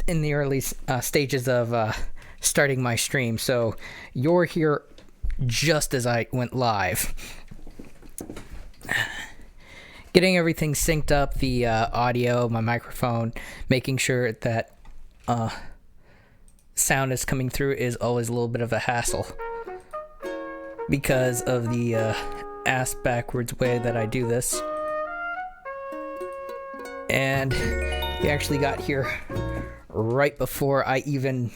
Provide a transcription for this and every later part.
In the early stages of starting my stream, so you're here just as I went live. Getting everything synced up, the audio, my microphone, making sure that sound is coming through is always a little bit of a hassle because of the ass backwards way that I do this. And we actually got here right before I even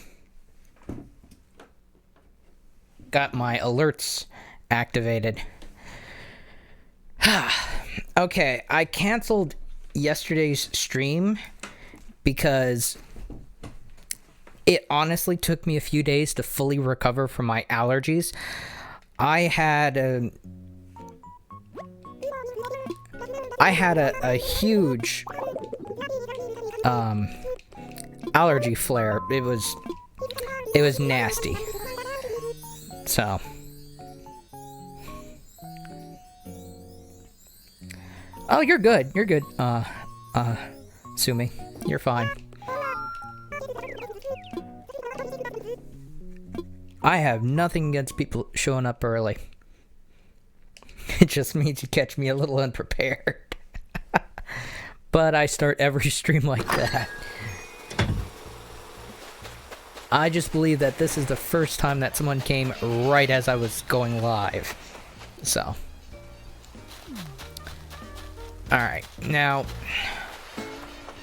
got my alerts activated. Okay, I canceled yesterday's stream because it honestly took me a few days to fully recover from my allergies. I had a huge allergy flare. It was nasty. So oh, you're good. You're good. Sumi, you're fine. I have nothing against people showing up early. It just means you catch me a little unprepared. But I start every stream like that. I just believe that this is the first time that someone came right as I was going live. So. Alright, now,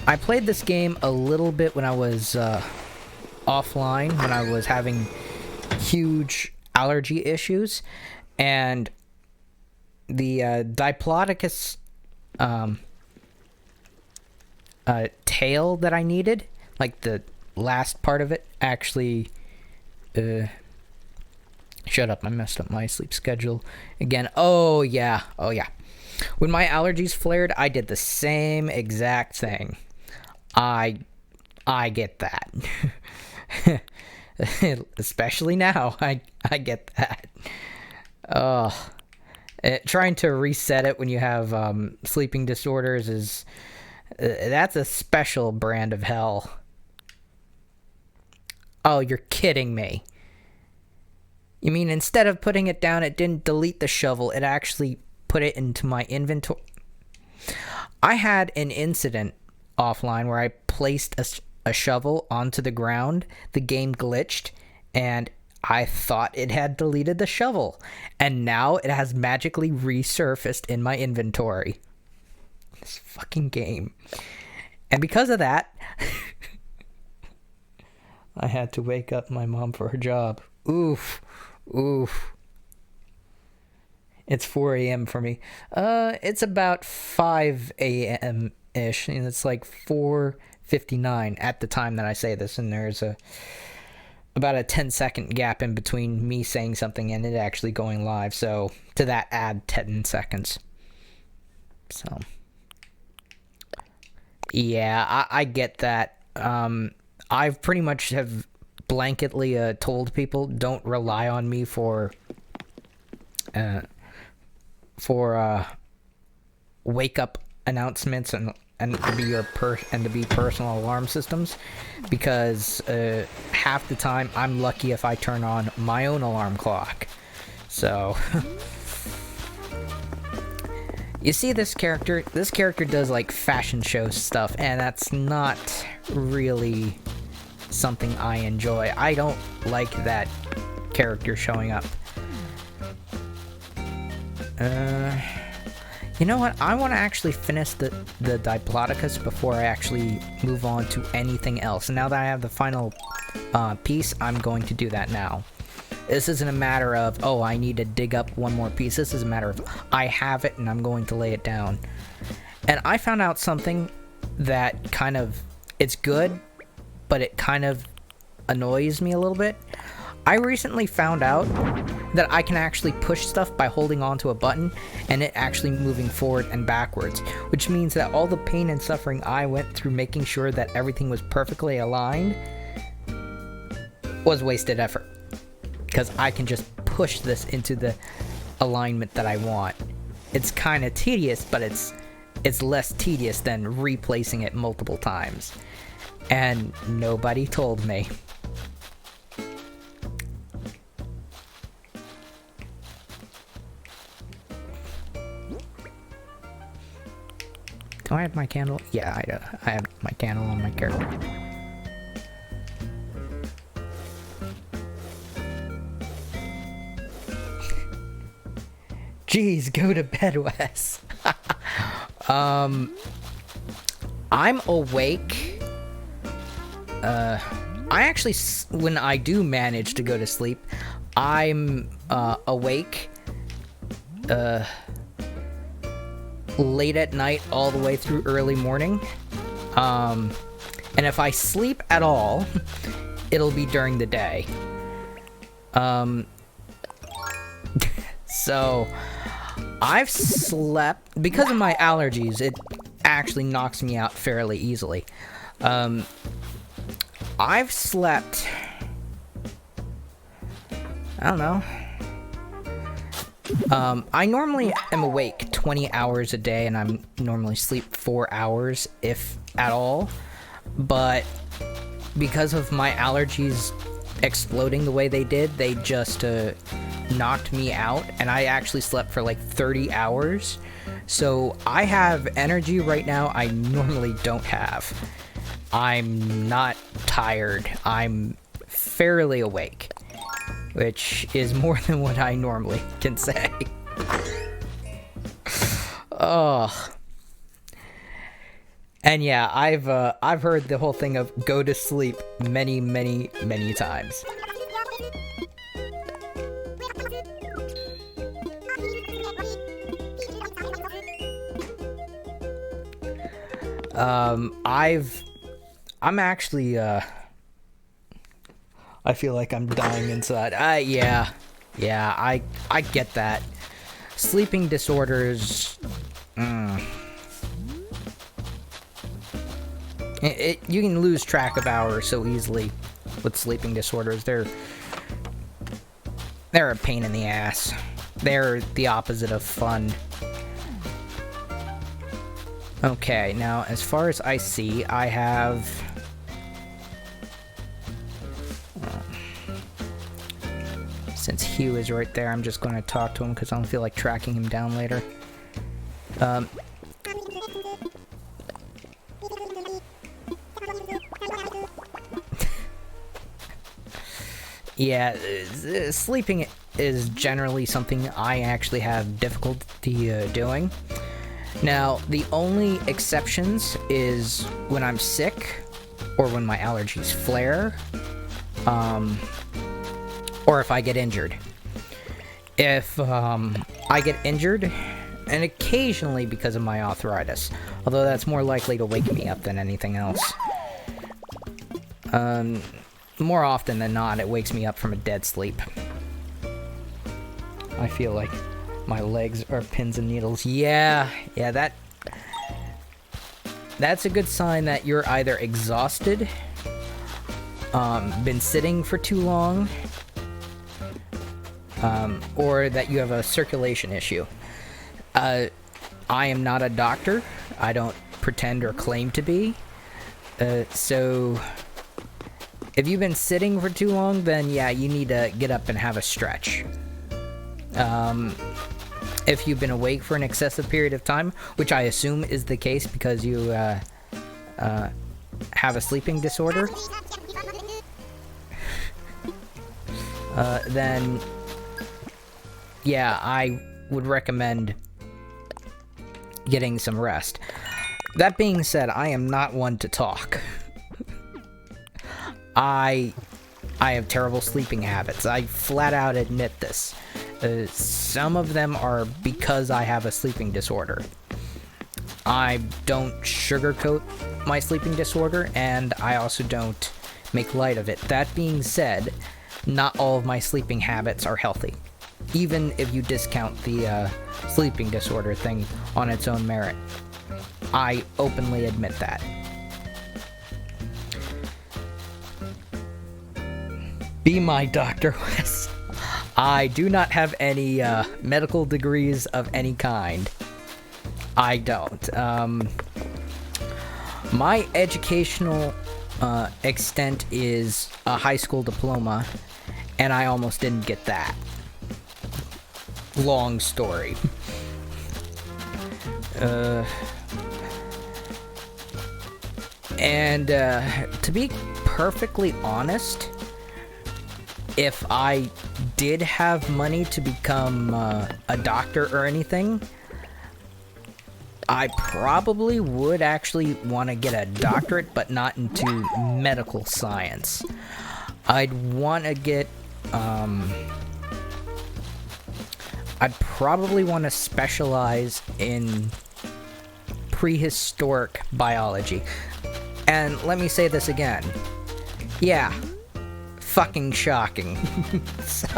I played this game a little bit when I was offline, when I was having huge allergy issues, and the Diplodocus tail that I needed, like the last part of it, actually shut up, I messed up my sleep schedule again. Oh yeah. When my allergies flared, I did the same exact thing. I get that. Especially now, I get that. Trying to reset it when you have sleeping disorders is that's a special brand of hell. Oh, you're kidding me. You mean instead of putting it down, it didn't delete the shovel, it actually put it into my inventory? I had an incident offline where I placed a shovel onto the ground, the game glitched, and I thought it had deleted the shovel, and now it has magically resurfaced in my inventory. This fucking game. And because of that, I had to wake up my mom for her job. Oof. It's 4 a.m. for me. It's about 5 a.m.-ish, and it's like 4:59 at the time that I say this, and there's about a 10-second gap in between me saying something and it actually going live, so to that add 10 seconds. So, yeah, I get that. I've pretty much have blanketly told people don't rely on me for wake up announcements and to be to be personal alarm systems, because half the time I'm lucky if I turn on my own alarm clock. So you see this character does like fashion show stuff, and that's not really something I enjoy. I don't like that character showing up. You know what? I want to actually finish the Diplodocus before I actually move on to anything else. And now that I have the final piece, I'm going to do that now. This isn't a matter of, oh, I need to dig up one more piece. This is a matter of, I have it and I'm going to lay it down. And I found out something that kind of, it's good, but it kind of annoys me a little bit. I recently found out that I can actually push stuff by holding onto a button and it actually moving forward and backwards, which means that all the pain and suffering I went through making sure that everything was perfectly aligned was wasted effort, because I can just push this into the alignment that I want. It's kind of tedious, but it's less tedious than replacing it multiple times. And nobody told me. Do I have my candle? Yeah, I do. I have my candle on my character. Jeez, go to bed, Wes. I'm awake. I actually, when I do manage to go to sleep, I'm awake late at night all the way through early morning. And if I sleep at all, it'll be during the day. So I've slept, because of my allergies, it actually knocks me out fairly easily. I've slept, I don't know. I normally am awake 20 hours a day, and I'm normally sleep 4 hours, if at all. But because of my allergies exploding the way they did, they just knocked me out, and I actually slept for like 30 hours. So I have energy right now I normally don't have. I'm not tired. I'm fairly awake, which is more than what I normally can say. Oh. And yeah, I've heard the whole thing of go to sleep many, many, many times. I'm actually, I feel like I'm dying inside. Yeah, I get that. Sleeping disorders, you can lose track of hours so easily with sleeping disorders. They're a pain in the ass. They're the opposite of fun. Okay, now as far as I see, I have since Hugh is right there, I'm just going to talk to him because I don't feel like tracking him down later. Yeah, sleeping is generally something I actually have difficulty doing. Now, the only exceptions is when I'm sick, or when my allergies flare, or if I get injured. If I get injured, and occasionally because of my arthritis, although that's more likely to wake me up than anything else. More often than not, it wakes me up from a dead sleep. I feel like my legs are pins and needles. Yeah, that's a good sign that you're either exhausted, been sitting for too long, or that you have a circulation issue. I am not a doctor. I don't pretend or claim to be. So if you've been sitting for too long, then yeah, you need to get up and have a stretch. If you've been awake for an excessive period of time, which I assume is the case because you have a sleeping disorder, then yeah, I would recommend getting some rest. That being said, I am not one to talk. I have terrible sleeping habits. I flat out admit this. Some of them are because I have a sleeping disorder. I don't sugarcoat my sleeping disorder, and I also don't make light of it. That being said, not all of my sleeping habits are healthy. Even if you discount the sleeping disorder thing on its own merit. I openly admit that. Be my Dr. West. I do not have any medical degrees of any kind. I don't. My educational extent is a high school diploma, and I almost didn't get that. Long story. And to be perfectly honest, if I did have money to become a doctor or anything, I probably would actually want to get a doctorate, but not into medical science. I'd want to get, I'd probably want to specialize in prehistoric biology. And let me say this again. Yeah, fucking shocking. So...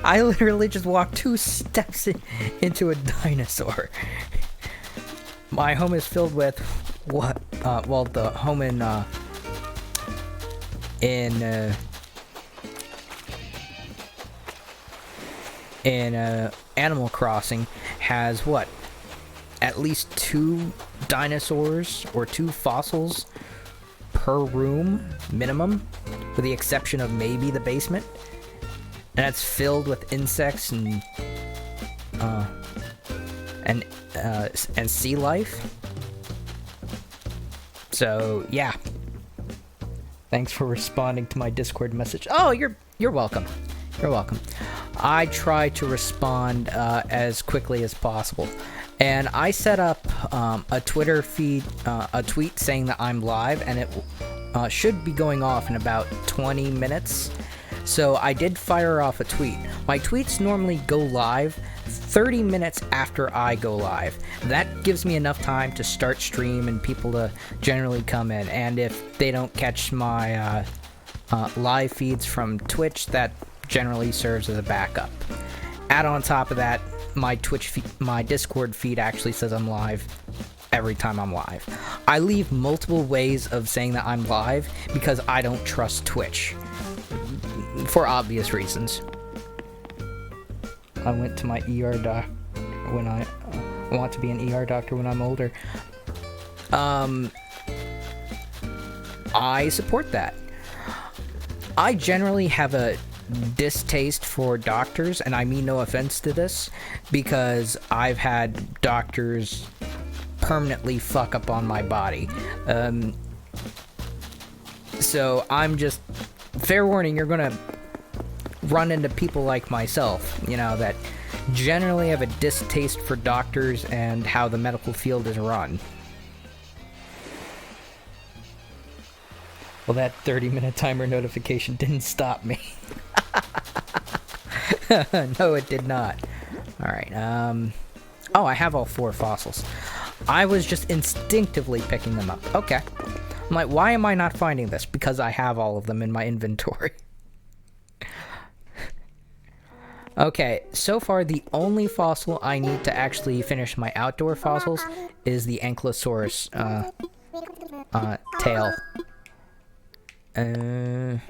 I literally just walked 2 steps into a dinosaur. My home is filled with what? Well, the home in Animal Crossing has what? At least 2 dinosaurs or 2 fossils per room minimum, with the exception of maybe the basement. And it's filled with insects and sea life. So yeah. Thanks for responding to my Discord message. Oh, you're welcome. You're welcome. I try to respond as quickly as possible. And I set up a Twitter feed, a tweet saying that I'm live, and it should be going off in about 20 minutes. So I did fire off a tweet. My tweets normally go live 30 minutes after I go live. That gives me enough time to start stream and people to generally come in. And if they don't catch my live feeds from Twitch, that generally serves as a backup. Add on top of that, my Discord feed actually says I'm live every time I'm live. I leave multiple ways of saying that I'm live because I don't trust Twitch. For obvious reasons. I went to my ER doctor when I want to be an ER doctor when I'm older. I support that. I generally have a distaste for doctors, and I mean no offense to this, because I've had doctors permanently fuck up on my body. So I'm just... Fair warning, you're gonna run into people like myself, you know, that generally have a distaste for doctors and how the medical field is run. Well, that 30-minute timer notification didn't stop me. No, it did not. Alright, oh, I have all 4 fossils. I was just instinctively picking them up. Okay. I'm like, why am I not finding this? Because I have all of them in my inventory. Okay, so far the only fossil I need to actually finish my outdoor fossils is the Ankylosaurus tail. And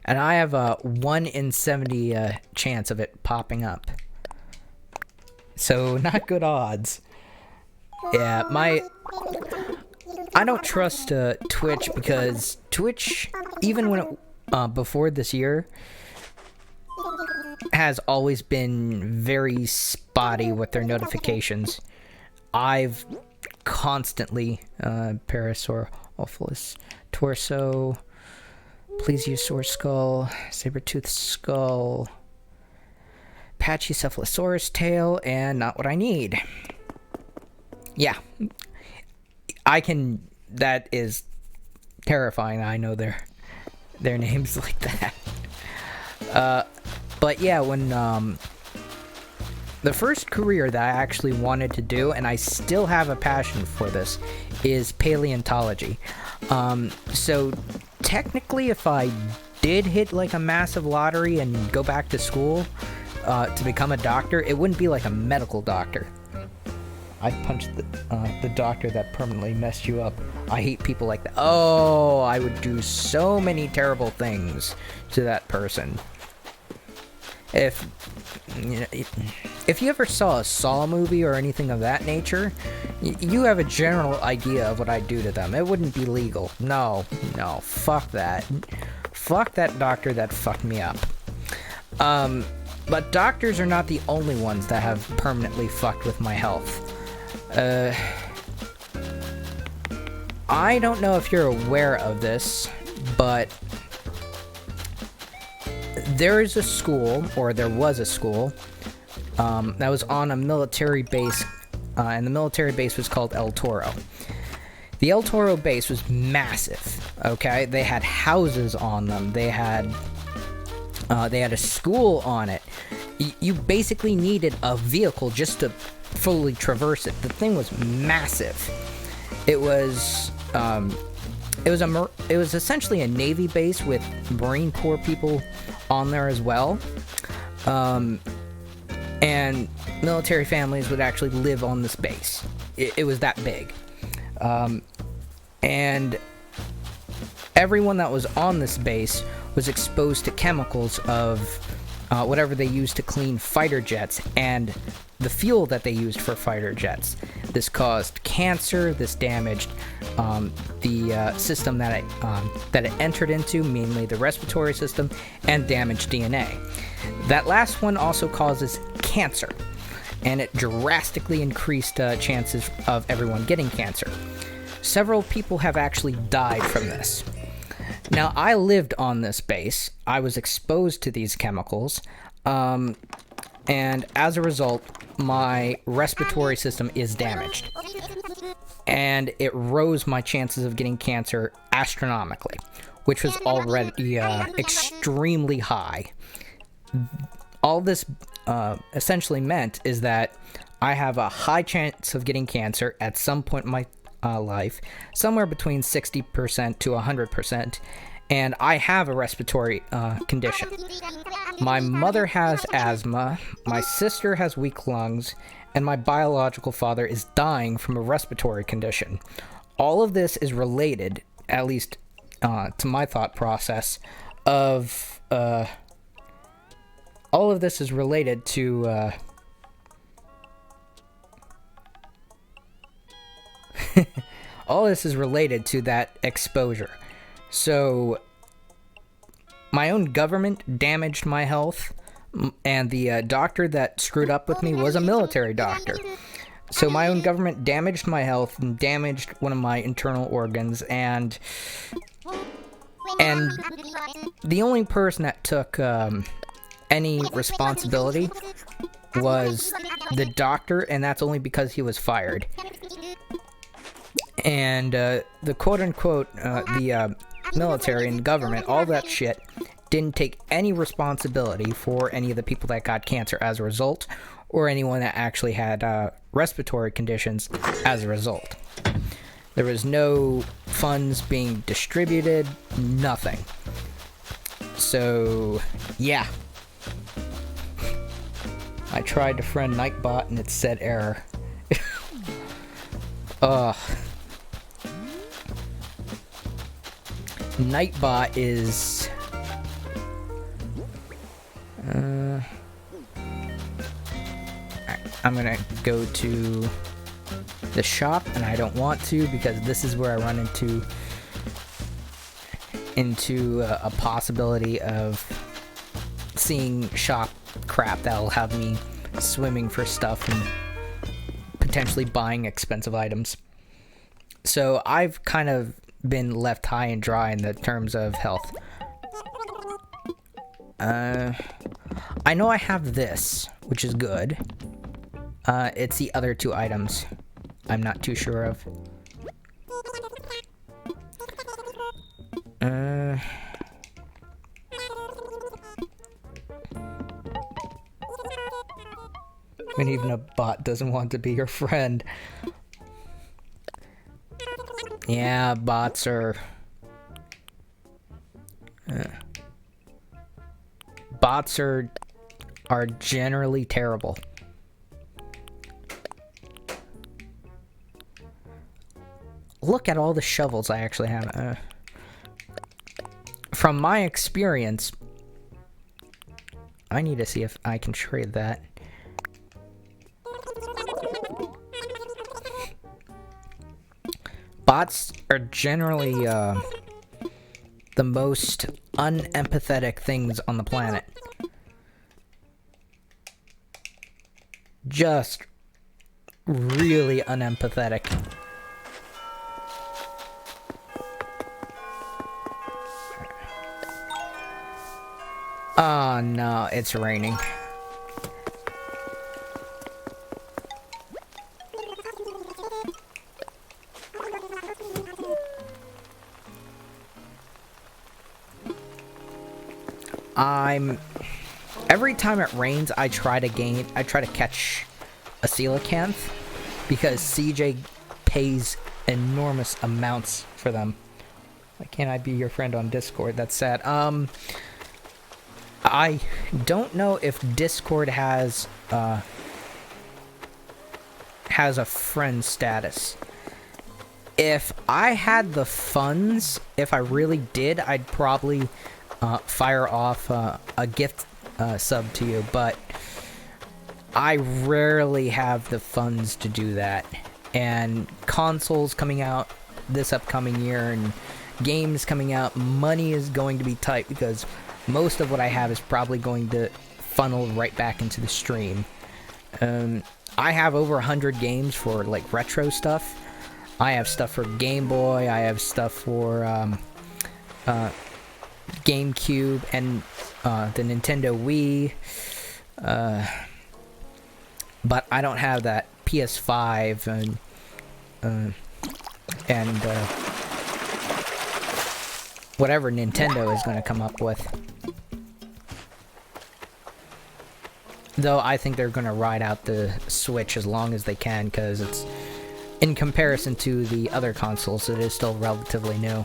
I have a 1 in 70 chance of it popping up. So, not good odds. Yeah, I don't trust Twitch because Twitch, even when it, before this year, has always been very spotty with their notifications. I've constantly, Parasaurolophus torso, Plesiosaur skull, saber-toothed skull, Pachycephalosaurus tail, and not what I need. Yeah. I can... That is terrifying. I know their names like that. But yeah, when the first career that I actually wanted to do, and I still have a passion for this, is paleontology. So technically, if I did hit like a massive lottery and go back to school to become a doctor, it wouldn't be like a medical doctor. I punched the doctor that permanently messed you up. I hate people like that. Oh, I would do so many terrible things to that person. If you ever saw a Saw movie or anything of that nature, you have a general idea of what I'd do to them. It wouldn't be legal. No, fuck that. Fuck that doctor that fucked me up. But doctors are not the only ones that have permanently fucked with my health. I don't know if you're aware of this, but there is a school, or there was a school, that was on a military base, and the military base was called El Toro. The El Toro base was massive, okay? They had houses on them. They had a school on it. You basically needed a vehicle just to fully traverse it. The thing was massive. It was essentially a Navy base with Marine Corps people on there as well. And military families would actually live on this base. It was that big. And everyone that was on this base was exposed to chemicals of whatever they used to clean fighter jets and the fuel that they used for fighter jets. This caused cancer. This damaged the system that it entered into, mainly the respiratory system, and damaged DNA. That last one also causes cancer, and it drastically increased chances of everyone getting cancer. Several people have actually died from this. Now, I lived on this base. I was exposed to these chemicals, and as a result, my respiratory system is damaged. And it rose my chances of getting cancer astronomically, which was already extremely high. All this essentially meant is that I have a high chance of getting cancer at some point in my life, somewhere between 60% to 100%, and I have a respiratory condition. My mother has asthma, my sister has weak lungs, and my biological father is dying from a respiratory condition. All of this is related, at least to my thought process, of all of this is related to all this is related to that exposure. So my own government damaged my health, and the doctor that screwed up with me was a military doctor. So my own government damaged my health and damaged one of my internal organs, and the only person that took any responsibility was the doctor, and that's only because he was fired. And the quote-unquote, the military and government, all that shit, didn't take any responsibility for any of the people that got cancer as a result, or anyone that actually had respiratory conditions as a result. There was no funds being distributed, nothing. So, yeah. I tried to friend Nightbot and it said error. Ugh. Nightbot is... I'm gonna go to the shop, and I don't want to because this is where I run into a possibility of seeing shop crap that'll have me swimming for stuff and potentially buying expensive items. So I've kind of been left high and dry in the terms of health. I know I have this, which is good. It's the other two items I'm not too sure of. when even a bot doesn't want to be your friend. Yeah, bots are... bots are generally terrible. Look at all the shovels I actually have. From my experience, I need to see if I can trade that. Bots are generally the most unempathetic things on the planet. Just really unempathetic. Oh no, it's raining. Every time it rains, I try to catch a coelacanth because CJ pays enormous amounts for them. Why can't I be your friend on Discord? That's sad. I don't know if Discord has a friend status. If I had the funds, if I really did, I'd probably fire off a gift sub to you, but I rarely have the funds to do that. And consoles coming out this upcoming year and games coming out, money is going to be tight because most of what I have is probably going to funnel right back into the stream. I have over 100 games for like retro stuff. I have stuff for Game Boy, I have stuff for GameCube and the Nintendo Wii, but I don't have that PS5 and whatever Nintendo is going to come up with. Though I think they're going to ride out the Switch as long as they can, because it's, in comparison to the other consoles, it is still relatively new.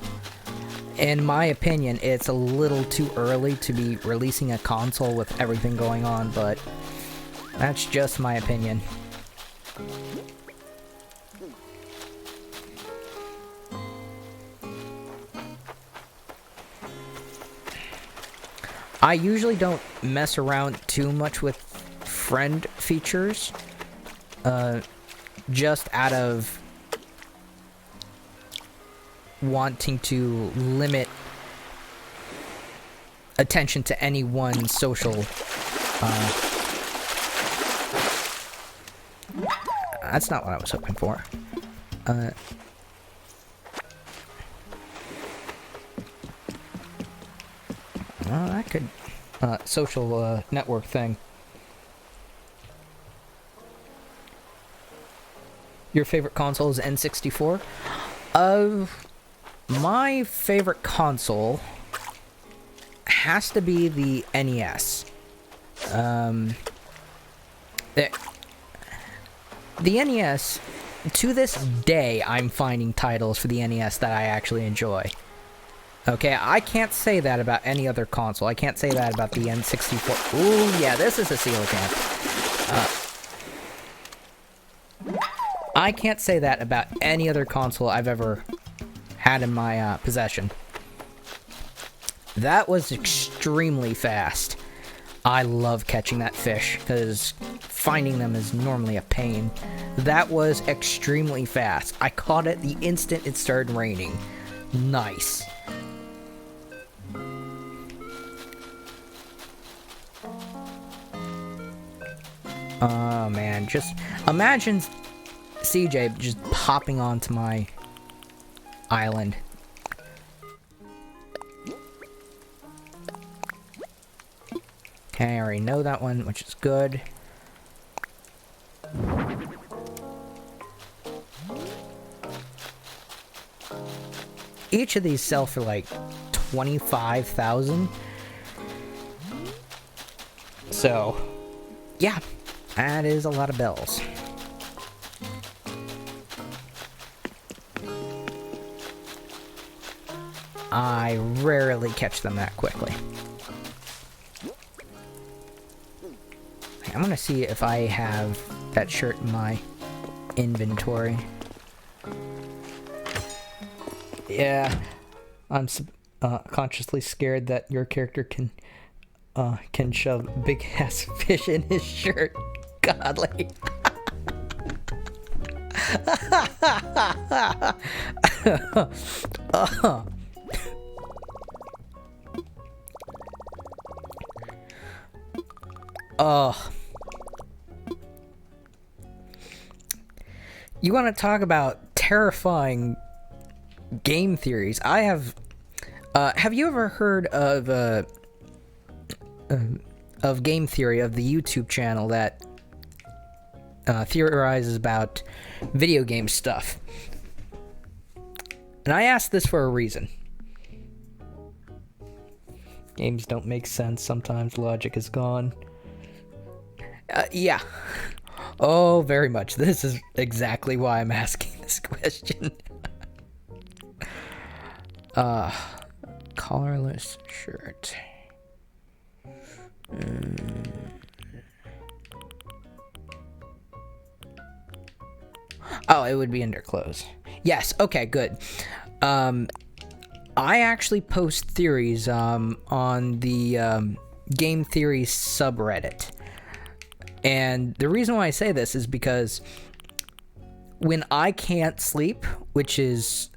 In my opinion, it's a little too early to be releasing a console with everything going on, but that's just my opinion. I usually don't mess around too much with friend features, just out of wanting to limit attention to any one social that's not what I was hoping for. Well, that could social network thing. Your favorite console is N64? My favorite console has to be the NES. The NES, to this day, I'm finding titles for the NES that I actually enjoy. Okay, I can't say that about any other console. I can't say that about the N64. Ooh, yeah, this is a coelacanth. I can't say that about any other console I've ever had in my possession. That was extremely fast. I love catching that fish, because finding them is normally a pain. That was extremely fast. I caught it the instant it started raining. Nice. Oh man, just imagine CJ just popping onto my island. Okay, I already know that one, which is good. Each of these sell for like 25,000. So, yeah. That is a lot of bells. I rarely catch them that quickly. I'm gonna see if I have that shirt in my inventory. Yeah, I'm consciously scared that your character can shove big ass fish in his shirt. Godly. Oh. You want to talk about terrifying game theories? I have you ever heard of game theory, of the YouTube channel that theorizes about video game stuff? And I ask this for a reason. Games don't make sense. Sometimes logic is gone. Yeah. Oh, very much. This is exactly why I'm asking this question. Collarless shirt. Oh, it would be under clothes. Yes, okay, good. I actually post theories on the game theory subreddit. And the reason why I say this is because when I can't sleep, which is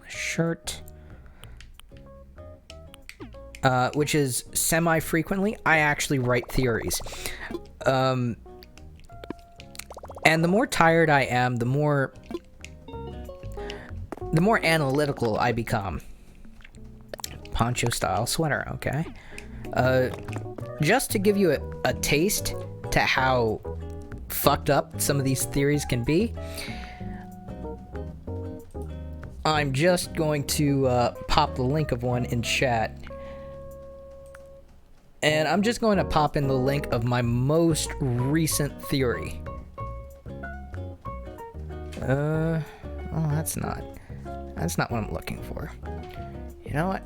shirt, which is semi-frequently, I actually write theories. And the more tired I am, the more analytical I become. Poncho style sweater, okay. Just to give you a taste to how fucked up some of these theories can be, I'm just going to pop the link of one in chat. And I'm just going to pop in the link of my most recent theory. Oh, that's not what I'm looking for. You know what?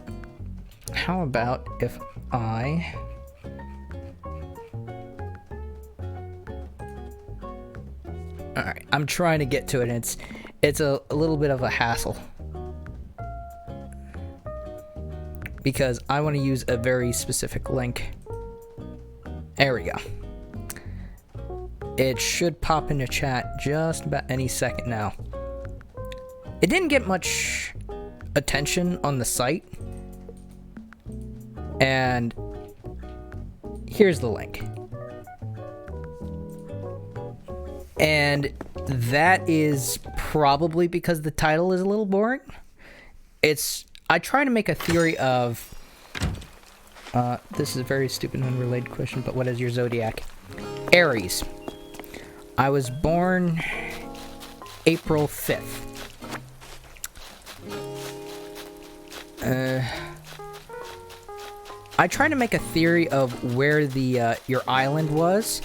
How about if I... Alright, I'm trying to get to it, and it's a little bit of a hassle. Because I want to use a very specific link. There we go. It should pop into chat just about any second now. It didn't get much attention on the site. And here's the link. And that is probably because the title is a little boring. I try to make a theory of... this is a very stupid and unrelated question, but what is your zodiac? Aries. I was born April 5th. I tried to make a theory of where your island was,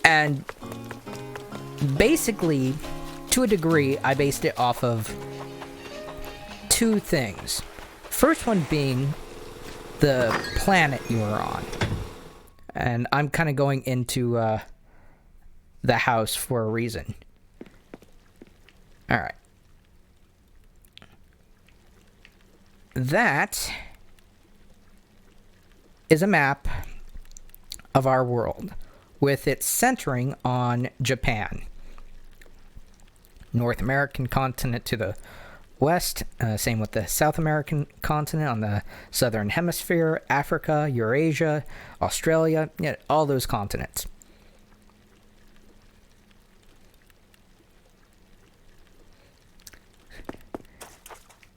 and basically, to a degree, I based it off of two things. First one being the planet you were on, and I'm kind of going into the house for a reason. All right. That is a map of our world, with it centering on Japan. North American continent to the west, same with the South American continent on the southern hemisphere, Africa, Eurasia, Australia, yeah, all those continents.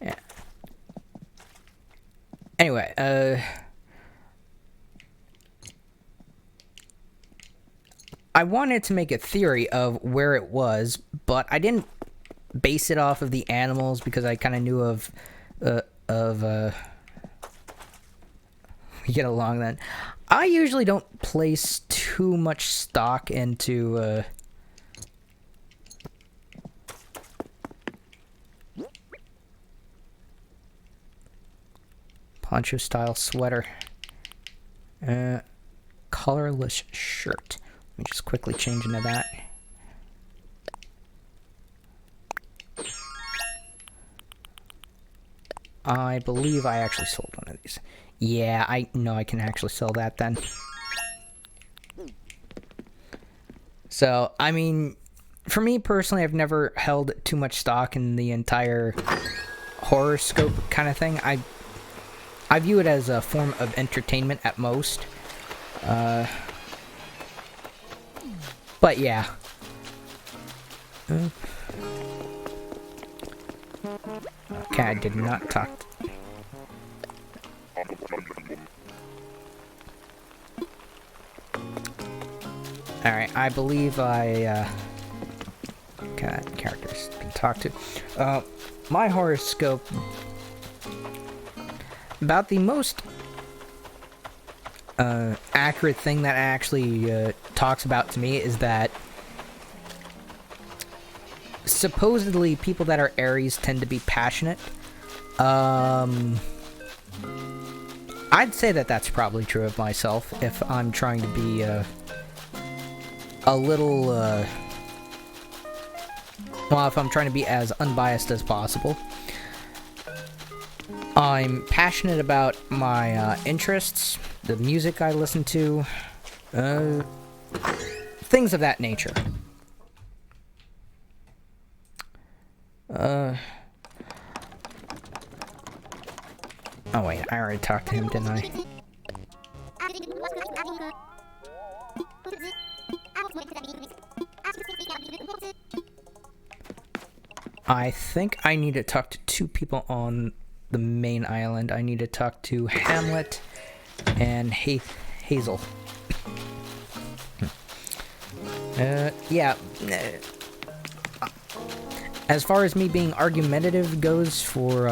Yeah. Anyway, I wanted to make a theory of where it was, but I didn't base it off of the animals because I kind of knew of we get along then. I usually don't place too much stock into poncho style sweater. Colorless shirt. Let me just quickly change into that. I believe I actually sold one of these. Yeah, I know I can actually sell that then. So, I mean, for me personally, I've never held too much stock in the entire horoscope kind of thing. I view it as a form of entertainment at most. But yeah. Okay, I did not talk. Alright, I believe I, okay, character's been talked to. My horoscope, about the most, accurate thing that actually, talks about to me is that supposedly people that are Aries tend to be passionate. I'd say that that's probably true of myself if I'm trying to be a little well, if I'm trying to be as unbiased as possible. I'm passionate about my interests, the music I listen to, things of that nature. Oh wait, I already talked to him, didn't I? I think I need to talk to two people on the main island. I need to talk to Hamlet and Hazel. Yeah. As far as me being argumentative goes for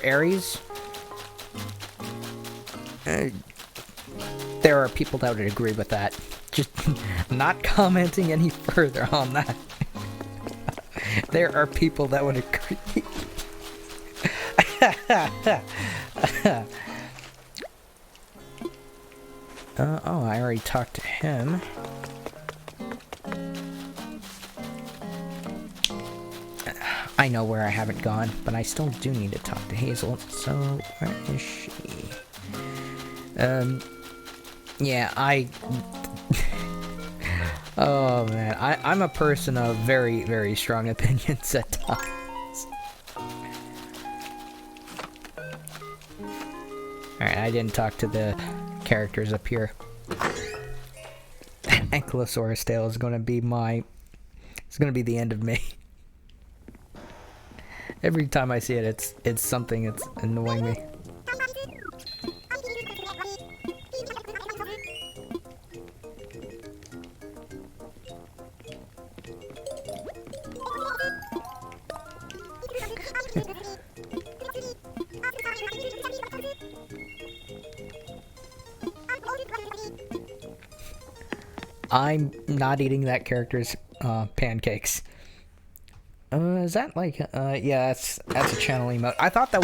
Aries, there are people that would agree with that. Just not commenting any further on that. There are people that would agree. Oh, I already talked to him. I know where I haven't gone, but I still do need to talk to Hazel. So, where is she? Yeah, oh man, I'm a person of very, very strong opinions at times. Alright, I didn't talk to the characters up here. That Ankylosaurus tail is gonna be it's gonna be the end of me. Every time I see it, it's something that's annoying me. I'm not eating that character's pancakes. Is that like yeah, that's a channel emote. I thought that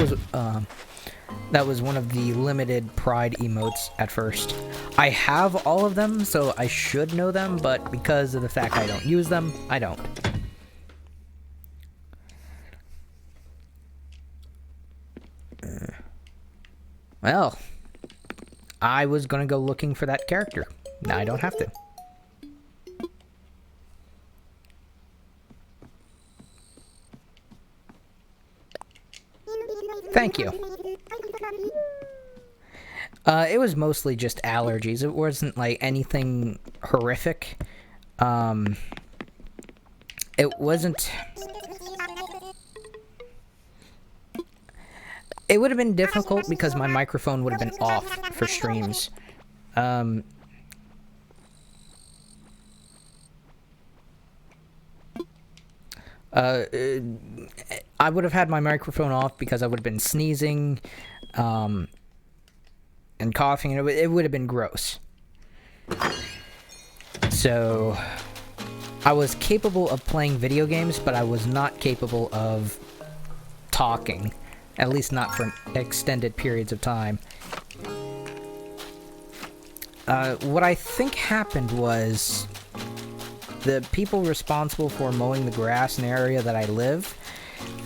was one of the limited pride emotes at first. I have all of them, so I should know them, but because of the fact I don't use them, I don't. Well, I was gonna go looking for that character. Now I don't have to. Thank you. It was mostly just allergies. It wasn't like anything horrific. It wasn't... It would have been difficult because my microphone would have been off for streams. I would have had my microphone off because I would have been sneezing and coughing, and it would have been gross. So I was capable of playing video games, but I was not capable of talking, at least not for extended periods of time. What I think happened was the people responsible for mowing the grass in the area that I live,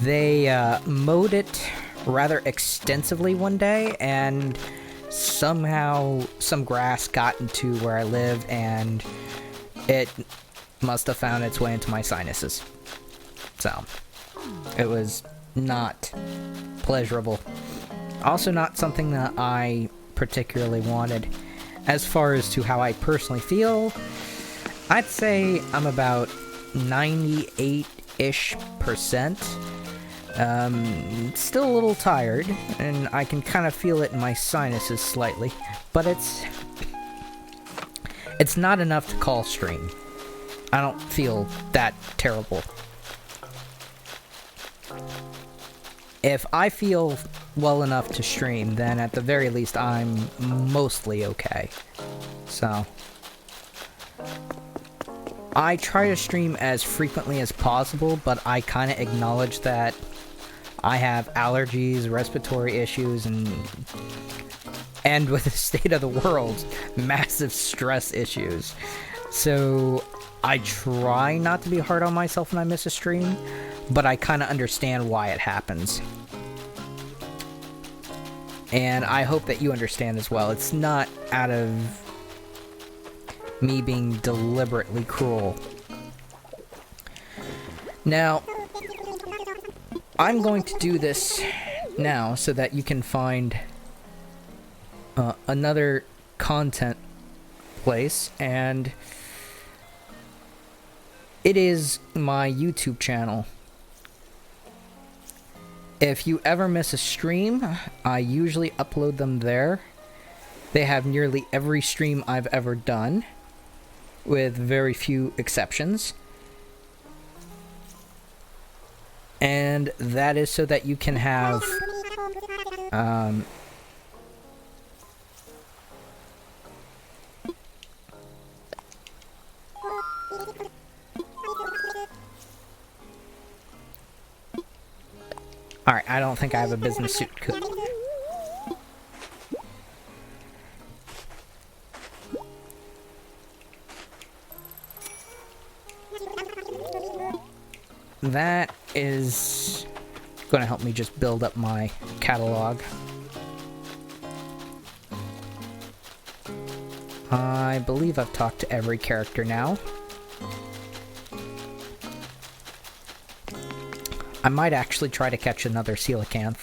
they mowed it rather extensively one day, and somehow some grass got into where I live, and it must have found its way into my sinuses. So, it was not pleasurable. Also not something that I particularly wanted. As far as to how I personally feel, I'd say I'm about 98-ish%. Still a little tired, and I can kind of feel it in my sinuses slightly, but it's not enough to call stream. I don't feel that terrible. If I feel well enough to stream, then at the very least I'm mostly okay. So I try to stream as frequently as possible, but I kind of acknowledge that I have allergies, respiratory issues, and with the state of the world, massive stress issues. So I try not to be hard on myself when I miss a stream, but I kind of understand why it happens. And I hope that you understand as well. It's not out of me being deliberately cruel. Now, I'm going to do this now so that you can find another content place, and it is my YouTube channel. If you ever miss a stream, I usually upload them there. They have nearly every stream I've ever done, with very few exceptions. And that is so that you can have Alright, I don't think I have a business suit. That is going to help me just build up my catalog. I believe I've talked to every character now. I might actually try to catch another coelacanth.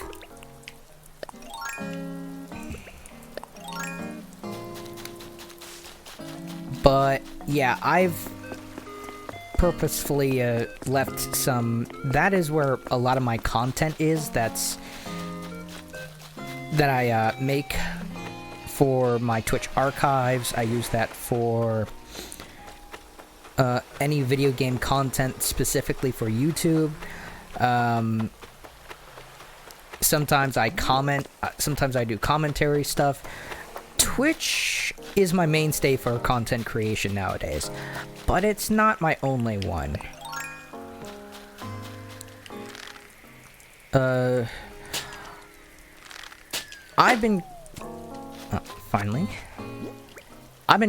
But yeah, I've purposefully left some. That is where a lot of my content is. That I make for my Twitch archives. I use that for any video game content specifically for YouTube. Sometimes I comment, sometimes I do commentary stuff. Twitch is my mainstay for content creation nowadays, but it's not my only one. I've been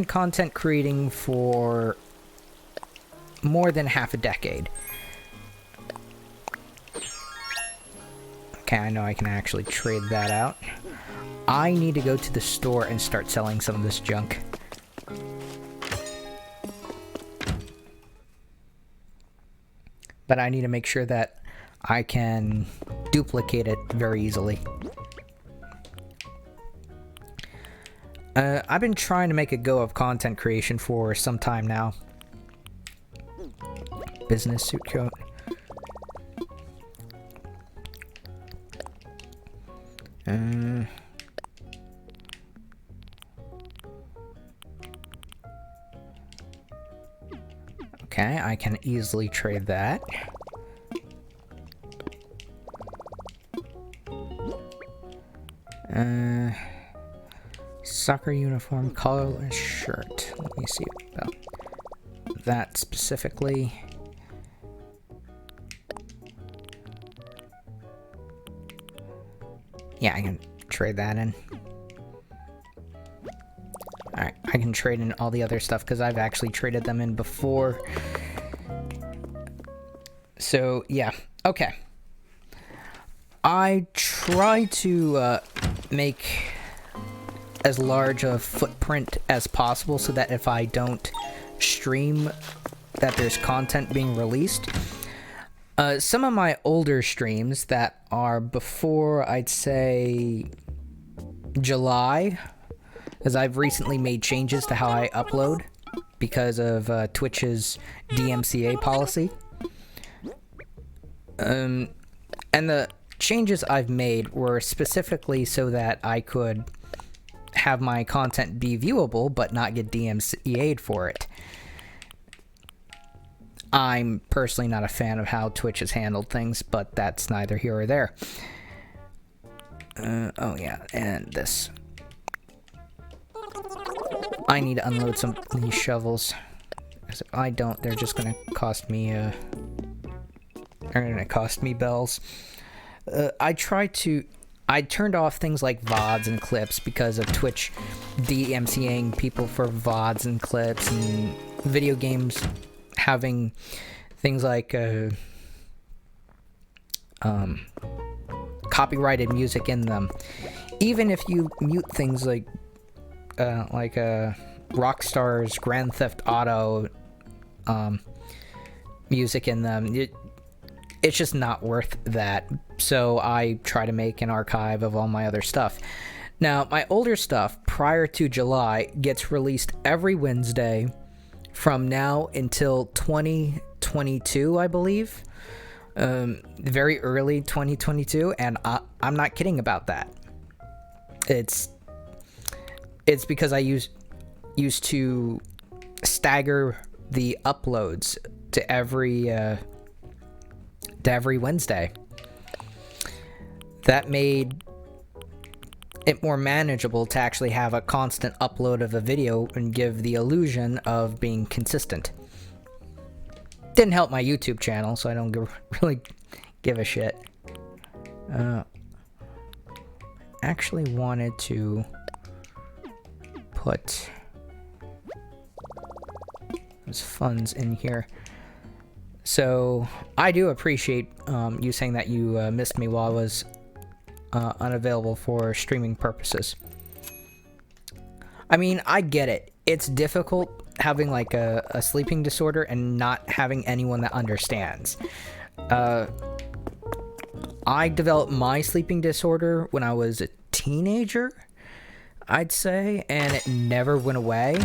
content creating for more than half a decade. Okay, I know I can actually trade that out. I need to go to the store and start selling some of this junk. But I need to make sure that I can duplicate it very easily. I've been trying to make a go of content creation for some time now. Business suit coat. Okay, I can easily trade that. Soccer uniform, collarless shirt. Let me see about that specifically. Yeah, I can trade that in. Alright, I can trade in all the other stuff because I've actually traded them in before. So, yeah. Okay. I try to make as large a footprint as possible so that if I don't stream that there's content being released. Some of my older streams that are before, I'd say, July, as I've recently made changes to how I upload because of Twitch's DMCA policy. And the changes I've made were specifically so that I could have my content be viewable but not get DMCA'd for it. I'm personally not a fan of how Twitch has handled things, but that's neither here or there. Oh yeah, and this. I need to unload some of these shovels. Because if I don't, they're just gonna cost me, they're gonna cost me bells. I turned off things like VODs and clips because of Twitch DMCAing people for VODs and clips, and video games having things like copyrighted music in them. Even if you mute things like Rockstar's Grand Theft Auto music in them, it's just not worth that. So I try to make an archive of all my other stuff. Now, my older stuff prior to July gets released every Wednesday from now until 2022, I believe. Very early 2022, and I'm not kidding about that. It's because I used to stagger the uploads to every Wednesday. That made it more manageable to actually have a constant upload of a video and give the illusion of being consistent. Didn't help my YouTube channel, so I don't really give a shit. Actually wanted to put those funds in here. So I do appreciate you saying that you missed me while I was unavailable for streaming purposes. I mean, I get it. It's difficult having like a sleeping disorder and not having anyone that understands. I developed my sleeping disorder when I was a teenager, I'd say, and it never went away.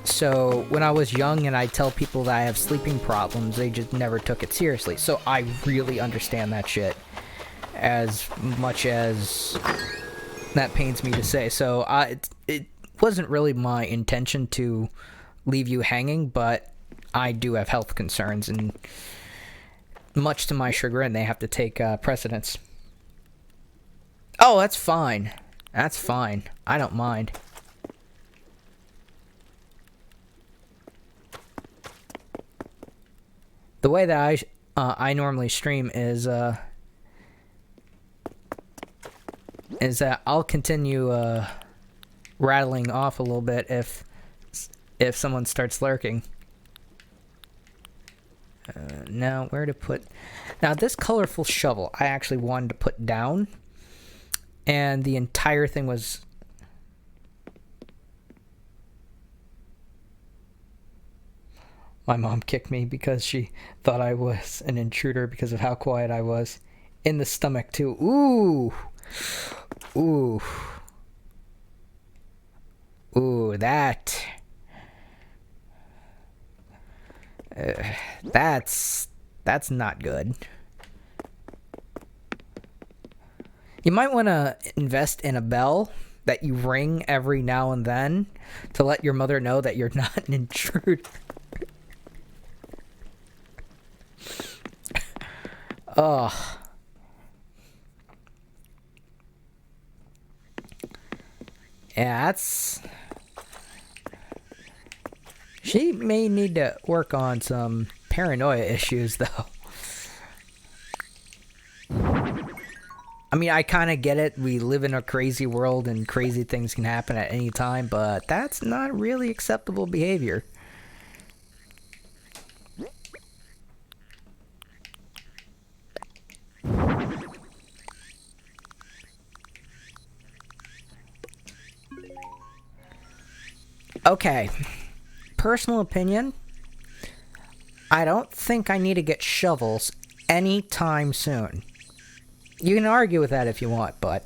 So when I was young and I tell people that I have sleeping problems, they just never took it seriously. So I really understand that shit, as much as that pains me to say. So it wasn't really my intention to leave you hanging, but I do have health concerns, and much to my chagrin, they have to take precedence. Oh, that's fine. That's fine. I don't mind. The way that I normally stream is that I'll continue rattling off a little bit if someone starts lurking. Now, where to put... Now, this colorful shovel I actually wanted to put down, and the entire thing was... My mom kicked me because she thought I was an intruder because of how quiet I was. In the stomach, too. Ooh! Ooh. Ooh, that... that's not good. You might want to invest in a bell that you ring every now and then to let your mother know that you're not an intruder. Oh. Yeah, that's... She may need to work on some paranoia issues, though. I mean, I kind of get it. We live in a crazy world and crazy things can happen at any time, but that's not really acceptable behavior. Okay. Personal opinion. I don't think I need to get shovels anytime soon. You can argue with that if you want, but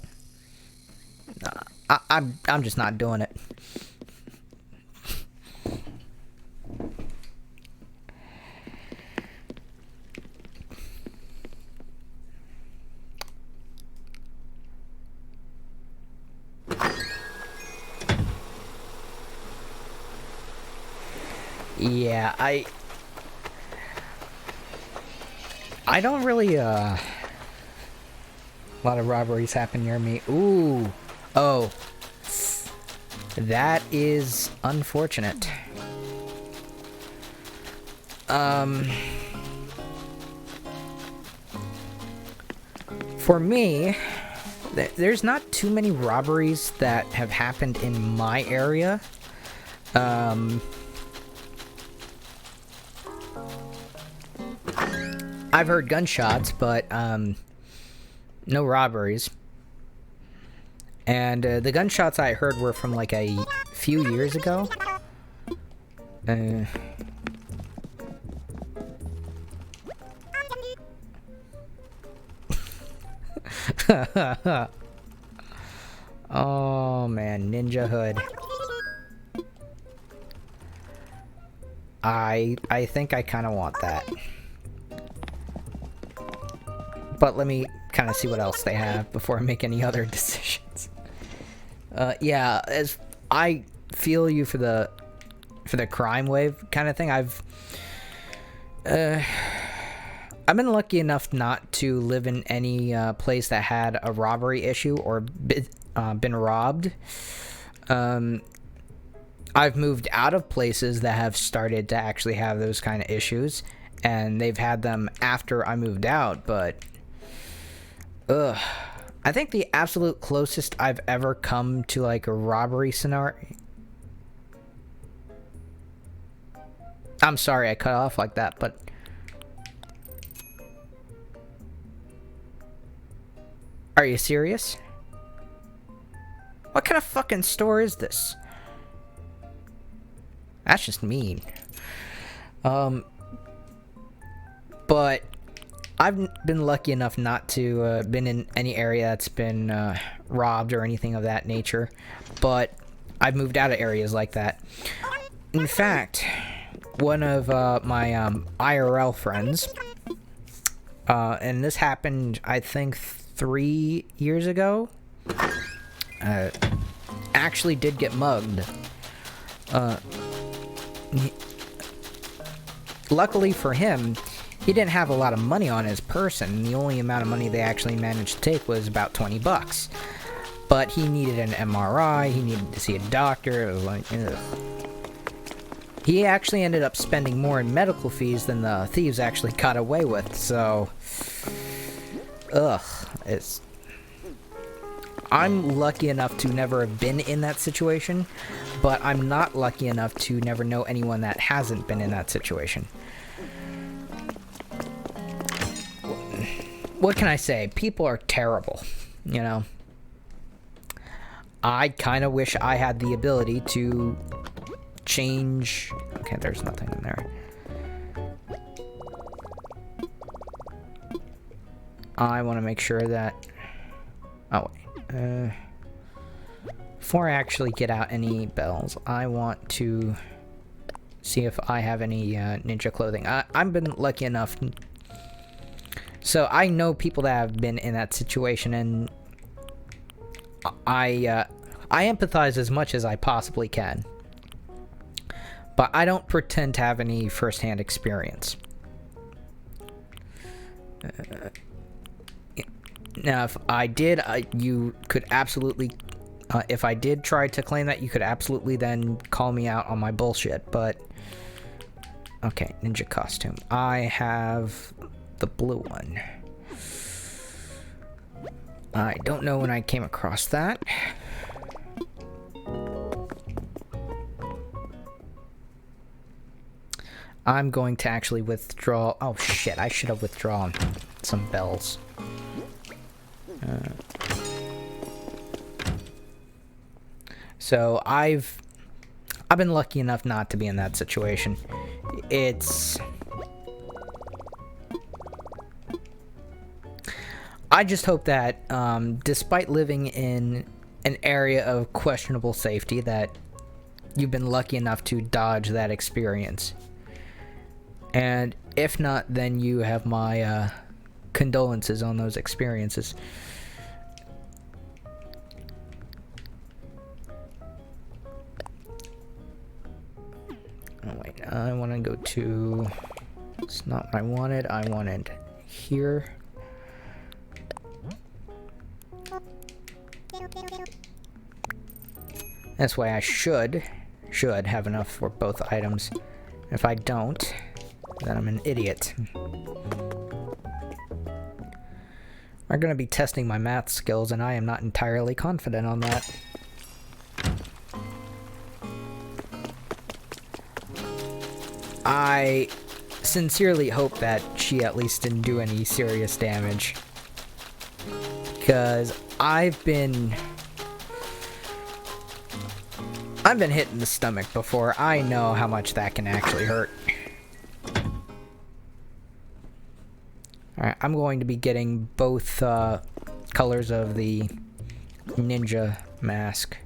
I'm just not doing it. Yeah, I don't really a lot of robberies happen near me. Ooh. Oh. That is unfortunate. For me, there's not too many robberies that have happened in my area. I've heard gunshots, but no robberies. And the gunshots I heard were from like a few years ago. Oh man, Ninja Hood. I think I kind of want that. But let me kind of see what else they have before I make any other decisions. Yeah, as I feel you for the crime wave kind of thing. I've been lucky enough not to live in any place that had a robbery issue or been robbed. I've moved out of places that have started to actually have those kind of issues, and they've had them after I moved out, but I think the absolute closest I've ever come to like a robbery scenario... I'm sorry I cut off like that, but... Are you serious? What kind of fucking store is this? That's just mean. But I've been lucky enough not to been in any area that's been robbed or anything of that nature. But I've moved out of areas like that. In fact, one of my IRL friends, and this happened, I think, 3 years ago, actually did get mugged. Luckily for him, he didn't have a lot of money on his person. The only amount of money they actually managed to take was about 20 bucks. But he needed an MRI, he needed to see a doctor. It was like, ugh. He actually ended up spending more in medical fees than the thieves actually got away with, so... Ugh, it's... I'm lucky enough to never have been in that situation, but I'm not lucky enough to never know anyone that hasn't been in that situation. What can I say? People are terrible, you know? I kind of wish I had the ability to change... Okay, there's nothing in there. I want to make sure that... Oh, wait. Before I actually get out any bells, I want to see if I have any ninja clothing. I've been lucky enough... So I know people that have been in that situation, and I empathize as much as I possibly can. But I don't pretend to have any first-hand experience. Now, if I did, you could absolutely If I did try to claim that, you could absolutely then call me out on my bullshit, but... Okay, ninja costume. I have the blue one. I don't know when I came across that. I'm going to actually withdraw... Oh shit, I should have withdrawn some bells. So I've been lucky enough not to be in that situation. I just hope that, despite living in an area of questionable safety, that you've been lucky enough to dodge that experience. And if not, then you have my condolences on those experiences. Oh wait, I want to go to... It's not what I wanted. I wanted here. That's why I should have enough for both items. If I don't, then I'm an idiot. I'm going to be testing my math skills, and I am not entirely confident on that. I sincerely hope that she at least didn't do any serious damage. Because I've been hit in the stomach before. I know how much that can actually hurt. Alright, I'm going to be getting both colors of the ninja mask.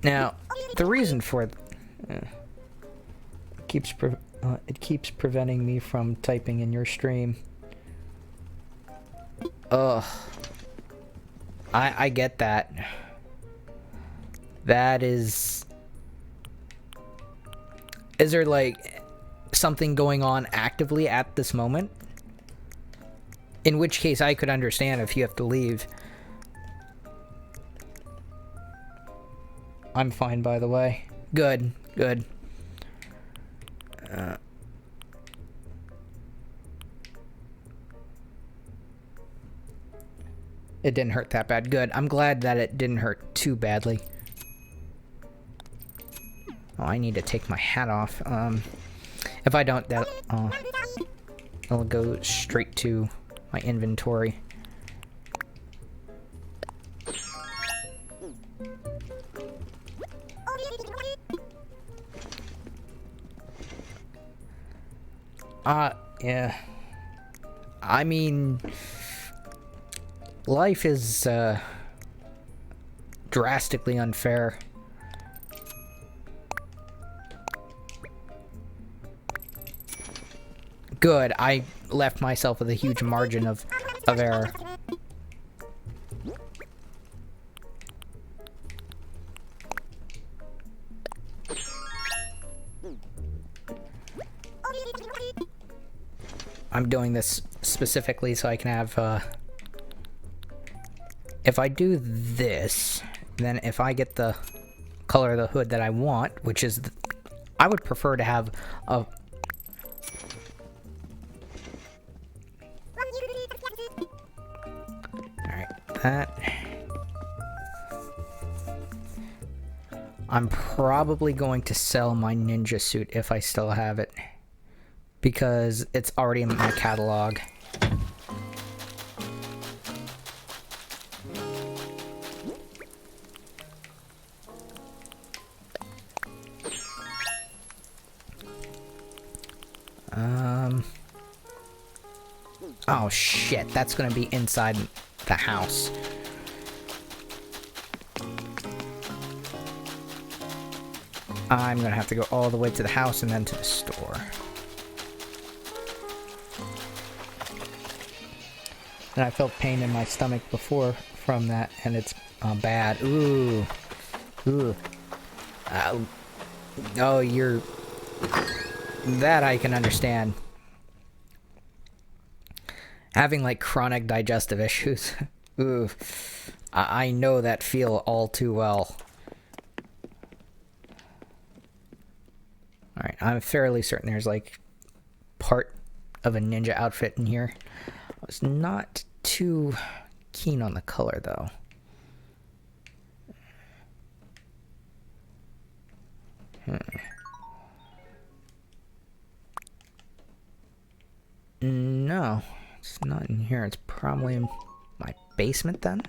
Now, the reason for it keeps preventing me from typing in your stream. Ugh. I get that. That is... Is there, like, something going on actively at this moment? In which case, I could understand if you have to leave. I'm fine, by the way. Good, good. It didn't hurt that bad. Good. I'm glad that it didn't hurt too badly. Oh, I need to take my hat off. If I don't, that it'll go straight to my inventory. Yeah. I mean, life is, drastically unfair. Good, I left myself with a huge margin of error. I'm doing this specifically so I can have, if I do this, then if I get the color of the hood that I want, which is, I would prefer to have a... Alright, that... I'm probably going to sell my ninja suit if I still have it, because it's already in my catalog. Oh shit, that's gonna be inside the house. I'm gonna have to go all the way to the house and then to the store. And I felt pain in my stomach before from that, and it's bad. Ooh. Ooh. Oh, you're... That I can understand. Having, like, chronic digestive issues. Ooh, I know that feel all too well. Alright, I'm fairly certain there's like part of a ninja outfit in here. I was not too keen on the color though. No, it's not in here. It's probably in my basement then.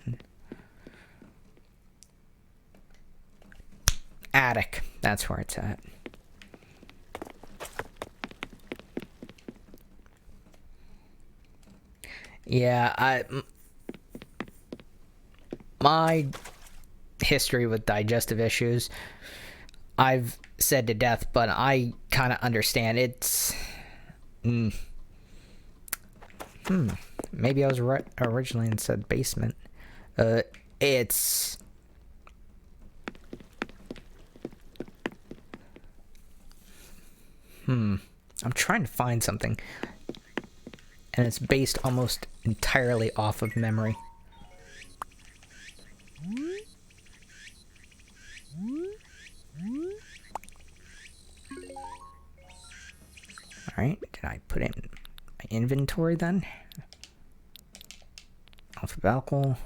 Attic. That's where it's at. Yeah, my history with digestive issues, I've said to death, but I kind of understand. It's maybe I was right originally and said basement. It's I'm trying to find something, and it's based almost entirely off of memory. Alright, did I put in my inventory then? Alphabetical.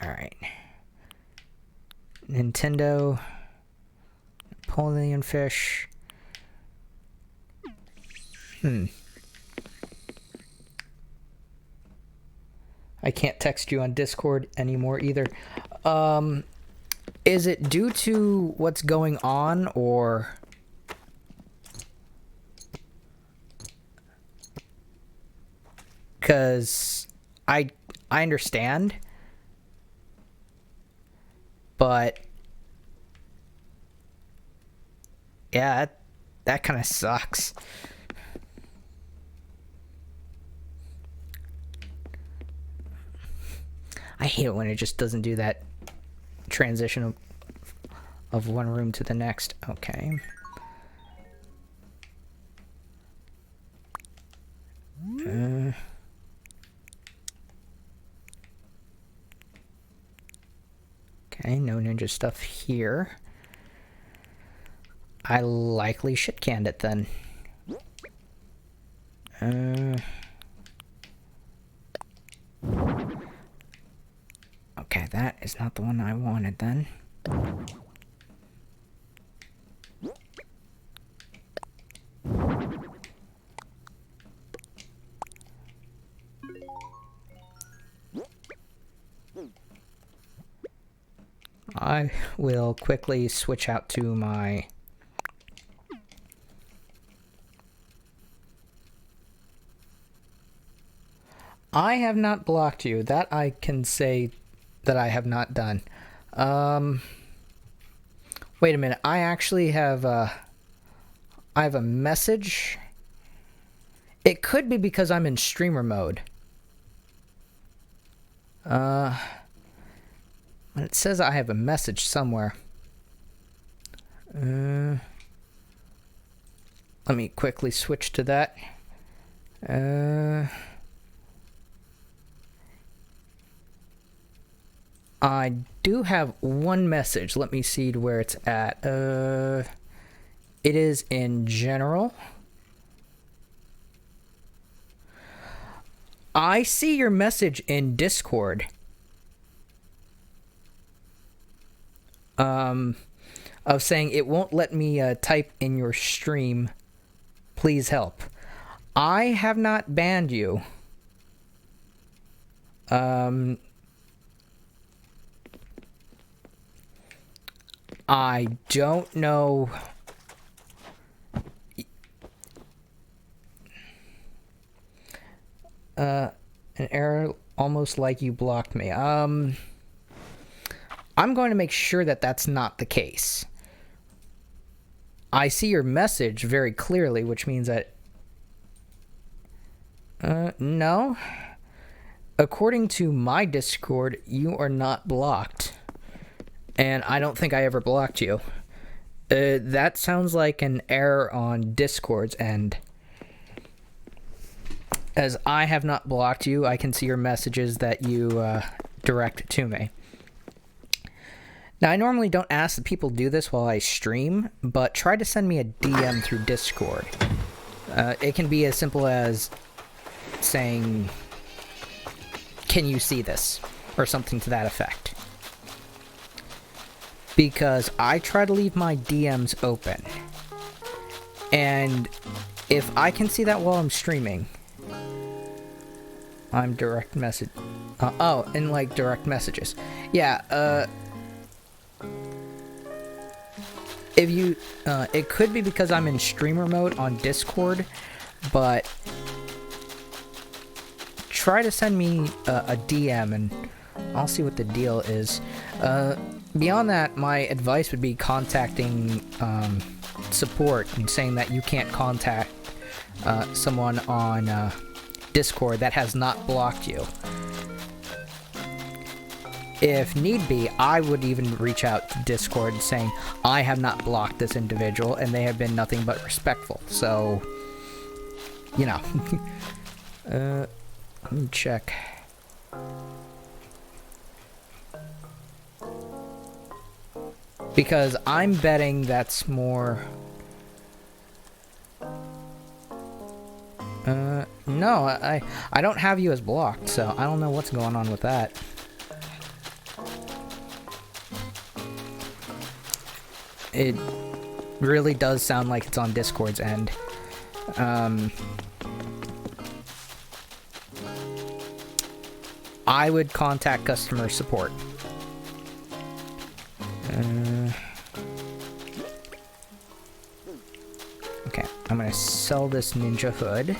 Alright. Nintendo. Napoleon fish. I can't text you on Discord anymore either. Is it due to what's going on, or... Because I understand, but yeah, that kind of sucks. I hate it when it just doesn't do that transition of one room to the next. Okay. Okay, no ninja stuff here. I likely shit-canned it then. Okay, that is not the one I wanted then. I will quickly switch out to my... I have not blocked you. That I can say that I have not done. Wait a minute. I actually have I have a message. It could be because I'm in streamer mode. It says I have a message somewhere. Let me quickly switch to that. I do have one message. Let me see where it's at. It is in general. I see your message in Discord. Of saying it won't let me type in your stream. Please help. I have not banned you. I don't know. An error almost like you blocked me. I'm going to make sure that that's not the case. I see your message very clearly, which means that... no. According to my Discord, you are not blocked. And I don't think I ever blocked you. That sounds like an error on Discord's end. as I have not blocked you, I can see your messages that you direct to me. Now, I normally don't ask that people do this while I stream, but try to send me a DM through Discord. It can be as simple as saying, "Can you see this?" or something to that effect. Because I try to leave my DMs open. And if I can see that while I'm streaming, I'm direct message. And like direct messages. Yeah, if you, it could be because I'm in streamer mode on Discord, but try to send me a DM and I'll see what the deal is. Beyond that, my advice would be contacting support and saying that you can't contact someone on Discord that has not blocked you. If need be, I would even reach out to Discord saying, I have not blocked this individual and they have been nothing but respectful. So, you know. Let me check. Because I'm betting that's more... no, I don't have you as blocked, so I don't know what's going on with that. It really does sound like it's on Discord's end. I would contact customer support. Okay, I'm gonna sell this ninja hood.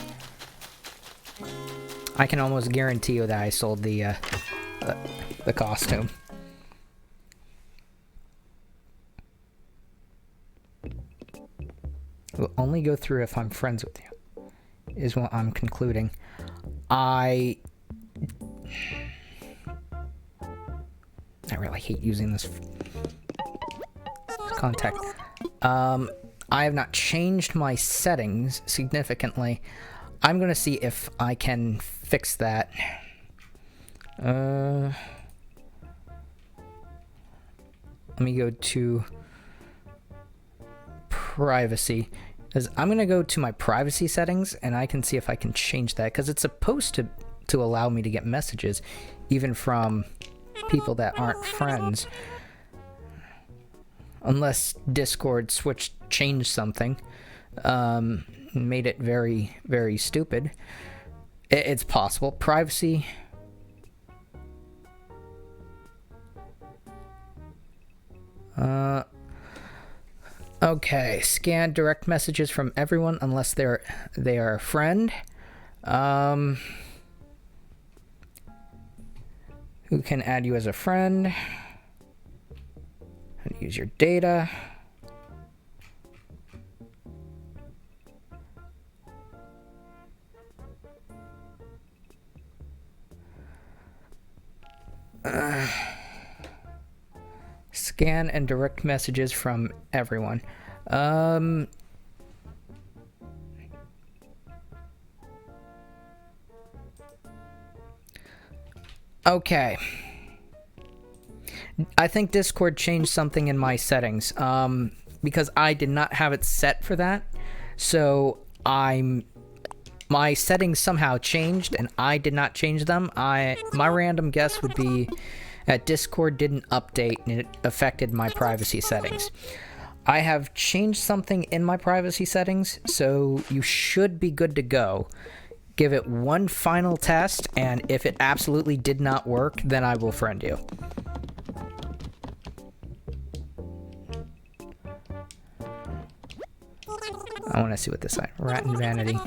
I can almost guarantee you that I sold the costume. We'll only go through if I'm friends with you, is what I'm concluding. I really hate using this contact. I have not changed my settings significantly. I'm gonna see if I can fix that. Let me go to privacy. Because I'm gonna go to my privacy settings and I can see if I can change that, because it's supposed to allow me to get messages even from people that aren't friends, unless Discord changed something, made it very, very stupid. It's possible. Privacy. Okay, scan direct messages from everyone unless they are a friend. Who can add you as a friend? How to use your data. Scan and direct messages from everyone. Okay. I think Discord changed something in my settings, because I did not have it set for that. So my settings somehow changed and I did not change them. My random guess would be that Discord didn't update and it affected my privacy settings. I have changed something in my privacy settings, so you should be good to go. Give it one final test, and if it absolutely did not work, then I will friend you. I want to see what this is. Rat and Vanity.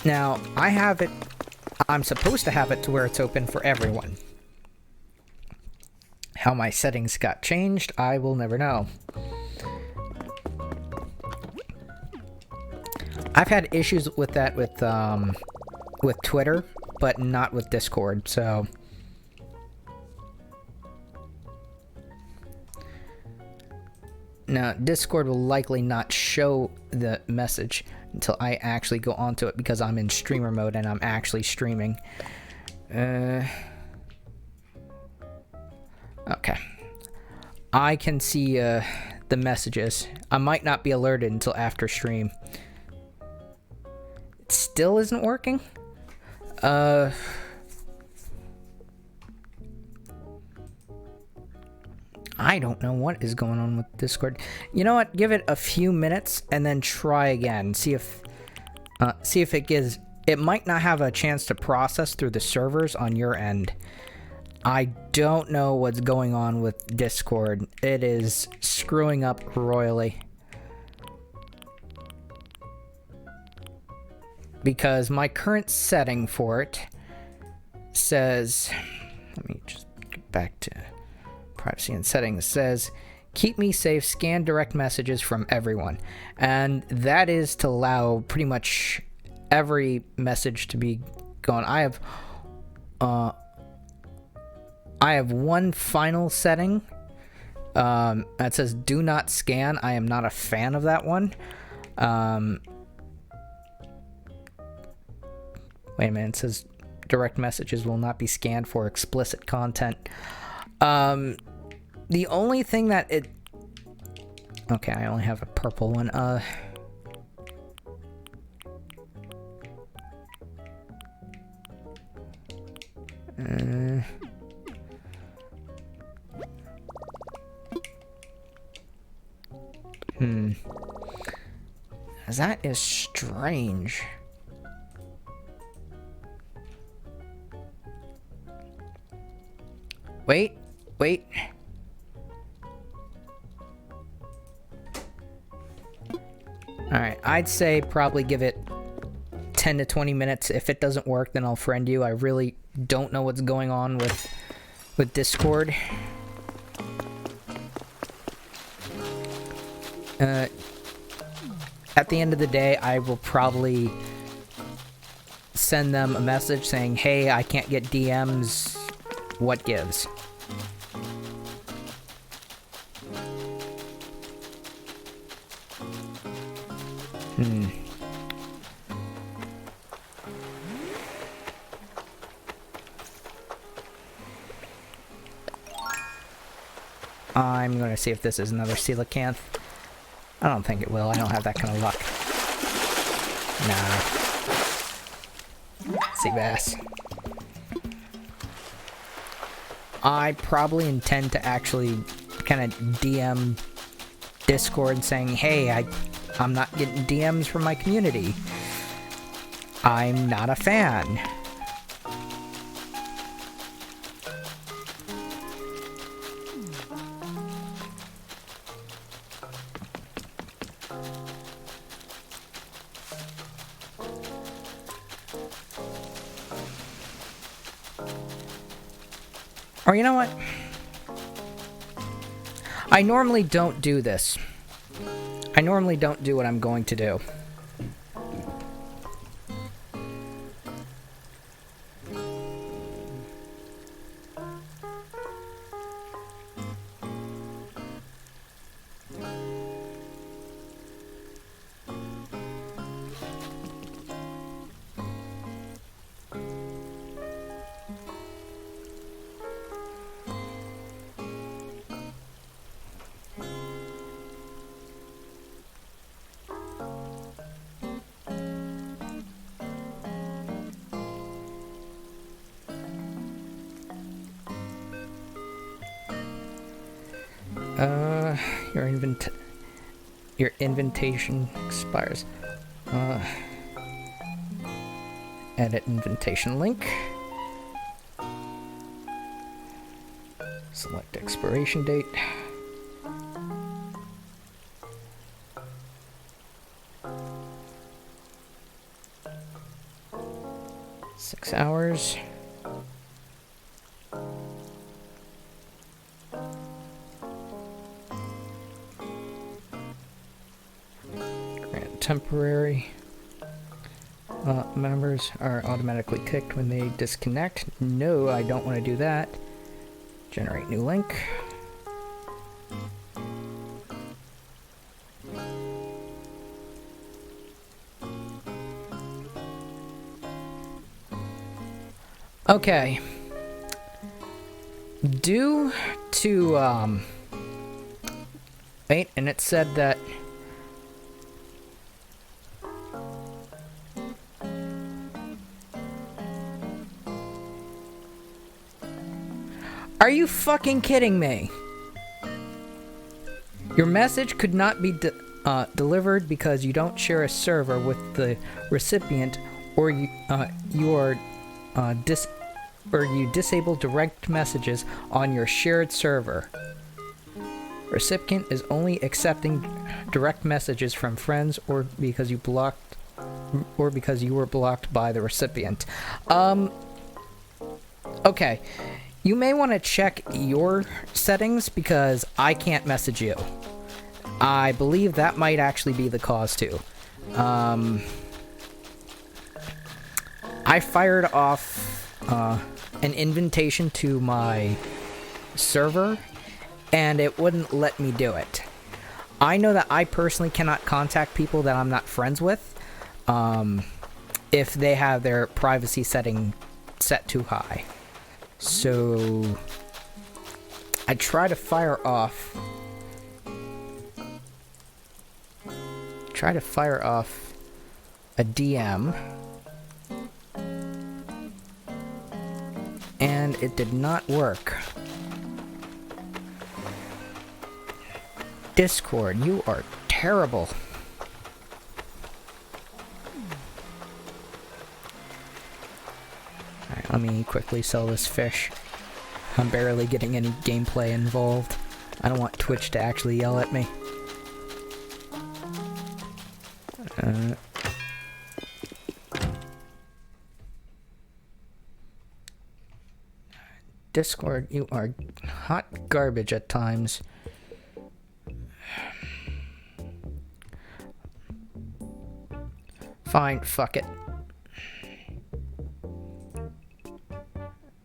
Now, I have it, I'm supposed to have it to where it's open for everyone. How my settings got changed, I will never know. I've had issues with that with Twitter, but not with Discord, so... Now, Discord will likely not show the message until I actually go onto it because I'm in streamer mode and I'm actually streaming. Okay. I can see the messages. I might not be alerted until after stream. It still isn't working? I don't know what is going on with Discord. You know what? Give it a few minutes and then try again. See if it gives... It might not have a chance to process through the servers on your end. I don't know what's going on with Discord. It is screwing up royally. Because my current setting for it says... Let me just get back to... privacy and settings. Says keep me safe, scan direct messages from everyone, and that is to allow pretty much every message to be gone. I have one final setting that says do not scan. I am not a fan of that one. Wait a minute, it says direct messages will not be scanned for explicit content. The only thing that it... Okay, I only have a purple one. That is strange. Wait. Alright, I'd say probably give it 10 to 20 minutes. If it doesn't work, then I'll friend you. I really don't know what's going on with Discord. At the end of the day, I will probably send them a message saying, hey, I can't get DMs. What gives? I'm going to see if this is another coelacanth. I don't think it will. I don't have that kind of luck. Nah. Sea bass. I probably intend to actually kind of DM Discord saying, hey, I'm not getting DMs from my community. I'm not a fan. Or you know what? I normally don't do this. I normally don't do what I'm going to do. Your invitation expires. Edit invitation link. Select expiration date. Six hours. Temporary. Members are automatically kicked when they disconnect. No, I don't want to do that. Generate new link. Okay. Due to, wait, and it said that are you fucking kidding me? Your message could not be delivered because you don't share a server with the recipient, or you disable direct messages on your shared server. Recipient is only accepting direct messages from friends or because you were blocked by the recipient. Okay. You may want to check your settings because I can't message you. I believe that might actually be the cause too. I fired off an invitation to my server and it wouldn't let me do it. I know that I personally cannot contact people that I'm not friends with if they have their privacy setting set too high. So I try to fire off a DM and it did not work. Discord, you are terrible. Alright, let me quickly sell this fish. I'm barely getting any gameplay involved. I don't want Twitch to actually yell at me. Discord, you are hot garbage at times. Fine, fuck it.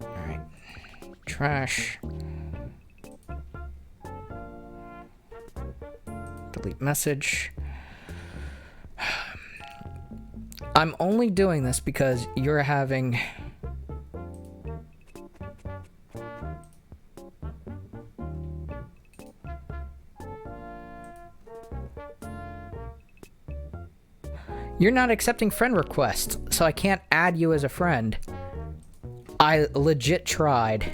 Alright. Trash. Delete message. I'm only doing this because you're having... You're not accepting friend requests, so I can't add you as a friend. I legit tried.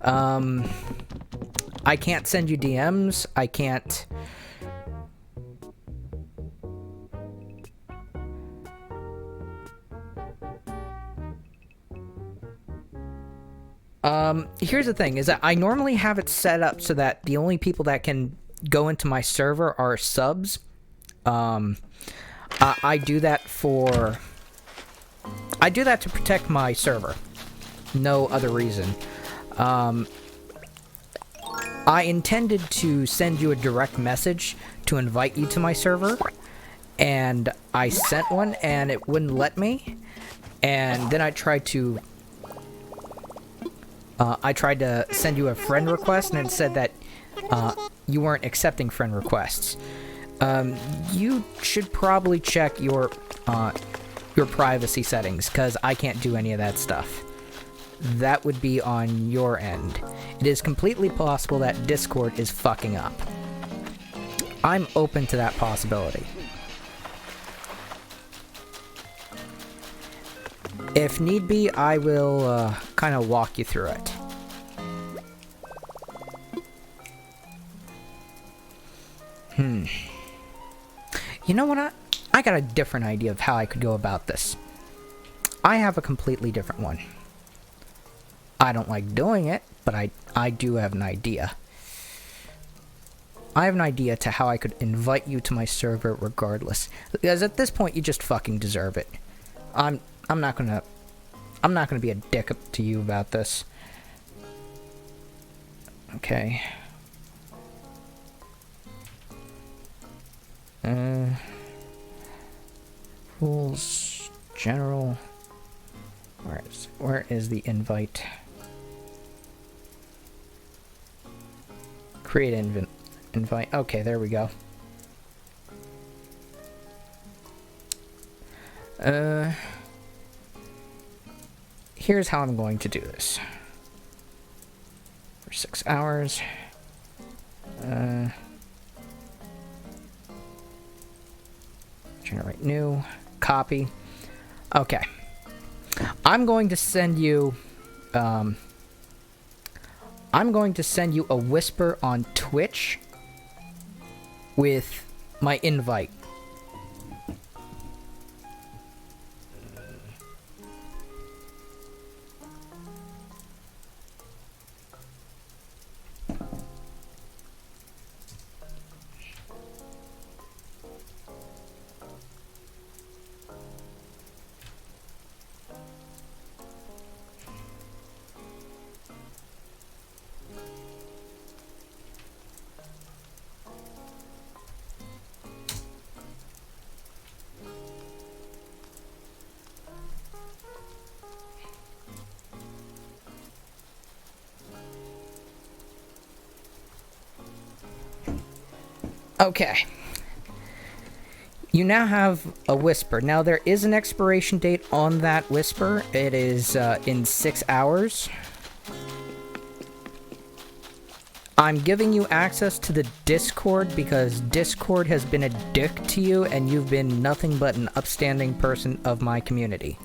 I can't send you DMs. I can't... Here's the thing, is that I normally have it set up so that the only people that can go into my server are subs. I do that to protect my server. No other reason. I intended to send you a direct message to invite you to my server, and I sent one and it wouldn't let me. And then I tried to send you a friend request, and it said that you weren't accepting friend requests. You should probably check your privacy settings, because I can't do any of that stuff. That would be on your end. It is completely possible that Discord is fucking up. I'm open to that possibility. If need be, I will kind of walk you through it. You know what? I got a different idea of how I could go about this. I have a completely different one. I don't like doing it, but I do have an idea. I have an idea to how I could invite you to my server regardless. Because at this point, you just fucking deserve it. I'm not gonna be a dick to you about this. Okay. Rules general. Where is the invite? Create invite. Okay, there we go. Here's how I'm going to do this. For 6 hours. Generate new. Copy. Okay. I'm going to send you a whisper on Twitch with my invite. Okay. You now have a whisper. Now, there is an expiration date on that whisper. It is in 6 hours. I'm giving you access to the Discord because Discord has been a dick to you and you've been nothing but an upstanding person of my community.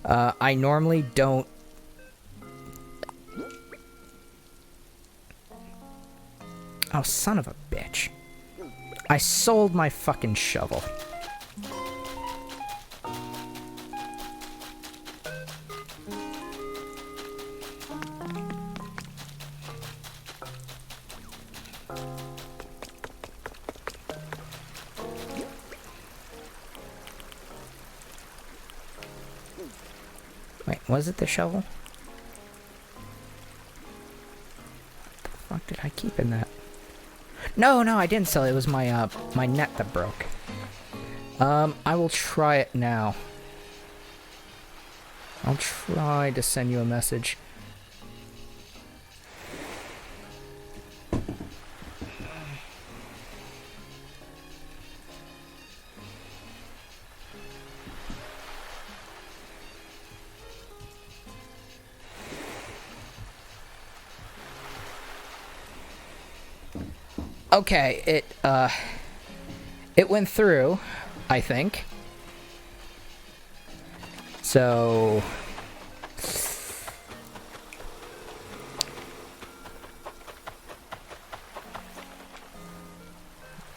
I normally don't... Oh, son of a bitch. I sold my fucking shovel. Wait, was it the shovel? What the fuck did I keep in that? No, I didn't sell it. It was my my net that broke. I will try it now. I'll try to send you a message. Okay, it went through, I think. So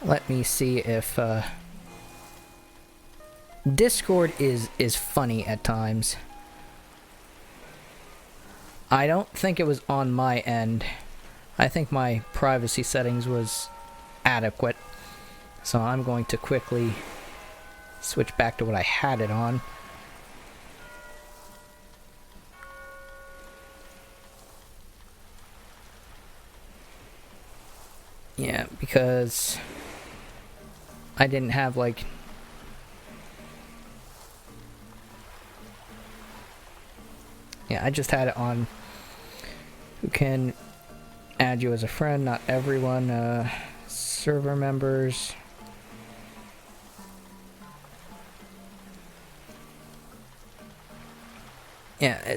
let me see if Discord is funny at times. I don't think it was on my end. I think my privacy settings was adequate. So I'm going to quickly switch back to what I had it on. Yeah, because I didn't have like... Yeah, I just had it on who can add you as a friend, not everyone, server members. Yeah,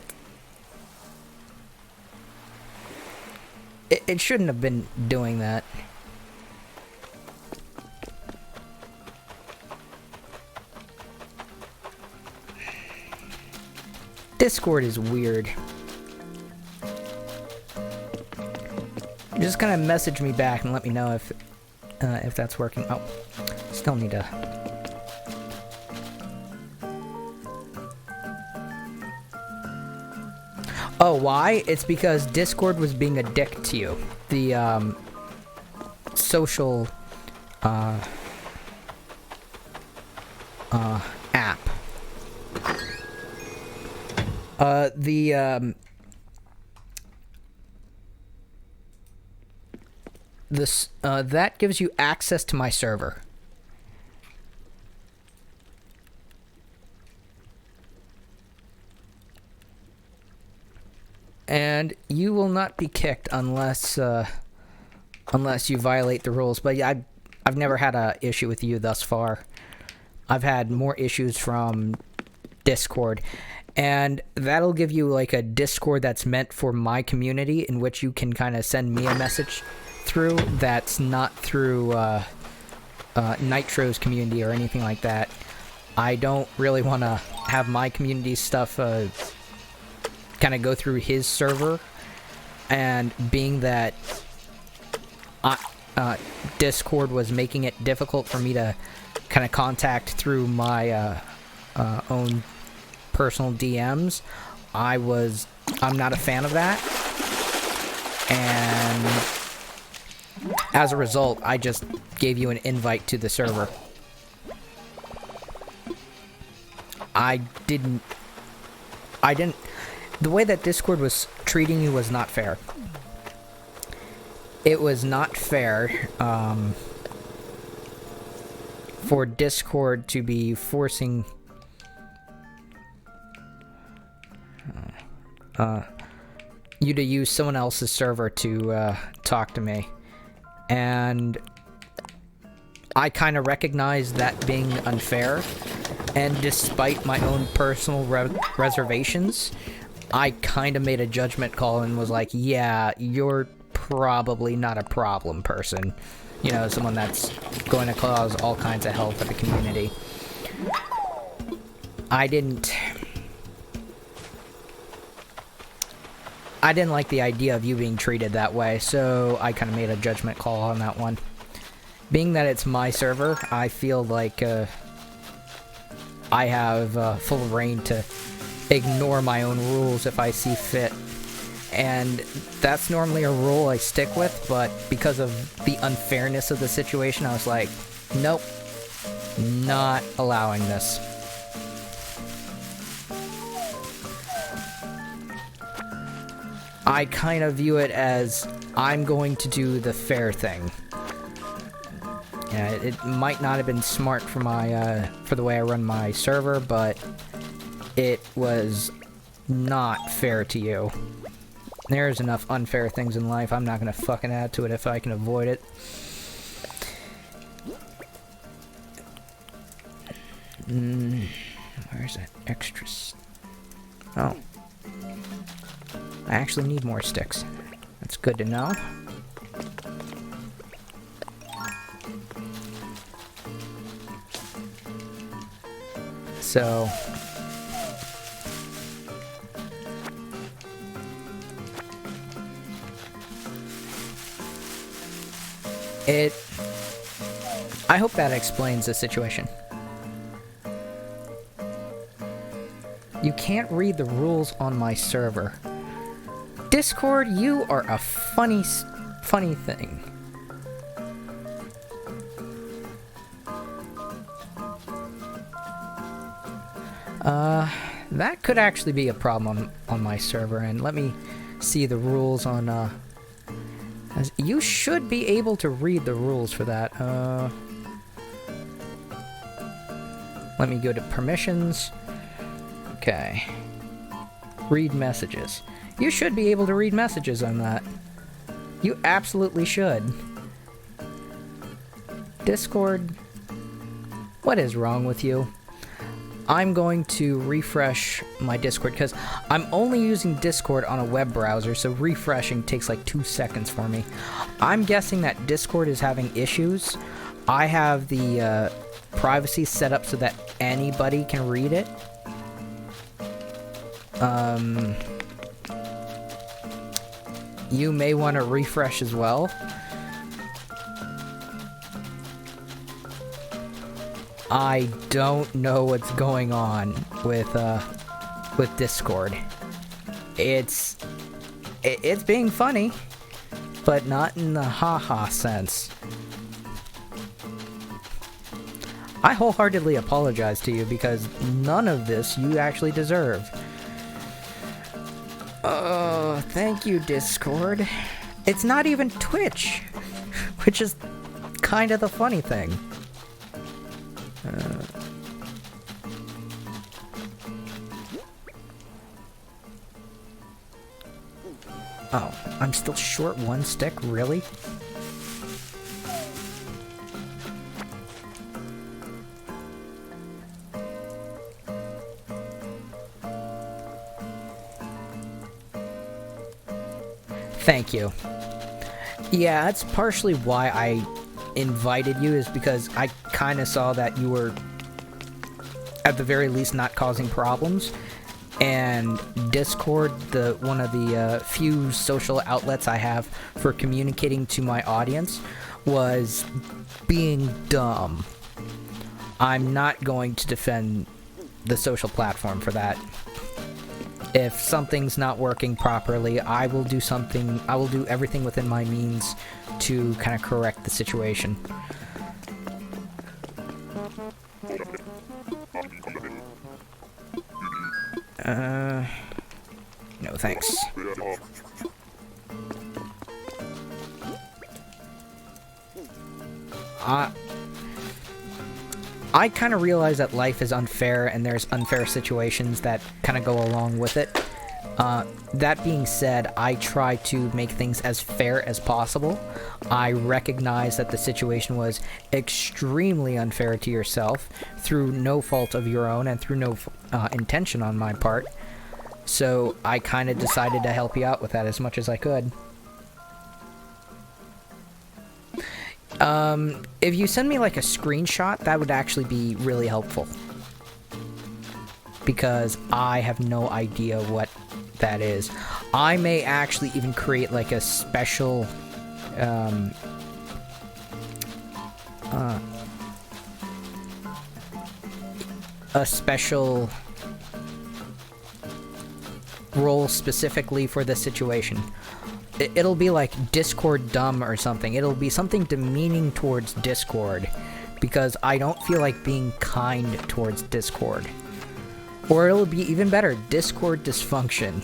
it shouldn't have been doing that. Discord is weird. Just kind of message me back and let me know if that's working. Oh, still need to... Oh, why? It's because Discord was being a dick to you. The, social, app. That gives you access to my server. And you will not be kicked unless you violate the rules. But yeah, I've never had a issue with you thus far. I've had more issues from Discord. And that'll give you like a Discord that's meant for my community, in which you can kind of send me a message through that's not through Nitro's community or anything like that. I don't really want to have my community stuff kind of go through his server, and being that Discord was making it difficult for me to kind of contact through my own personal DMs, I'm not a fan of that, and as a result, I just gave you an invite to the server. The way that Discord was treating you was not fair. It was not fair for Discord to be forcing you to use someone else's server to talk to me. And I kind of recognize that being unfair, and despite my own personal reservations, I kind of made a judgment call and was like, yeah, you're probably not a problem person. You know, someone that's going to cause all kinds of hell for the community. I didn't like the idea of you being treated that way, so I kind of made a judgment call on that one. Being that it's my server, I feel like I have full reign to ignore my own rules if I see fit. And that's normally a rule I stick with, but because of the unfairness of the situation, I was like, nope, not allowing this. I kind of view it as I'm going to do the fair thing. Yeah, it might not have been smart for my for the way I run my server, but it was not fair to you. There's enough unfair things in life. I'm not gonna fucking add to it if I can avoid it. Where's that extra? Oh. I actually need more sticks. That's good to know. So... I hope that explains the situation. You can't read the rules on my server. Discord, you are a funny thing. That could actually be a problem on my server, and let me see the rules on, you should be able to read the rules for that. Let me go to permissions. Okay. Read messages. You should be able to read messages on that. You absolutely should. Discord. What is wrong with you? I'm going to refresh my Discord because I'm only using Discord on a web browser, so refreshing takes like 2 seconds for me. I'm guessing that Discord is having issues. I have the privacy set up so that anybody can read it. You may want to refresh as well. I don't know what's going on with Discord. It's being funny, but not in the haha sense. I wholeheartedly apologize to you because none of this you actually deserve. Oh, thank you, Discord. It's not even Twitch, which is kind of the funny thing. Oh, I'm still short one stick? Really? Thank you. Yeah, that's partially why I invited you, is because I kind of saw that you were, at the very least, not causing problems. And Discord, one of the few social outlets I have for communicating to my audience, was being dumb. I'm not going to defend the social platform for that. If something's not working properly, I will do everything within my means to kind of correct the situation. No thanks. I kind of realize that life is unfair and there's unfair situations that kind of go along with it. That being said, I try to make things as fair as possible. I recognize that the situation was extremely unfair to yourself through no fault of your own and through no intention on my part. So I kind of decided to help you out with that as much as I could. If you send me like a screenshot, that would actually be really helpful. Because I have no idea what that is. I may actually even create like a special, role specifically for this situation. It'll be like Discord dumb or something. It'll be something demeaning towards Discord, because I don't feel like being kind towards Discord. Or it'll be even better, Discord dysfunction.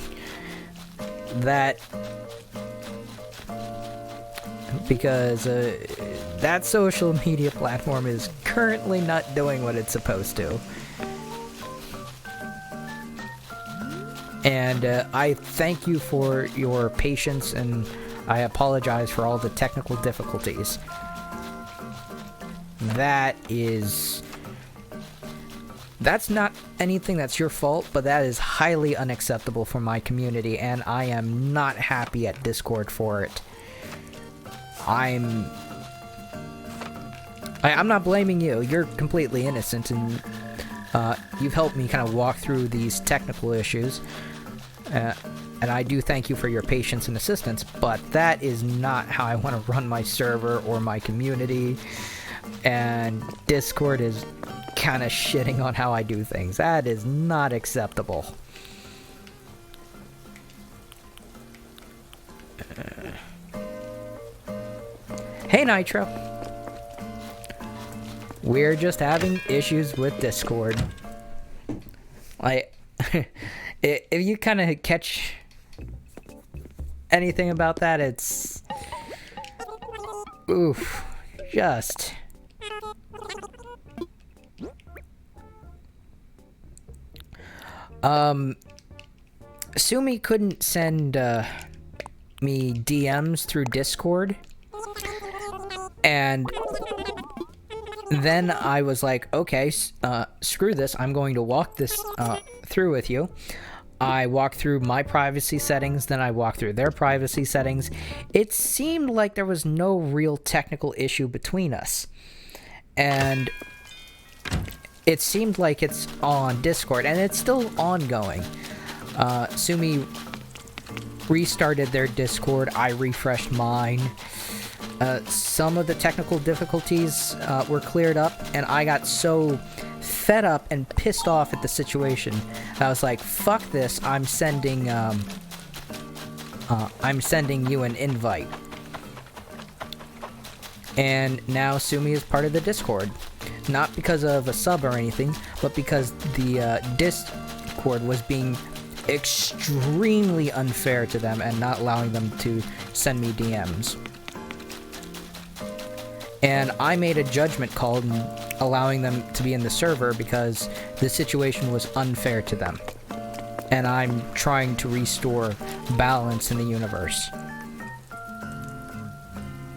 Because that social media platform is currently not doing what it's supposed to. And I thank you for your patience, and I apologize for all the technical difficulties. That's not anything that's your fault, but that is highly unacceptable for my community, and I am not happy at Discord for it. I'm not blaming you. You're completely innocent, and you've helped me kind of walk through these technical issues. And I do thank you for your patience and assistance, but that is not how I want to run my server or my community. And Discord is kind of shitting on how I do things. That is not acceptable. Hey Nitro. We're just having issues with Discord. If you kind of catch anything about that, it's... oof. Just... Sumi couldn't send me DMs through Discord, and then I was like, okay, screw this, I'm going to walk this through with you. I walked through my privacy settings, then I walked through their privacy settings. It seemed like there was no real technical issue between us. And it seemed like it's on Discord, and it's still ongoing. Sumi restarted their Discord, I refreshed mine. Some of the technical difficulties were cleared up, and I got so fed up and pissed off at the situation. I was like, fuck this, I'm sending you an invite. And now Sumi is part of the Discord. Not because of a sub or anything, but because the Discord was being extremely unfair to them and not allowing them to send me DMs. And I made a judgment call in allowing them to be in the server because the situation was unfair to them. And I'm trying to restore balance in the universe.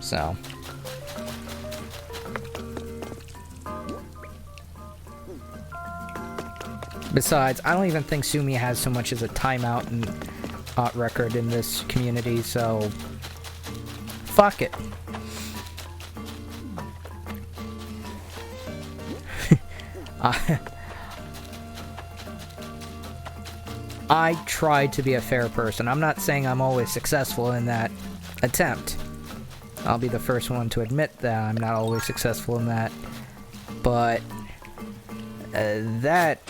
So. Besides, I don't even think Sumi has so much as a timeout and record in this community, so fuck it. I try to be a fair person. I'm not saying I'm always successful in that attempt. I'll be the first one to admit that I'm not always successful in that. But that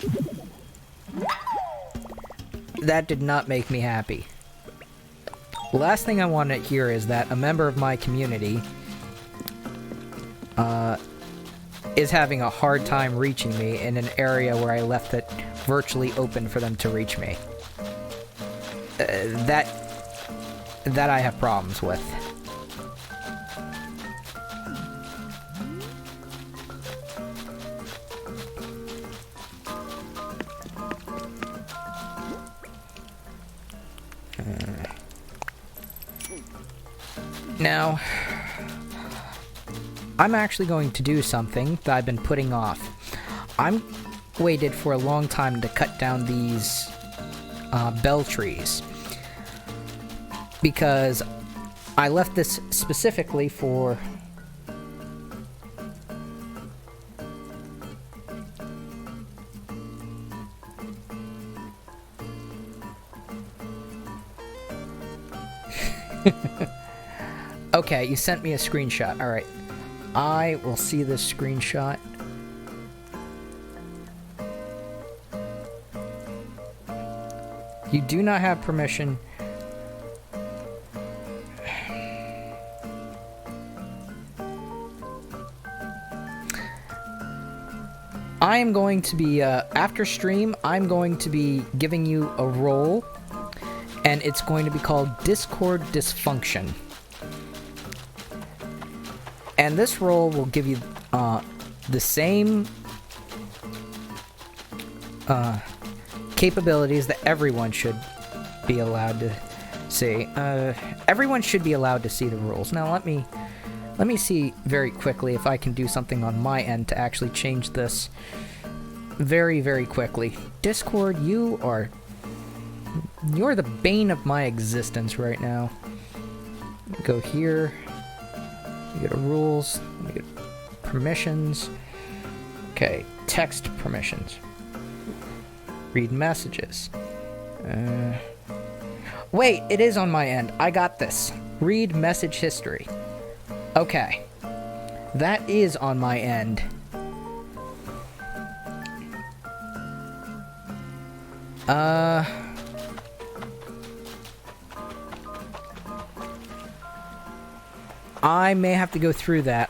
did not make me happy. The last thing I want to hear is that a member of my community is having a hard time reaching me in an area where I left it virtually open for them to reach me. That I have problems with. Now, I'm actually going to do something that I've been putting off. I'm waited for a long time to cut down these bell trees, because I left this specifically for okay, you sent me a screenshot. Alright. I will see this screenshot. You do not have permission. I am going to be, after stream, I'm going to be giving you a role, and it's going to be called Discord Dysfunction. And this role will give you the same capabilities that everyone should be allowed to see. Everyone should be allowed to see the rules. Now let me see very quickly if I can do something on my end to actually change this very, very quickly. Discord, you're the bane of my existence right now. Go here. You go to rules. You get permissions. Okay, text permissions. Read messages. Wait, it is on my end. I got this. Read message history. Okay. That is on my end. I may have to go through that.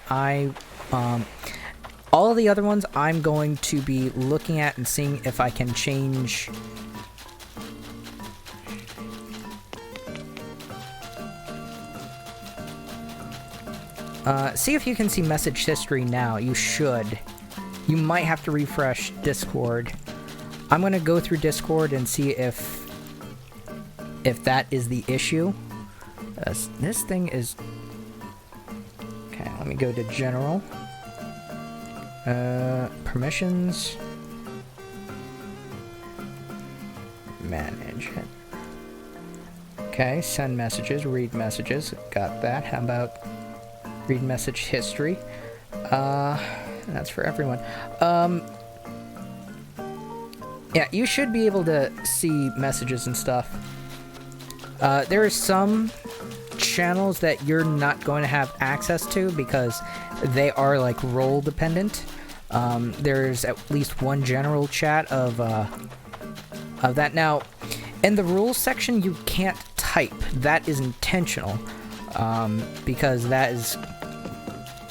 All the other ones I'm going to be looking at and seeing if I can change. See if you can see message history now. You should. You might have to refresh Discord. I'm going to go through Discord and see if that is the issue. This thing is... Okay, let me go to General. Permissions. Manage it. Okay, send messages, read messages. Got that. How about read message history? That's for everyone. Yeah, you should be able to see messages and stuff. There are some channels that you're not going to have access to because they are like role dependent. There's at least one general chat of that. Now, in the rules section, you can't type. That is intentional, because that is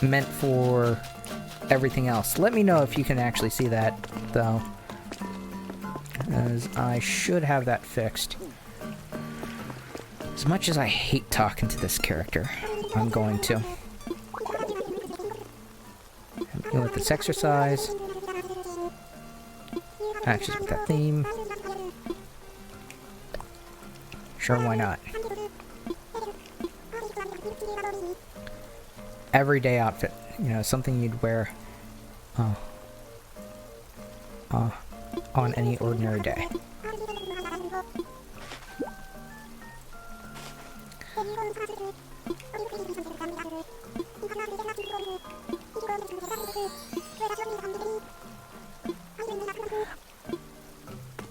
meant for everything else. Let me know if you can actually see that, though, as I should have that fixed. As much as I hate talking to this character, I'm going to. With this exercise. Matches with that theme. Sure, why not? Everyday outfit. You know, something you'd wear on any ordinary day.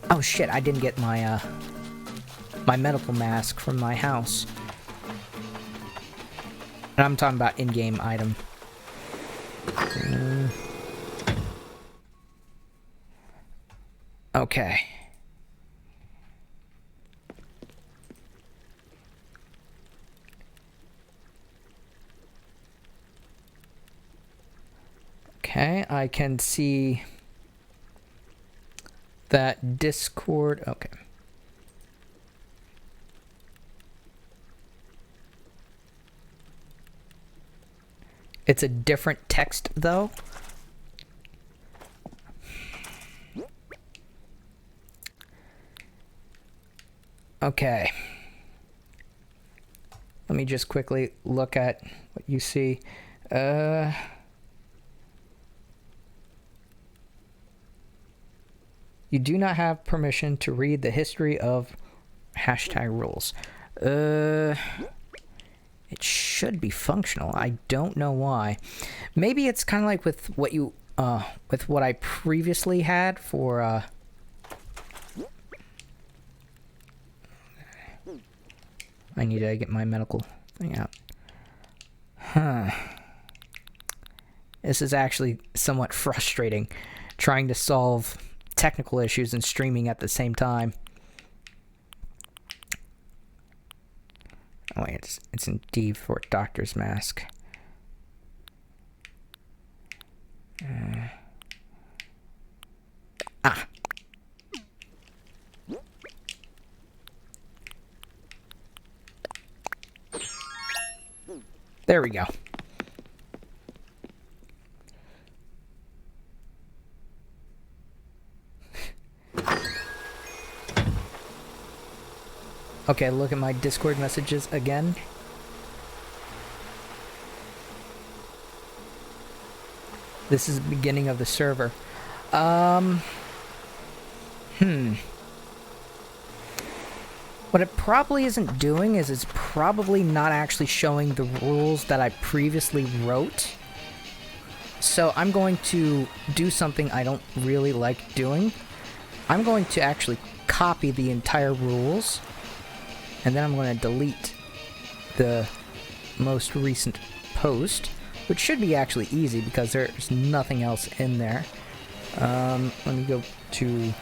Oh shit, I didn't get my my medical mask from my house. And I'm talking about in-game item. Okay. Okay, I can see that Discord. Okay. It's a different text, though. Okay. Let me just quickly look at what you see. You do not have permission to read the history of hashtag rules. It should be functional. I don't know why. Maybe it's kind of like with what you, with what I previously had for, I need to get my medical thing out. Huh. This is actually somewhat frustrating, trying to solve technical issues and streaming at the same time. Oh wait, it's in D for doctor's mask. There we go. Okay, look at my Discord messages again. This is the beginning of the server. What it probably isn't doing is it's probably not actually showing the rules that I previously wrote. So I'm going to do something I don't really like doing. I'm going to actually copy the entire rules, and then I'm going to delete the most recent post, which should be actually easy because there's nothing else in there. Let me go to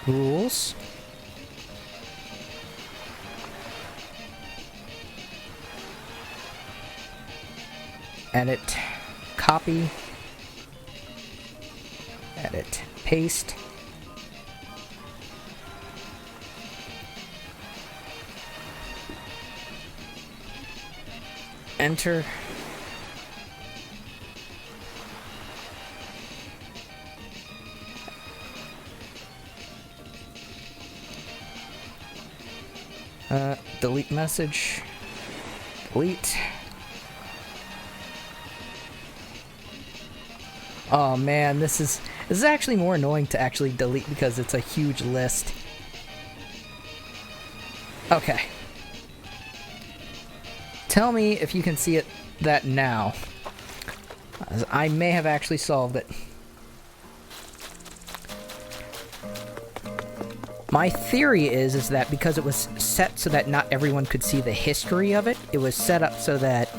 rules. Edit, copy, edit, paste. Enter. Delete message. Delete. Oh man, this is actually more annoying to actually delete because it's a huge list. Okay. Tell me if you can see that now. I may have actually solved it. My theory is that because it was set so that not everyone could see the history of it, it was set up so that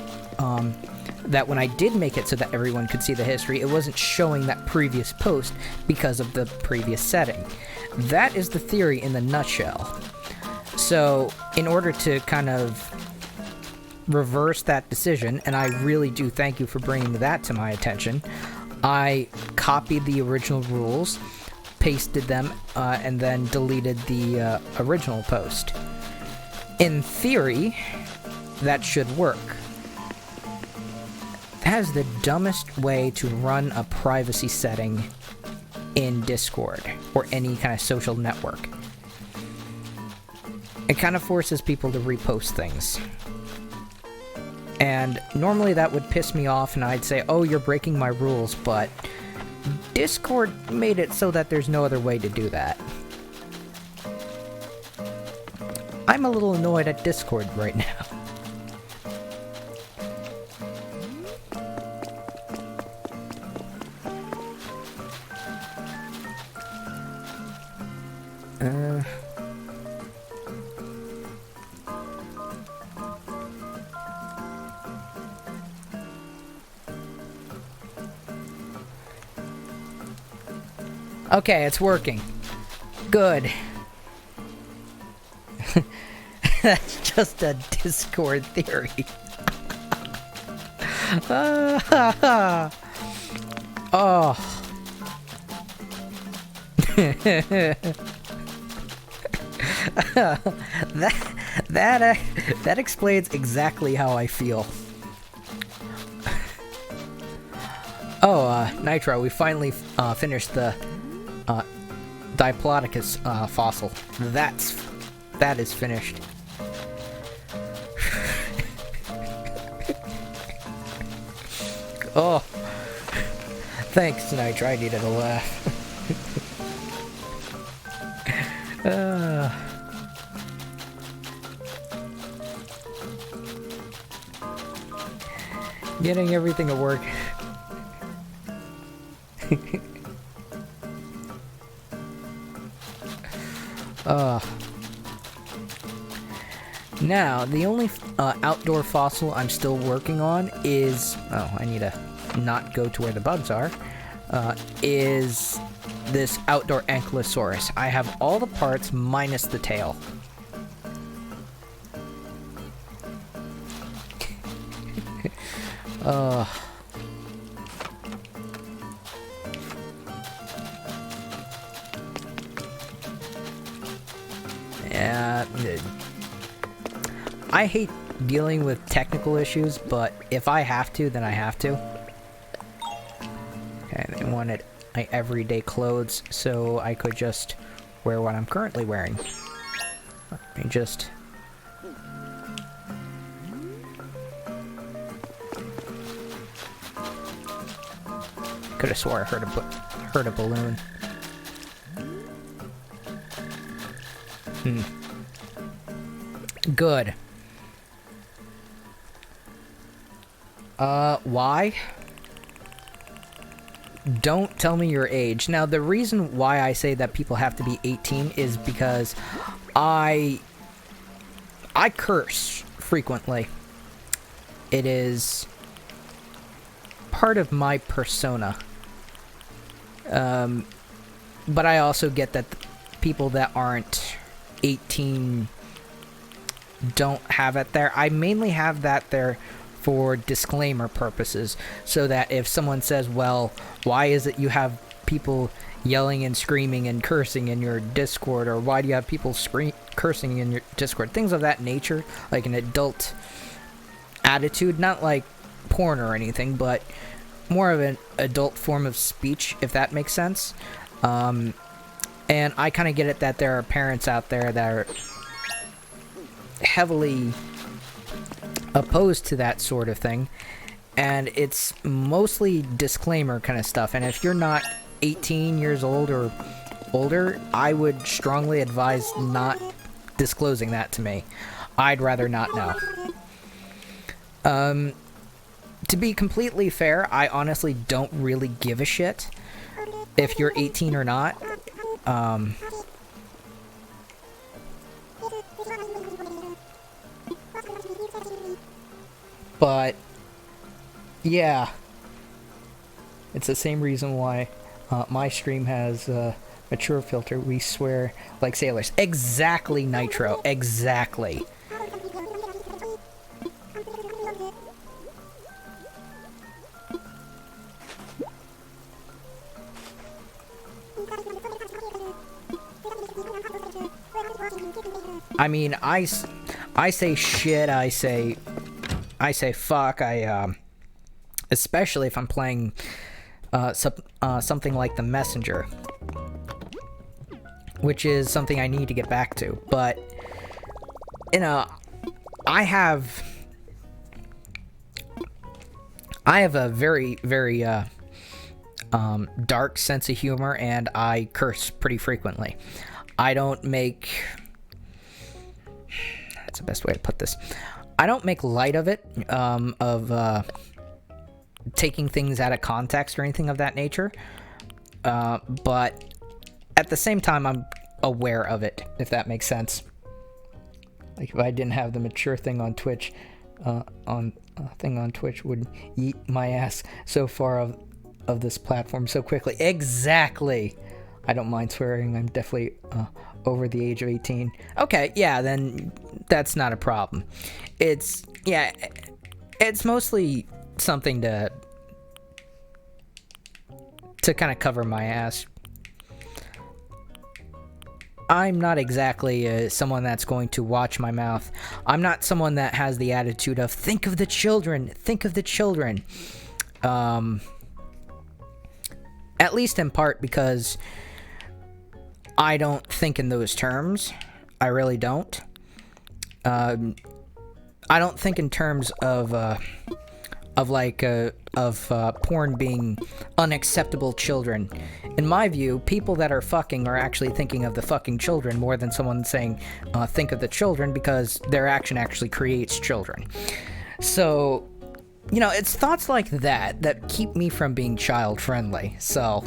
that when I did make it so that everyone could see the history, it wasn't showing that previous post because of the previous setting. That is the theory in the nutshell. So, in order to kind of reverse that decision, and I really do thank you for bringing that to my attention, I copied the original rules, pasted them, and then deleted the original post. In theory, that should work. That is the dumbest way to run a privacy setting in Discord or any kind of social network. it kind of forces people to repost things. And normally that would piss me off and I'd say, oh, you're breaking my rules, but Discord made it so that there's no other way to do that. I'm a little annoyed at Discord right now. Okay, it's working. Good. That's just a Discord theory. Oh. That explains exactly how I feel. Oh, Nitro, we finally finished the Diplodocus fossil. That is finished. Oh, thanks, Nitro. I needed a laugh. Getting everything to work. Now, the only outdoor fossil I'm still working on is... Oh, I need to not go to where the bugs are. Is this outdoor Ankylosaurus. I have all the parts minus the tail. Yeah, I hate dealing with technical issues, but if I have to, then I have to. Okay, they wanted my everyday clothes, so I could just wear what I'm currently wearing. Let me just... Could have swore I heard a balloon. Good. Why? Don't tell me your age. Now, the reason why I say that people have to be 18 is because I curse frequently. It is part of my persona. But I also get that people that aren't 18 don't have it there. I mainly have that there for disclaimer purposes, so that if someone says, well, why is it you have people yelling and screaming and cursing in your Discord, or why do you have people cursing in your Discord, things of that nature, like an adult attitude, not like porn or anything, but more of an adult form of speech, if that makes sense. And I kind of get it that there are parents out there that are heavily opposed to that sort of thing, and it's mostly disclaimer kind of stuff. And if you're not 18 years old or older, I would strongly advise not disclosing that to me. I'd rather not know. To be completely fair, I honestly don't really give a shit if you're 18 or not. But yeah, it's the same reason why my stream has a mature filter. We swear like sailors. Exactly, Nitro. Exactly. I mean, I say shit, I say fuck, especially if I'm playing something like The Messenger, which is something I need to get back to. But you know, I have a very, very dark sense of humor, and I curse pretty frequently. I don't make... That's the best way to put this. I don't make light of it, taking things out of context or anything of that nature. But at the same time, I'm aware of it, if that makes sense. Like, if I didn't have the mature thing on Twitch, thing on Twitch would eat my ass so far of this platform so quickly. Exactly. I don't mind swearing. I'm definitely over the age of 18. Okay, yeah, then that's not a problem. It's mostly something to kind of cover my ass. I'm not exactly someone that's going to watch my mouth. I'm not someone that has the attitude of, think of the children, think of the children. At least in part because I don't think in those terms. I really don't. I don't think in terms of porn being unacceptable children. In my view, people that are fucking are actually thinking of the fucking children more than someone saying, think of the children, because their action actually creates children. So, you know, it's thoughts like that keep me from being child-friendly, so...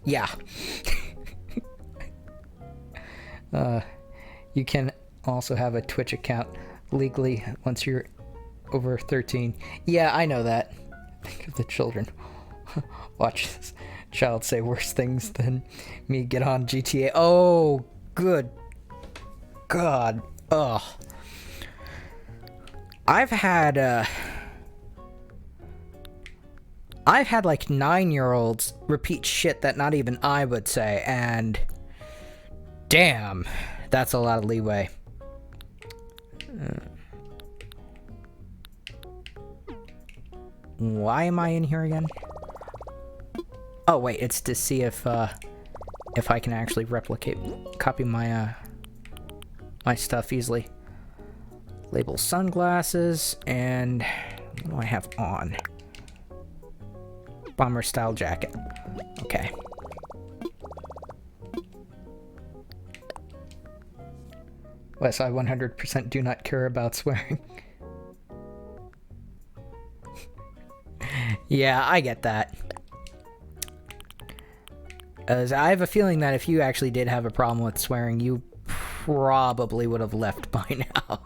yeah. You can also have a Twitch account legally once you're over 13. Yeah, I know that. Think of the children. Watch this child say worse things than me get on GTA. Oh, good God. Ugh. I've had like 9-year-olds repeat shit that not even I would say, and damn, that's a lot of leeway. Why am I in here again? Oh wait, it's to see if I can actually copy my my stuff easily. Label sunglasses, and what do I have on? Bomber style jacket. Okay. Wes, I 100% do not care about swearing. Yeah, I get that. As I have a feeling that if you actually did have a problem with swearing, you probably would have left by now.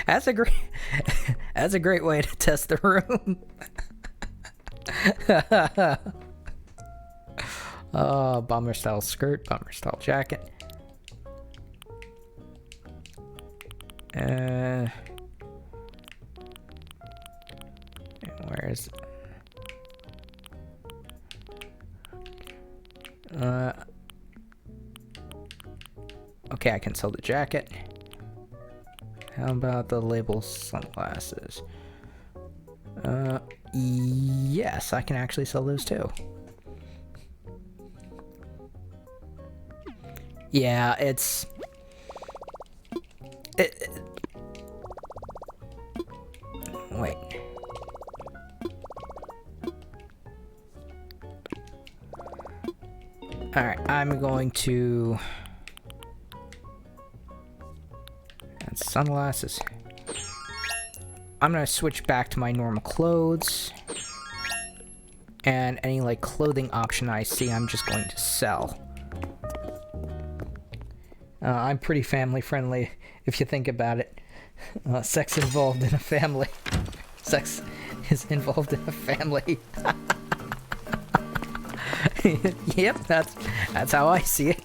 That's a great way to test the room. Bomber style skirt, bomber style jacket. Where is it? Okay, I can sell the jacket. How about the label sunglasses? Yes, I can actually sell those too. Yeah, wait. Alright, I'm going to... add sunglasses. I'm going to switch back to my normal clothes. And any, like, clothing option I see, I'm just going to sell. I'm pretty family-friendly, if you think about it. Sex involved in a family. Sex is involved in a family. Yep, that's how I see it.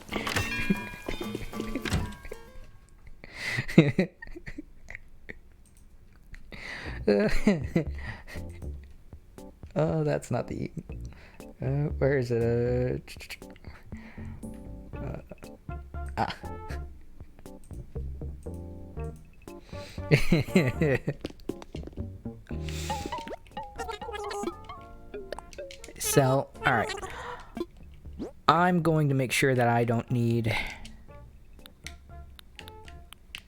Oh, that's not the... where is it? Ah. Sell. Alright. I'm going to make sure that I don't need...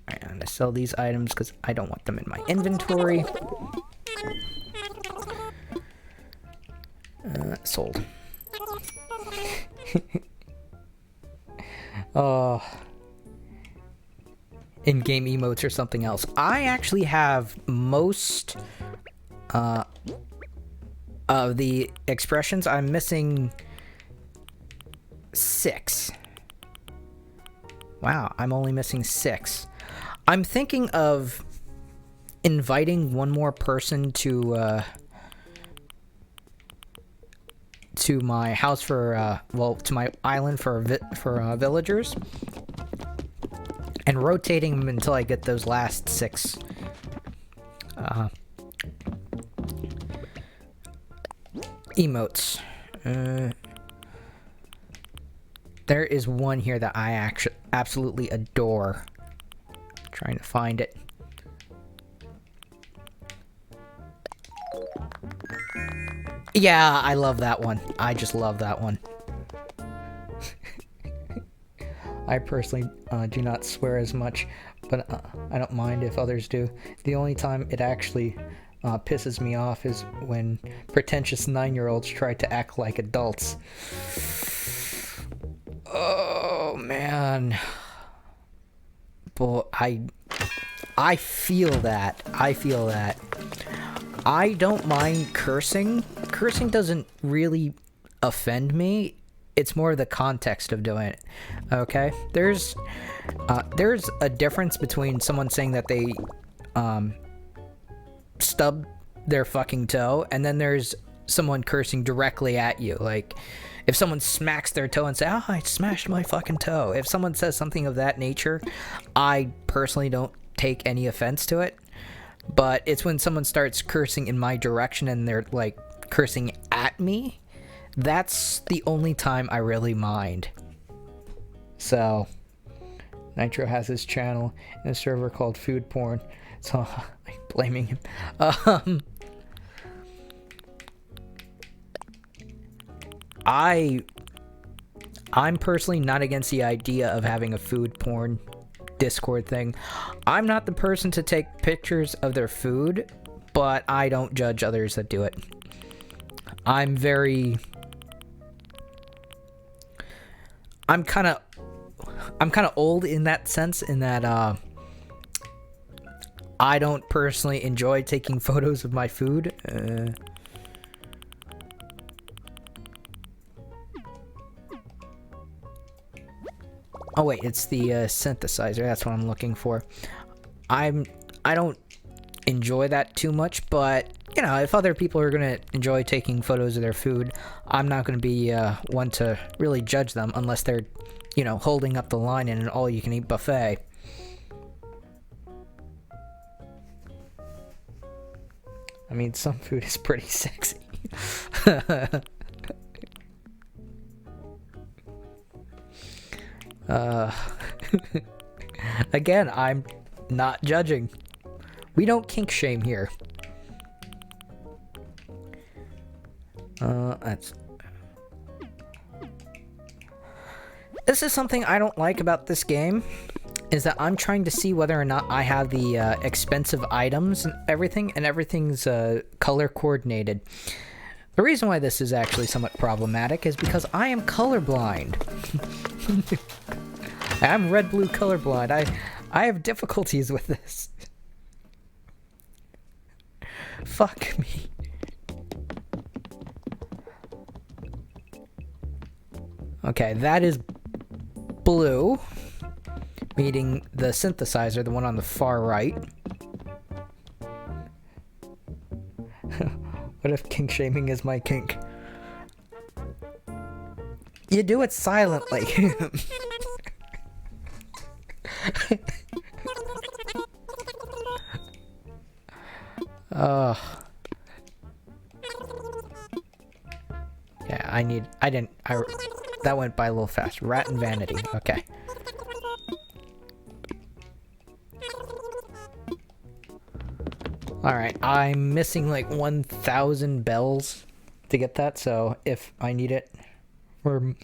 Alright, I'm going to sell these items because I don't want them in my inventory. Sold. Oh... in-game emotes or something else. I actually have most of the expressions. I'm missing 6. Wow, I'm only missing 6. I'm thinking of inviting one more person to my house for well, to my island for villagers. And rotating them until I get those last 6. Emotes. There is one here that I actually absolutely adore. Trying to find it. Yeah, I love that one. I just love that one. I personally do not swear as much, but I don't mind if others do. The only time it actually pisses me off is when pretentious 9-year-olds try to act like adults. Oh, man. Boy, I feel that. I feel that. I don't mind cursing. Cursing doesn't really offend me. It's more the context of doing it. Okay? There's a difference between someone saying that they stub their fucking toe, and then there's someone cursing directly at you. Like, if someone smacks their toe and say, "Oh, I smashed my fucking toe." If someone says something of that nature, I personally don't take any offense to it. But it's when someone starts cursing in my direction and they're, like, cursing at me, that's the only time I really mind. So, Nitro has his channel in a server called Food Porn, so I'm blaming him. I'm personally not against the idea of having a food porn Discord thing. I'm not the person to take pictures of their food, but I don't judge others that do it. I'm kind of old in that sense, in that I don't personally enjoy taking photos of my food. Oh wait, it's the synthesizer. That's what I'm looking for. I don't enjoy that too much, but you know, if other people are gonna enjoy taking photos of their food, I'm not gonna be one to really judge them unless they're, you know, holding up the line in an all-you-can-eat buffet. I mean, some food is pretty sexy. Again, I'm not judging. We don't kink shame here. This is something I don't like about this game, is that I'm trying to see whether or not I have the expensive items and everything's color coordinated. The reason why this is actually somewhat problematic is because I am colorblind. I'm red-blue colorblind. I have difficulties with this. Fuck me. Okay, that is blue, meaning the synthesizer, the one on the far right. What if kink shaming is my kink? You do it silently. Yeah, that went by a little fast. Rat and vanity, okay. Alright, I'm missing like 1,000 bells to get that, so if I need it for...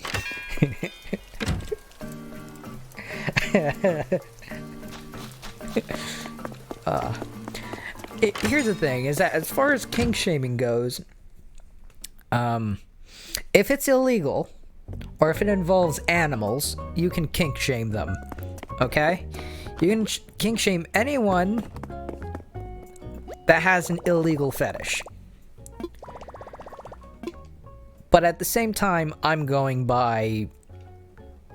Here's the thing, is that as far as kink shaming goes, if it's illegal, or if it involves animals, you can kink shame them, okay? You can kink shame anyone that has an illegal fetish. But at the same time, I'm going by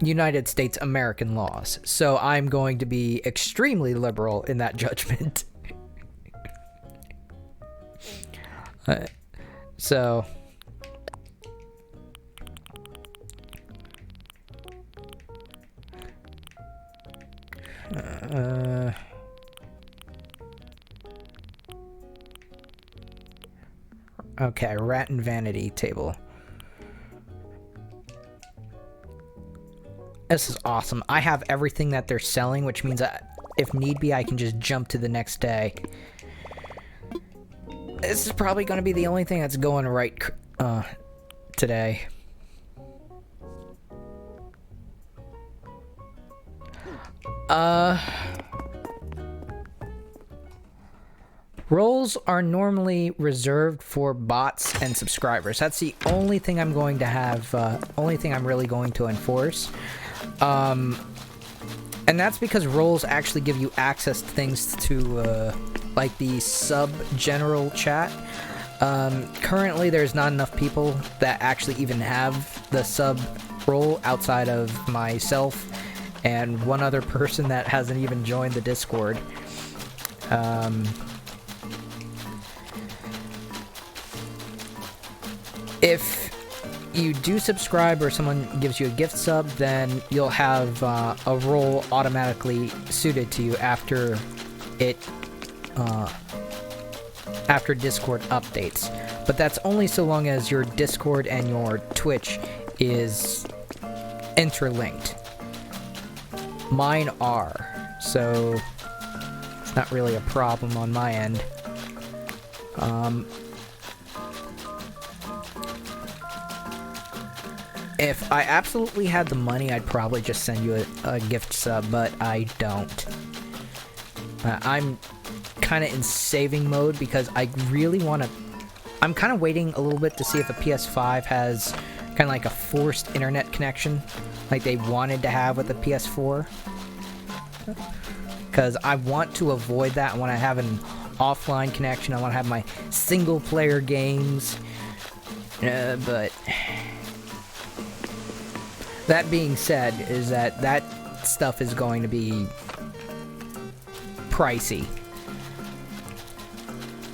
United States American laws, so I'm going to be extremely liberal in that judgment. So... okay, rat and vanity table. This is awesome. I have everything that they're selling, which means that if need be, I can just jump to the next day. This is probably going to be the only thing that's going right today. Roles are normally reserved for bots and subscribers. That's the only thing I'm going to have, only thing I'm really going to enforce. And that's because roles actually give you access to things to, like the sub-general chat. Currently there's not enough people that actually even have the sub role outside of myself and one other person that hasn't even joined the Discord. If you do subscribe or someone gives you a gift sub, then you'll have a role automatically suited to you after it after Discord updates. But that's only so long as your Discord and your Twitch is interlinked. Mine are, so it's not really a problem on my end. If I absolutely had the money, I'd probably just send you a gift sub, but I don't. I'm kind of in saving mode because I really want to... I'm kind of waiting a little bit to see if a PS5 has kind of like a forced internet connection, like they wanted to have with the PS4. Because I want to avoid that. I want to have an offline connection. I want to have my single-player games. But... that being said, is that stuff is going to be pricey.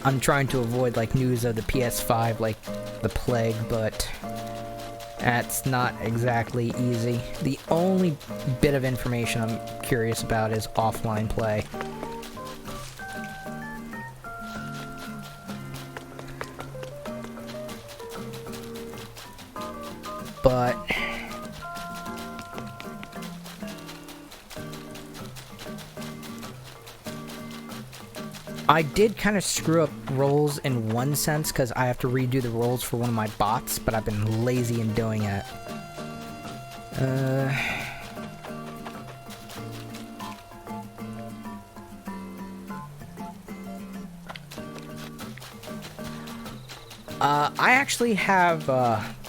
I'm trying to avoid like news of the PS5 like the plague, but that's not exactly easy. The only bit of information I'm curious about is offline play. But I did kind of screw up roles in one sense because I have to redo the roles for one of my bots, but I've been lazy in doing it. I actually have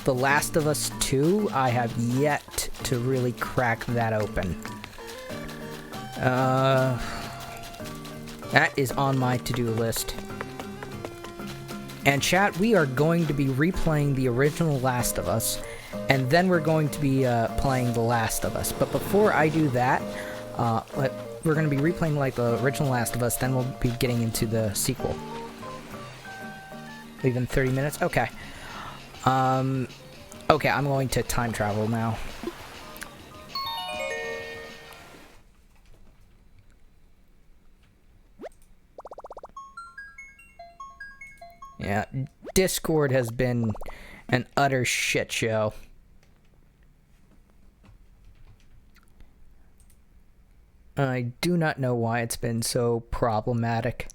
The Last of Us 2. I have yet to really crack that open. That is on my to-do list. And chat, we are going to be replaying the original Last of Us, and then we're going to be playing The Last of Us. But before I do that, we're going to be replaying like the original Last of Us, then we'll be getting into the sequel. Leaving 30 minutes? Okay. Okay, I'm going to time travel now. Yeah, Discord has been an utter shit show. I do not know why it's been so problematic.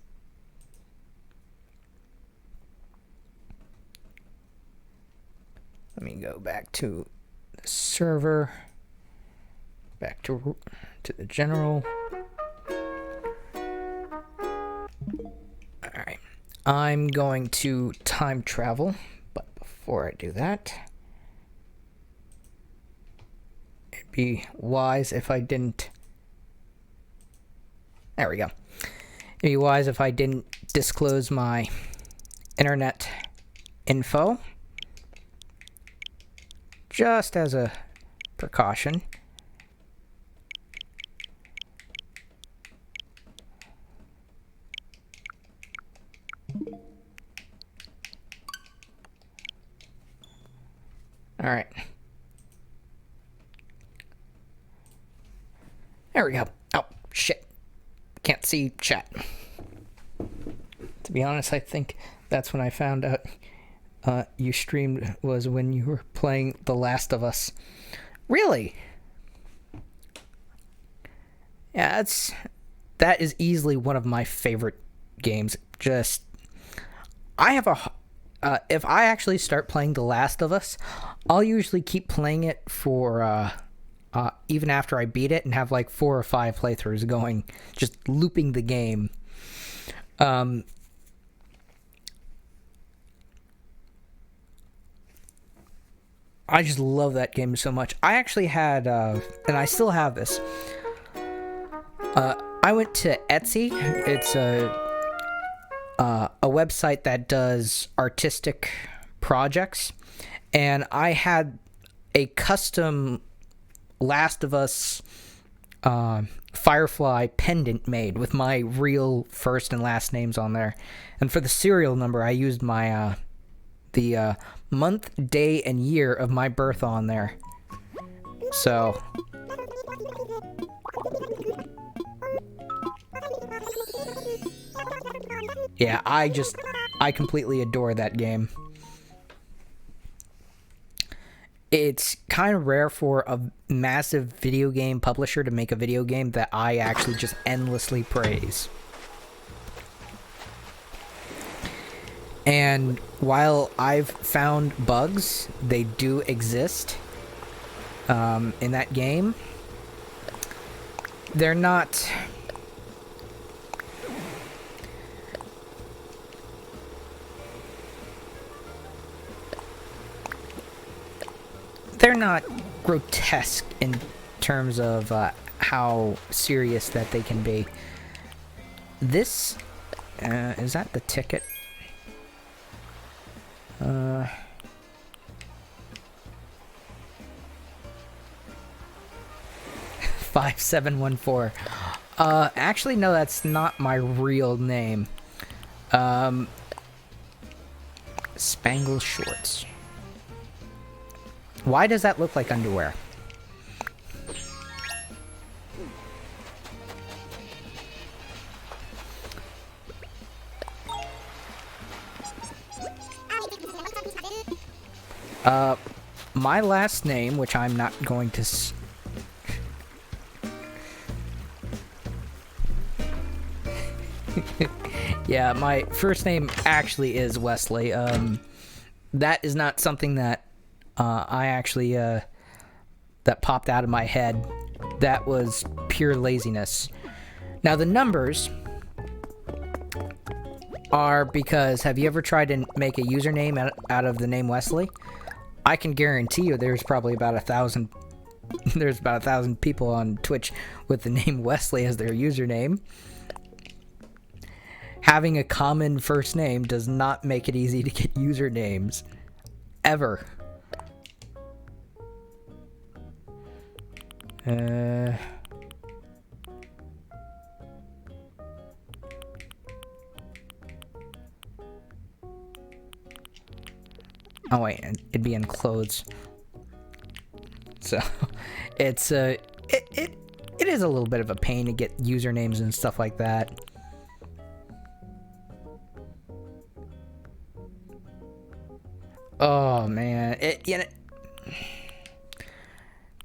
me go back to the server. Back to the general. Alright. I'm going to time travel, but before I do that, it'd be wise if I didn't... There we go. It'd be wise if I didn't disclose my internet info, just as a precaution. All right. There we go. Oh, shit. Can't see chat. To be honest, I think that's when I found out you streamed was when you were playing The Last of Us. Really? Yeah, that is easily one of my favorite games. Just, I have if I actually start playing The Last of Us, I'll usually keep playing it for, even after I beat it, and have like 4 or 5 playthroughs going, just looping the game. I just love that game so much. I actually had, and I still have this. I went to Etsy. It's a website that does artistic projects, and I had a custom Last of Us Firefly pendant made with my real first and last names on there. And for the serial number, I used my the month, day, and year of my birth on there. So yeah, I completely adore that game. It's kind of rare for a massive video game publisher to make a video game that I actually just endlessly praise. And while I've found bugs, they do exist in that game. They're not... They're not grotesque in terms of how serious that they can be. This... is that the ticket? 5714. Actually, no, that's not my real name. Spangle Shorts. Why does that look like underwear? My last name, which I'm not going to yeah, my first name actually is Wesley. That is not something that I actually that popped out of my head. That was pure laziness. Now the numbers are because, have you ever tried to make a username out of the name Wesley? I can guarantee you there's probably about 1,000 there's about 1,000 people on Twitch with the name Wesley as their username. Having a common first name does not make it easy to get usernames. Ever. Oh wait, it'd be in clothes. So, it's it is a little bit of a pain to get usernames and stuff like that. Oh man,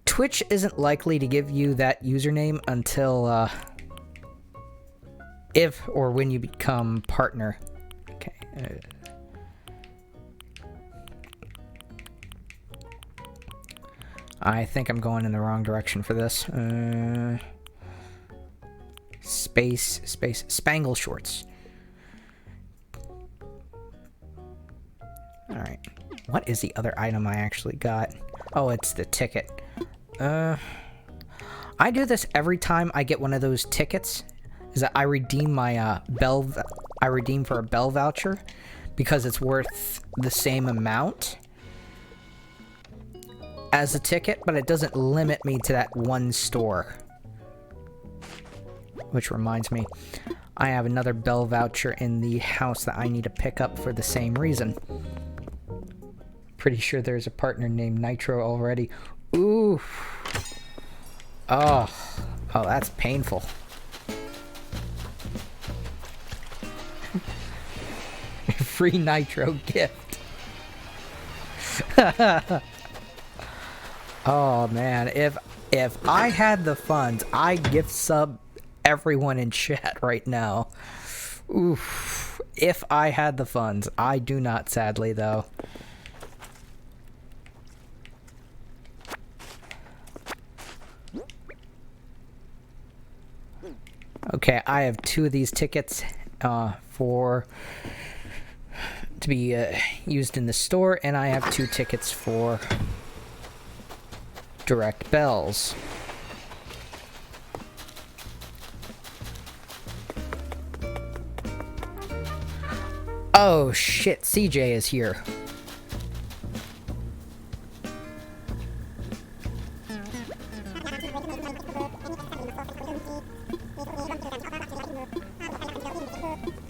Twitch isn't likely to give you that username until if or when you become partner. Okay. I think I'm going in the wrong direction for this. Space, Spangle shorts. Alright. What is the other item I actually got? Oh, it's the ticket. I do this every time I get one of those tickets. Is that I redeem my I redeem for a bell voucher because it's worth the same amount as a ticket, but it doesn't limit me to that one store. Which reminds me, I have another bell voucher in the house that I need to pick up for the same reason. Pretty sure there's a partner named Nitro already. Ooh. Oh, that's painful. Free Nitro gift. Oh man, if I had the funds, I'd gift sub everyone in chat right now. Oof. If I had the funds. I do not, sadly, though. Okay, I have 2 of these tickets to be used in the store, and I have 2 tickets for direct bells. Oh shit, CJ is here.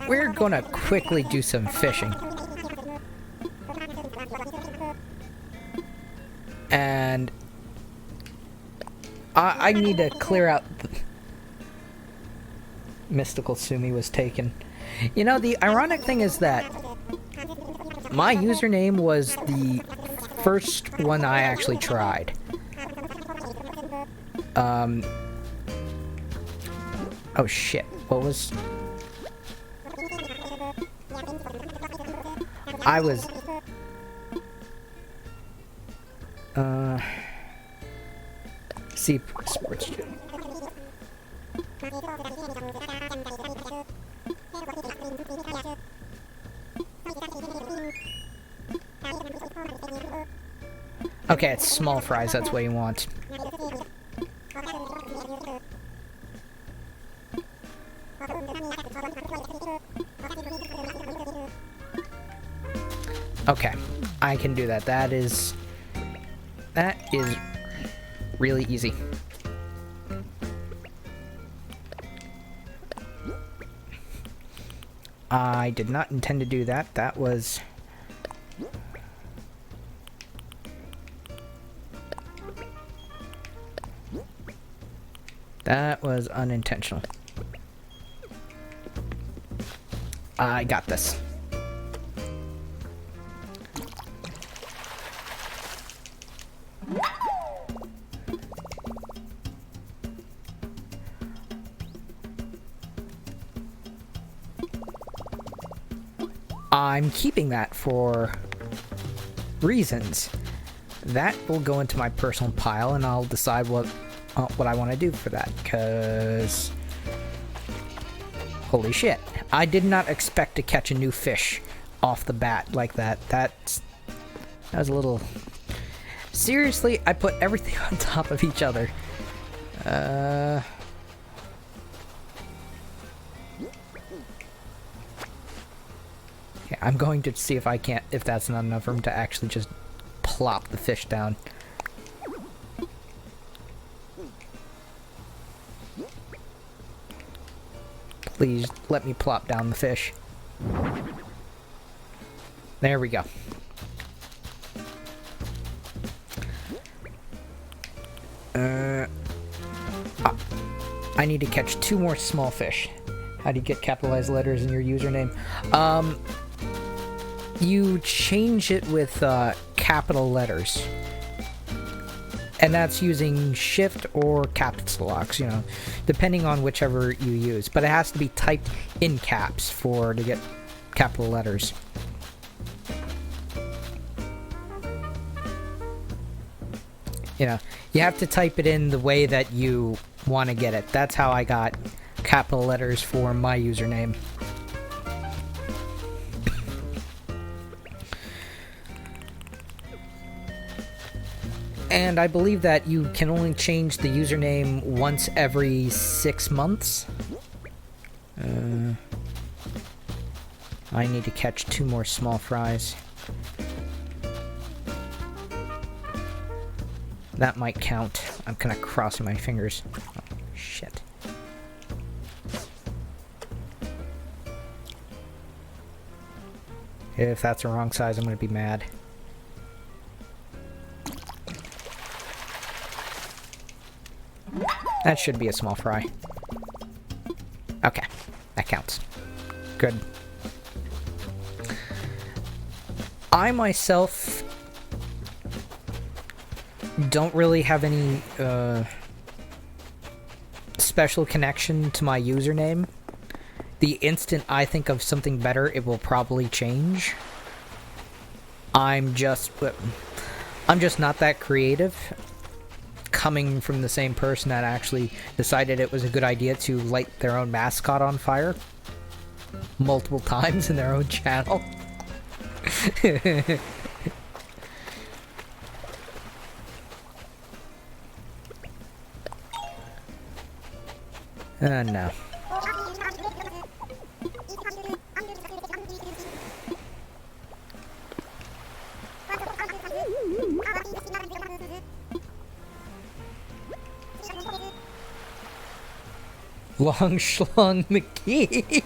We're gonna quickly do some fishing. And I need to clear out... Mystical Sumi was taken. You know, the ironic thing is that my username was the first one I actually tried. Oh shit, what was... I was... See, sports gym. Okay, it's small fries, that's what you want. Okay, I can do that. That is really easy. I did not intend to do that. That was... That was unintentional. I got this. I'm keeping that for reasons. That will go into my personal pile, and I'll decide what I want to do for that, because... Holy shit. I did not expect to catch a new fish off the bat like that. That was a little... Seriously, I put everything on top of each other. Yeah, I'm going to see if that's not enough for him to actually just plop the fish down. Please let me plop down the fish. There we go. I need to catch 2 more small fish. How do you get capitalized letters in your username? You change it with capital letters. And that's using shift or caps locks, you know, depending on whichever you use. But it has to be typed in caps to get capital letters. You know, you have to type it in the way that you want to get it. That's how I got capital letters for my username. And I believe that you can only change the username once every 6 months. I need to catch 2 more small fries. That might count. I'm kind of crossing my fingers. Oh, shit. If that's the wrong size, I'm going to be mad. That should be a small fry. Okay, that counts. Good. I myself don't really have any special connection to my username. The instant I think of something better, it will probably change. I'm just not that creative. Coming from the same person that actually decided it was a good idea to light their own mascot on fire multiple times in their own channel. No. Long Schlong McGee.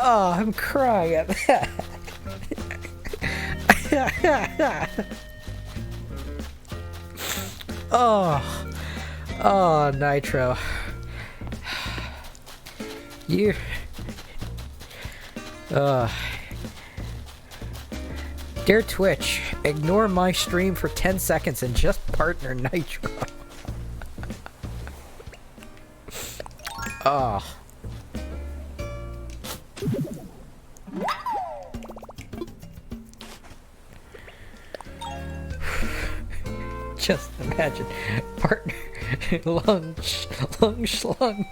Oh, I'm crying at that. Oh, Nitro. You... Dear Twitch, ignore my stream for 10 seconds and just partner Nitro. Oh. Just imagine, partner, long schlong.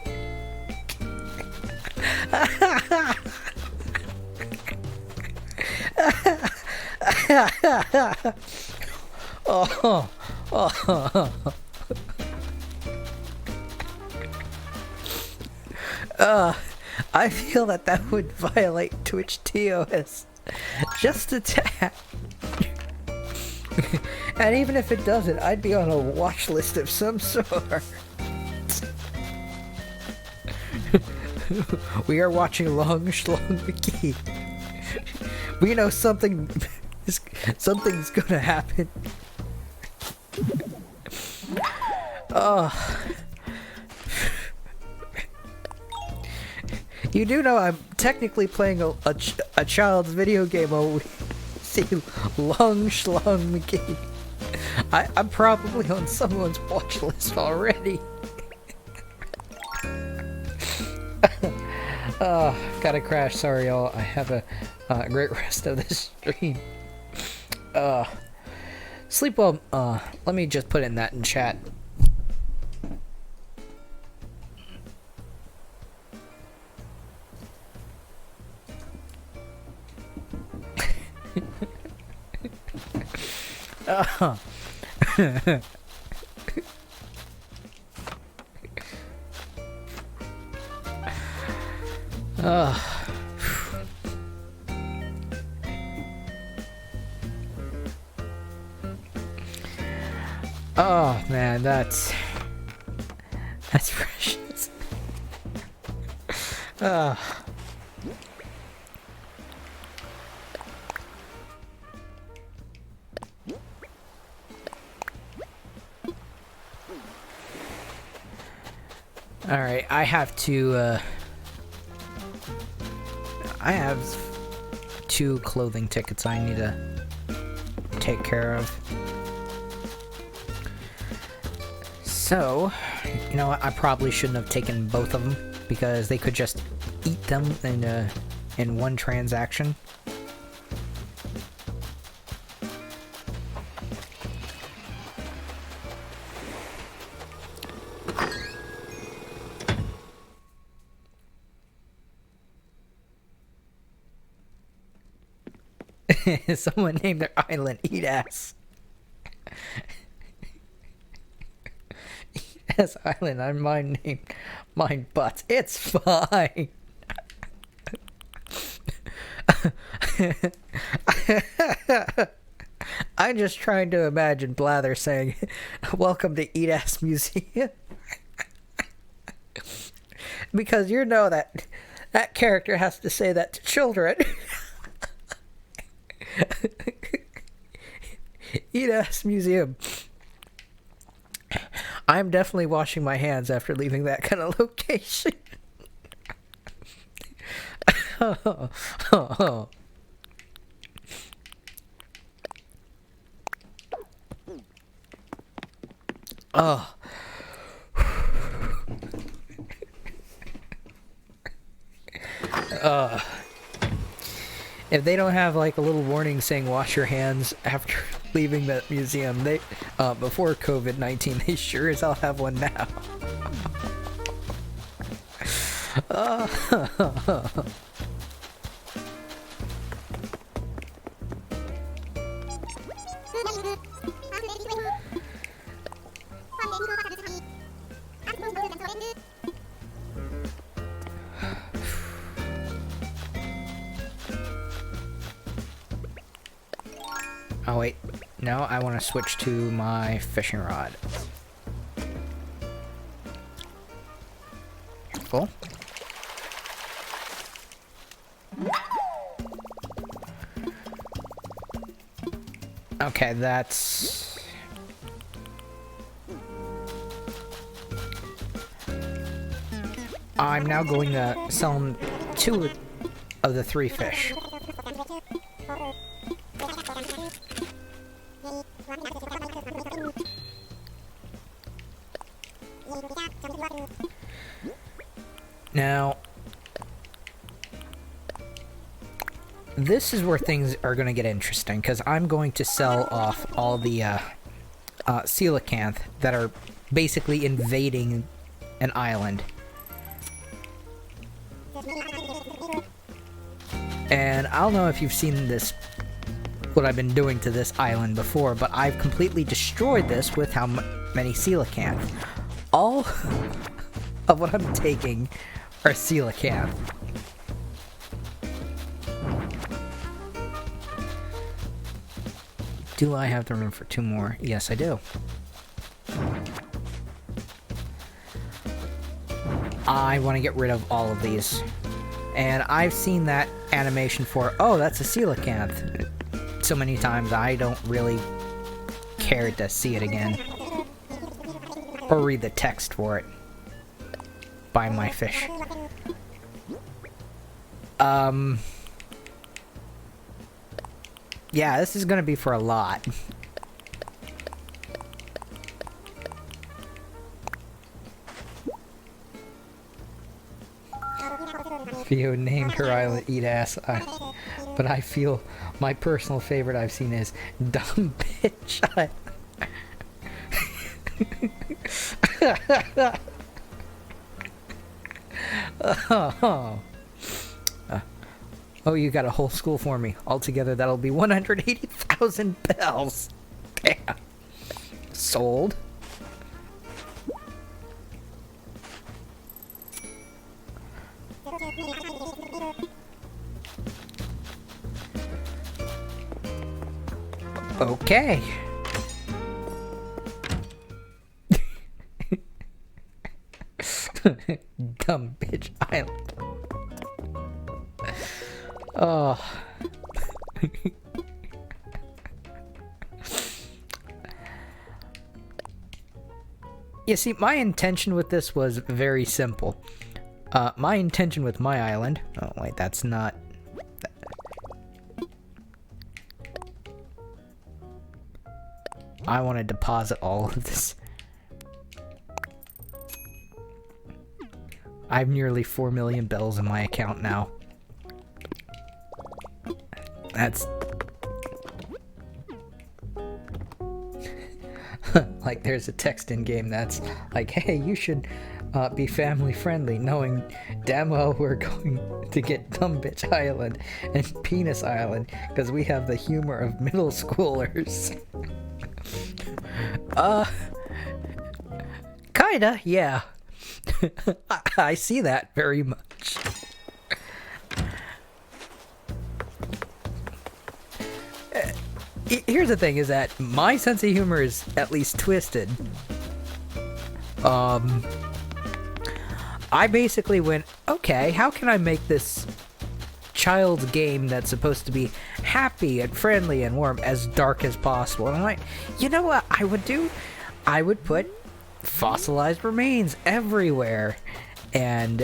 Oh. I feel that would violate Twitch TOS just a tad. And even if it doesn't, I'd be on a watch list of some sort. We are watching Long Schlong McGee. We know something's gonna happen. Oh. You do know I'm technically playing a child's video game while we see Long Schlong McGee. I'm probably on someone's watch list already. Gotta crash. Sorry, y'all. I have a great rest of this stream. Sleep well. Let me just put in that in chat. Oh man, that's precious. Alright, I have to, I have 2 clothing tickets I need to take care of. So, you know what, I probably shouldn't have taken both of them, because they could just eat them in one transaction. Someone named their island Eat Ass. Eat Ass Island. I named mine Butts. It's fine. I'm just trying to imagine Blather saying, "Welcome to Eat Ass Museum," because you know that character has to say that to children. Eat Ass Museum. I'm definitely washing my hands after leaving that kind of location. Oh. Oh. If they don't have like a little warning saying wash your hands after leaving that museum, they before COVID-19, they sure as hell have one now. Oh wait, no, I want to switch to my fishing rod. Cool. Okay, that's... I'm now going to sell them 2 of the 3 fish. Now, this is where things are going to get interesting, because I'm going to sell off all the coelacanth that are basically invading an island. And I don't know if you've seen this, what I've been doing to this island before, but I've completely destroyed this with how many coelacanth. All of what I'm taking are coelacanth. Do I have the room for 2 more? Yes, I do. I want to get rid of all of these. And I've seen that animation for, oh, that's a coelacanth, so many times I don't really care to see it again. Or read the text for it. Buy my fish. Yeah, this is gonna be for a lot. Theo named her island Eat Ass, but I feel my personal favorite I've seen is Dumb Bitch. Oh, you got a whole school for me. Altogether, that'll be 180,000 bells. Damn. Sold. Okay. Dumb bitch island. Oh. You see, my intention with this was very simple. My intention with my island... Oh, wait, that's not... I want to deposit all of this. I have nearly 4 million bells in my account now. That's... like, there's a text in game that's like, hey, you should be family friendly, knowing damn well we're going to get Dumb Bitch Island and Penis Island because we have the humor of middle schoolers. Kinda, yeah. I see that very much. Here's the thing, is that my sense of humor is at least twisted. I basically went, okay, how can I make this child's game that's supposed to be happy and friendly and warm as dark as possible? And I'm like, you know what I would do? I would put fossilized remains everywhere and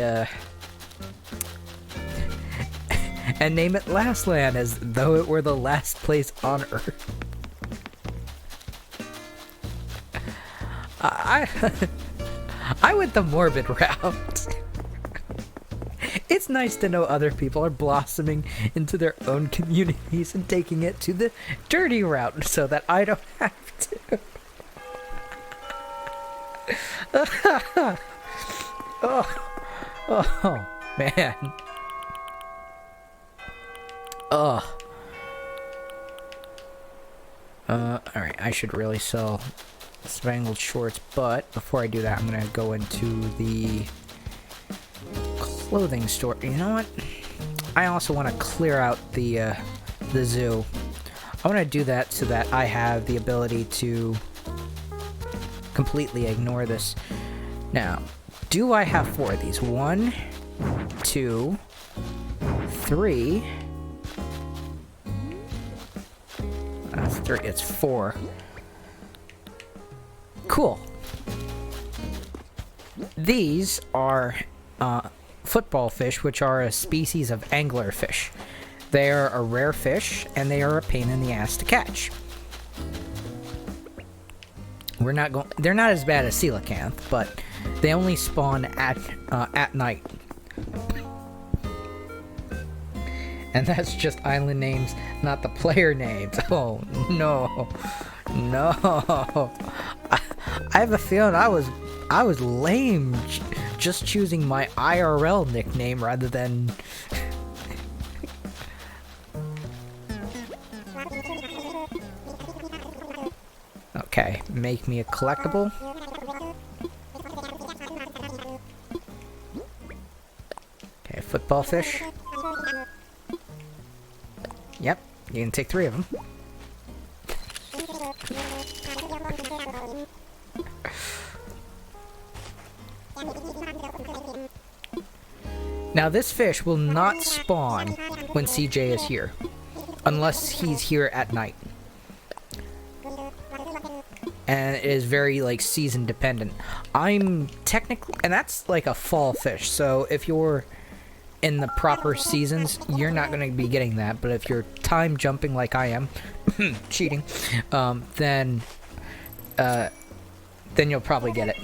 and name it Last Land as though it were the last place on Earth. I went the morbid route. It's nice to know other people are blossoming into their own communities and taking it to the dirty route so that I don't have to. Oh, man. Alright, I should really sell Spangled Shorts, but before I do that, I'm gonna go into the clothing store. You know what? I also want to clear out the zoo. I want to do that so that I have the ability to completely ignore this. Now, do I have 4 of these? 1, 2, 3. That's 3. It's 4. Cool. These are football fish, which are a species of anglerfish. They are a rare fish, and they are a pain in the ass to catch. They're not as bad as coelacanth, but they only spawn at night. And that's just island names, not the player names. Oh no, no! I have a feeling I was lame just choosing my IRL nickname rather than. Okay, make me a collectible. Okay, football fish. Yep, you can take 3 of them. Now this fish will not spawn when CJ is here, unless he's here at night. And it is very, like, season dependent. I'm technically, and that's like a fall fish, so if you're in the proper seasons, you're not going to be getting that. But if you're time jumping like I am, cheating, then you'll probably get it.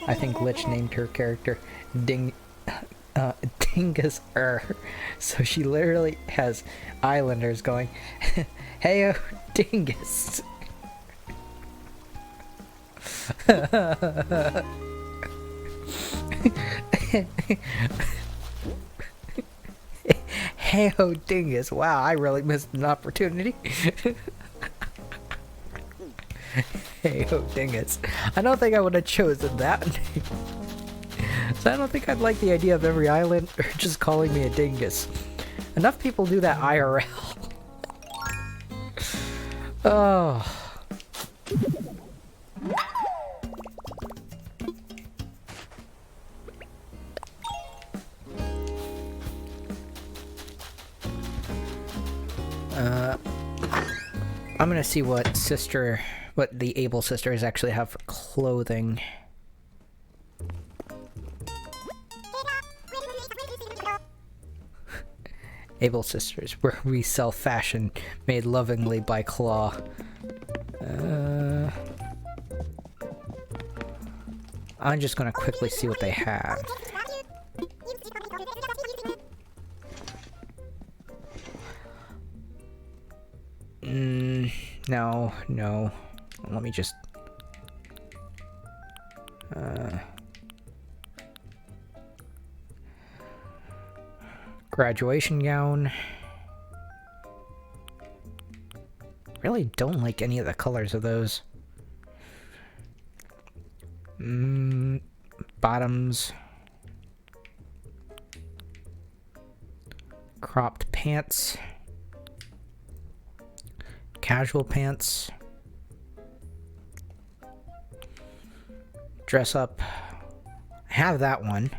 I think Lich named her character Dingus so she literally has islanders going, "Heyo, Dingus." Hey-ho, Dingus. Wow, I really missed an opportunity. Hey-ho, Dingus. I don't think I would have chosen that name. So I don't think I'd like the idea of every island just calling me a dingus. Enough people do that IRL. Oh. I'm gonna see what Sister what the Able sisters actually have for clothing. Able sisters, where we sell fashion made lovingly by Claw. I'm just gonna quickly see what they have. No, no. Let me just... graduation gown. Really don't like any of the colors of those. Bottoms. Cropped pants. Casual pants. Dress up. I have that one.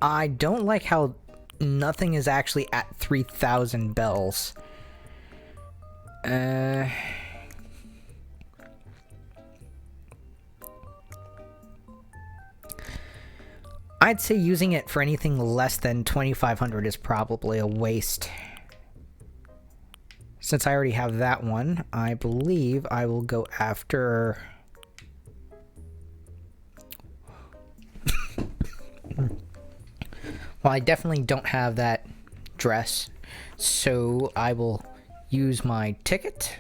I don't like how nothing is actually at 3,000 bells. I'd say using it for anything less than 2,500 is probably a waste. Since I already have that one, I believe I will go after... Well, I definitely don't have that dress, so I will use my ticket.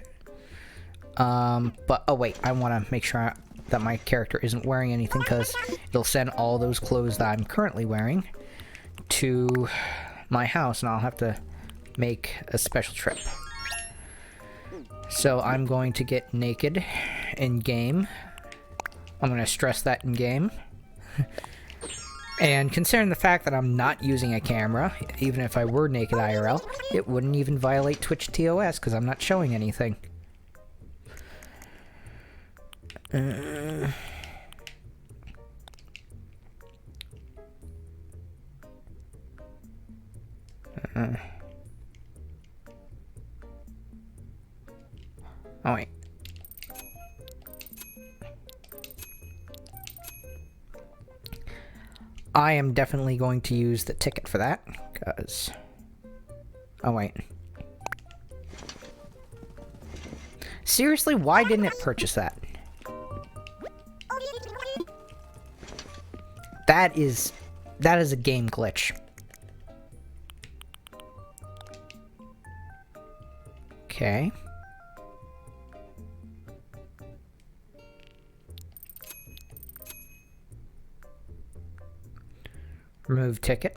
But, oh wait, I want to make sure that my character isn't wearing anything, because it'll send all those clothes that I'm currently wearing to my house, and I'll have to make a special trip. So I'm going to get naked in-game. I'm going to stress that in-game. And considering the fact that I'm not using a camera, even if I were naked IRL, it wouldn't even violate Twitch TOS because I'm not showing anything. Oh wait. I am definitely going to use the ticket for that, because... Oh, wait. Seriously, why didn't it purchase that? That is a game glitch. Okay. Remove ticket.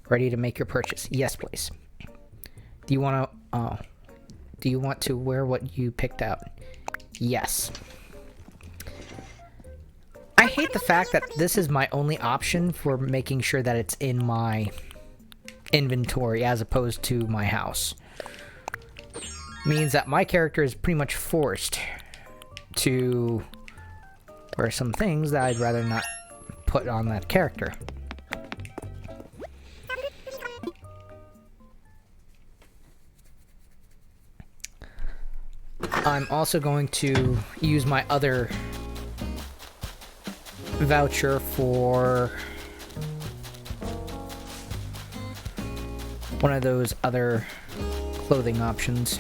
Ready to make your purchase? Yes, please. Do you want to? Do you want to wear what you picked out? Yes. I hate the fact that this is my only option for making sure that it's in my inventory as opposed to my house. Means that my character is pretty much forced to wear some things that I'd rather not put on that character. I'm also going to use my other voucher for one of those other clothing options.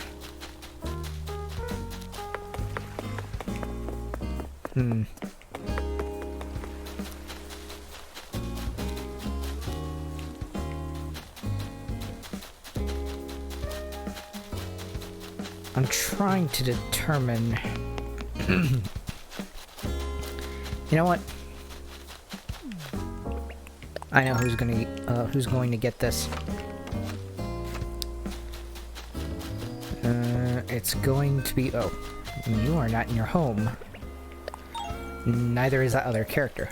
I'm trying to determine... You know what? I know who's going to get this. It's going to be... Oh, you are not in your home. Neither is that other character.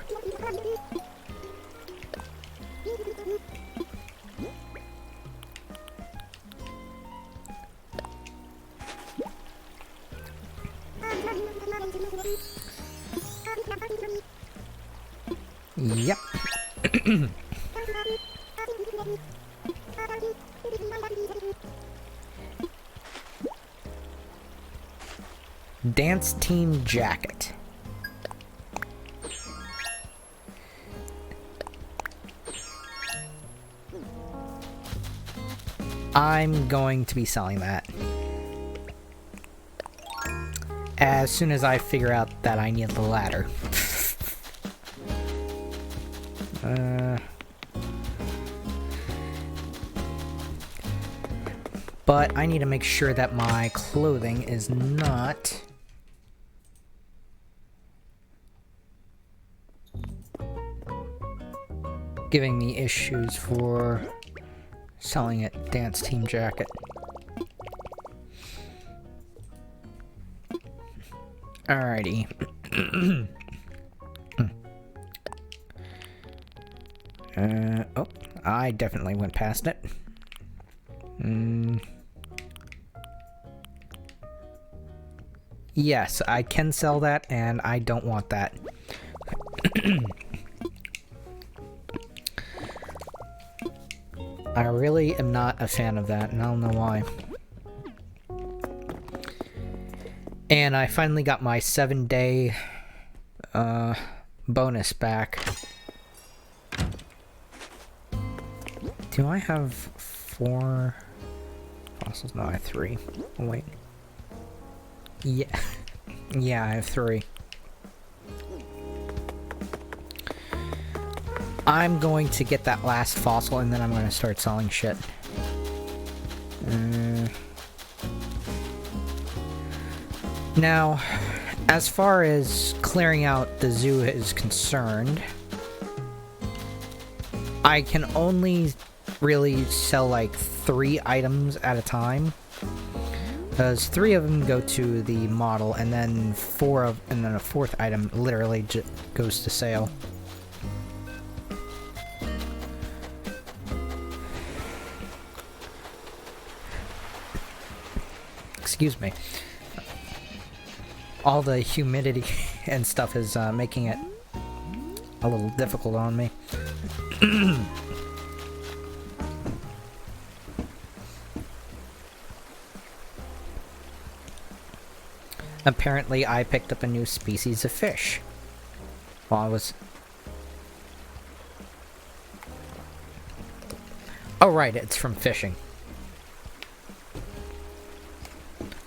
Yep. Dance team jacket. I'm going to be selling that as soon as I figure out that I need the ladder. But I need to make sure that my clothing is not giving me issues for selling it. Dance team jacket. Alrighty. Oh, I definitely went past it. Yes, I can sell that, and I don't want that. I really am not a fan of that, and I don't know why. And I finally got my 7-day bonus back. Do I have 4 fossils? No, I have 3. Oh, wait. Yeah. Yeah, I have 3. I'm going to get that last fossil, and then I'm going to start selling shit. Now, as far as clearing out the zoo is concerned, I can only really sell like 3 items at a time, because 3 of them go to the model, and then a 4th item literally goes to sale. Excuse me. All the humidity and stuff is making it a little difficult on me. Apparently, I picked up a new species of fish while I was... Oh, right, it's from fishing.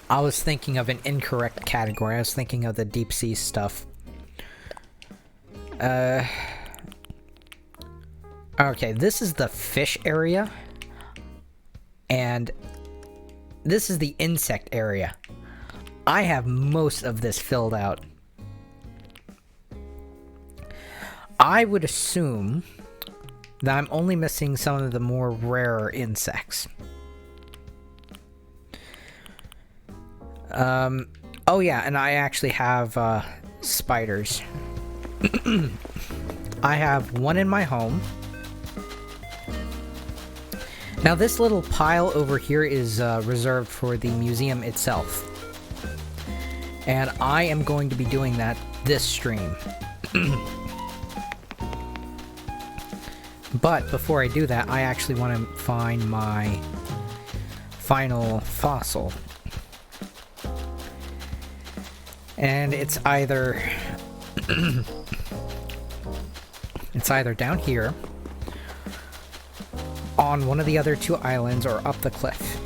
I was thinking of an incorrect category. I was thinking of the deep sea stuff. Okay, this is the fish area. And this is the insect area. I have most of this filled out. I would assume that I'm only missing some of the more rarer insects. Oh yeah, and I actually have, spiders. I have 1 in my home. Now this little pile over here is, reserved for the museum itself. And I am going to be doing that this stream. But before I do that, I actually want to find my final fossil. And it's either it's either down here on one of the other 2 islands or up the cliff.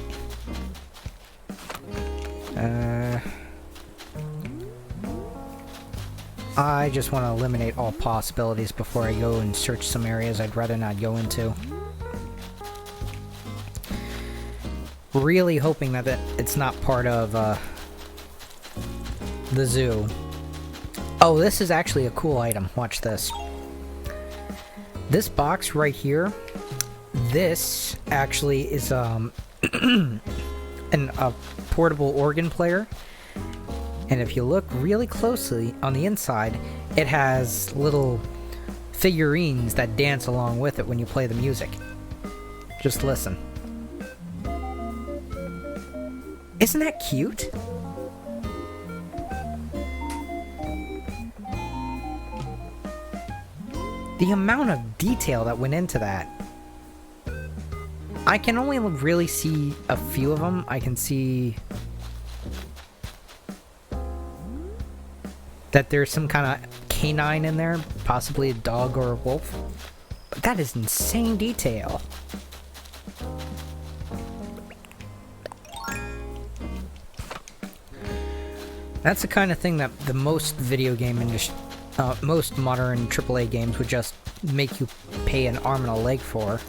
I just want to eliminate all possibilities before I go and search some areas I'd rather not go into. Really hoping that it's not part of the zoo. Oh, this is actually a cool item. Watch this. This box right here, this actually is a portable organ player. And if you look really closely on the inside, it has little figurines that dance along with it when you play the music. Just listen. Isn't that cute? The amount of detail that went into that. I can only really see a few of them. I can see that there's some kind of canine in there, possibly a dog or a wolf. But that is insane detail. That's the kind of thing that the most video game industry, most modern AAA games would just make you pay an arm and a leg for.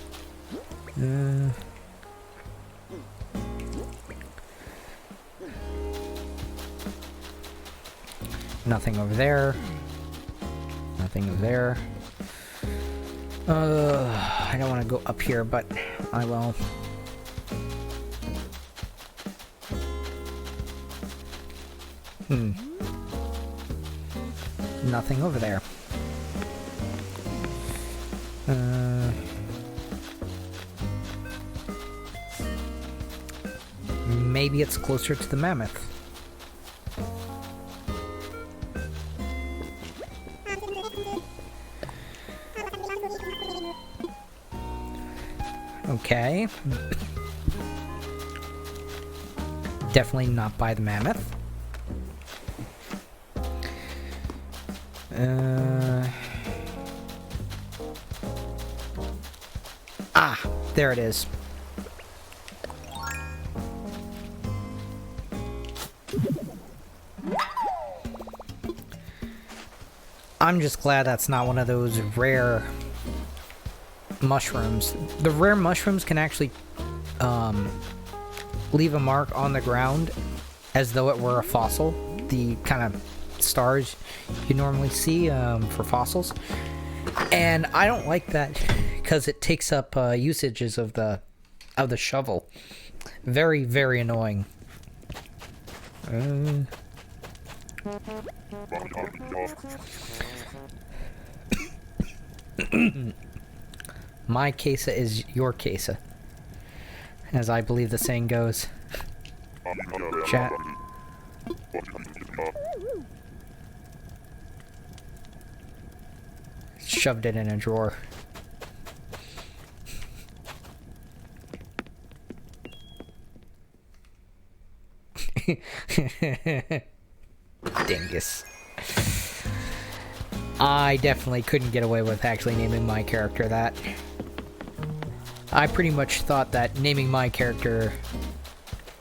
Nothing over there. Nothing over there. I don't want to go up here, but I will. Nothing over there. Maybe it's closer to the mammoth. Okay. Definitely not by the mammoth. There it is. I'm just glad that's not one of those rare mushrooms. The rare mushrooms can actually leave a mark on the ground as though it were a fossil. The kind of stars you normally see for fossils. And I don't like that because it takes up usages of the shovel. Very, very annoying. My casa is your casa, as I believe the saying goes. Chat. Shoved it in a drawer. Dingus. I definitely couldn't get away with actually naming my character that. I pretty much thought that naming my character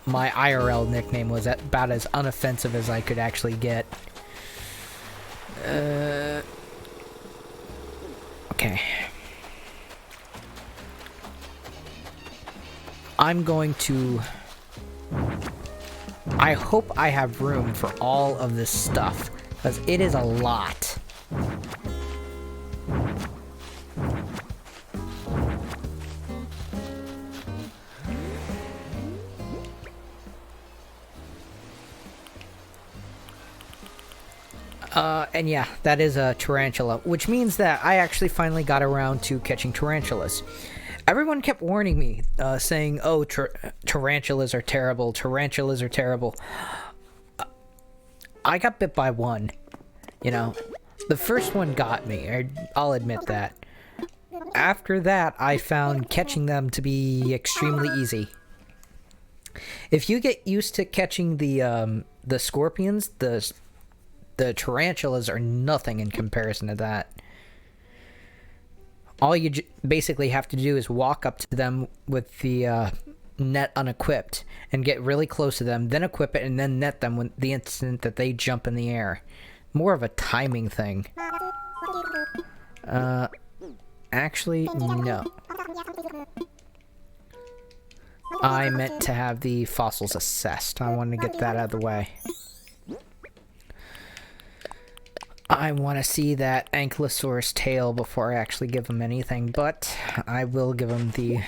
my IRL nickname was about as unoffensive as I could actually get. Okay. I'm going to... I hope I have room for all of this stuff, because it is a lot. And yeah, that is a tarantula, which means that I actually finally got around to catching tarantulas. Everyone kept warning me, saying, oh, tarantulas are terrible, tarantulas are terrible. I got bit by one, you know. The first one got me, I'll admit that. After that, I found catching them to be extremely easy. If you get used to catching the scorpions, the tarantulas are nothing in comparison to that. All you basically have to do is walk up to them with the net unequipped and get really close to them, then equip it, and then net them when the instant that they jump in the air. More of a timing thing. Actually, no. I meant to have the fossils assessed. I wanted to get that out of the way. I want to see that Ankylosaurus tail before I actually give him anything, but I will give him the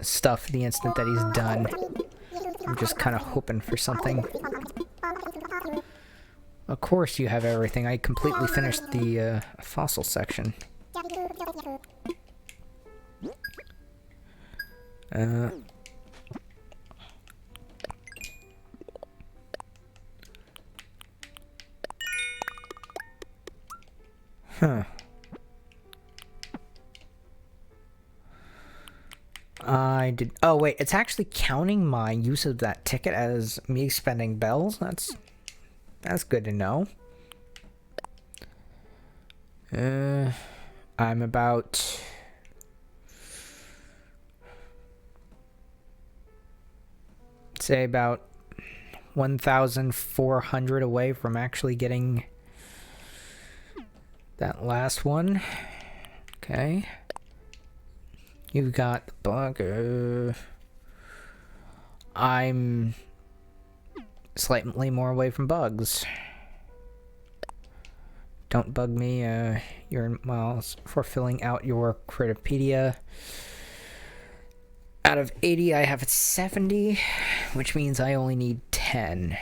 stuff the instant that he's done. I'm just kind of hoping for something. Of course you have everything. I completely finished the fossil section. Huh. I did. Oh wait, it's actually counting my use of that ticket as me spending bells. That's good to know. I'm about. Say about 1,400 away from actually getting that last one. Okay. You've got the bug. I'm slightly more away from bugs. Don't bug me. You're miles for filling out your Critterpedia. Out of 80, I have 70, which means I only need 10.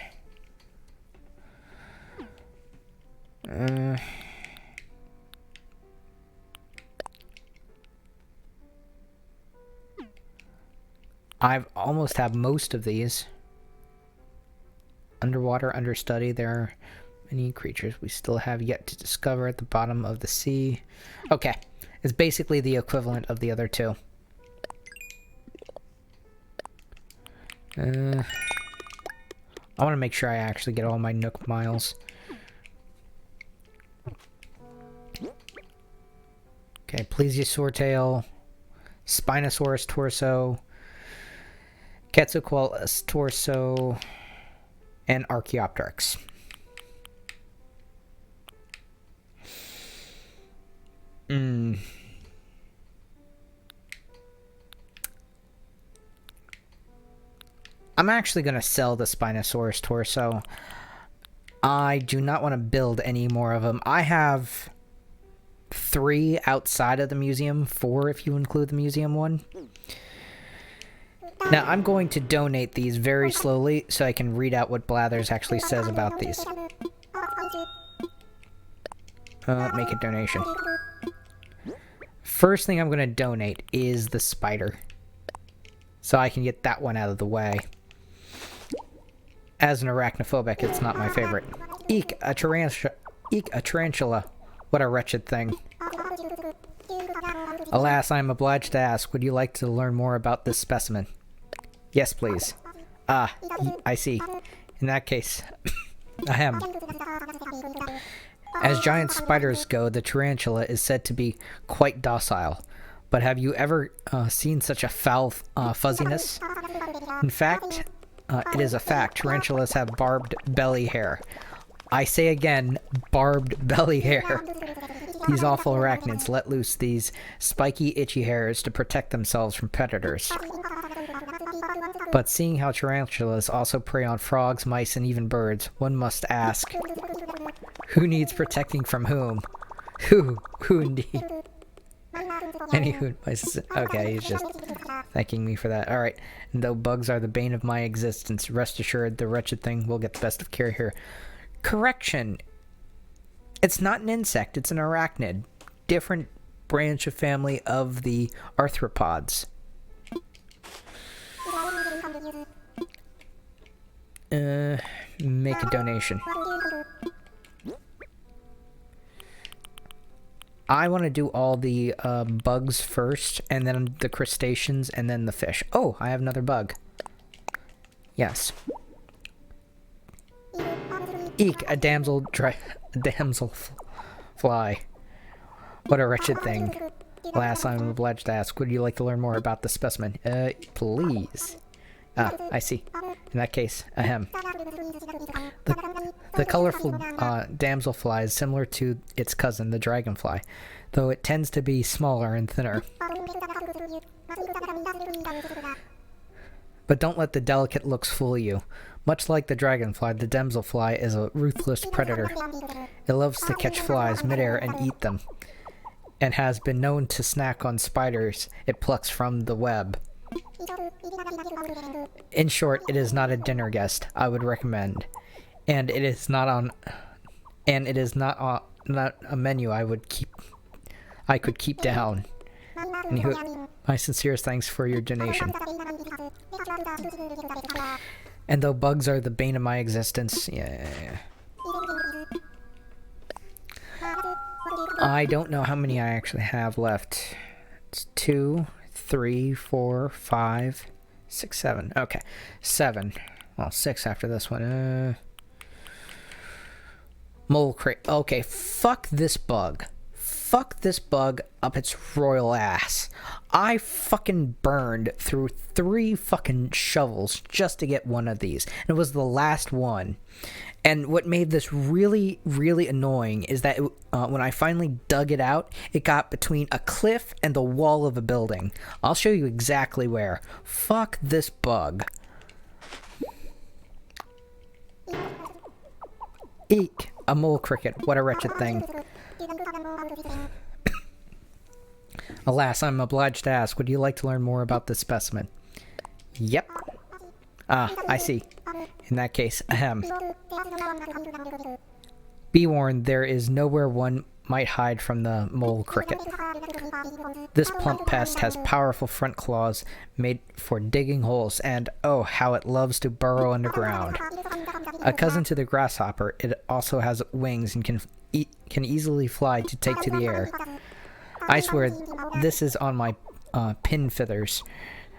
I've almost have most of these. Underwater, understudy, there are many creatures we still have yet to discover at the bottom of the sea. Okay, it's basically the equivalent of the other two. I want to make sure I actually get all my Nook miles. Okay, Plesiosaur tail, Spinosaurus torso, Quetzalcoatlus torso, and Archaeopteryx. I'm actually going to sell the Spinosaurus torso. I do not want to build any more of them. I have 3 outside of the museum, 4 if you include the museum one. Now, I'm going to donate these very slowly so I can read out what Blathers actually says about these. Make a donation. First thing I'm going to donate is the spider. So I can get that one out of the way. As an arachnophobic, it's not my favorite. Eek, a tarantula. Eek, a tarantula. What a wretched thing. Alas, I am obliged to ask, would you like to learn more about this specimen? Yes, please. Ah, I see. In that case, I am. As giant spiders go, the tarantula is said to be quite docile. But have you ever seen such a foul fuzziness? In fact, it is a fact. Tarantulas have barbed belly hair. I say again, barbed belly hair. These awful arachnids let loose these spiky, itchy hairs to protect themselves from predators. But seeing how tarantulas also prey on frogs, mice, and even birds, one must ask, who needs protecting from whom? Who indeed? Anywho, okay, he's just thanking me for that. Alright, and though bugs are the bane of my existence, rest assured the wretched thing will get the best of care here. Correction. It's not an insect, it's an arachnid. Different branch of family of the arthropods. Make a donation. I want to do all the bugs first, and then the crustaceans, and then the fish. Oh, I have another bug. Yes. Eek, a damsel fly. What a wretched thing. Alas, I'm obliged to ask, would you like to learn more about the specimen? Please. Ah, I see. In that case, ahem. The colorful damselfly is similar to its cousin, the dragonfly, though it tends to be smaller and thinner. But don't let the delicate looks fool you. Much like the dragonfly, the damselfly is a ruthless predator. It loves to catch flies midair and eat them, and has been known to snack on spiders it plucks from the web. In short, it is not a dinner guest I would recommend, and it is not a menu I could keep down. Anywho, my sincerest thanks for your donation. And though bugs are the bane of my existence, yeah. I don't know how many I actually have left. It's 2, 3, 4, 5, 6, 7. Okay, 7. Well, 6 after this one. Mole crate. Okay, fuck this bug. Fuck this bug up its royal ass. I fucking burned through 3 fucking shovels just to get one of these. And it was the last one. And what made this really, really annoying is that when I finally dug it out, it got between a cliff and the wall of a building. I'll show you exactly where. Fuck this bug. Eek, a mole cricket. What a wretched thing. Alas, I'm obliged to ask, would you like to learn more about this specimen? Yep. Ah, I see. In that case, ahem. Be warned, there is nowhere one might hide from the mole cricket. This plump pest has powerful front claws made for digging holes, and oh, how it loves to burrow underground. A cousin to the grasshopper, it also has wings and can easily fly to take to the air. I swear, this is on my pin feathers.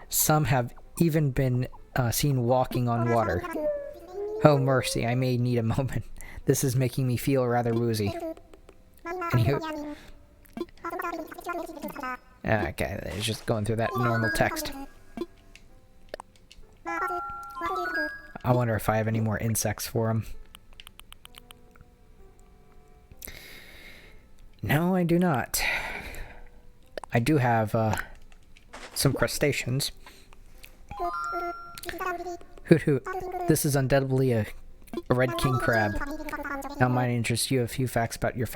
Some have even been seen walking on water. Oh mercy, I may need a moment. This is making me feel rather woozy. Anywho. Okay, it's just going through that normal text. I wonder if I have any more insects for him. No, I do not. I do have some crustaceans. Hoot hoot. This is undoubtedly a red king crab. Now might interest you a few facts about your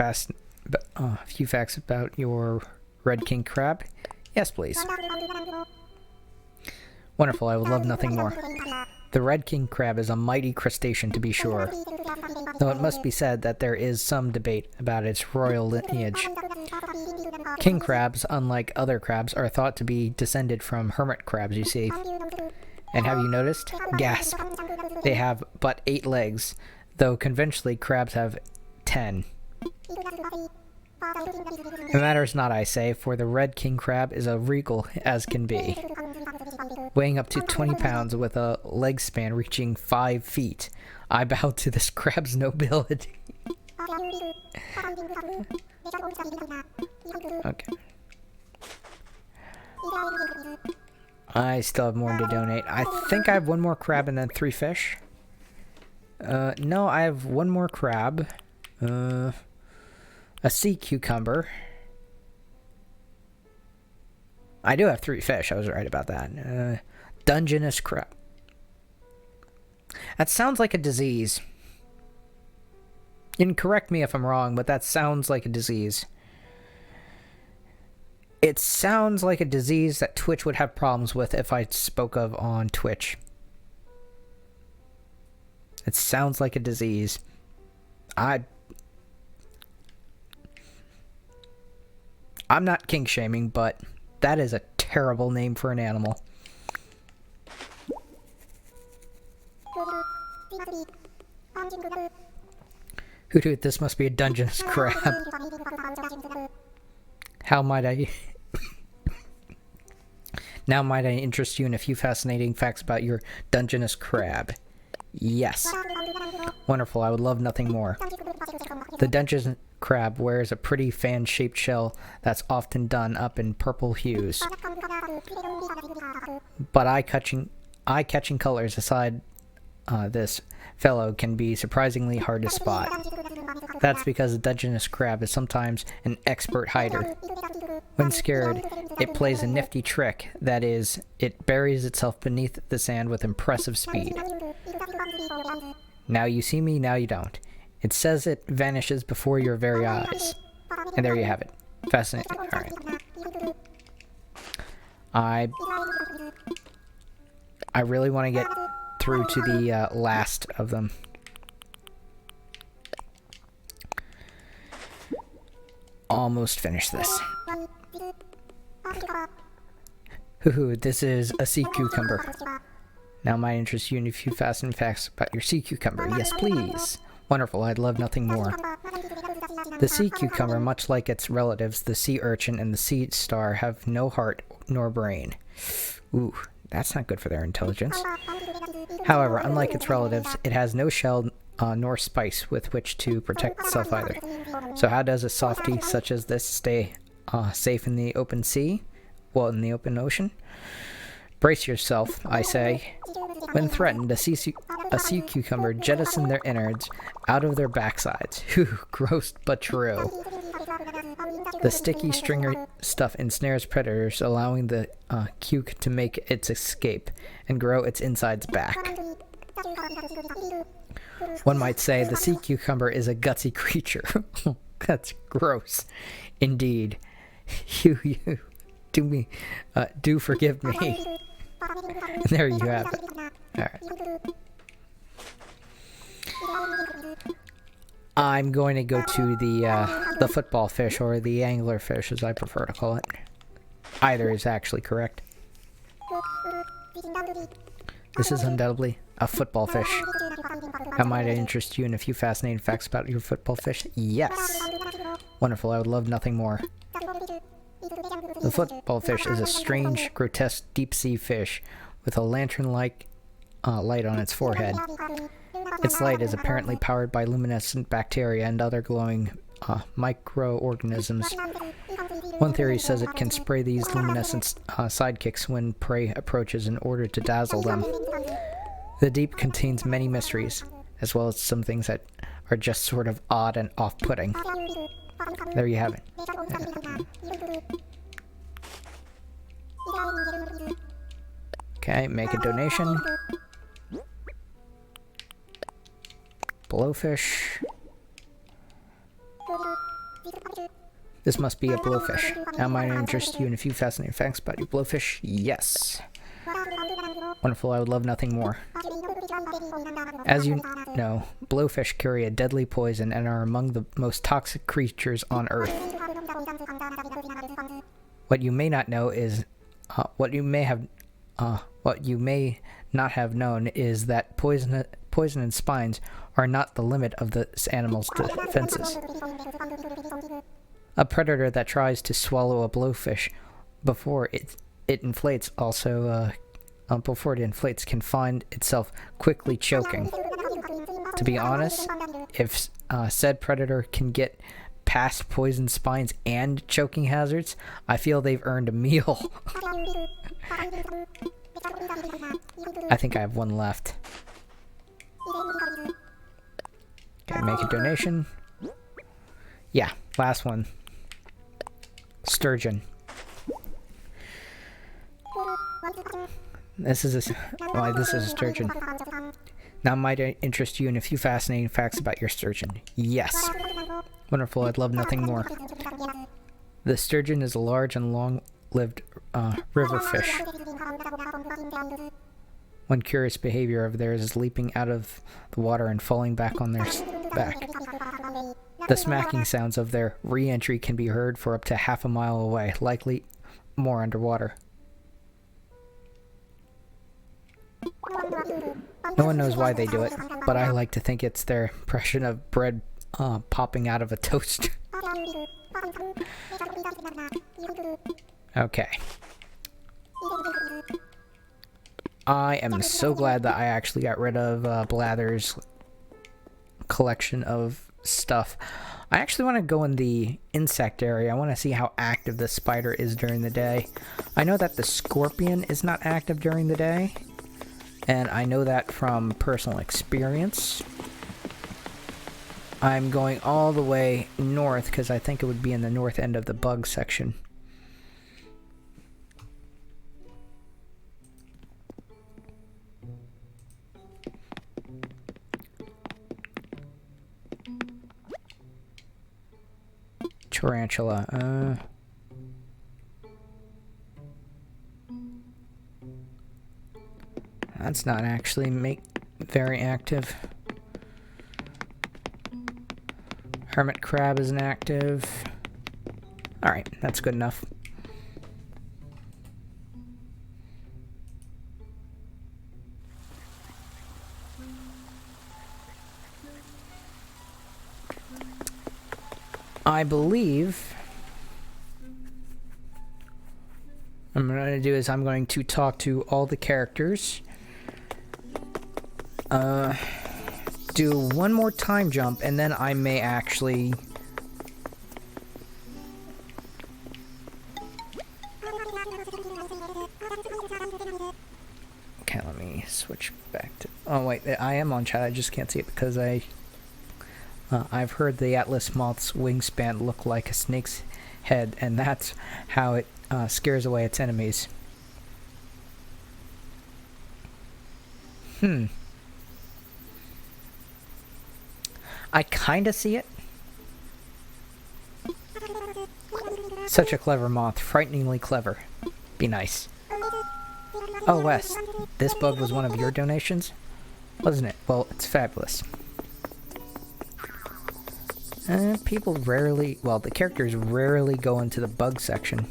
red king crab. Yes, please. Wonderful, I would love nothing more. The red king crab is a mighty crustacean, to be sure, though it must be said that there is some debate about its royal lineage. King crabs, unlike other crabs, are thought to be descended from hermit crabs, you see. And have you noticed? Gasp. They have but 8 legs, though conventionally crabs have 10. It matters not, I say, for the red king crab is as regal as can be, weighing up to 20 pounds with a leg span reaching 5 feet. I bow to this crab's nobility. Okay. I still have more to donate. I think I have 1 more crab and then 3 fish. No, I have 1 more crab. A sea cucumber. I do have 3 fish. I was right about that. Dungeness crab. That sounds like a disease. You can correct me if I'm wrong, but that sounds like a disease. It sounds like a disease that Twitch would have problems with if I spoke of on Twitch. It sounds like a disease. I'm not kink shaming, but that is a terrible name for an animal. Hoot hoot, this must be a Dungeness crab. How might I... Now might I interest you in a few fascinating facts about your Dungeness crab? Yes. Wonderful, I would love nothing more. The Dungeness crab wears a pretty fan-shaped shell that's often done up in purple hues. But eye-catching colors aside, this fellow can be surprisingly hard to spot. That's because the Dungeness crab is sometimes an expert hider. When scared, it plays a nifty trick, that is, it buries itself beneath the sand with impressive speed. Now you see me, now you don't. It says it vanishes before your very eyes. And there you have it. Fascinating. Alright. I really want to get through to the last of them. Almost finished this. Hoo-hoo, this is a sea cucumber. Now might interest you in a few fascinating facts about your sea cucumber. Yes, please. Wonderful, I'd love nothing more. The sea cucumber, much like its relatives, the sea urchin and the sea star, have no heart nor brain. Ooh, that's not good for their intelligence. However, unlike its relatives, it has no shell nor spice with which to protect itself either. So how does a softie such as this stay safe in the open sea? Well, in the open ocean? Brace yourself, I say. When threatened, a sea cucumber jettison their innards out of their backsides. Whew, gross but true. The sticky stringer stuff ensnares predators, allowing the cuc to make its escape and grow its insides back. One might say the sea cucumber is a gutsy creature. That's gross. Indeed. You do forgive me. There you have it. Alright. I'm going to go to the football fish, or the angler fish as I prefer to call it. Either is actually correct. This is undoubtedly a football fish. How might I interest you in a few fascinating facts about your football fish? Yes. Wonderful, I would love nothing more. The football fish is a strange, grotesque deep-sea fish with a lantern-like light on its forehead. Its light is apparently powered by luminescent bacteria and other glowing microorganisms. One theory says it can spray these luminescent sidekicks when prey approaches in order to dazzle them. The deep contains many mysteries, as well as some things that are just sort of odd and off-putting. There you have it. Okay, make a donation. Blowfish. This must be a blowfish. Now might I interest you in a few fascinating facts about your blowfish? Yes. Wonderful, I would love nothing more. As you know, blowfish carry a deadly poison and are among the most toxic creatures on Earth. What you may not know is, what you may not have known is that poison and spines are not the limit of this animal's defenses. A predator that tries to swallow a blowfish before it inflates can find itself quickly choking. To be honest, if said predator can get past poison spines and choking hazards, I feel they've earned a meal. I think I have one left. Okay, make a donation. Yeah, last one. Sturgeon. This is a sturgeon. Now might I interest you in a few fascinating facts about your sturgeon? Yes. Wonderful, I'd love nothing more. The sturgeon is a large and long-lived river fish. One curious behavior of theirs is leaping out of the water and falling back on their back. The smacking sounds of their re-entry can be heard for up to half a mile away, likely more underwater. No one knows why they do it, but I like to think it's their impression of bread popping out of a toaster. Okay. I am so glad that I actually got rid of Blather's collection of stuff. I actually want to go in the insect area. I want to see how active the spider is during the day. I know that the scorpion is not active during the day, and I know that from personal experience. I'm going all the way north because I think it would be in the north end of the bug section. Tarantula. That's not actually very active. Hermit crab isn't active. Alright, that's good enough. I believe I'm going to do is I'm going to talk to all the characters. Do one more time jump, and then I may actually... Okay, let me switch back to... Oh, wait, I am on chat. I just can't see it because I've heard the Atlas Moth's wingspan look like a snake's head, and that's how it scares away its enemies. I kinda see it. Such a clever moth. Frighteningly clever. Be nice. Oh, Wes, this bug was one of your donations? Wasn't it? Well, it's fabulous. People rarely... Well, the characters rarely go into the bug section.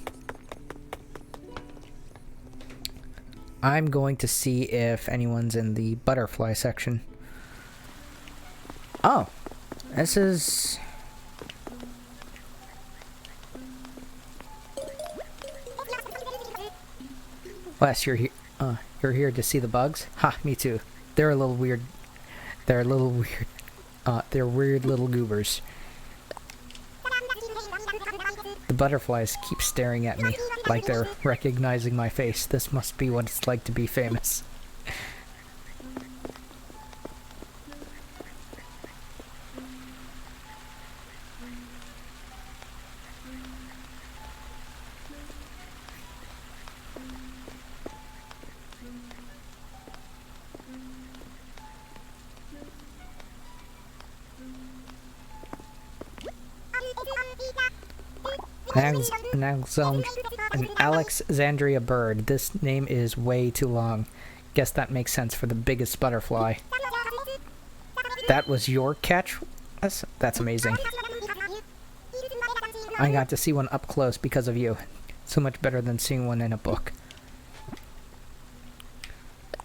I'm going to see if anyone's in the butterfly section. Oh, this is... Wes, you're here to see the bugs? Ha, me too. They're a little weird. They're a little weird. They're weird little goobers. The butterflies keep staring at me, like they're recognizing my face. This must be what it's like to be famous. An Alexandria bird. This name is way too long. Guess that makes sense for the biggest butterfly. That was your catch? That's amazing. I got to see one up close because of you. So much better than seeing one in a book.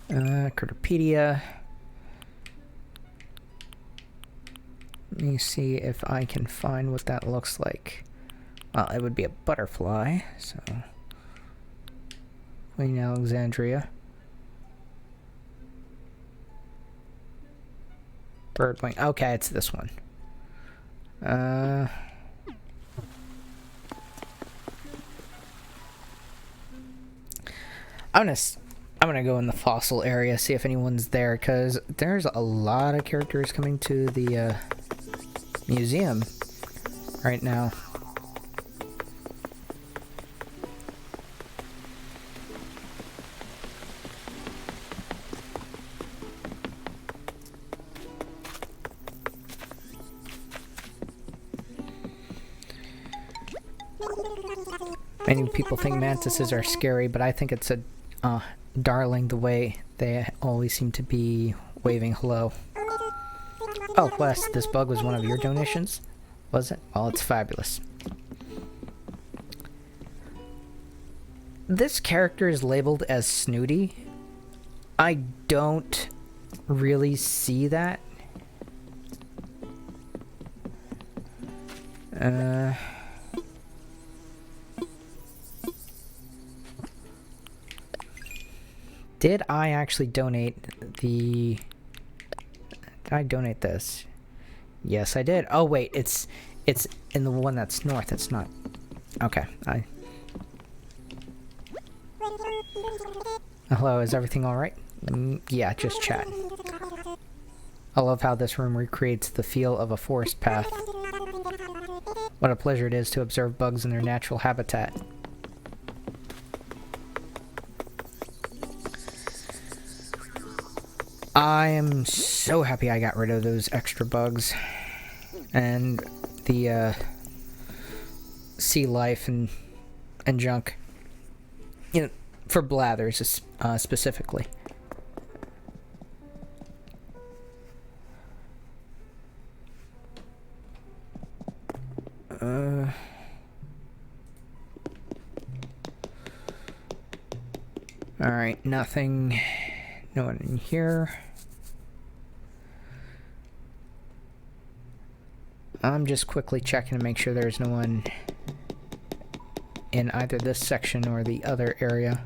Critterpedia. Let me see if I can find what that looks like. Well, it would be a butterfly, so... Queen Alexandria. Birdwing. Okay, it's this one. I'm gonna go in the fossil area, see if anyone's there, because there's a lot of characters coming to the museum right now. Many people think mantises are scary, but I think it's a darling the way they always seem to be waving hello. Oh, Wes, this bug was one of your donations? Was it? Well, it's fabulous. This character is labeled as snooty. I don't really see that. Did I actually donate the... Did I donate this? Yes, I did. Oh, wait, it's in the one that's north. It's not... Okay, Hello, is everything alright? Yeah, just chat. I love how this room recreates the feel of a forest path. What a pleasure it is to observe bugs in their natural habitat. I am so happy I got rid of those extra bugs. And the, sea life and junk. You know, for blathers, specifically. Alright, nothing. No one in here. I'm just quickly checking to make sure there's no one in either this section or the other area.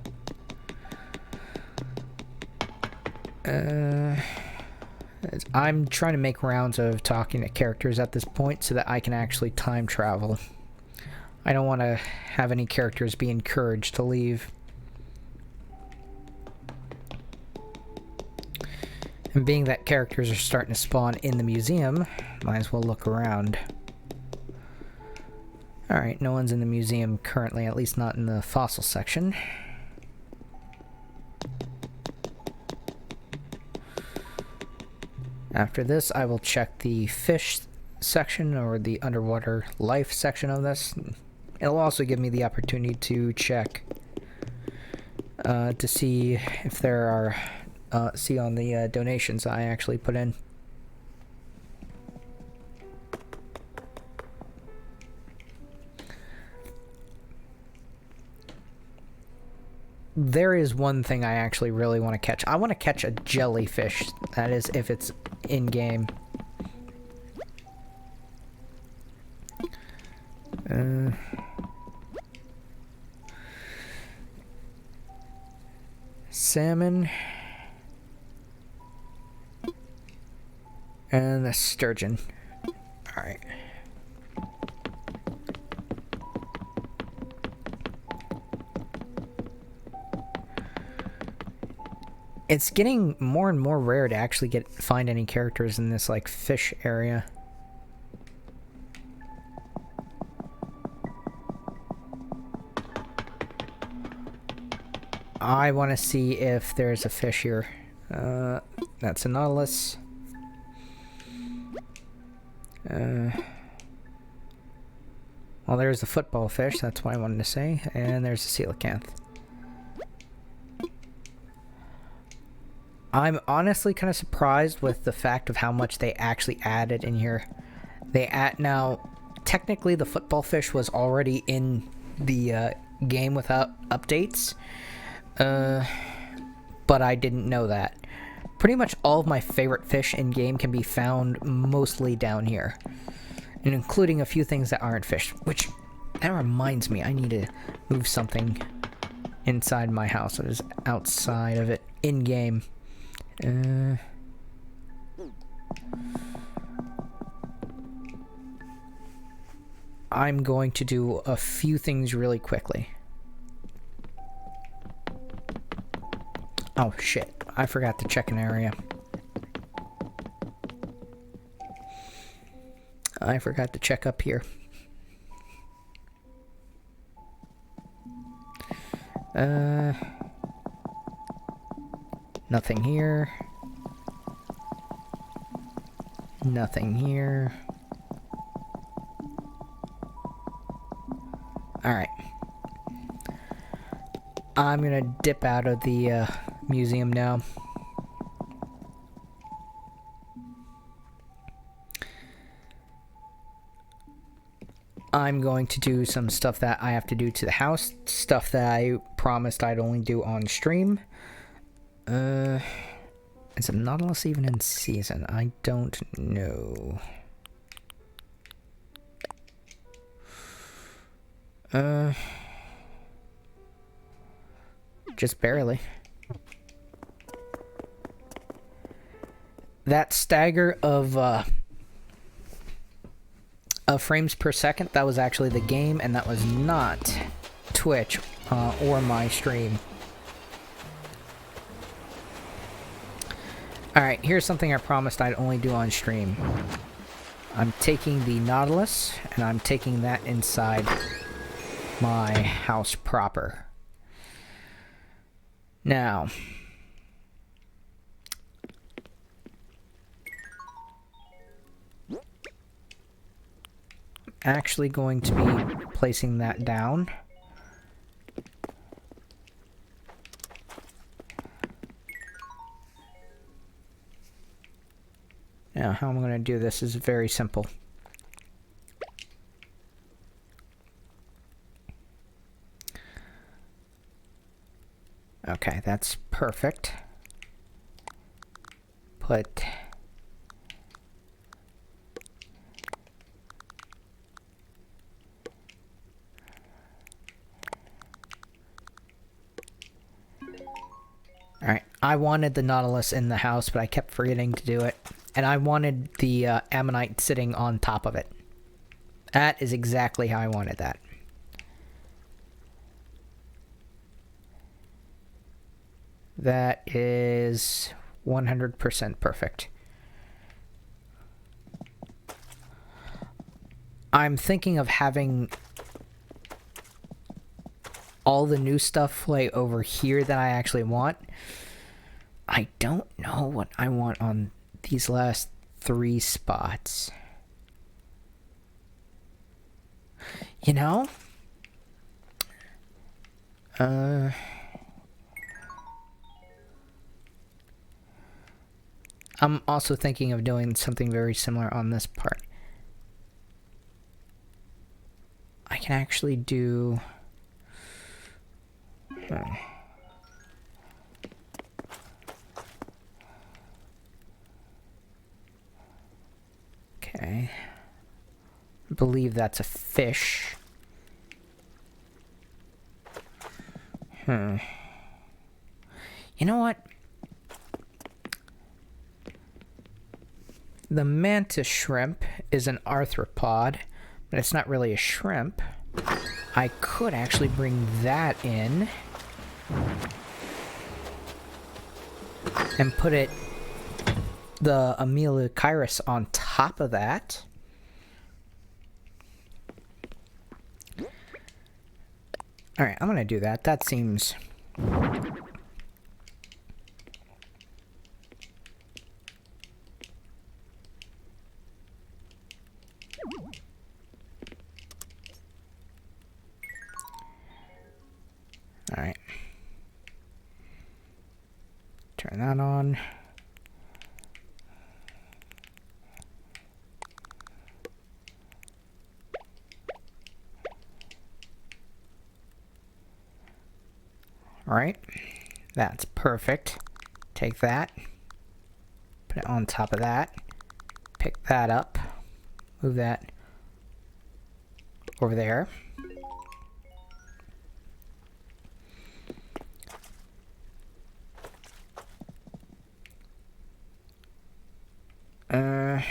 I'm trying to make rounds of talking to characters at this point so that I can actually time travel. I don't want to have any characters be encouraged to leave. And being that characters are starting to spawn in the museum, might as well look around. Alright, no one's in the museum currently, at least not in the fossil section. After this, I will check the fish section, or the underwater life section of this. It'll also give me the opportunity to check to see if there are, see on the donations I actually put in. There is one thing I actually really want to catch. I want to catch a jellyfish. That is, if it's in-game. Salmon. And the sturgeon. Alright. It's getting more and more rare to actually find any characters in this, like, fish area. I want to see if there's a fish here. That's a nautilus. Well, there's a football fish, that's what I wanted to say. And there's a coelacanth. I'm honestly kind of surprised with the fact of how much they actually added in here. Now, technically the football fish was already in the game without updates. But I didn't know that. Pretty much all of my favorite fish in game can be found mostly down here. And including a few things that aren't fish. Which, that reminds me, I need to move something inside my house. It is outside of it, in game. I'm going to do a few things really quickly. Oh shit, I forgot to check an area. I forgot to check up here. Nothing here. Nothing here. Alright. I'm gonna dip out of the museum now. I'm going to do some stuff that I have to do to the house. Stuff that I promised I'd only do on stream. Is a nautilus even in season? I don't know. Just barely. That stagger of frames per second, that was actually the game, and that was not Twitch or my stream. Alright, here's something I promised I'd only do on stream. I'm taking the Nautilus, and I'm taking that inside my house proper. Now, I'm actually going to be placing that down. Now, how I'm going to do this is very simple. Okay, that's perfect. Put I wanted the Nautilus in the house, but I kept forgetting to do it. And I wanted the Ammonite sitting on top of it. That is exactly how I wanted that. That is 100% perfect. I'm thinking of having all the new stuff like over here that I actually want. I don't know what I want on these last 3 spots. You know? I'm also thinking of doing something very similar on this part. I can actually do... Okay. I believe that's a fish. You know what? The mantis shrimp is an arthropod, but it's not really a shrimp. I could actually bring that in and put it, the Amelia on top of that. Alright, I'm gonna do that. That seems... Alright. Turn that on. Alright. That's perfect. Take that. Put it on top of that. Pick that up. Move that over there. I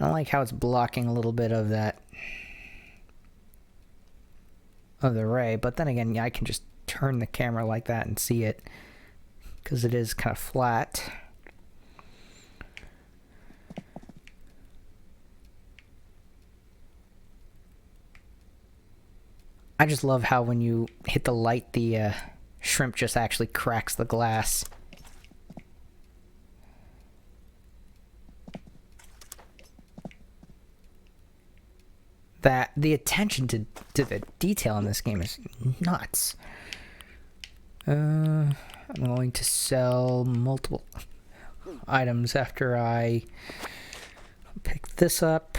don't like how it's blocking a little bit of that, of the ray, but then again, yeah, I can just turn the camera like that and see it, because it is kind of flat. I just love how when you hit the light, the shrimp just actually cracks the glass. That the attention to the detail in this game is nuts. I'm going to sell multiple items after I pick this up.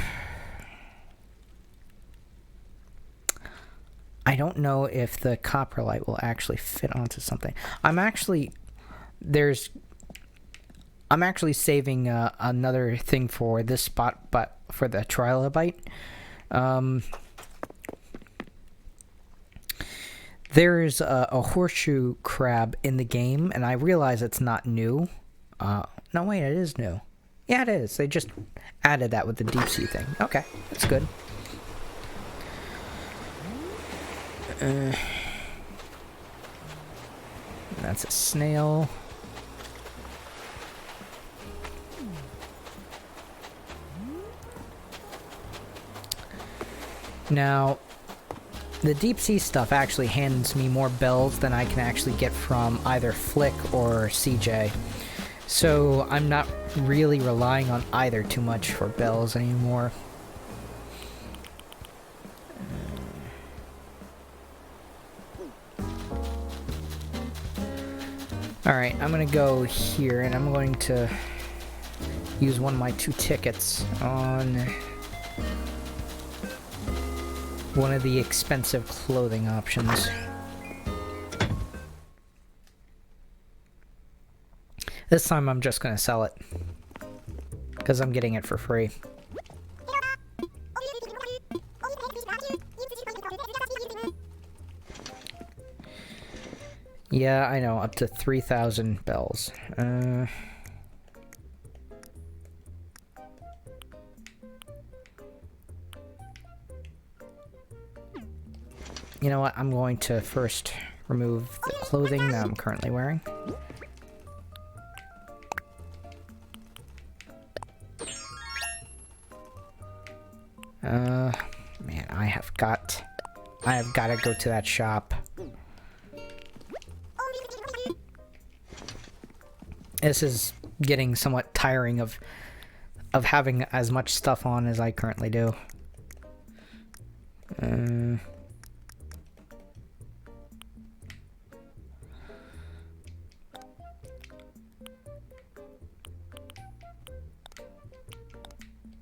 I don't know if the copper light will actually fit onto something. I'm actually saving another thing for this spot, but for the trilobite. There's a horseshoe crab in the game, and I realize it's not new. No, wait, it is new. Yeah, it is. They just added that with the deep sea thing. Okay, that's good. That's a snail. Now, the deep sea stuff actually hands me more bells than I can actually get from either Flick or CJ. So I'm not really relying on either too much for bells anymore. Alright, I'm gonna go here and I'm going to use one of my 2 tickets on one of the expensive clothing options. This time I'm just gonna sell it, because I'm getting it for free. Yeah, I know, up to 3,000 bells. You know what? I'm going to first remove the clothing that I'm currently wearing. Man, I have got to go to that shop. This is getting somewhat tiring of having as much stuff on as I currently do.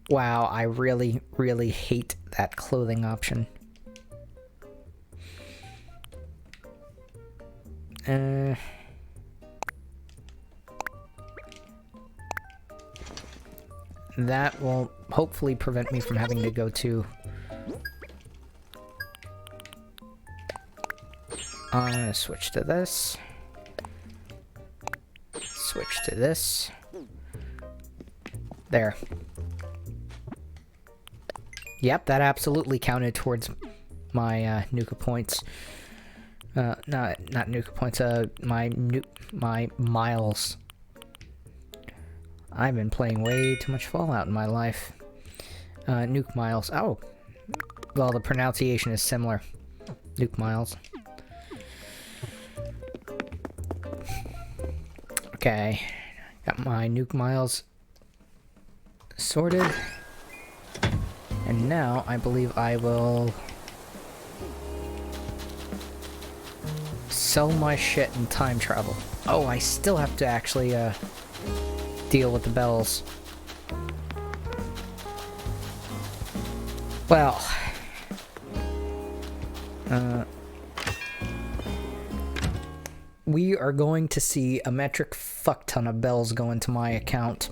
Wow, I really, really hate that clothing option. That will hopefully prevent me from having to go to... I'm gonna switch to this. Switch to this. There. Yep, that absolutely counted towards my Nuka points. Not Nuka points, my miles. I've been playing way too much Fallout in my life. Nuke miles. Oh. Well, the pronunciation is similar. Nuke miles. Okay. Got my Nuke miles sorted. And now, I believe I will sell my shit and time travel. Oh, I still have to actually, deal with the bells. Well, we are going to see a metric fuck ton of bells go into my account.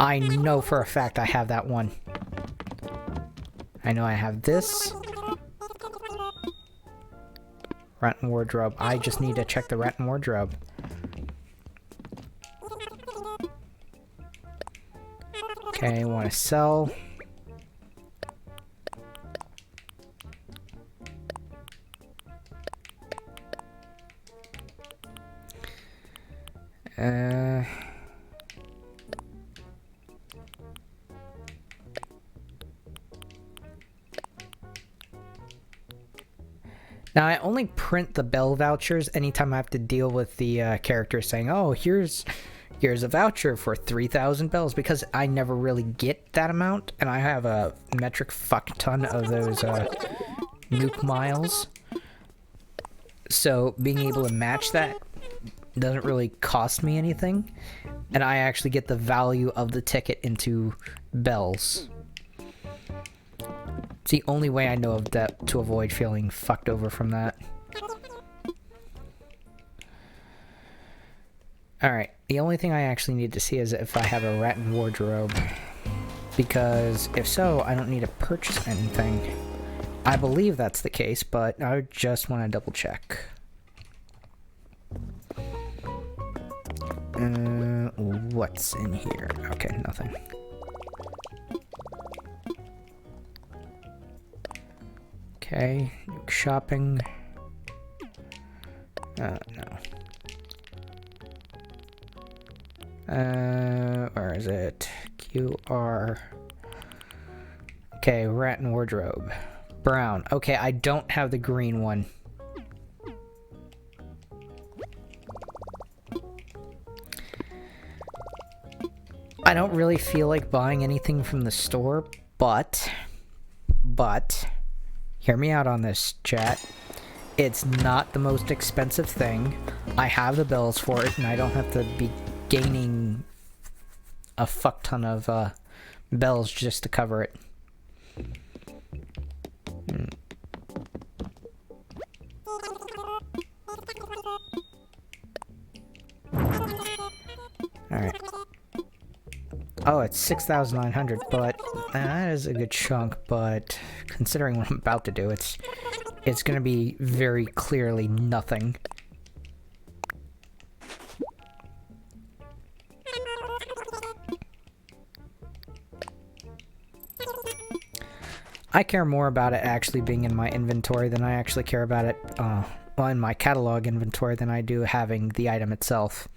I know for a fact I have that one. I know I have this. Rotten wardrobe. I just need to check the rotten wardrobe. Okay, I want to sell. Now, I only print the bell vouchers anytime I have to deal with the character saying, oh, here's a voucher for 3,000 bells, because I never really get that amount, and I have a metric fuck ton of those nuke miles. So being able to match that doesn't really cost me anything, and I actually get the value of the ticket into bells. It's the only way I know of that to avoid feeling fucked over from that. Alright, the only thing I actually need to see is if I have a rattan wardrobe. Because if so, I don't need to purchase anything. I believe that's the case, but I just want to double check. What's in here? Okay, nothing. Okay, shopping. No. Where is it? QR. Okay, rattan wardrobe. Brown. Okay, I don't have the green one. I don't really feel like buying anything from the store, but, hear me out on this, chat. It's not the most expensive thing. I have the bells for it, and I don't have to be gaining a fuck ton of bells just to cover it. Alright. Oh, it's 6,900, but that is a good chunk, but considering what I'm about to do, it's gonna be very clearly nothing. I care more about it actually being in my inventory than I actually care about it, well, in my catalog inventory than I do having the item itself.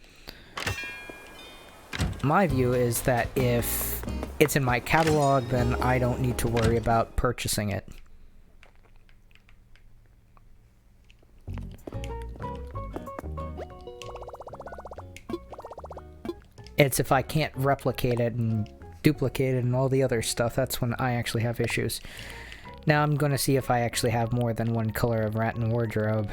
My view is that if it's in my catalog, then I don't need to worry about purchasing it. It's if I can't replicate it and duplicate it and all the other stuff, that's when I actually have issues. Now I'm going to see if I actually have more than one color of rat and wardrobe.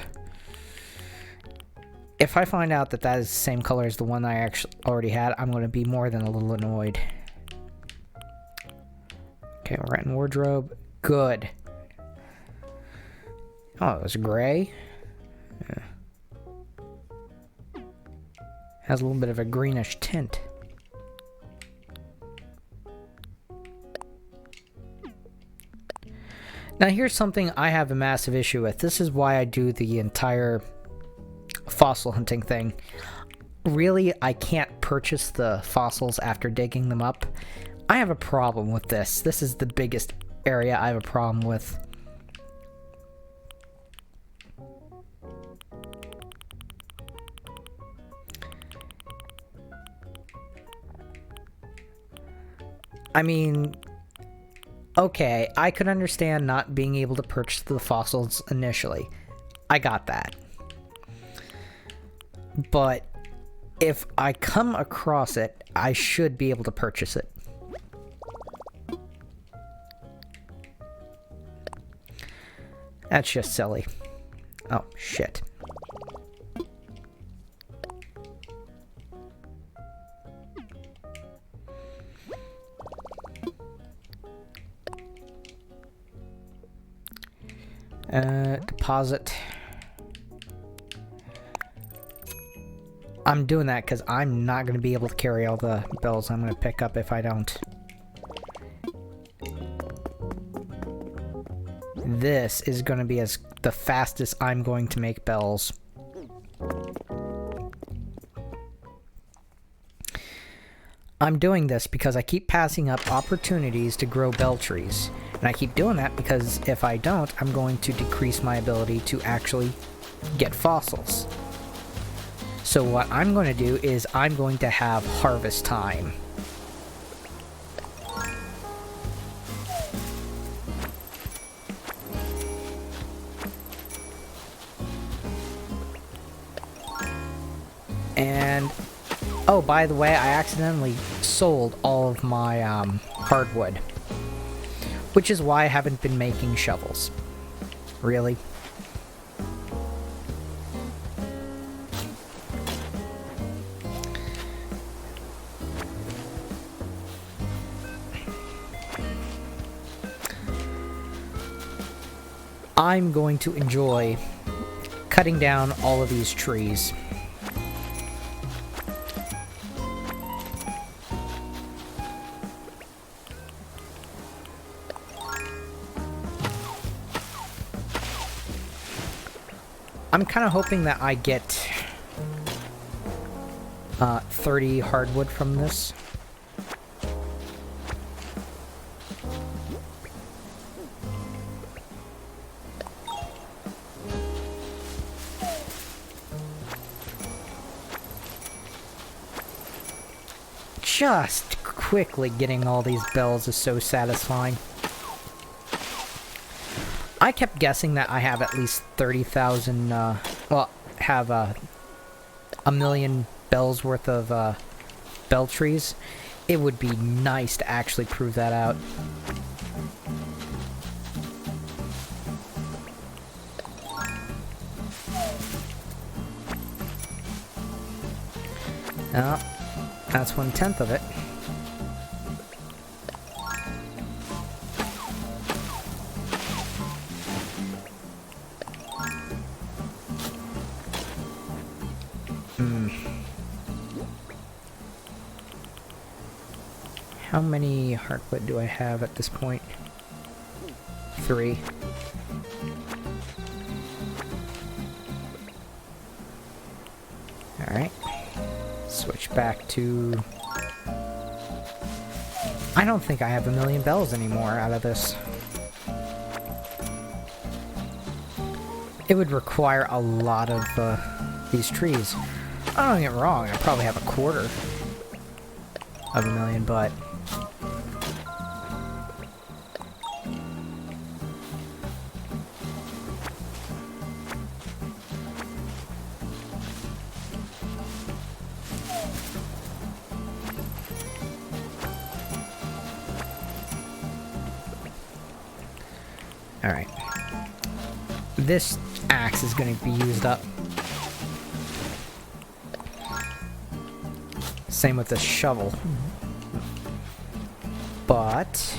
If I find out that that is the same color as the one I actually already had, I'm going to be more than a little annoyed. Okay, rat and wardrobe. Good. Oh, it was gray. Yeah. Has a little bit of a greenish tint. Now here's something I have a massive issue with. This is why I do the entire fossil hunting thing. Really, I can't purchase the fossils after digging them up. I have a problem with this. This is the biggest area I have a problem with. I mean, okay, I could understand not being able to purchase the fossils initially. I got that. But if I come across it, I should be able to purchase it. That's just silly. Oh, shit. Deposit. I'm doing that because I'm not going to be able to carry all the bells I'm going to pick up if I don't. This is going to be the fastest I'm going to make bells. I'm doing this because I keep passing up opportunities to grow bell trees. And I keep doing that because if I don't, I'm going to decrease my ability to actually get fossils. So what I'm going to do is I'm going to have harvest time. And, oh, by the way, I accidentally sold all of my hardwood. Which is why I haven't been making shovels. Really? I'm going to enjoy cutting down all of these trees. I'm kind of hoping that I get 30 hardwood from this. Just quickly getting all these bells is so satisfying. I kept guessing that I have at least 30,000, well, have a million bells worth of bell trees. It would be nice to actually prove that out. Oh, that's 1/10 of it. How many heartwood do I have at this point? 3. Alright. Switch back to... I don't think I have 1,000,000 bells anymore out of this. It would require a lot of these trees. Don't get me wrong, I probably have 1/4 of 1,000,000, but... Alright. This axe is going to be used up. Same with the shovel. But...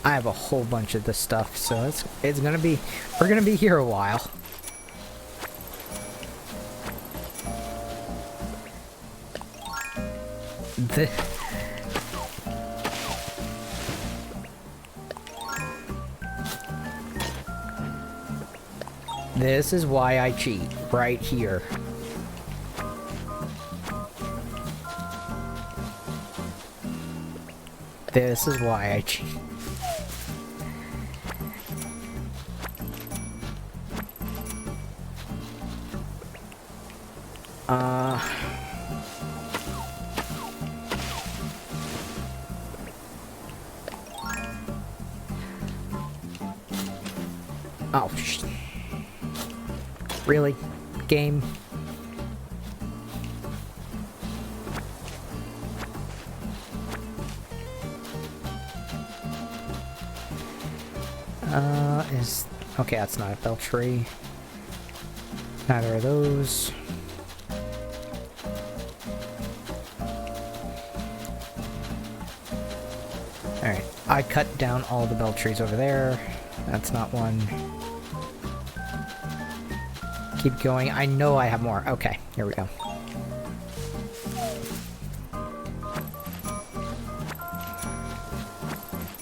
I have a whole bunch of this stuff, so it's gonna be... We're gonna be here a while. This is why I cheat, right here. This is why I cheat. Oh, really? Game? Okay, that's not a bell tree. Neither are those. Alright, I cut down all the bell trees over there. That's not one. Keep going. I know I have more. Okay, here we go.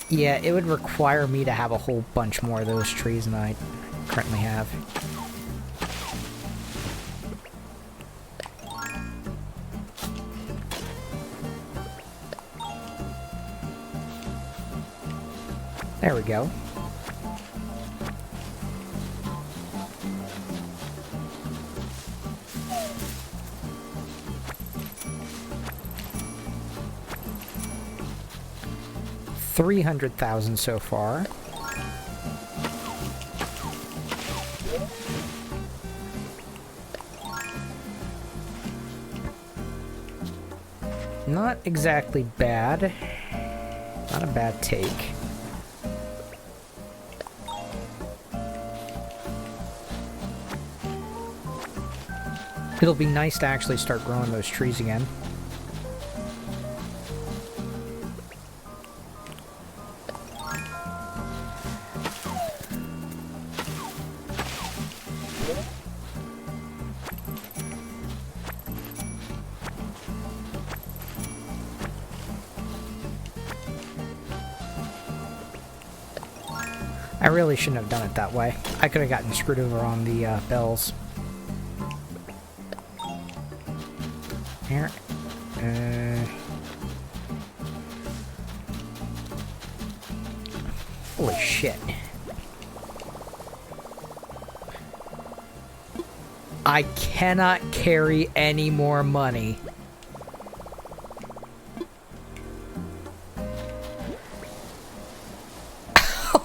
Yeah, it would require me to have a whole bunch more of those trees than I currently have. There we go. $300,000 so far. Not exactly bad. Not a bad take. It'll be nice to actually start growing those trees again. I really shouldn't have done it that way. I could have gotten screwed over on the bells. Here. Holy shit. I cannot carry any more money.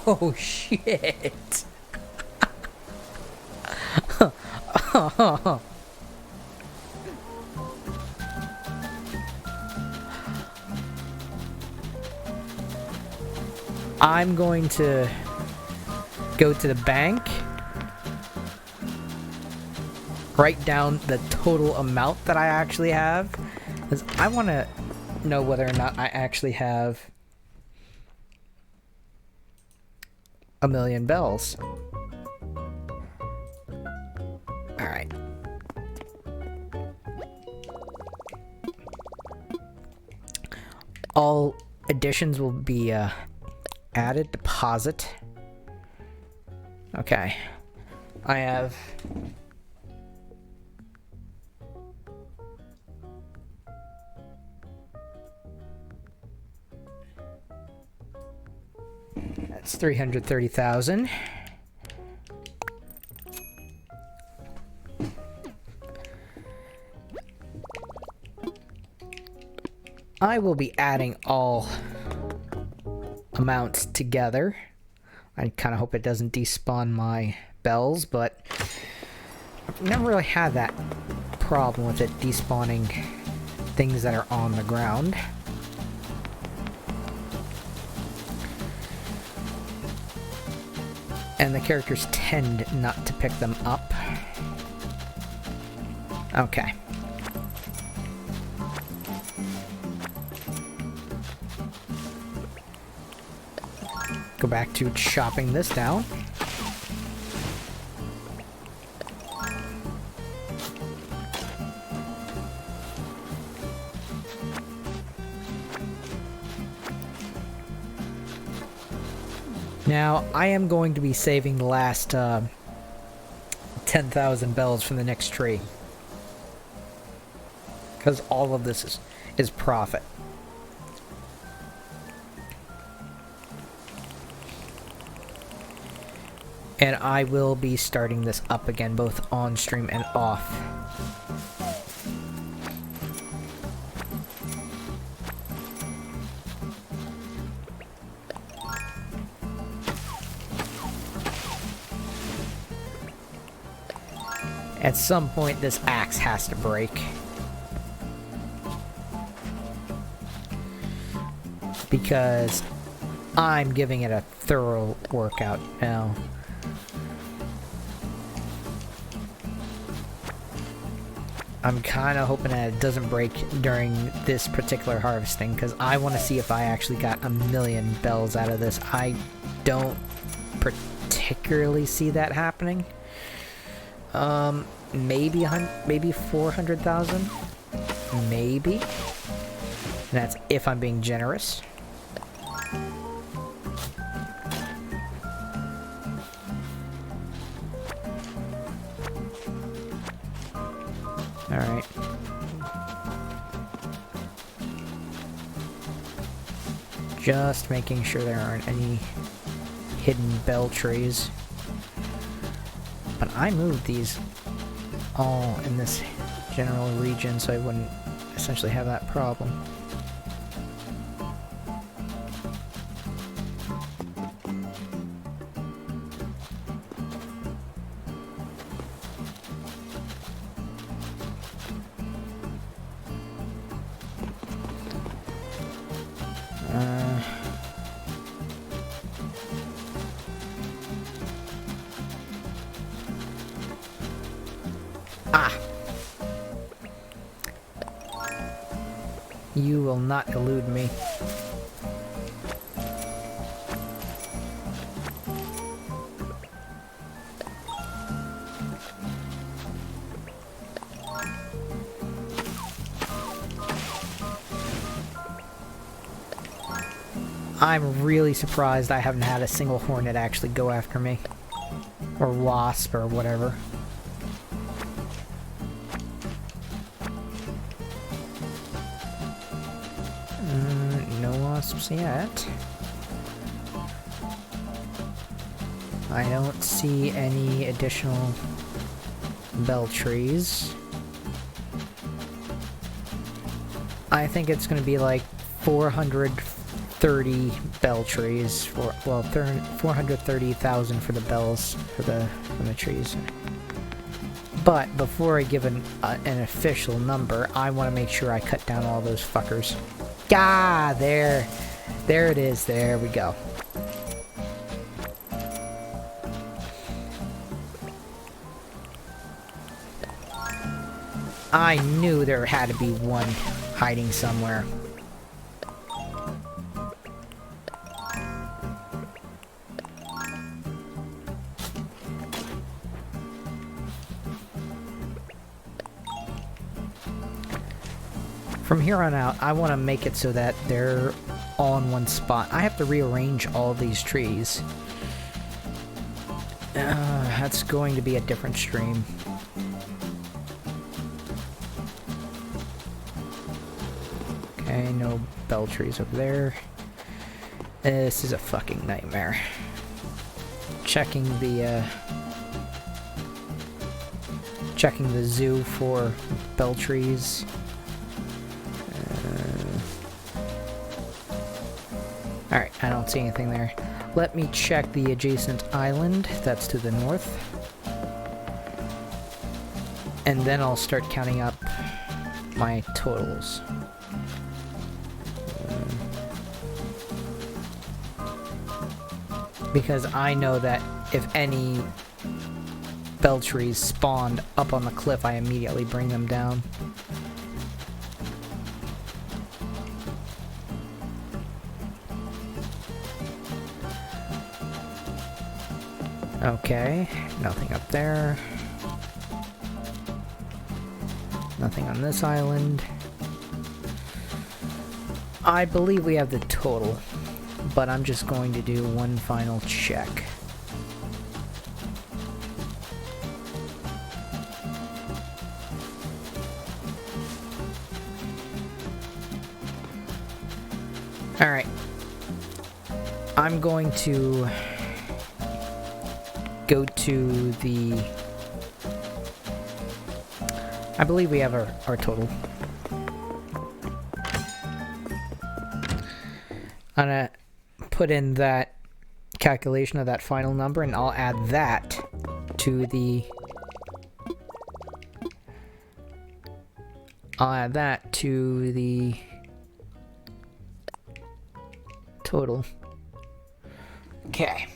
Oh shit. I'm going to go to the bank, write down the total amount that I actually have, because I want to know whether or not I actually have 1,000,000 bells. Alright. all additions will be added. Deposit. Okay. I have... That's 330,000. I will be adding all amounts together. I kind of hope it doesn't despawn my bells, but I've never really had that problem with it despawning things that are on the ground. And the characters tend not to pick them up. Okay. Go back to chopping this down. Now, I am going to be saving the last 10,000 bells from the next tree. Because all of this is profit. And I will be starting this up again, both on stream and off. At some point, this axe has to break. Because I'm giving it a thorough workout now. I'm kind of hoping that it doesn't break during this particular harvesting, because I want to see if I actually got 1,000,000 bells out of this. I don't particularly see that happening. Maybe 400,000? Maybe. And that's if I'm being generous. Alright. Just making sure there aren't any hidden bell trees. But I moved these all in this general region, so I wouldn't essentially have that problem. You will not elude me. I'm really surprised I haven't had a single hornet actually go after me. Or wasp or whatever. No wasps yet. I don't see any additional bell trees. I think it's going to be like 430 bell trees, for, well, 430,000 for the bells for the trees. But before I give an official number, I want to make sure I cut down all those fuckers. Ah, there it is. There we go. I knew there had to be one hiding somewhere. From here on out, I want to make it so that they're all in one spot. I have to rearrange all of these trees. That's going to be a different stream. Okay, no bell trees over there. This is a fucking nightmare. Checking the zoo for bell trees. Alright, I don't see anything there. Let me check the adjacent island. That's to the north. And then I'll start counting up my totals. Because I know that if any bell trees spawned up on the cliff, I immediately bring them down. Okay, nothing up there. Nothing on this island. I believe we have the total, but I'm just going to do one final check. Alright. I'm going to go to the... I believe we have our total. I'm gonna put in that calculation of that final number, and I'll add that to the... total. Okay.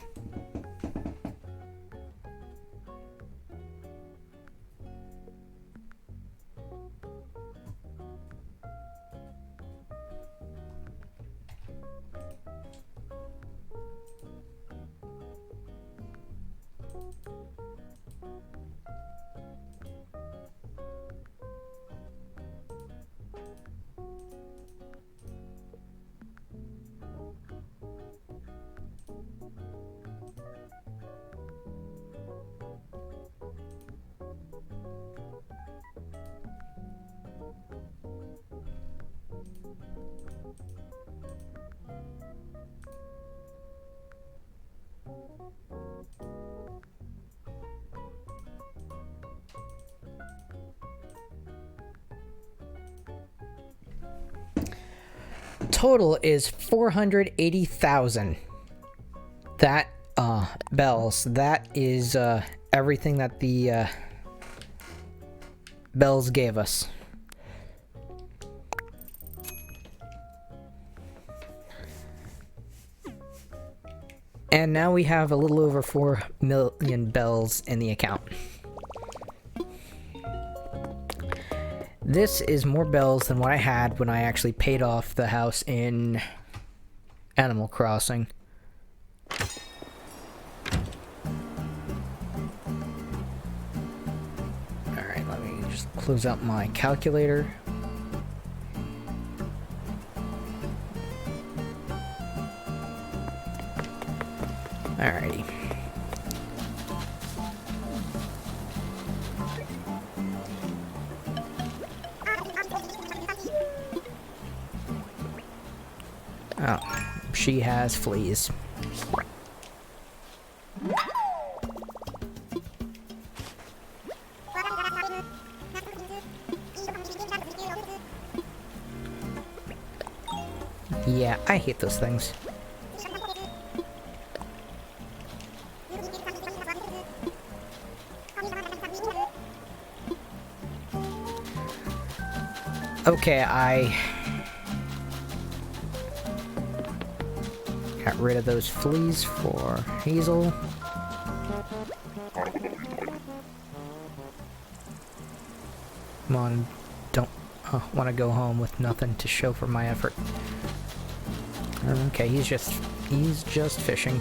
Total is 480,000. That bells. That is everything that the bells gave us. And now we have a little over 4 million bells in the account. This is more bells than what I had when I actually paid off the house in Animal Crossing. Alright, let me just close out my calculator. Alrighty. Oh, she has fleas. Yeah, I hate those things. Okay, I got rid of those fleas for Hazel. Come on, don't want to go home with nothing to show for my effort. Okay, he's just fishing.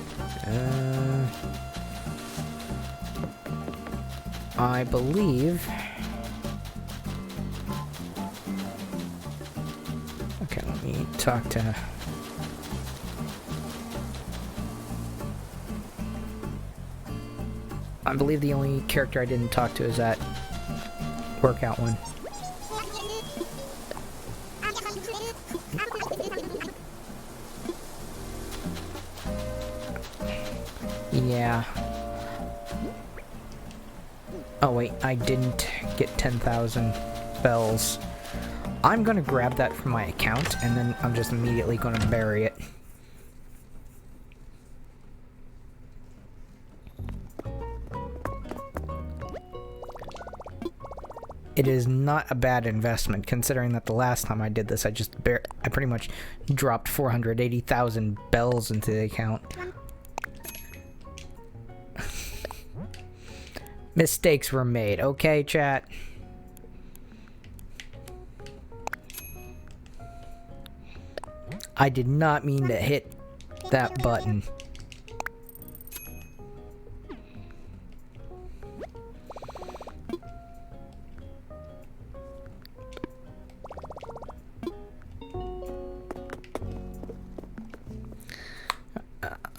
I believe Let me talk to... I believe the only character I didn't talk to is that workout one. Yeah. Oh wait, I didn't get 10,000 bells. I'm gonna grab that from my account, and then I'm just immediately gonna bury it. It is not a bad investment, considering that the last time I did this, I pretty much dropped 480,000 bells into the account. Mistakes were made, okay, chat? I did not mean to hit that button.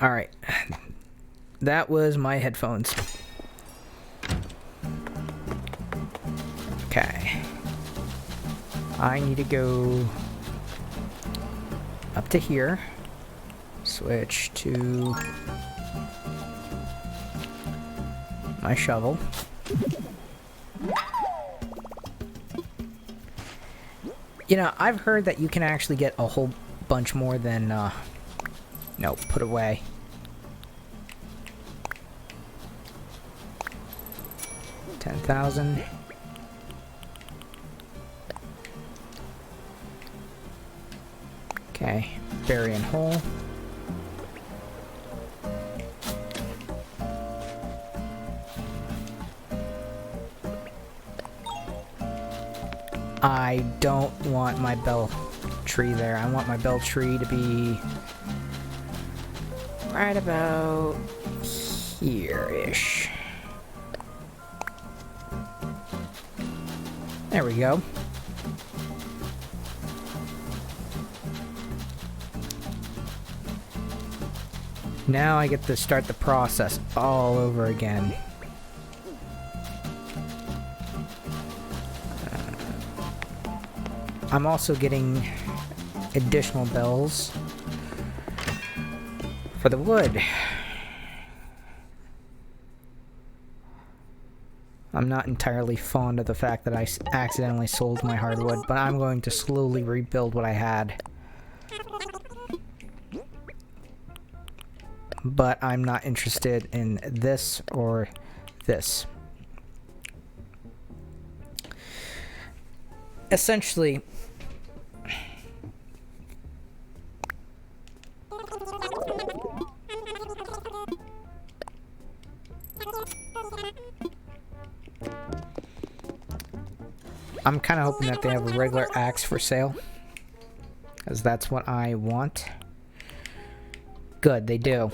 Alright. That was my headphones. Okay. I need to go up to here. Switch to my shovel. You know, I've heard that you can actually get a whole bunch more than, no, put away. $10,000. Okay, bury and hole. I don't want my bell tree there. I want my bell tree to be right about here-ish. There we go. Now I get to start the process all over again. I'm also getting additional bells for the wood. I'm not entirely fond of the fact that I accidentally sold my hardwood, but I'm going to slowly rebuild what I had. But I'm not interested in this or this. Essentially, I'm kind of hoping that they have a regular axe for sale, because that's what I want. Good, they do.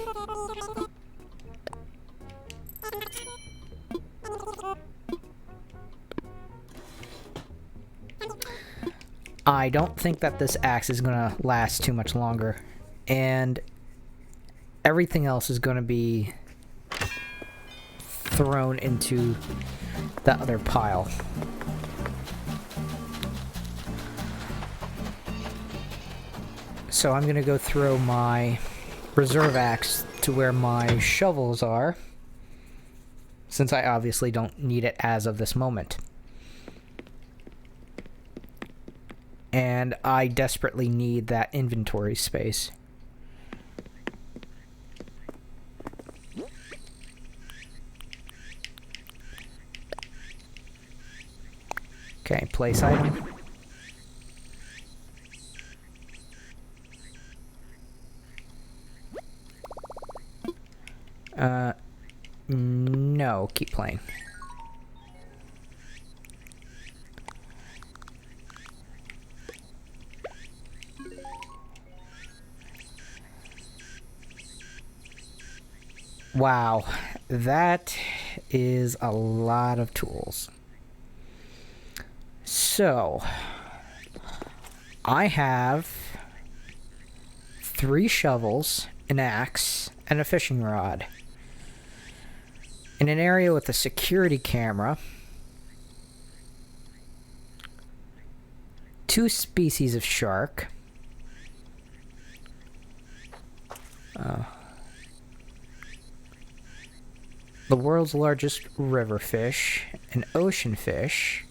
I don't think that this axe is gonna last too much longer, and everything else is gonna be thrown into the other pile. So I'm gonna go throw my reserve axe to where my shovels are, since I obviously don't need it as of this moment. And I desperately need that inventory space. Okay, place item. No, keep playing. Wow, that is a lot of tools. So, I have 3 shovels, an axe, and a fishing rod. In an area with a security camera, 2 species of shark, the world's largest river fish, an ocean fish.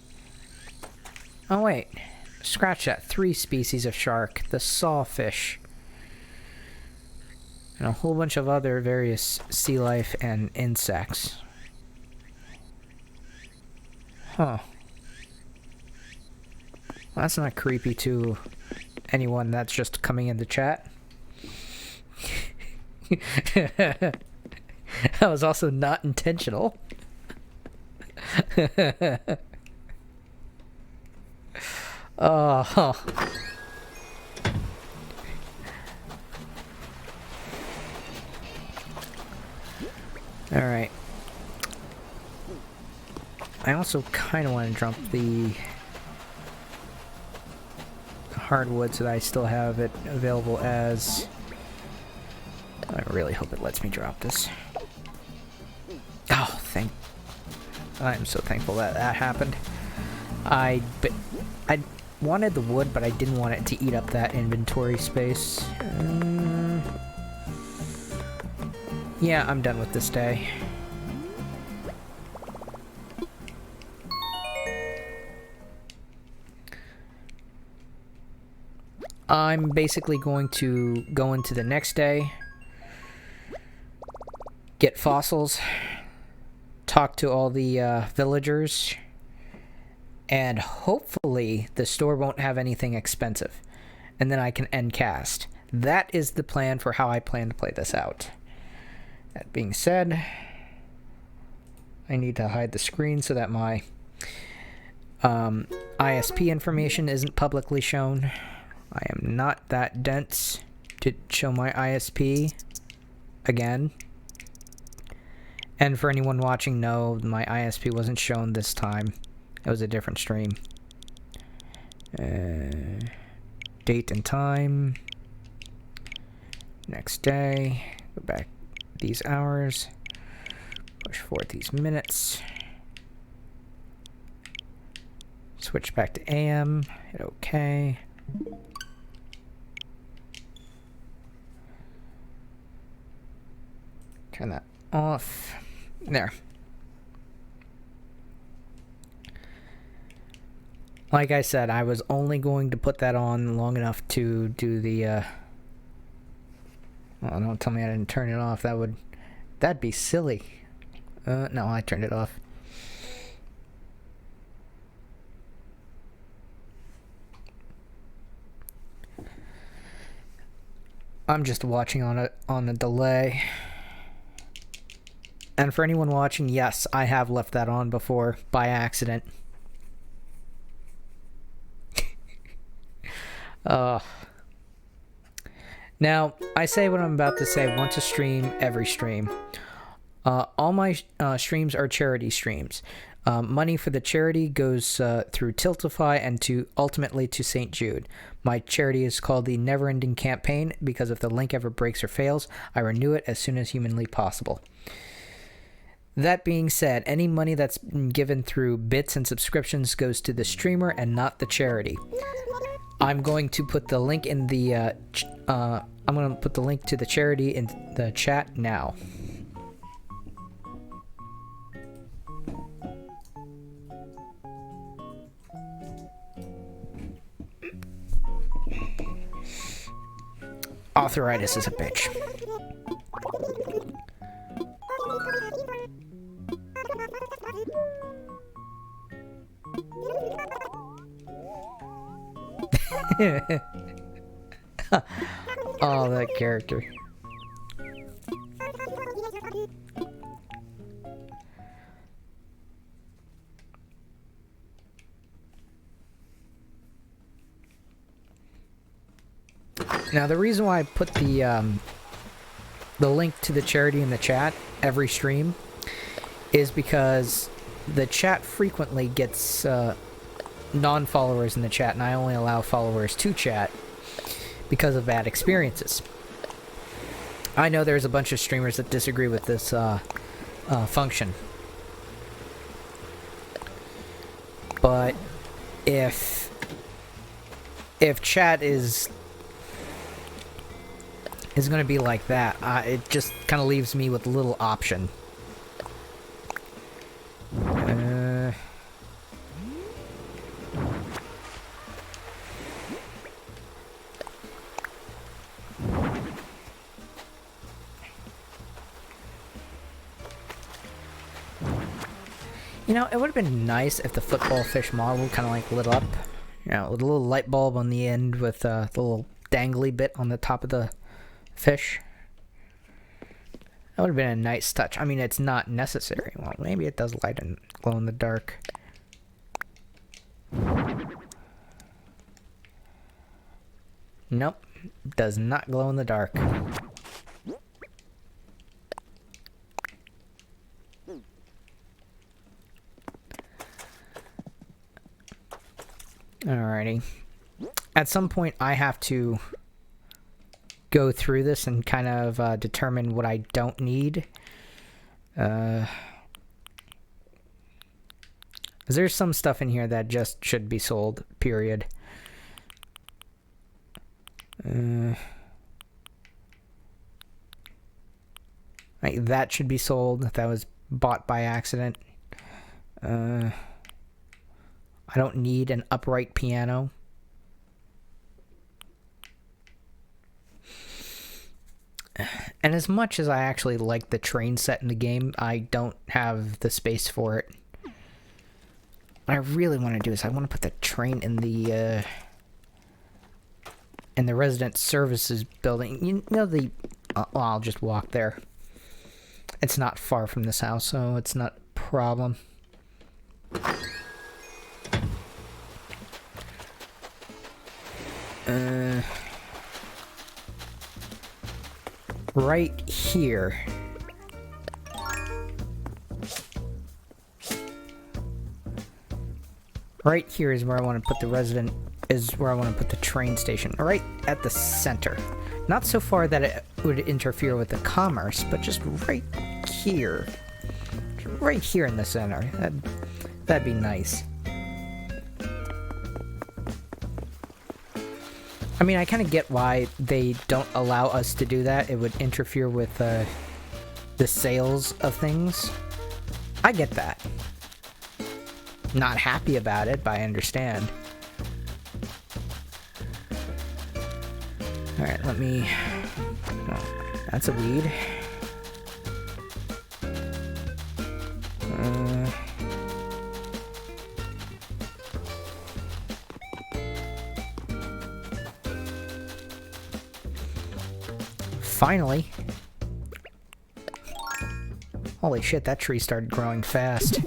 Oh wait, scratch that. 3 species of shark, the sawfish, and a whole bunch of other various sea life and insects. Huh. Well, that's not creepy to anyone that's just coming in the chat. That was also not intentional. Oh. Alright. I also kind of want to dump the hardwoods that I still have it available as. I really hope it lets me drop this. Oh, I'm so thankful that that happened. I wanted the wood, but I didn't want it to eat up that inventory space. Yeah, I'm done with this day. I'm basically going to go into the next day, get fossils, talk to all the villagers, and hopefully the store won't have anything expensive, and then I can end cast. That is the plan for how I plan to play this out. That being said, I need to hide the screen so that my ISP information isn't publicly shown. I am not that dense to show my ISP again. And for anyone watching, no, my ISP wasn't shown this time. It was a different stream. Date and time. Next day. Go back these hours. Push forward these minutes. Switch back to AM. Hit OK. Turn that off. There. Like I said, I was only going to put that on long enough to do the, well, don't tell me I didn't turn it off. That'd be silly. No, I turned it off. I'm just watching on a delay. And for anyone watching, yes, I have left that on before by accident. Now, I say what I'm about to say once a stream, every stream. All my streams are charity streams. Money for the charity goes through Tiltify and ultimately to St. Jude. My charity is called the Never Ending Campaign because if the link ever breaks or fails, I renew it as soon as humanly possible. That being said, any money that's given through bits and subscriptions goes to the streamer and not the charity. I'm going to put the link in the I'm going to put the link to the charity in the chat now. Arthritis is a bitch. Oh, that character. Now, the reason why I put the link to the charity in the chat every stream is because the chat frequently gets non-followers in the chat, and I only allow followers to chat because of bad experiences. I know there's a bunch of streamers that disagree with this function. But if chat is going to be like that, it just kind of leaves me with a little option. You know, it would have been nice if the football fish model kind of like lit up. You know, with a little light bulb on the end with the little dangly bit on the top of the fish. That would have been a nice touch. I mean, it's not necessary. Well, maybe it does light and glow in the dark. Nope. Does not glow in the dark. Alrighty. At some point, I have to go through this and kind of determine what I don't need. There's some stuff in here that just should be sold, period. Like, that should be sold. That was bought by accident. I don't need an upright piano. And as much as I actually like the train set in the game, I don't have the space for it. What I really want to do is I want to put the train in the resident services building. You know, the well, I'll just walk there. It's not far from this house, so it's not a problem. Right here. Right here is where I want to put the resident, is where I want to put the train station. Right at the center. Not so far that it would interfere with the commerce, but just right here. Right here in the center. That'd be nice. I mean, I kind of get why they don't allow us to do that. It would interfere with the sales of things. I get that. Not happy about it, but I understand. Alright, let me... Oh, that's a weed. Finally. Holy shit, that tree started growing fast.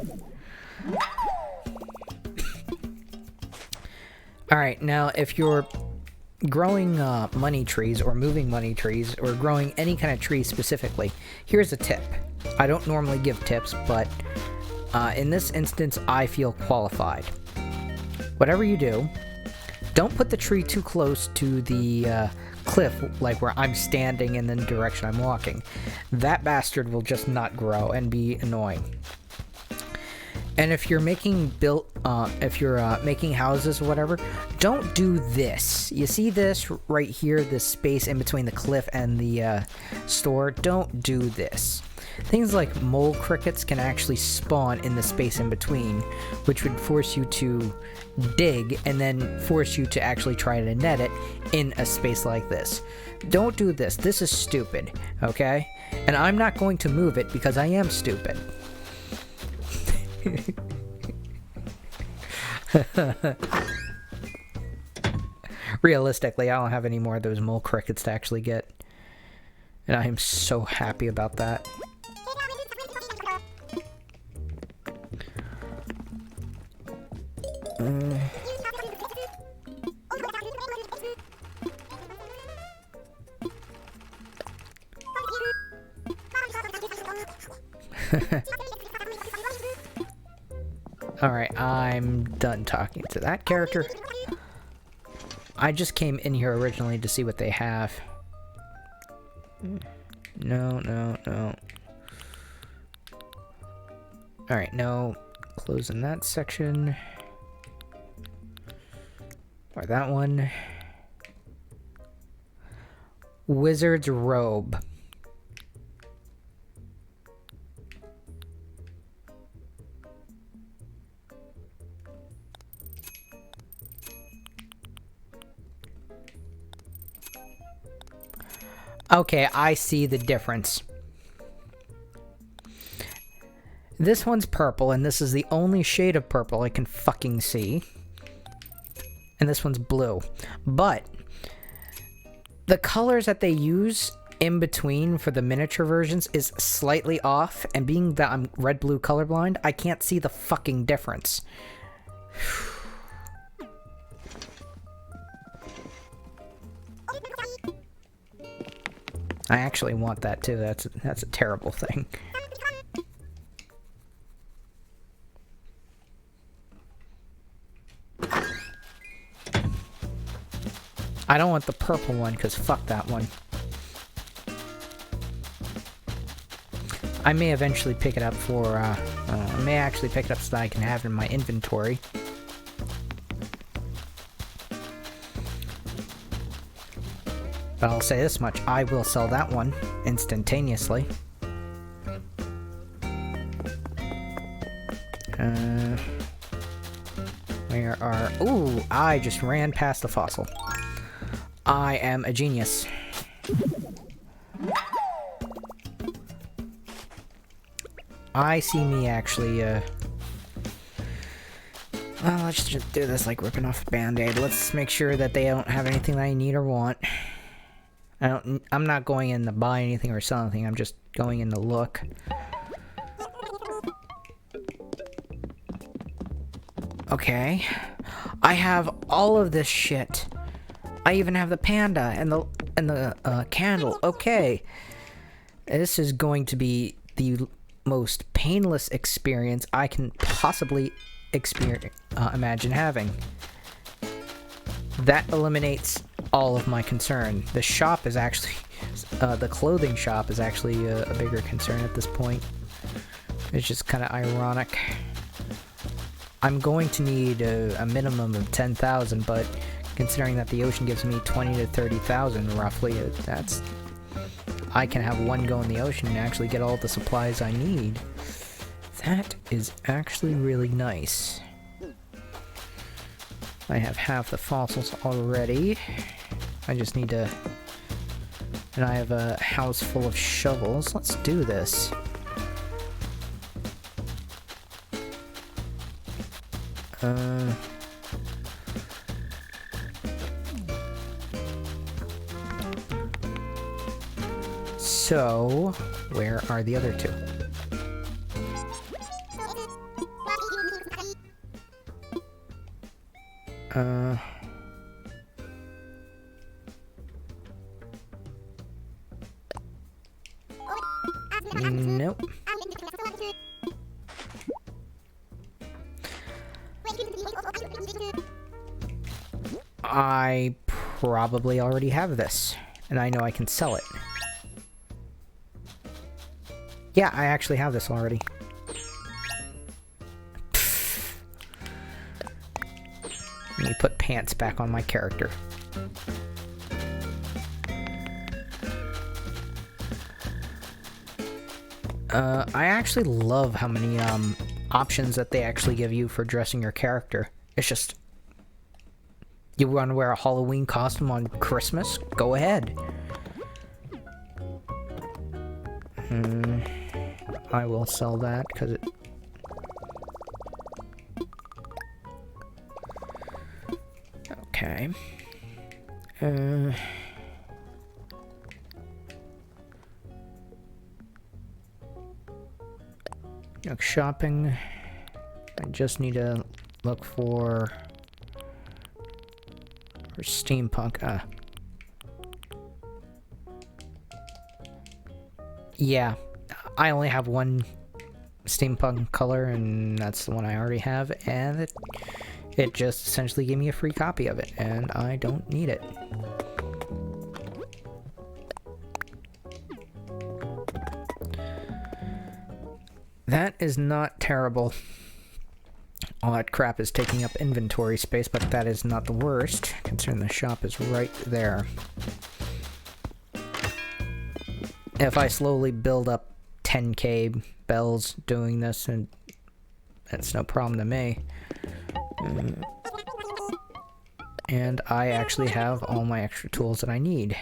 Alright, now if you're growing money trees or moving money trees or growing any kind of tree specifically, here's a tip. I don't normally give tips, but in this instance, I feel qualified. Whatever you do, don't put the tree too close to the cliff, like where I'm standing in the direction I'm walking. That bastard will just not grow and be annoying. And if you're making making houses or whatever, don't do this. You see this right here, this space in between the cliff and the store? Don't do this. Things like mole crickets can actually spawn in the space in between, which would force you to dig and then force you to actually try to net it in a space like this. Don't do this. This is stupid, okay? And I'm not going to move it because I am stupid. Realistically, I don't have any more of those mole crickets to actually get. And I am so happy about that. Alright, I'm done talking to that character. I just came in here originally to see what they have. No, no, no. Alright, no. Closing that section. Or that one. Wizard's robe. Okay, I see the difference. This one's purple, and this is the only shade of purple I can fucking see. And this one's blue. But the colors that they use in between for the miniature versions is slightly off, and being that I'm red-blue colorblind, I can't see the fucking difference. I actually want that too. That's a terrible thing. I don't want the purple one, because fuck that one. I may eventually pick it up for, I may actually pick it up so that I can have it in my inventory. But I'll say this much, I will sell that one instantaneously. Where are... Ooh, I just ran past the fossil. I am a genius. I see me actually, well, let's just do this like ripping off a band-aid. Let's make sure that they don't have anything that I need or want. I'm not going in to buy anything or sell anything, I'm just going in to look. Okay. I have all of this shit. I even have the panda and the candle. Okay. This is going to be the most painless experience I can possibly imagine having. That eliminates all of my concern. The shop is actually, the clothing shop is actually a bigger concern at this point. It's just kind of ironic. I'm going to need a minimum of 10,000, but considering that the ocean gives me 20 to 30,000 roughly, that's... I can have one go in the ocean and actually get all the supplies I need. That is actually really nice. I have half the fossils already. I just need to... And I have a house full of shovels. Let's do this. So, where are the other two? Nope. I probably already have this, and I know I can sell it. Yeah, I actually have this already. Let me put pants back on my character. I actually love how many options that they actually give you for dressing your character. It's just... You want to wear a Halloween costume on Christmas? Go ahead. I will sell that, because it... Okay. Look, shopping. I just need to look for steampunk. Yeah, I only have one steampunk color, and that's the one I already have, and it just essentially gave me a free copy of it, and I don't need it. That is not terrible. All that crap is taking up inventory space, but that is not the worst, considering the shop is right there. If I slowly build up 10k bells doing this, and that's no problem to me. And I actually have all my extra tools that I need.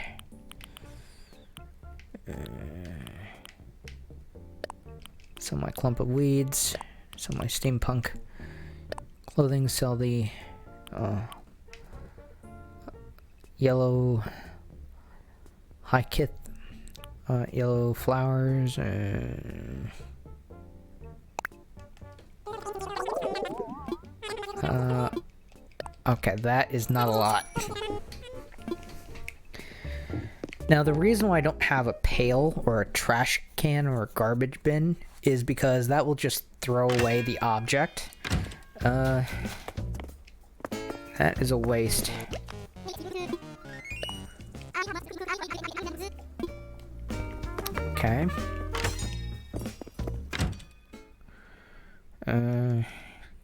Sell my clump of weeds, sell my steampunk clothing, sell the yellow high kit, yellow flowers. Okay, that is not a lot. Now, the reason why I don't have a pail or a trash can or a garbage bin is because that will just throw away the object. That is a waste. Okay. You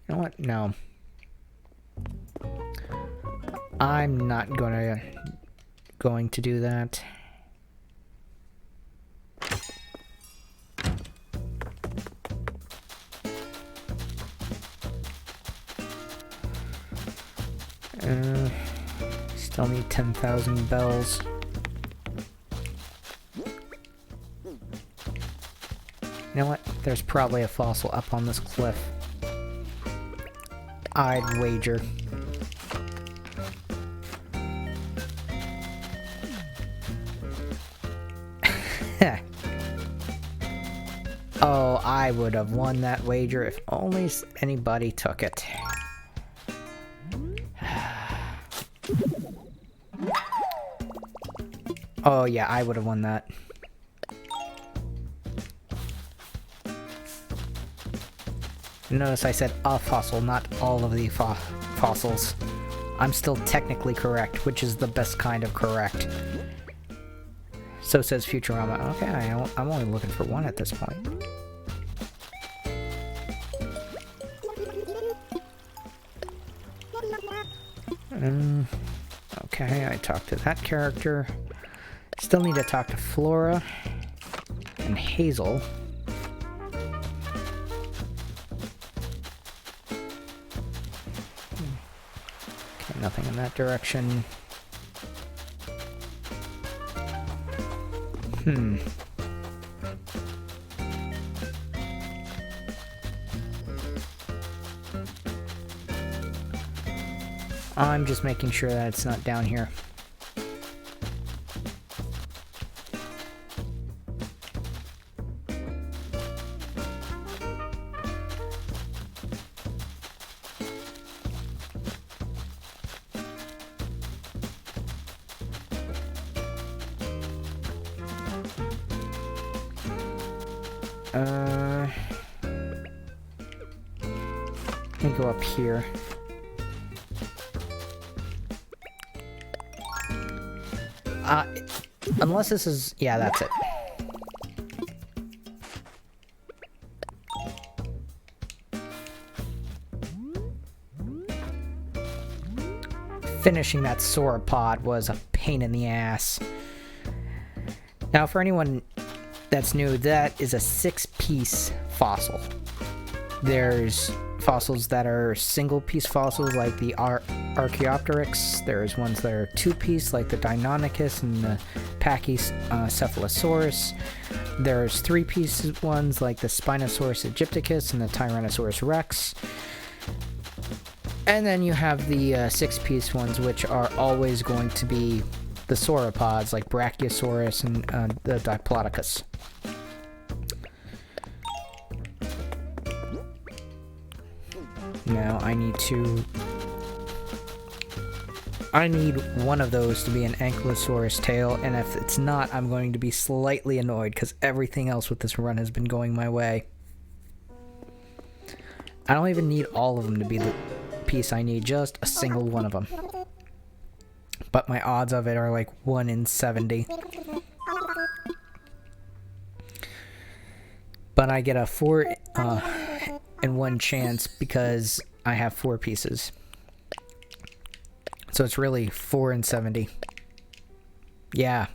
know what? No. I'm not going to do that. Still need 10,000 bells. You know what? There's probably a fossil up on this cliff. I'd wager. Oh, I would have won that wager if only anybody took it. Oh yeah, I would have won that. Notice I said a fossil, not all of the fossils. I'm still technically correct, which is the best kind of correct. So says Futurama. Okay, I'm only looking for one at this point. Okay, I talked to that character. Still need to talk to Flora and Hazel. Okay, nothing in that direction. I'm just making sure that it's not down here. Let me go up here. Unless this is... yeah, that's it. Finishing that sauropod was a pain in the ass. Now, for anyone that's new, that is a 6-piece fossil. There's fossils that are single-piece fossils, like the Archaeopteryx. There's ones that are 2-piece, like the Deinonychus and the Pachycephalosaurus. There's 3-piece ones, like the Spinosaurus aegypticus and the Tyrannosaurus rex. And then you have the 6-piece ones, which are always going to be the sauropods, like Brachiosaurus and the Diplodocus. Now I need one of those to be an Ankylosaurus tail, and if it's not, I'm going to be slightly annoyed, because everything else with this run has been going my way. I don't even need all of them to be the piece I need, just a single one of them. But my odds of it are like 1 in 70. But I get a and 1 chance because I have 4 pieces. So it's really 4 and 70. Yeah,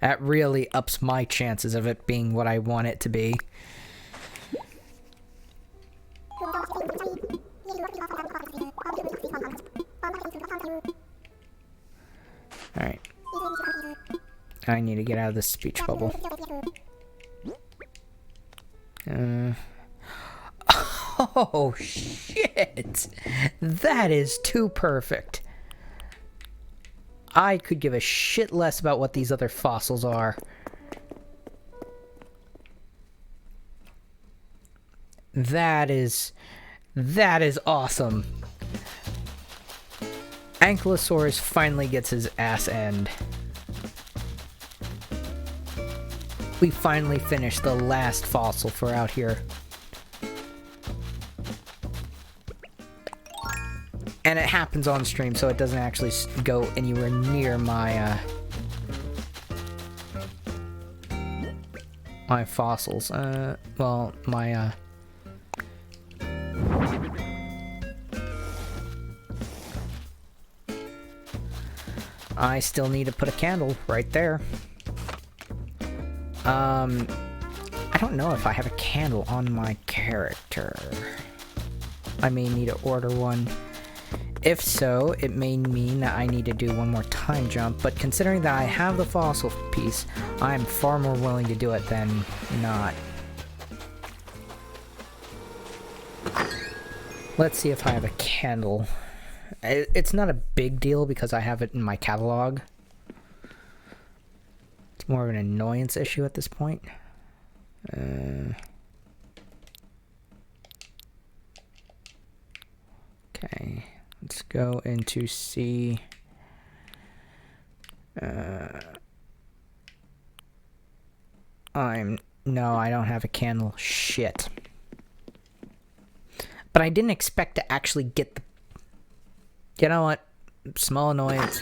that really ups my chances of it being what I want it to be. Alright. I need to get out of this speech bubble. Oh, shit! That is too perfect. I could give a shit less about what these other fossils are. That is awesome. Ankylosaurus finally gets his ass end. We finally finished the last fossil for out here. And it happens on stream, so it doesn't actually go anywhere near my, my fossils. Well, my, I still need to put a candle right there. I don't know if I have a candle on my character. I may need to order one. If so, it may mean that I need to do one more time jump, but considering that I have the fossil piece, I'm far more willing to do it than not. Let's see if I have a candle. It's not a big deal because I have it in my catalog. It's more of an annoyance issue at this point. Okay, let's go into C. No, I don't have a candle. Shit. But I didn't expect to actually get the... You know what? Small annoyance.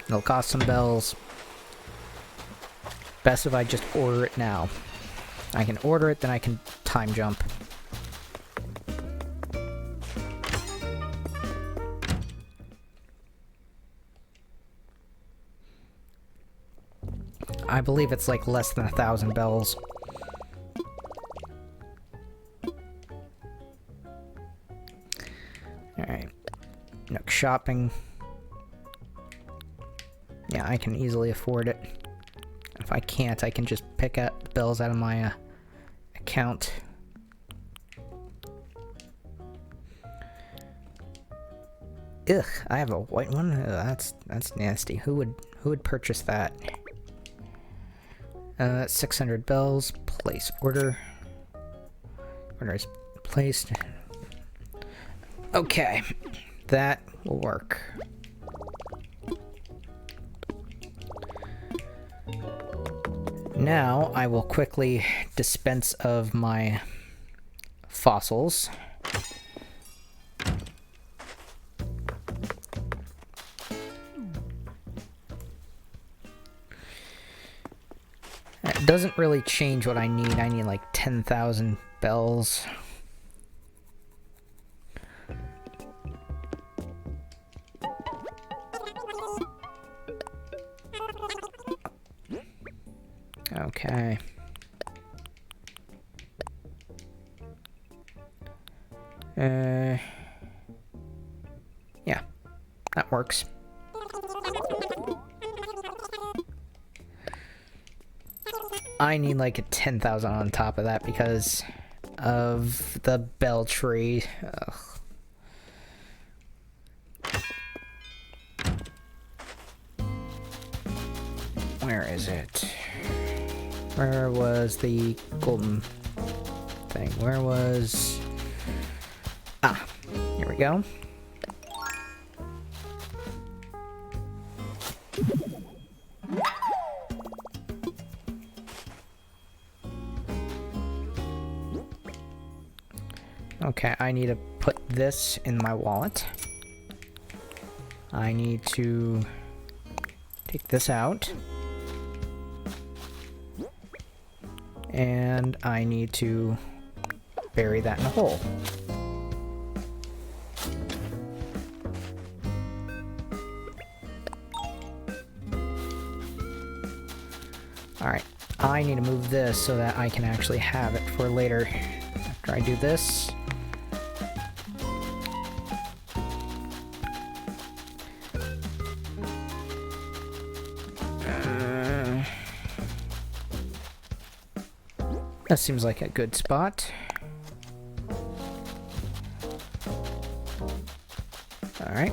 It'll cost some bells. Best if I just order it now. I can order it, then I can time jump. I believe it's like less than 1,000 bells. Alright. Nook shopping. Yeah, I can easily afford it. If I can't, I can just pick up bells out of my account. Ugh, I have a white one? Ugh, that's nasty. Who would purchase that? 600 bells. Place order. Order is placed. Okay, that will work. Now I will quickly dispense of my fossils. That doesn't really change what I need. I need like 10,000 bells. Okay. Yeah, that works. I need like a 10,000 on top of that because of the bell tree. Ugh. Where is it? Where was the golden thing? Where was... Ah, here we go. Okay, I need to put this in my wallet. I need to take this out. And I need to bury that in a hole. Alright, I need to move this so that I can actually have it for later. After I do this. That seems like a good spot. Alright.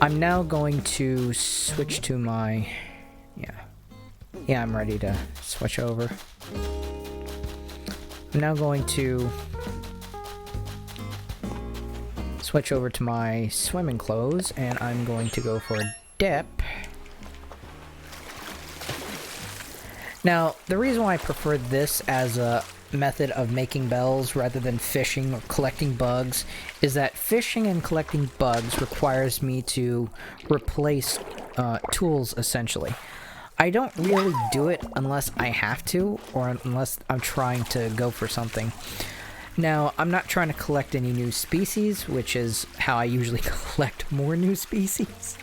I'm now going to switch to my... Yeah, I'm ready to switch over. I'm now going to switch over to my swimming clothes, and I'm going to go for a dip. Now, the reason why I prefer this as a method of making bells rather than fishing or collecting bugs is that fishing and collecting bugs requires me to replace tools, essentially. I don't really do it unless I have to, or unless I'm trying to go for something. Now, I'm not trying to collect any new species, which is how I usually collect more new species.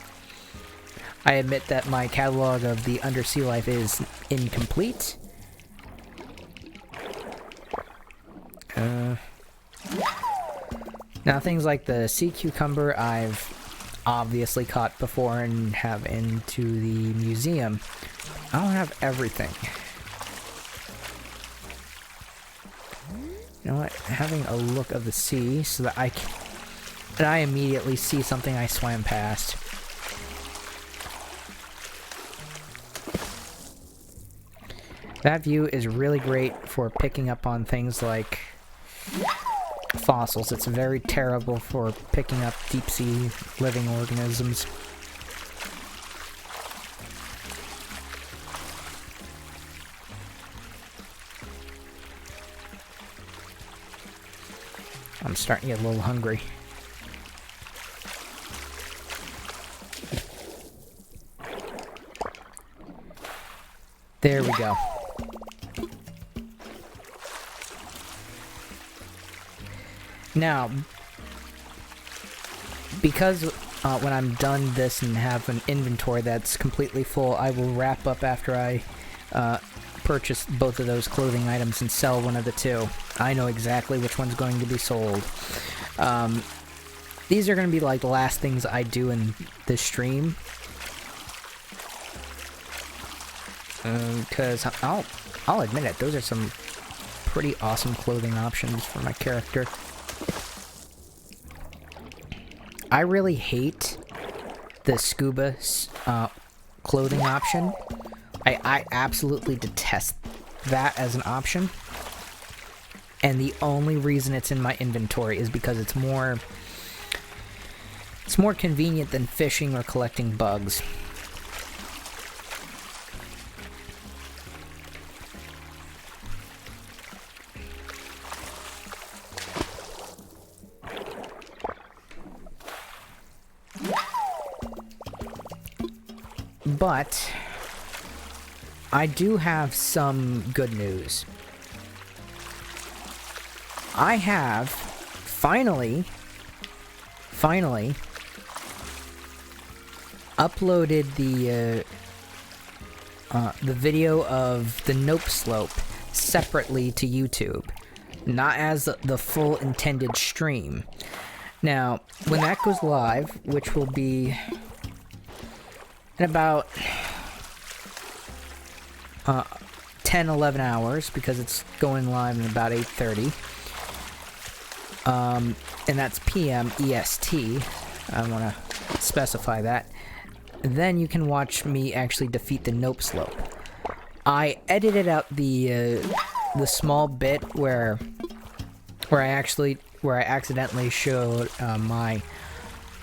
I admit that my catalog of the undersea life is incomplete. Now, things like the sea cucumber I've obviously caught before and have into the museum. I don't have everything. You know what? Having a look of the sea so that I immediately see something I swam past. That view is really great for picking up on things like fossils. It's very terrible for picking up deep-sea living organisms. I'm starting to get a little hungry. There we go. Now, because when I'm done this and have an inventory that's completely full, I will wrap up after I purchase both of those clothing items and sell one of the two. I know exactly which one's going to be sold. These are going to be like the last things I do in this stream. Because I'll admit it, those are some pretty awesome clothing options for my character. I really hate the scuba clothing option. I absolutely detest that as an option. And the only reason it's in my inventory is because it's more convenient than fishing or collecting bugs. But I do have some good news. I have finally uploaded the video of the Nope Slope separately to YouTube, not as the full intended stream. Now, when that goes live, which will be in about 10-11 hours, because it's going live in about 8:30. And that's PM EST. I want to specify that. Then you can watch me actually defeat the Nope Slope. I edited out the small bit where I accidentally showed my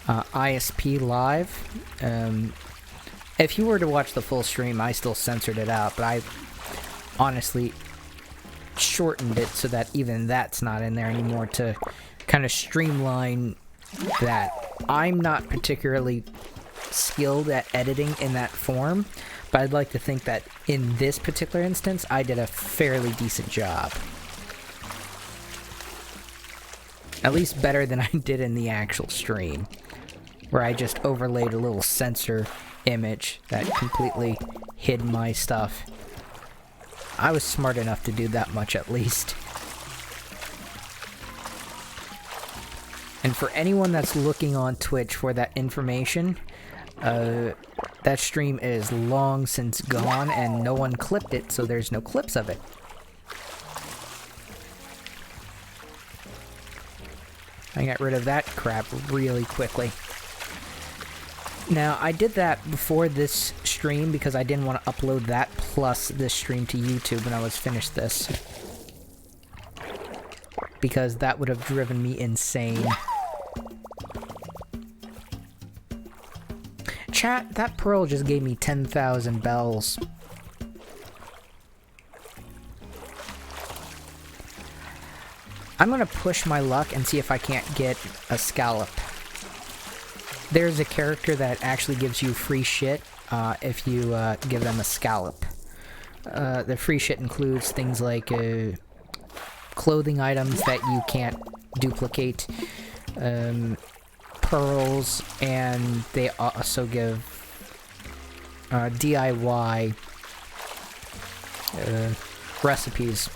ISP live. If you were to watch the full stream, I still censored it out, but I honestly shortened it so that even that's not in there anymore to kind of streamline that. I'm not particularly skilled at editing in that perform, but I'd like to think that in this particular instance, I did a fairly decent job. At least better than I did in the actual stream, where I just overlaid a little sensor image that completely hid my stuff. I was smart enough to do that much at least. And for anyone that's looking on Twitch for that information, that stream is long since gone and no one clipped it, so there's no clips of it. I got rid of that crap really quickly. Now, I did that before this stream because I didn't want to upload that plus this stream to YouTube when I was finished this. Because that would have driven me insane. Chat, that pearl just gave me 10,000 bells. I'm gonna push my luck and see if I can't get a scallop. There's a character that actually gives you free shit if you give them a scallop. The free shit includes things like clothing items that you can't duplicate, pearls, and they also give DIY recipes.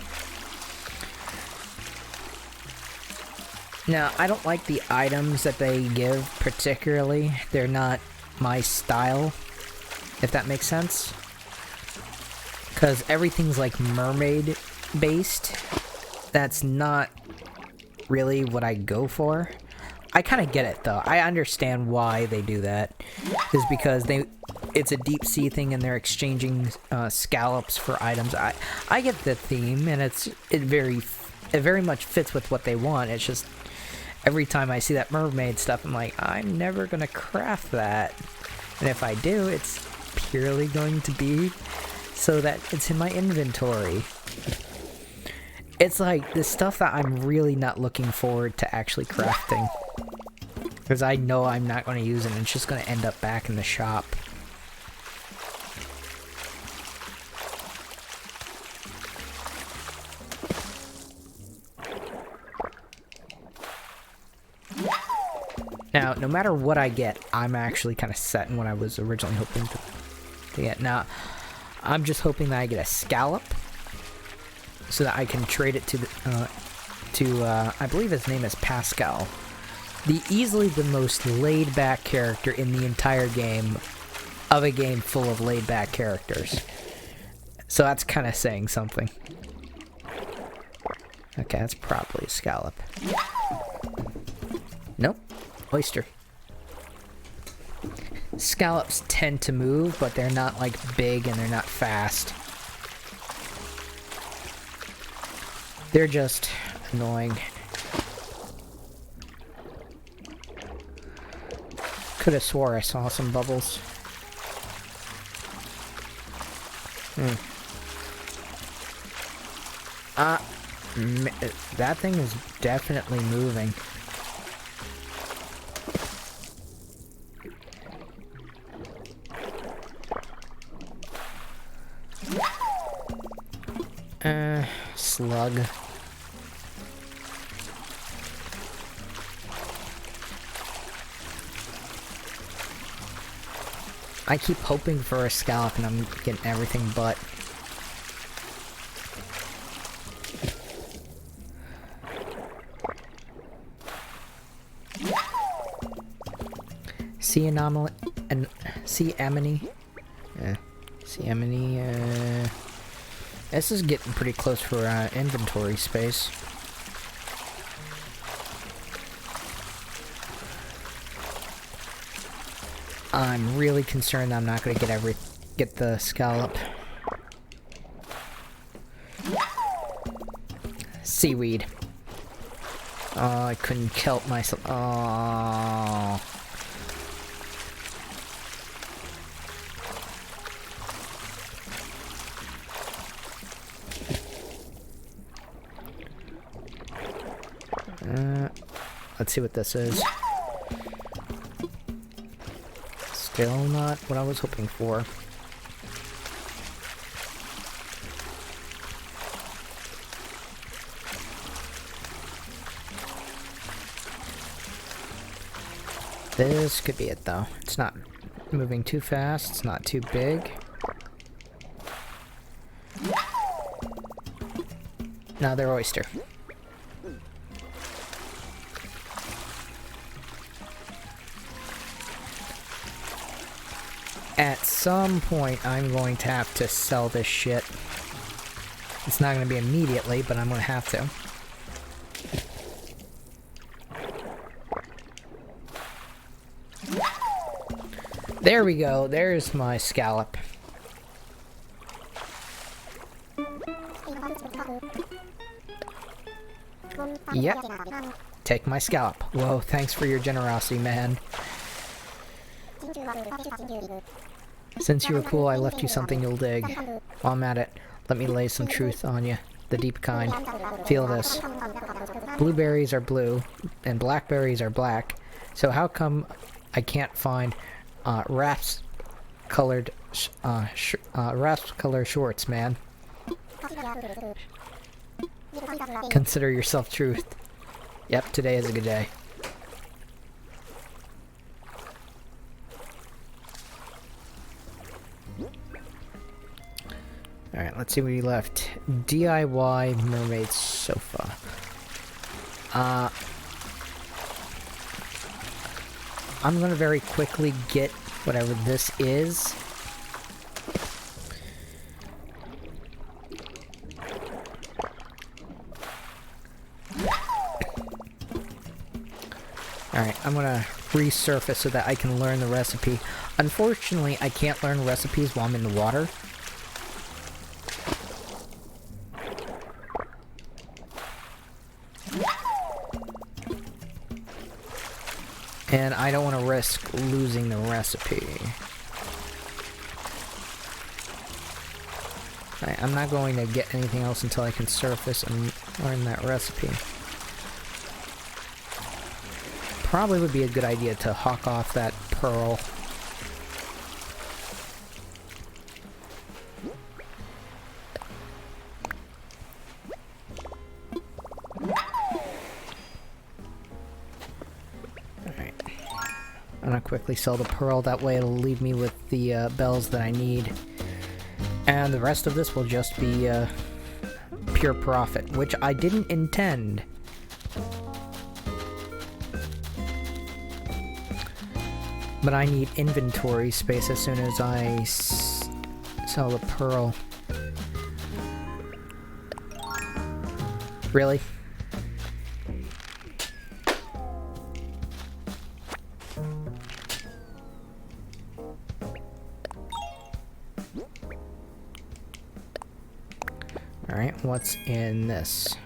Now, I don't like the items that they give particularly. They're not my style, if that makes sense. Because everything's like mermaid based. That's not really what I go for. I kind of get it though. I understand why they do that. Is because it's a deep sea thing and they're exchanging scallops for items. I get the theme and it very much fits with what they want. It's just every time I see that mermaid stuff, I'm like, I'm never gonna craft that. And if I do, it's purely going to be so that it's in my inventory. It's like the stuff that I'm really not looking forward to actually crafting. Because I know I'm not going to use it and it's just going to end up back in the shop. Now, no matter what I get, I'm actually kind of set in what I was originally hoping to get. Now, I'm just hoping that I get a scallop so that I can trade it to I believe his name is Pascal. Easily the most laid-back character in the entire game of a game full of laid-back characters. So that's kind of saying something. Okay, that's probably a scallop. Nope. Oyster. Scallops tend to move, but they're not like big and they're not fast. They're just annoying. Could have swore I saw some bubbles. That thing is definitely moving. Slug. I keep hoping for a scallop and I'm getting everything but. Sea anomaly and sea anemone. Sea anemone. This is getting pretty close for inventory space. I'm really concerned that I'm not going to get the scallop. Seaweed. Oh, I couldn't kelp myself. Oh. Let's see what this is. Still not what I was hoping for. This could be it, though. It's not moving too fast. It's not too big. Another oyster. At some point, I'm going to have to sell this shit. It's not going to be immediately, but I'm going to have to. There we go. There's my scallop. Yep. Take my scallop. Whoa, thanks for your generosity, man. Since you were cool, I left you something you'll dig. While I'm at it, let me lay some truth on you. The deep kind. Feel this. Blueberries are blue, and blackberries are black. So how come I can't find rasp-colored shorts, man? Consider yourself truth. Yep, today is a good day. Alright, let's see what we left. DIY mermaid sofa. I'm gonna very quickly get whatever this is. Alright, I'm gonna resurface so that I can learn the recipe. Unfortunately, I can't learn recipes while I'm in the water. And I don't want to risk losing the recipe. I'm not going to get anything else until I can surface and learn that recipe. Probably would be a good idea to hawk off that pearl. I'm gonna quickly sell the pearl, that way it'll leave me with the bells that I need. And the rest of this will just be pure profit, which I didn't intend. But I need inventory space as soon as I sell the pearl. Really? Alright, what's in this?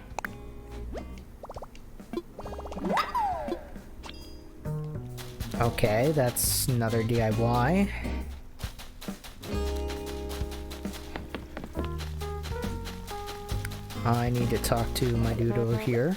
Okay, that's another DIY. I need to talk to my dude over here.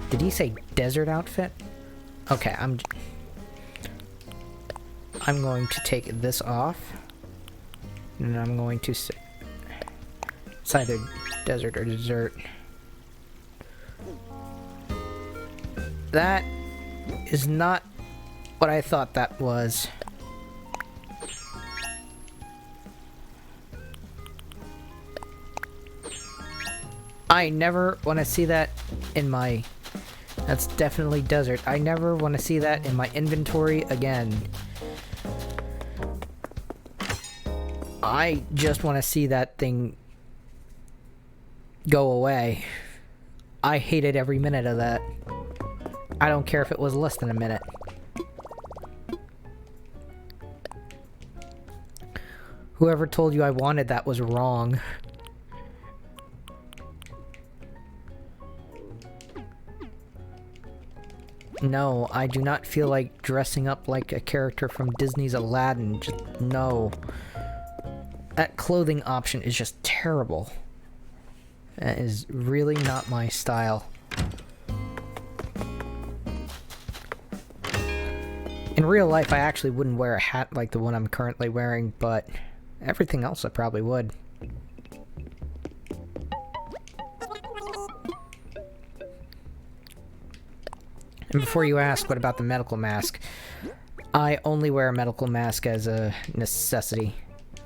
Did he say desert outfit? Okay, I'm going to take this off, and I'm going to say it's either desert or dessert. That is not what I thought that was. I never want to see that in my... That's definitely desert. I never want to see that in my inventory again. I just want to see that thing go away. I hated every minute of that. I don't care if it was less than a minute. Whoever told you I wanted that was wrong. No, I do not feel like dressing up like a character from Disney's Aladdin. Just no. That clothing option is just terrible. That is really not my style. In real life, I actually wouldn't wear a hat like the one I'm currently wearing, but everything else I probably would. And before you ask, what about the medical mask? I only wear a medical mask as a necessity.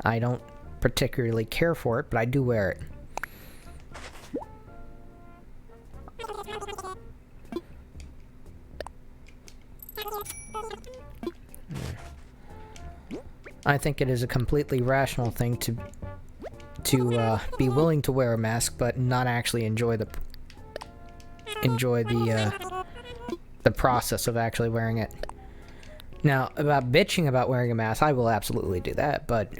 I don't particularly care for it, but I do wear it. I think it is a completely rational thing to be willing to wear a mask, but not actually enjoy the process of actually wearing it. Now, about bitching about wearing a mask, I will absolutely do that, but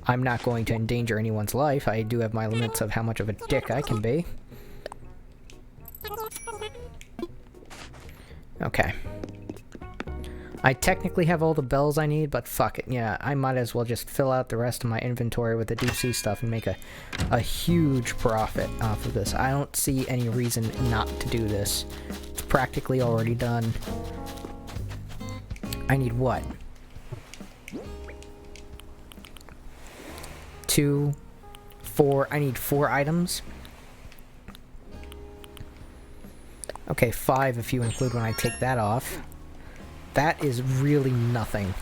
I'm not going to endanger anyone's life. I do have my limits of how much of a dick I can be. Okay. I technically have all the bells I need, but fuck it. Yeah, I might as well just fill out the rest of my inventory with the deep sea stuff and make a huge profit off of this. I don't see any reason not to do this. It's practically already done. I need what? 2, 4. I need 4 items. Okay, 5 if you include when I take that off. That is really nothing.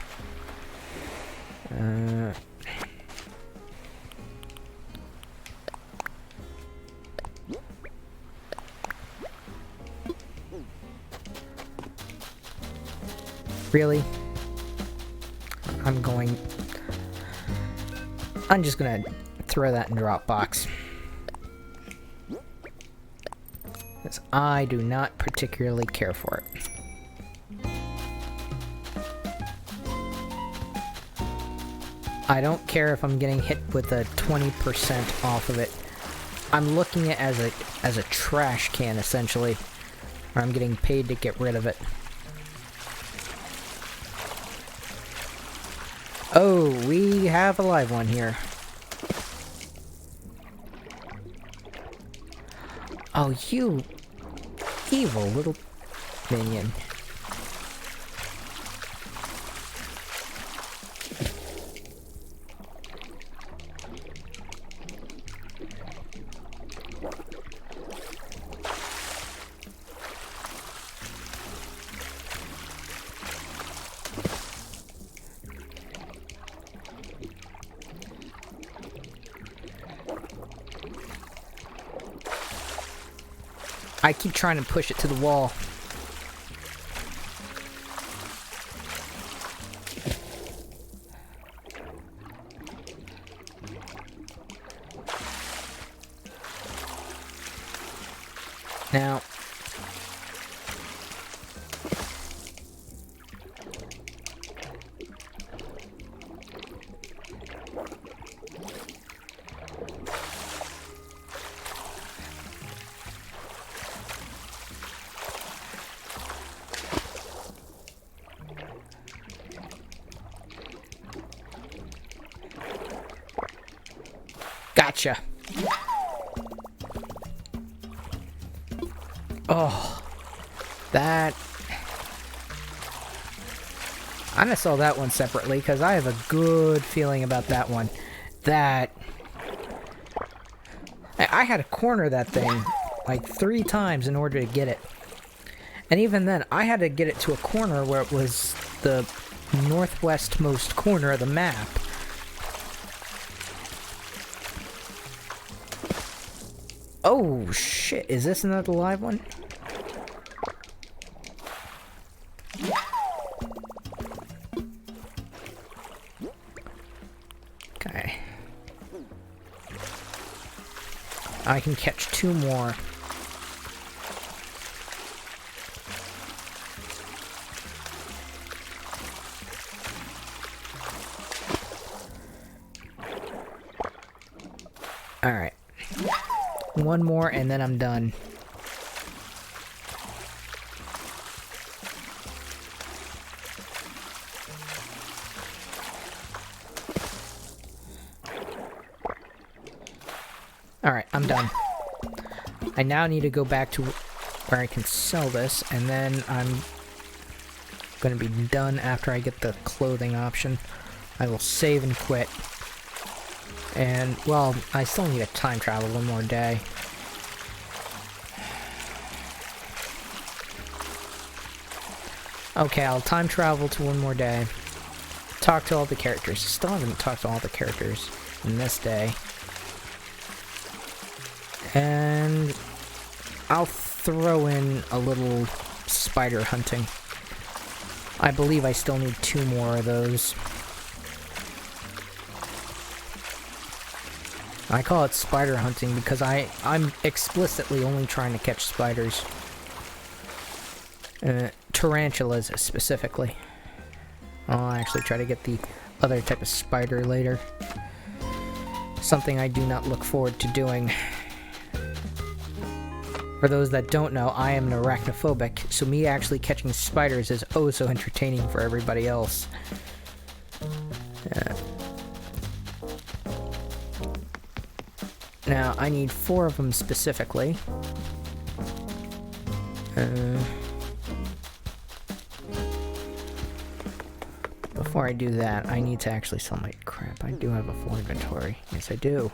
Really? I'm just gonna throw that in Dropbox. Because I do not particularly care for it. I don't care if I'm getting hit with a 20% off of it. I'm looking at it as a trash can, essentially. Or I'm getting paid to get rid of it. Oh, we have a live one here. Oh, you evil little minion. I keep trying to push it to the wall. Now, gotcha. Oh, that... I'm gonna sell that one separately, because I have a good feeling about that one. That... I had to corner that thing like 3 times in order to get it. And even then, I had to get it to a corner where it was the northwestmost corner of the map. Oh, shit. Is this another live one? Okay. I can catch 2 more. Alright. 1 more and then I'm done. Alright, I'm done. I now need to go back to where I can sell this, and then I'm gonna be done after I get the clothing option. I will save and quit. And, well, I still need to time travel one more day. Okay, I'll time travel to one more day. Talk to all the characters. Still haven't talked to all the characters in this day. And I'll throw in a little spider hunting. I believe I still need 2 more of those. I call it spider hunting because I'm explicitly only trying to catch spiders. Tarantulas, specifically. I'll actually try to get the other type of spider later. Something I do not look forward to doing. For those that don't know, I am an arachnophobic, so me actually catching spiders is oh so entertaining for everybody else. Now, I need 4 of them specifically. Before I do that, I need to actually sell my crap. I do have a full inventory. Yes, I do.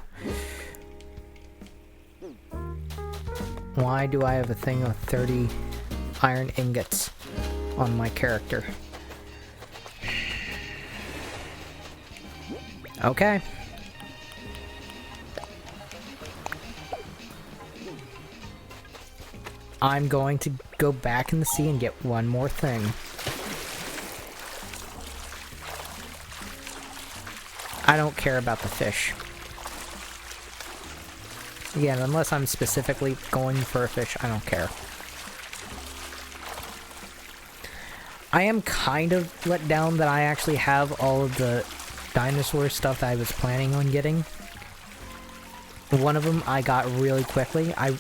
Why do I have a thing of 30 iron ingots on my character? Okay. I'm going to go back in the sea and get one more thing. I don't care about the fish. Again, unless I'm specifically going for a fish, I don't care. I am kind of let down that I actually have all of the dinosaur stuff that I was planning on getting. One of them I got really quickly. I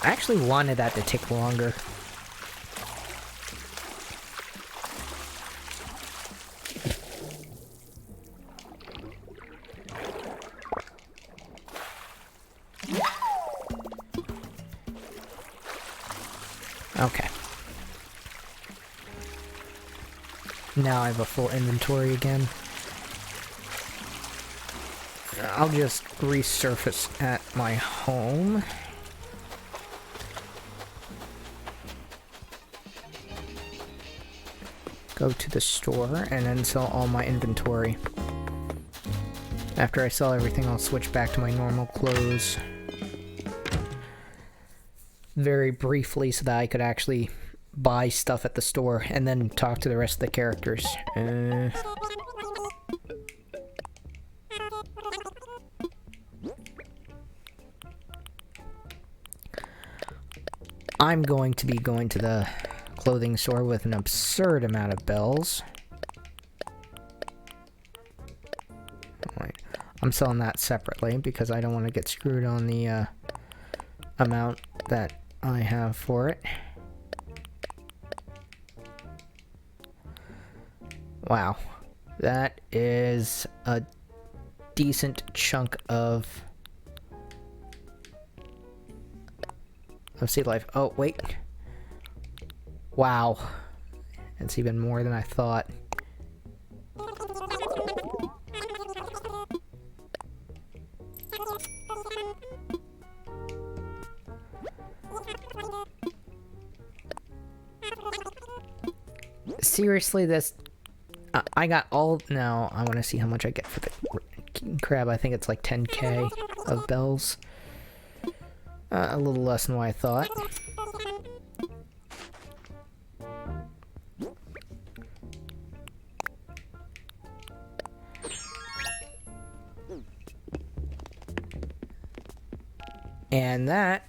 actually wanted that to take longer. Okay. Now I have a full inventory again. I'll just resurface at my home. Go to the store and then sell all my inventory. After I sell everything, I'll switch back to my normal clothes. Very briefly so that I could actually buy stuff at the store and then talk to the rest of the characters. I'm going to be going to the clothing store with an absurd amount of bells. Alright, I'm selling that separately because I don't want to get screwed on the amount that I have for it. Wow, that is a decent chunk of sea life. Oh, wait. Wow. It's even more than I thought. Seriously, this... I got all... No, I want to see how much I get for the crab. I think it's like 10k of bells. A little less than what I thought. And that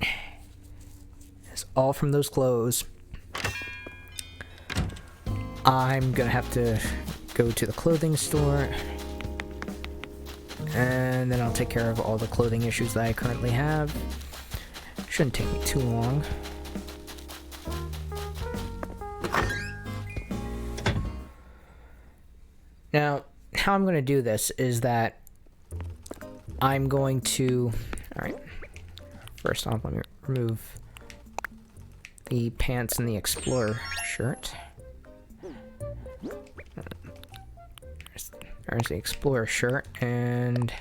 is all from those clothes. I'm gonna have to go to the clothing store. And then I'll take care of all the clothing issues that I currently have. Shouldn't take me too long. Now, how I'm going to do this is that I'm going to... Alright. First off, let me remove the pants and the Explorer shirt. There's the Explorer shirt, and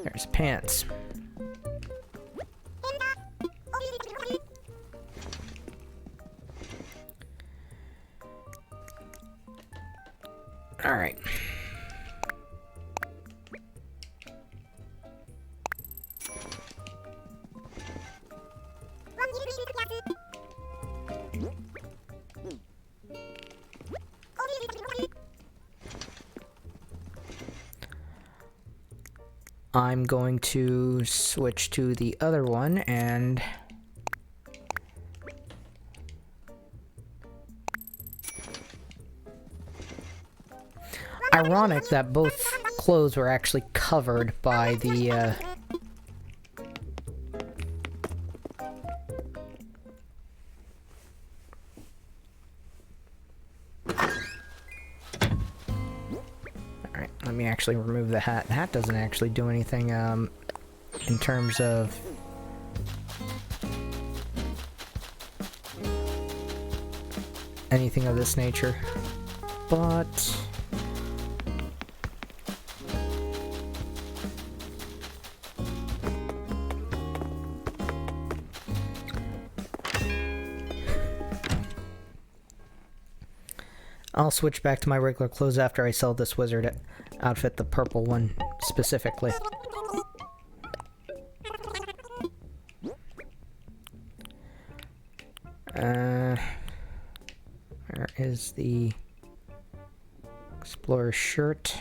there's pants. Alright. I'm going to switch to the other one and ironic that both clothes were actually covered by the Alright, let me actually remove the hat. The hat doesn't actually do anything in terms of anything of this nature, but I'll switch back to my regular clothes after I sell this wizard outfit, the purple one specifically. Where is the Explorer shirt?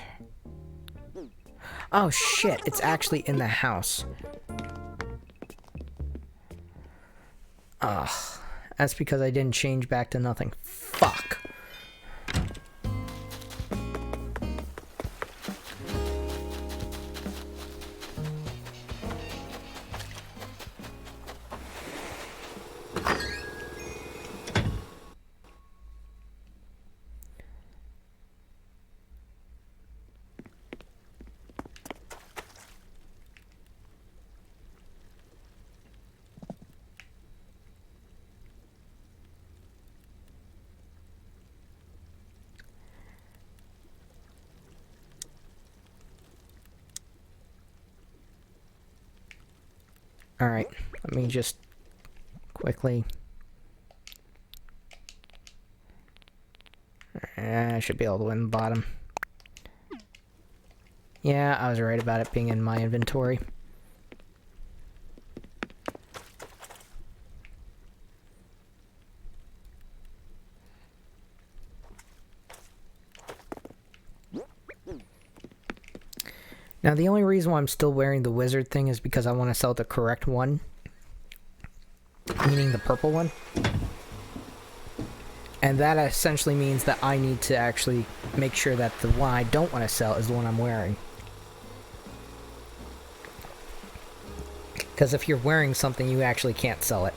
Oh shit, it's actually in the house. Ugh, that's because I didn't change back to nothing. Fuck. Alright, let me just quickly... I should be able to win the bottom. Yeah, I was right about it being in my inventory. Now, the only reason why I'm still wearing the wizard thing is because I want to sell the correct one. Meaning the purple one. And that essentially means that I need to actually make sure that the one I don't want to sell is the one I'm wearing. Because if you're wearing something, you actually can't sell it.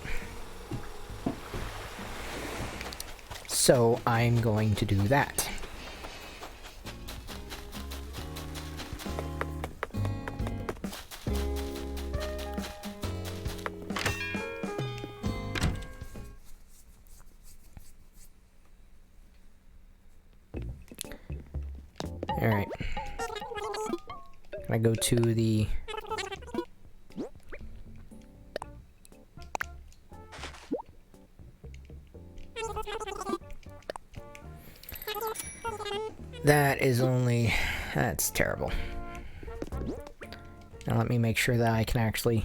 So, I'm going to do that. Alright. I go to the... That is only... That's terrible. Now let me make sure that I can actually...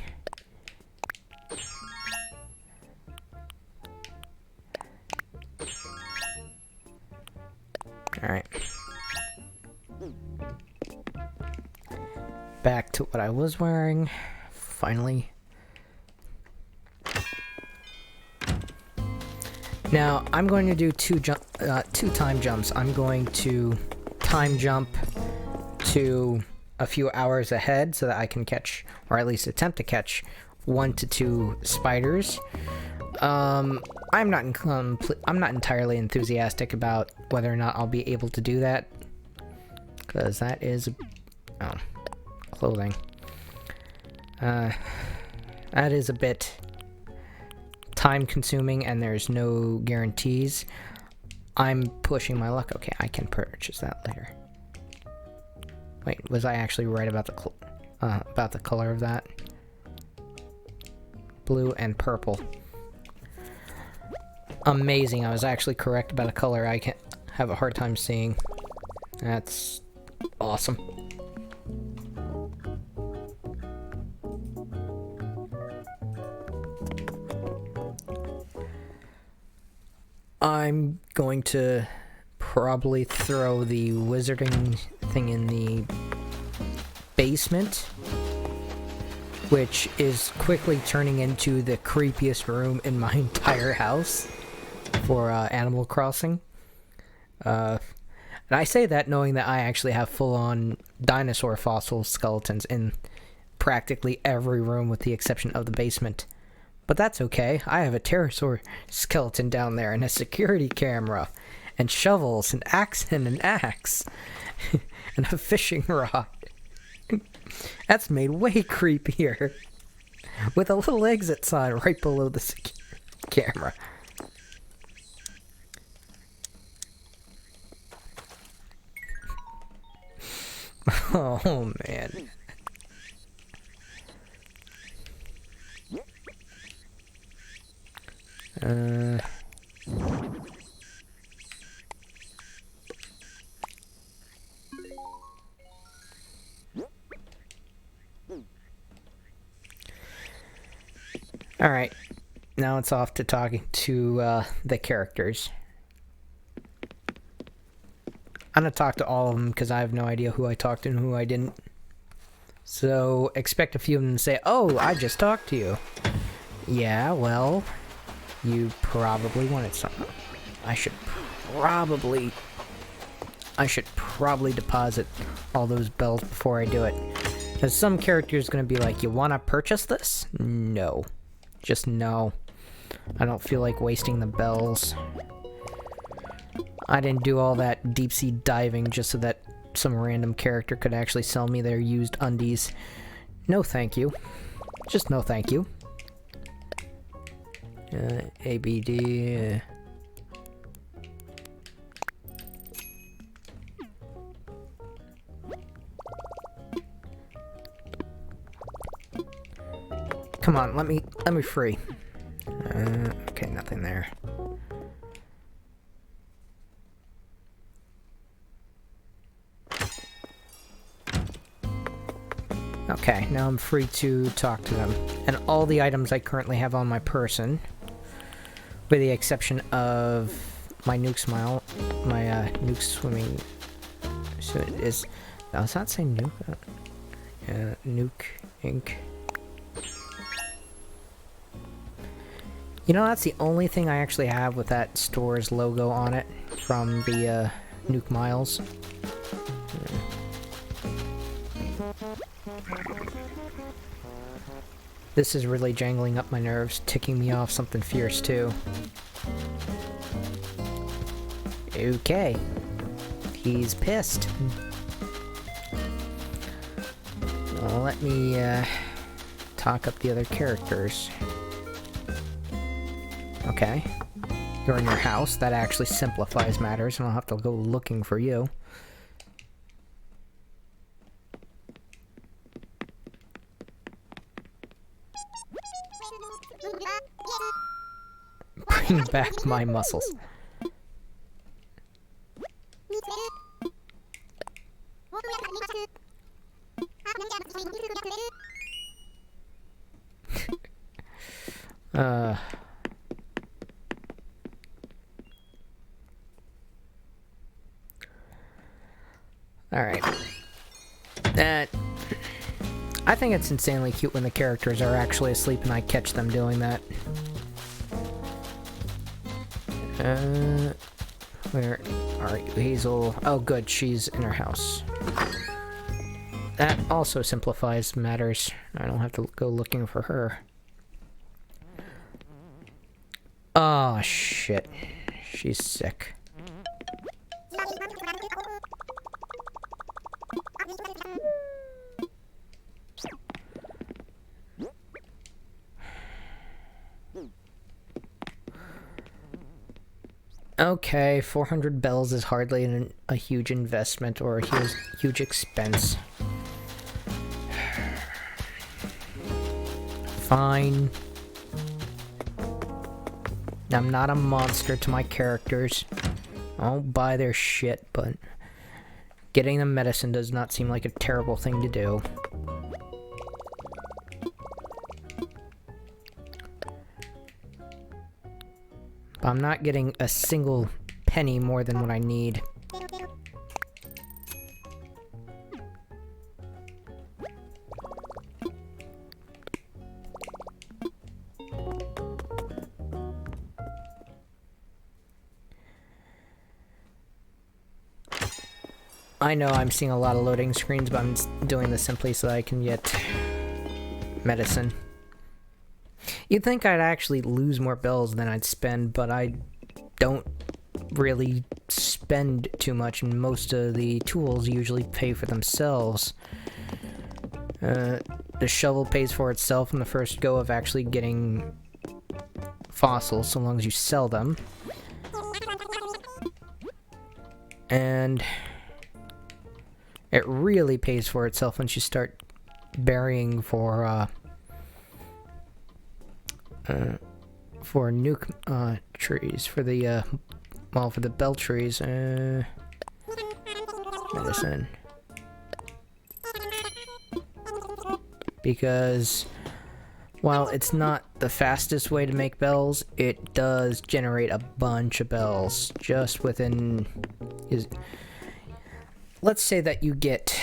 Alright. Back to what I was wearing. Finally. Now, I'm going to do two time jumps. I'm going to time jump to a few hours ahead so that I can catch, or at least attempt to catch, 1 to 2 spiders. I'm not entirely enthusiastic about whether or not I'll be able to do that, because that is clothing. That is a bit time-consuming, and there's no guarantees. I'm pushing my luck. Okay, I can purchase that later. Wait, was I actually right about the color of that? Blue and purple. Amazing, I was actually correct about a color I can have a hard time seeing. That's awesome. I'm going to probably throw the wizarding thing in the basement, which is quickly turning into the creepiest room in my entire house for Animal Crossing. And I say that knowing that I actually have full-on dinosaur fossil skeletons in practically every room with the exception of the basement. But that's okay, I have a pterosaur skeleton down there and a security camera and shovels and an axe and a fishing rod. That's made way creepier. With a little exit sign right below the camera. Oh, man. Alright, now it's off to talking to the characters. I'm gonna talk to all of them because I have no idea who I talked to and who I didn't. So expect a few of them to say, "Oh, I just talked to you." Yeah, well, you probably wanted something. I should probably deposit all those bells before I do it. Because some character's gonna be like, "You wanna purchase this?" No. Just no. I don't feel like wasting the bells. I didn't do all that deep sea diving just so that some random character could actually sell me their used undies. No thank you. Just no thank you. ABD. Come on, let me free. Okay, nothing there. Okay, now I'm free to talk to them. And all the items I currently have on my person, with the exception of my nuke smile, my nuke swimming suit is... Does that say nuke? Nuke ink. You know, that's the only thing I actually have with that store's logo on it from the Nuke Miles. This is really jangling up my nerves, ticking me off something fierce too. Okay. He's pissed. Well, let me talk up the other characters. Okay. You're in your house. That actually simplifies matters, and I'll have to go looking for you. Bring back my muscles. Alright. I think it's insanely cute when the characters are actually asleep and I catch them doing that. Where are you, Hazel? Oh, good, she's in her house. That also simplifies matters. I don't have to go looking for her. Oh, shit. She's sick. Okay, 400 bells is hardly a huge investment or a huge expense. Fine. I'm not a monster to my characters. I'll buy their shit, but getting them medicine does not seem like a terrible thing to do. I'm not getting a single penny more than what I need. I know I'm seeing a lot of loading screens, but I'm doing this simply so that I can get medicine. You'd think I'd actually lose more bells than I'd spend, but I don't really spend too much, and most of the tools usually pay for themselves. The shovel pays for itself in the first go of actually getting fossils, so long as you sell them. And it really pays for itself once you start burying for new trees, for the well, for the bell trees. Medicine. Because while it's not the fastest way to make bells, it does generate a bunch of bells just within his. Let's say that you get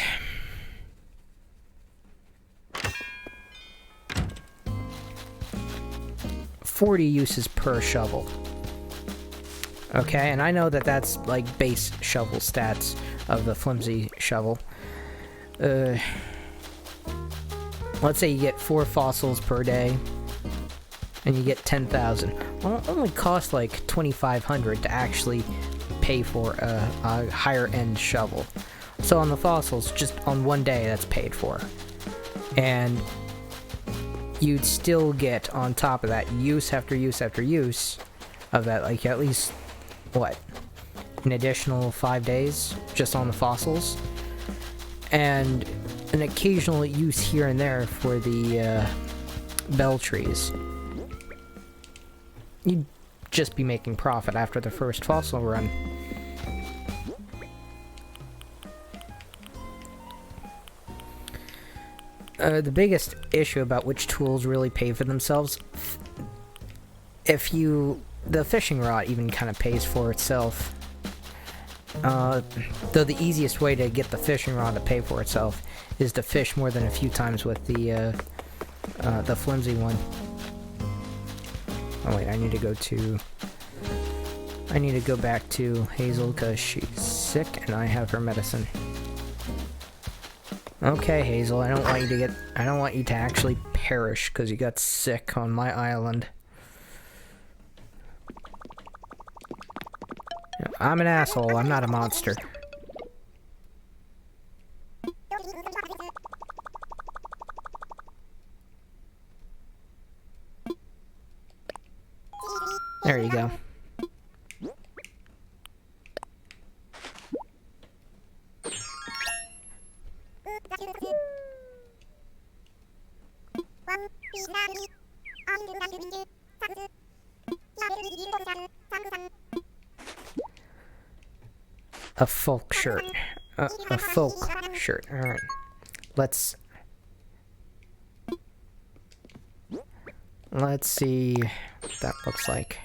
40 uses per shovel. Okay, and I know that that's like base shovel stats of the flimsy shovel. Let's say you get 4 fossils per day, and you get 10,000. Well, it only costs like 2,500 to actually pay for a higher end shovel. So on the fossils, just on one day, that's paid for. And you'd still get, on top of that, use after use after use of that, like at least, what, an additional 5 days just on the fossils? And an occasional use here and there for the bell trees. You'd just be making profit after the first fossil run. The biggest issue about which tools really pay for themselves, the fishing rod even kind of pays for itself. Though the easiest way to get the fishing rod to pay for itself is to fish more than a few times with the flimsy one. Oh wait, I need to go back to Hazel because she's sick and I have her medicine. Okay, Hazel, I don't want you to actually perish because you got sick on my island. I'm an asshole, I'm not a monster. There you go. A folk shirt. A folk shirt. Alright. Let's see what that looks like.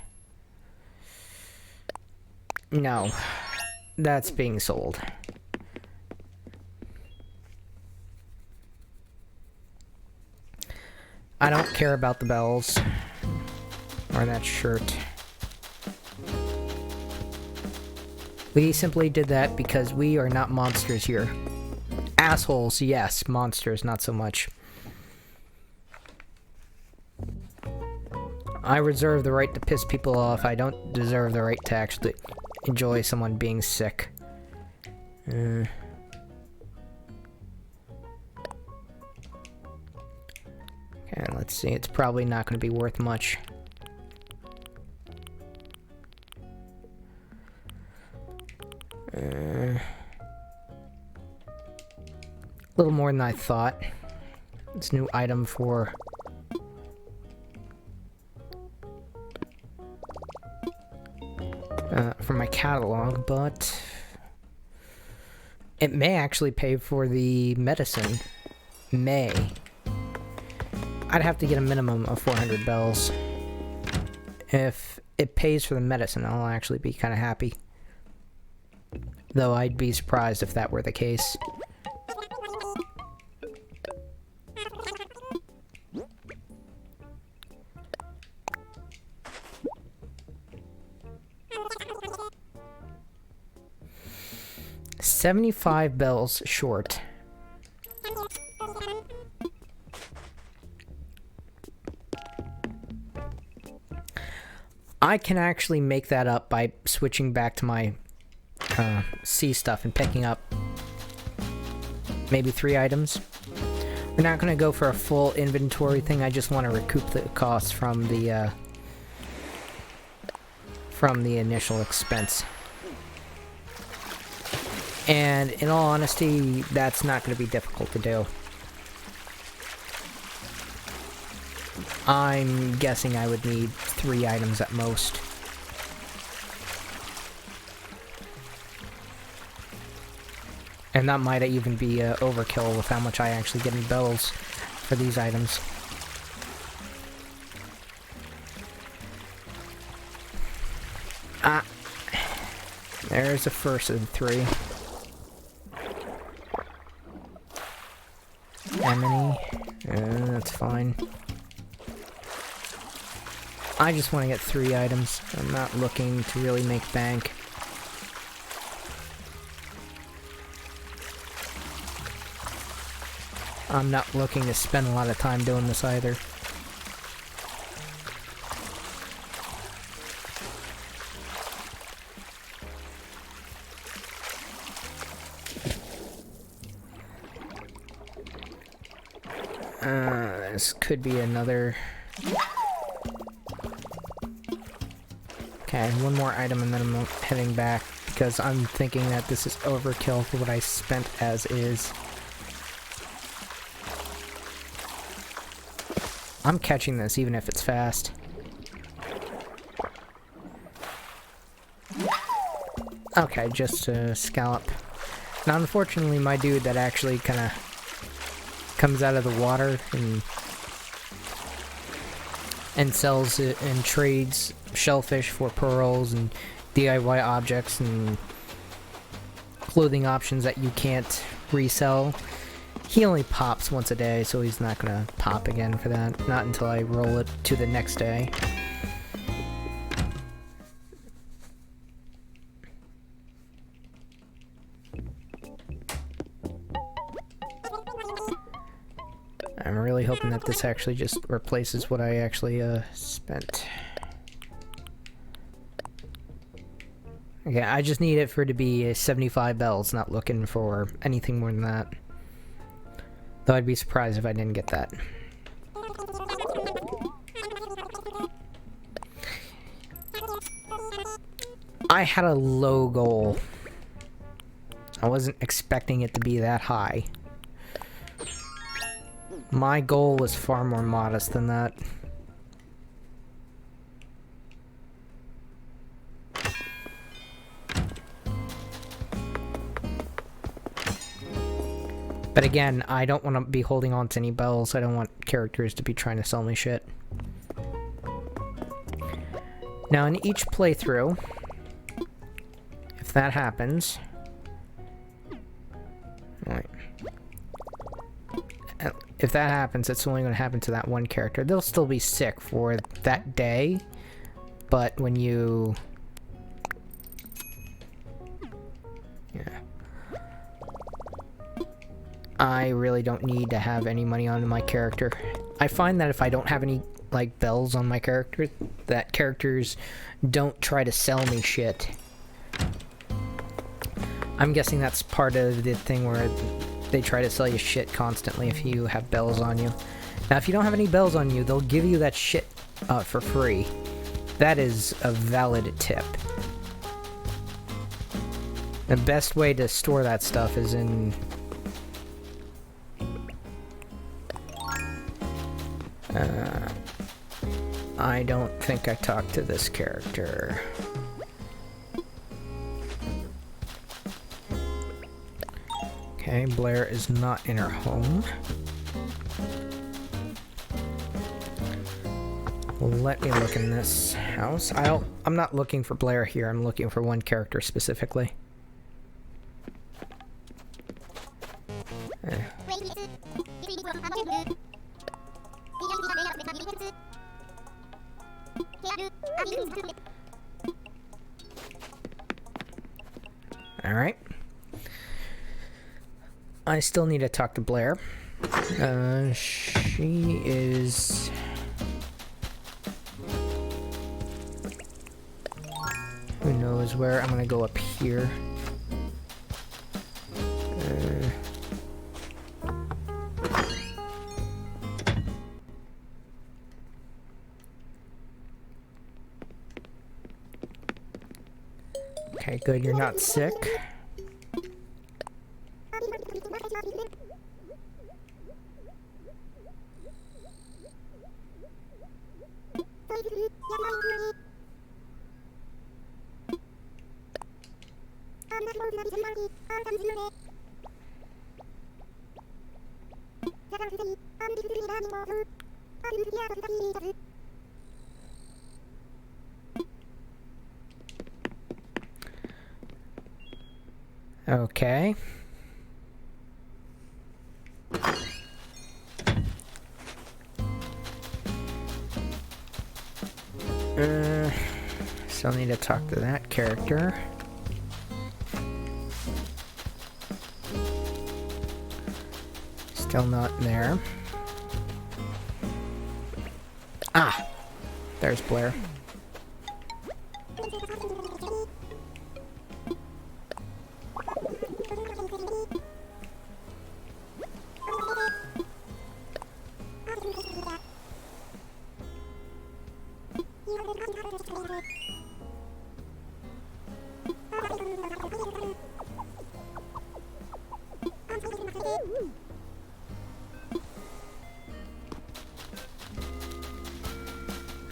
No. That's being sold. I don't care about the bells. Or that shirt. We simply did that because we are not monsters here. Assholes, yes. Monsters, not so much. I reserve the right to piss people off. I don't deserve the right to actually enjoy someone being sick. Okay, let's see. It's probably not going to be worth much. little more than I thought. It's a new item for... from my catalog, but... it may actually pay for the medicine. May. I'd have to get a minimum of 400 bells. If it pays for the medicine, I'll actually be kind of happy. Though I'd be surprised if that were the case. $75 bells short. I can actually make that up by switching back to my C stuff and picking up maybe 3 items. We're not going to go for a full inventory thing. I just want to recoup the costs from the initial expense. And in all honesty, that's not going to be difficult to do. I'm guessing I would need 3 items at most. And that might even be overkill with how much I actually get in bells for these items. Ah. There's the first of the 3. Emily. That's fine. I just want to get 3 items. I'm not looking to really make bank. I'm not looking to spend a lot of time doing this either. This could be another... Okay, 1 more item and then I'm heading back, because I'm thinking that this is overkill for what I spent as is. I'm catching this even if it's fast. Okay, just a scallop. Now unfortunately my dude that actually kind of comes out of the water and sells it and trades shellfish for pearls and DIY objects and clothing options that you can't resell. He only pops once a day, so he's not gonna pop again for that. Not until I roll it to the next day. I'm really hoping that this actually just replaces what I actually spent. Okay, I just need it for it to be 75 bells, not looking for anything more than that. Though I'd be surprised if I didn't get that. I had a low goal. I wasn't expecting it to be that high. My goal was far more modest than that. But again, I don't want to be holding on to any bells. I don't want characters to be trying to sell me shit. Now, in each playthrough, if that happens... Wait. If that happens, it's only going to happen to that one character. They'll still be sick for that day, but when you... Yeah. I really don't need to have any money on my character. I find that if I don't have any, like, bells on my character, that characters don't try to sell me shit. I'm guessing that's part of the thing where they try to sell you shit constantly if you have bells on you. Now, if you don't have any bells on you, they'll give you that shit for free. That is a valid tip. The best way to store that stuff is in I don't think I talked to this character. Okay, Blair is not in her home. Let me look in this house. I'm not looking for Blair here. I'm looking for one character specifically. Alright. I still need to talk to Blair. She is... Who knows where? I'm gonna go up here. Okay, good, you're not sick. Okay. Still need to talk to that character. Still not there. Ah! There's Blair.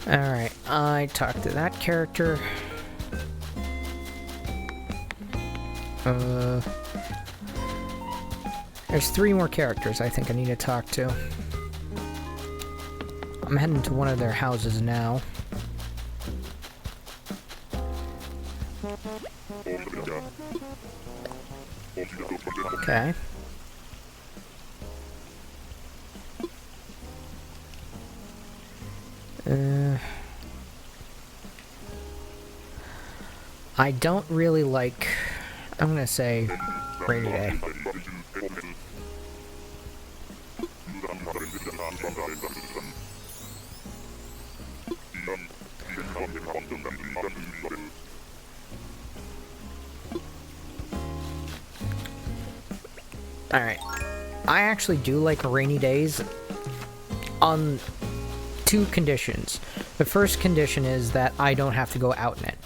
Alright, I talked to that character. There's 3 more characters I think I need to talk to. I'm heading to one of their houses now. Okay. I don't really like, I'm gonna say, rainy day. Alright. I actually do like rainy days on 2 conditions. The first condition is that I don't have to go out in it.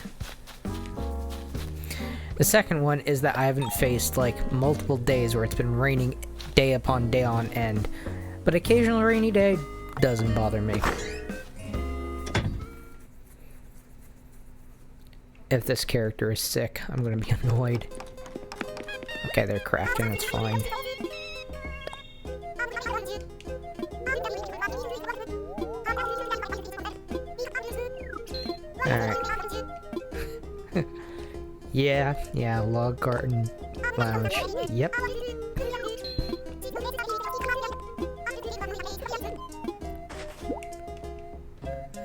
The second one is that I haven't faced like multiple days where it's been raining day upon day on end. But occasional rainy day doesn't bother me. If this character is sick, I'm gonna be annoyed. Okay, they're crafting, that's fine. Alright. Yeah, log garden lounge. Yep.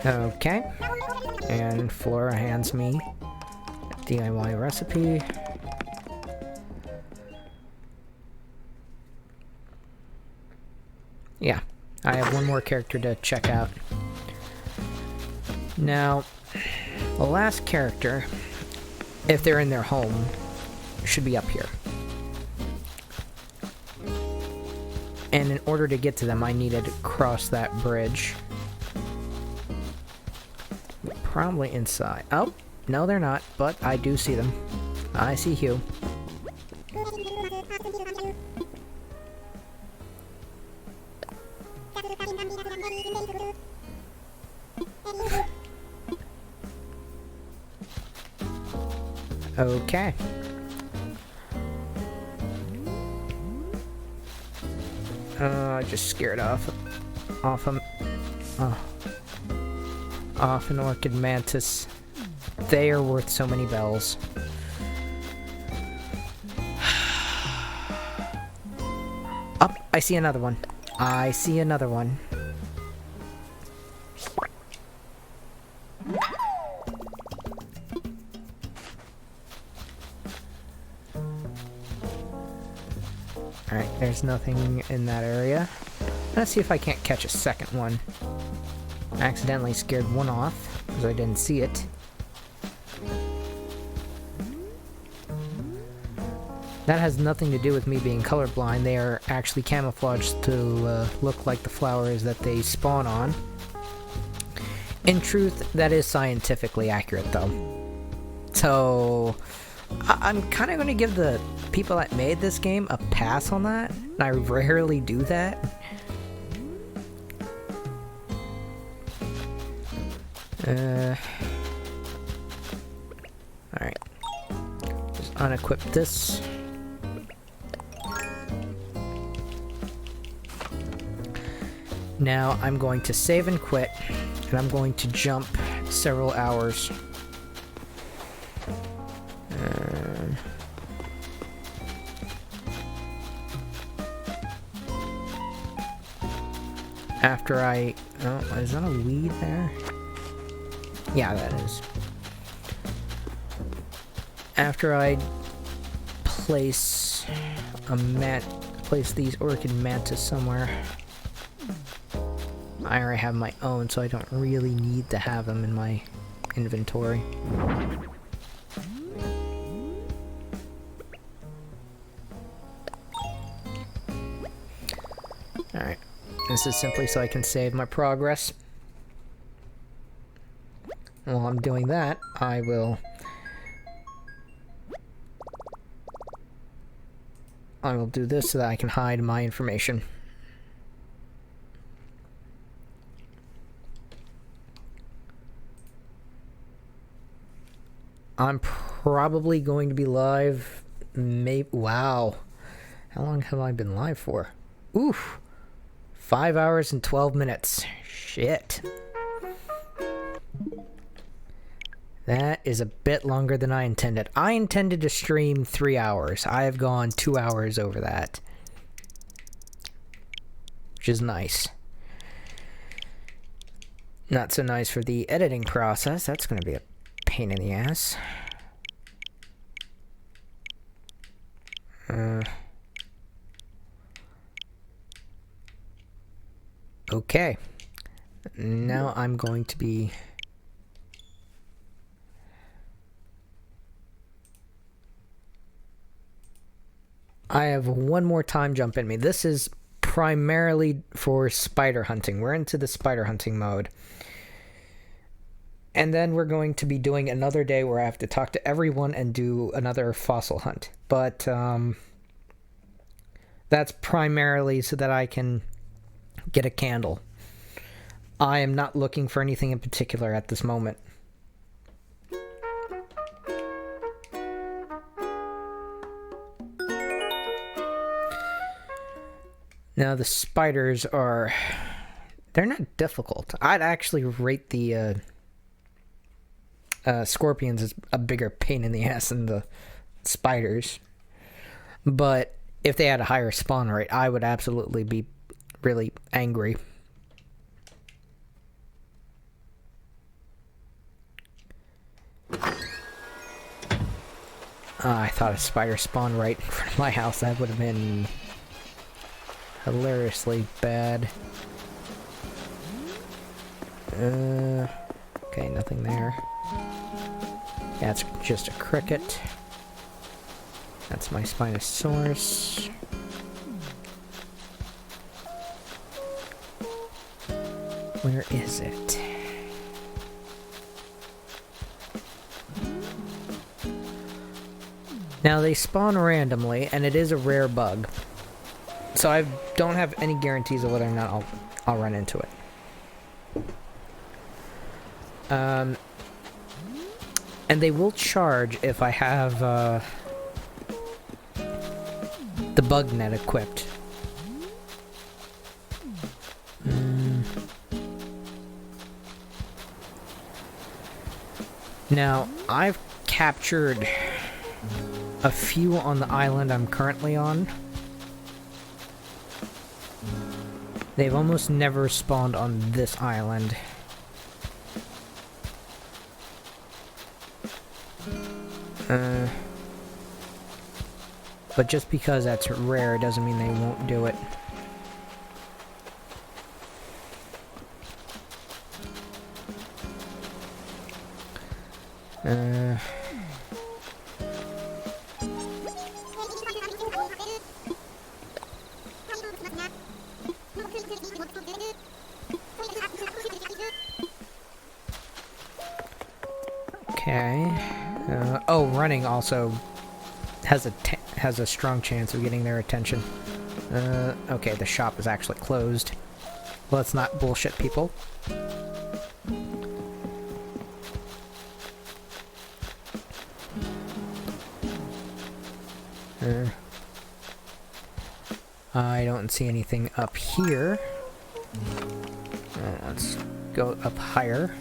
Okay. And Flora hands me a DIY recipe. Yeah, I have one more character to check out. Now, the last character, if they're in their home, should be up here. And in order to get to them, I needed to cross that bridge. Probably inside. Oh, no they're not, but I do see them. I see Hugh. Okay. Just scared off him. Off an orchid mantis. They are worth so many bells. Up, I see another one. I see another one. Alright, there's nothing in that area. Let's see if I can't catch a second one. I accidentally scared one off because I didn't see it. That has nothing to do with me being colorblind. They are actually camouflaged to look like the flowers that they spawn on. In truth, that is scientifically accurate though. So, I'm kind of going to give the people that made this game a pass on that. And I rarely do that. Alright. Just unequip this. Now I'm going to save and quit, and I'm going to jump several hours. After I... Oh, is that a weed there? Yeah, that is. After I place these orchid mantis somewhere. I already have my own, so I don't really need to have them in my inventory. Alright. This is simply so I can save my progress. While I'm doing that, I will do this so that I can hide my information. I'm probably going to be live, wow. How long have I been live for? Oof. 5 hours and 12 minutes. Shit. That is a bit longer than I intended. I intended to stream 3 hours. I have gone 2 hours over that. Which is nice. Not so nice for the editing process. That's going to be a pain in the ass. Okay. Now I'm going to be... I have one more time jump in me. This is primarily for spider hunting. We're into the spider hunting mode. And then we're going to be doing another day where I have to talk to everyone and do another fossil hunt. But that's primarily so that I can get a candle. I am not looking for anything in particular at this moment. Now the spiders are... they're not difficult. I'd actually rate the scorpions as a bigger pain in the ass than the spiders. But if they had a higher spawn rate, I would absolutely be really angry. I thought a spider spawned right in front of my house. That would have been hilariously bad. Okay, nothing there. Yeah, it's just a cricket. That's my Spinosaurus. Where is it? Now, they spawn randomly, and it is a rare bug. So I don't have any guarantees of whether or not I'll run into it. And they will charge if I have the bug net equipped. Now, I've captured a few on the island I'm currently on. They've almost never spawned on this island. But just because that's rare doesn't mean they won't do it. Okay. Oh, running also has a strong chance of getting their attention. Okay, the shop is actually closed. Let's not bullshit people. I don't see anything up here. Let's go up higher.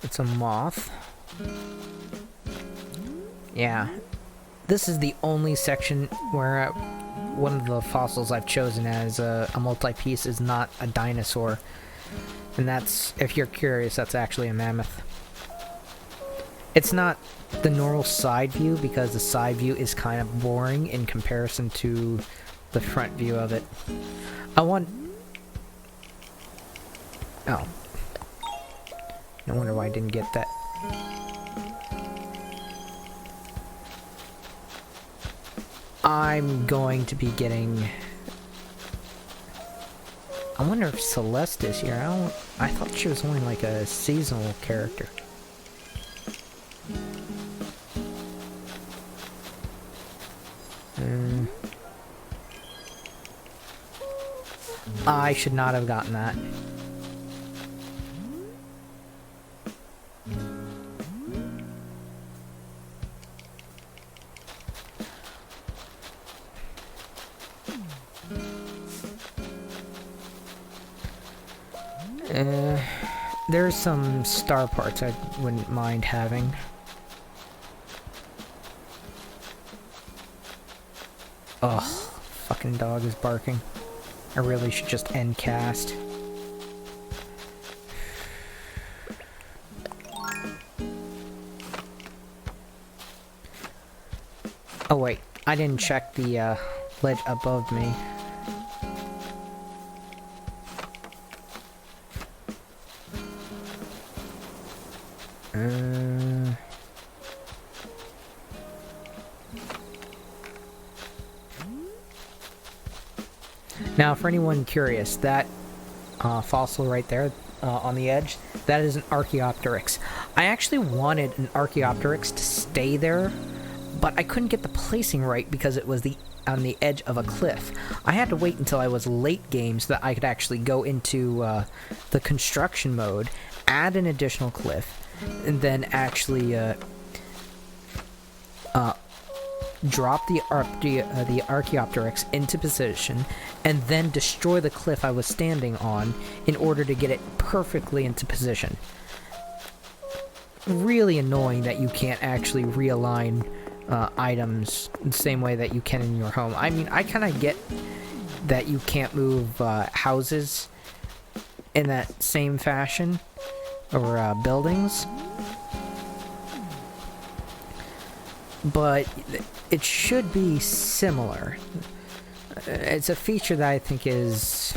It's a moth. Yeah. This is the only section where one of the fossils I've chosen as a multi-piece is not a dinosaur. And that's, if you're curious, that's actually a mammoth. It's not the normal side view because the side view is kind of boring in comparison to the front view of it. Oh. No wonder why I didn't get that. I'm going to be getting... I wonder if Celeste is here. I thought she was only like a seasonal character. I should not have gotten that. There's some star parts I wouldn't mind having. Ugh, fucking dog is barking. I really should just end cast. Oh wait, I didn't check the ledge above me. Now, for anyone curious, that fossil right there on the edge, that is an Archaeopteryx. I actually wanted an Archaeopteryx to stay there, but I couldn't get the placing right because it was on the edge of a cliff. I had to wait until I was late game so that I could actually go into the construction mode, add an additional cliff, and then actually drop the Archaeopteryx into position, and then destroy the cliff I was standing on in order to get it perfectly into position. Really annoying that you can't actually realign items the same way that you can in your home. I mean, I kind of get that you can't move houses in that same fashion, or buildings, but it should be similar. It's a feature that I think is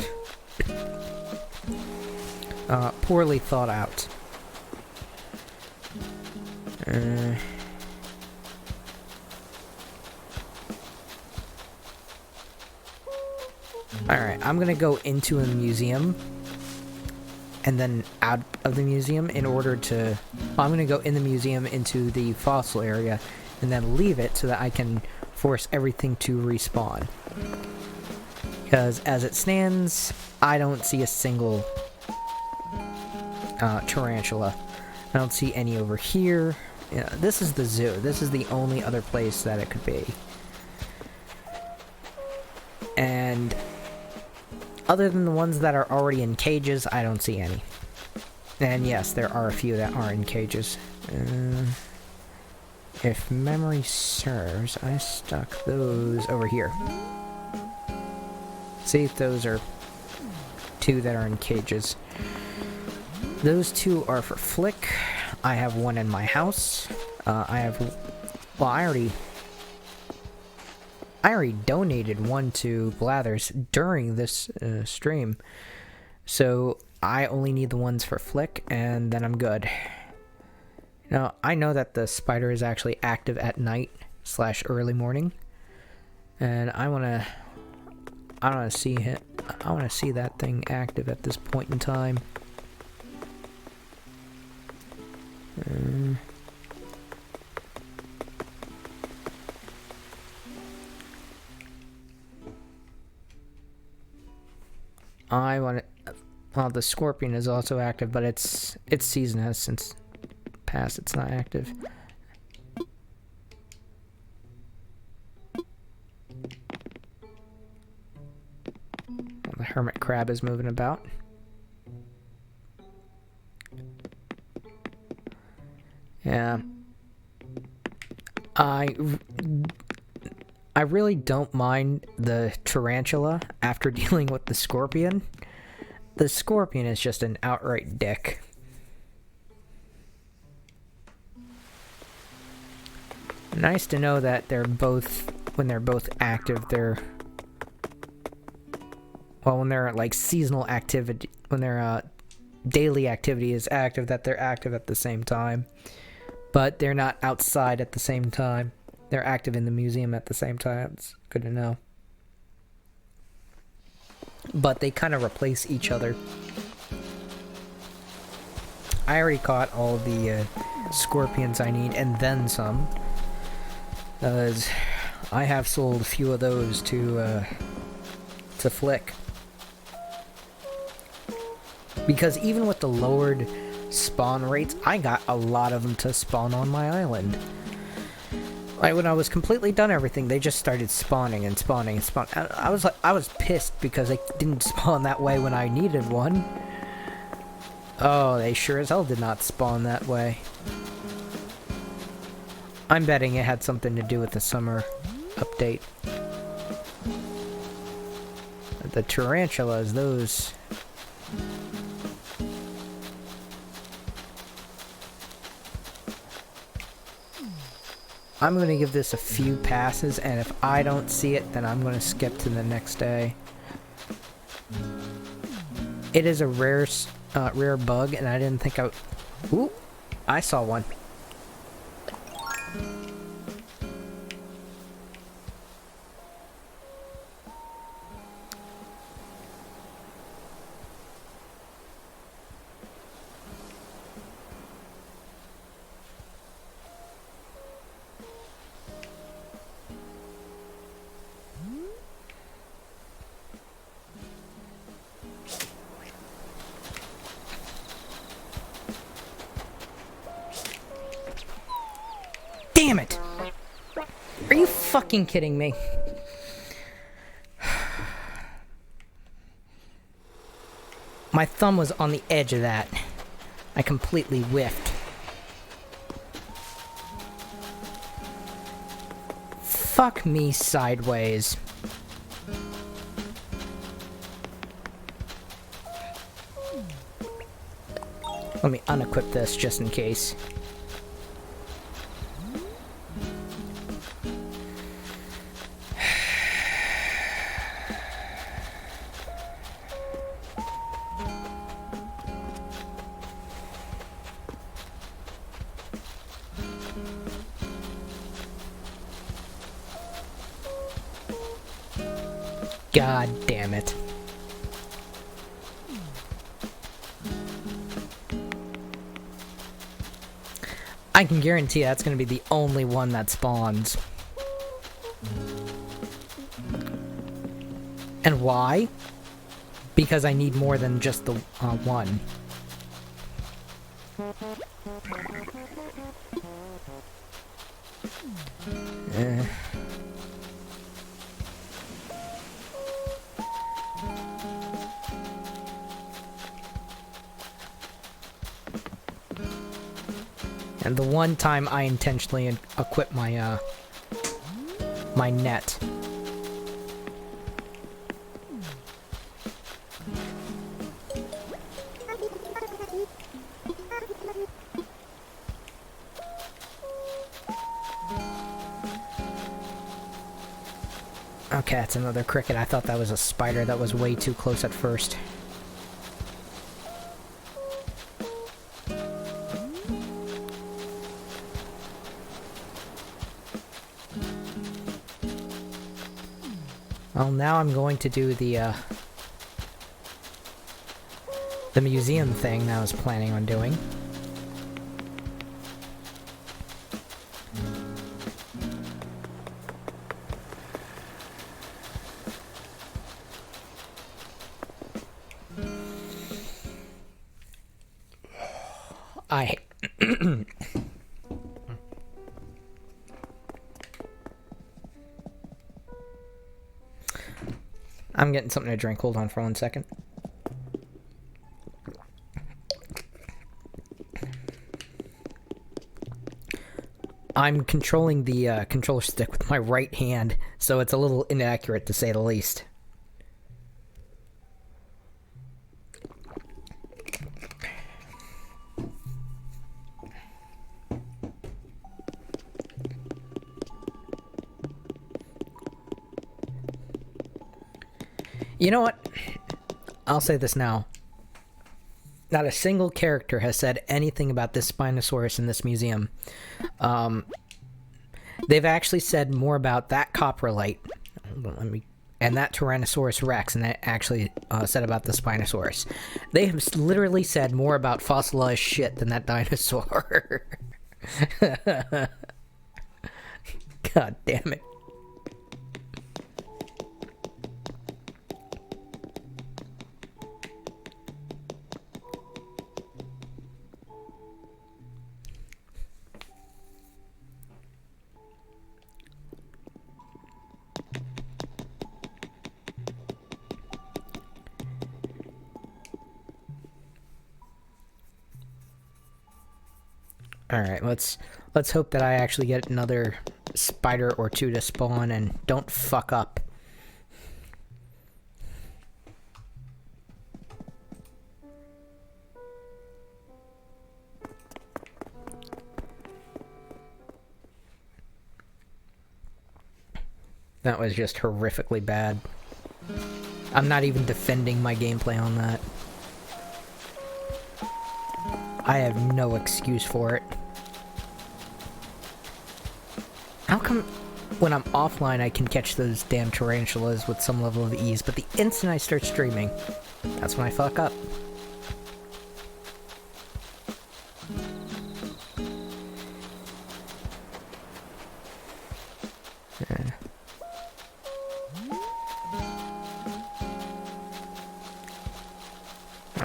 poorly thought out. Alright, I'm gonna go into a museum and then out of the museum in order to... I'm gonna go in the museum into the fossil area and then leave it so that I can force everything to respawn. Because as it stands, I don't see a single tarantula. I don't see any over here. Yeah, this is the zoo. This is the only other place that it could be. And other than the ones that are already in cages, I don't see any. And yes, there are a few that are in cages. If memory serves, I stuck those over here. See, those are 2 that are in cages. Those 2 are for Flick. I have 1 in my house. I already donated 1 to Blathers during this stream. So I only need the ones for Flick, and then I'm good. Now, I know that the spider is actually active at night / early morning. And I want to see it. I want to see that thing active at this point in time. I want to. Well, the scorpion is also active, but its season has since passed. It's not active. Well, the hermit crab is moving about. Yeah. I really don't mind the tarantula after dealing with the scorpion. The scorpion is just an outright dick. Nice to know that when they're both active, when they're like seasonal activity, when their daily activity is active, that they're active at the same time. But they're not outside at the same time. They're active in the museum at the same time. It's good to know. But they kind of replace each other. I already caught all the scorpions I need, and then some. As I have sold a few of those to Flick. Because even with the lowered spawn rates, I got a lot of them to spawn on my island. Like when I was completely done everything, they just started spawning and spawning and spawning. I was pissed because they didn't spawn that way when I needed one. Oh, they sure as hell did not spawn that way. I'm betting it had something to do with the summer update. The tarantulas, those... I'm going to give this a few passes, and if I don't see it, then I'm going to skip to the next day. It is a rare bug, and I didn't think I... Ooh, I saw one. Damn it! Are you fucking kidding me? My thumb was on the edge of that. I completely whiffed. Fuck me sideways. Let me unequip this just in case. God damn it. I can guarantee that's going to be the only one that spawns. And why? Because I need more than just the one. And the one time I intentionally equip my my net. Okay, that's another cricket. I thought that was a spider. That was way too close at first. Well, now I'm going to do the museum thing that I was planning on doing. I'm getting something to drink. Hold on for 1 second. I'm controlling the controller stick with my right hand, so it's a little inaccurate to say the least. You know what? I'll say this now. Not a single character has said anything about this Spinosaurus in this museum. They've actually said more about that coprolite and that Tyrannosaurus Rex, and that actually said about the Spinosaurus. They have literally said more about fossilized shit than that dinosaur. God damn it. Alright, let's hope that I actually get another spider or two to spawn and don't fuck up. That was just horrifically bad. I'm not even defending my gameplay on that. I have no excuse for it. How come when I'm offline I can catch those damn tarantulas with some level of ease, but the instant I start streaming, that's when I fuck up. Yeah.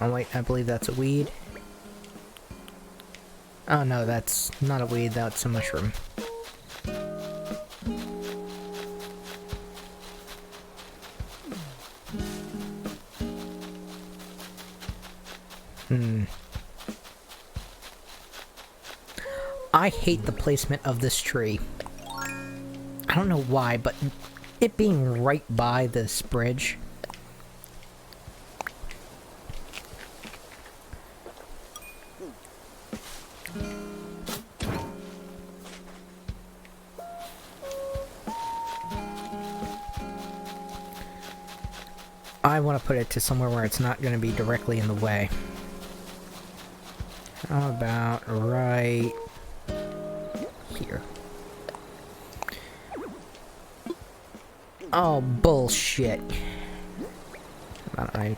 Oh wait, I believe that's a weed. Oh no, that's not a weed, that's a mushroom. I hate the placement of this tree. I don't know why, but it being right by this bridge. I want to put it to somewhere where it's not going to be directly in the way. How about right here? Oh, bullshit. How about right?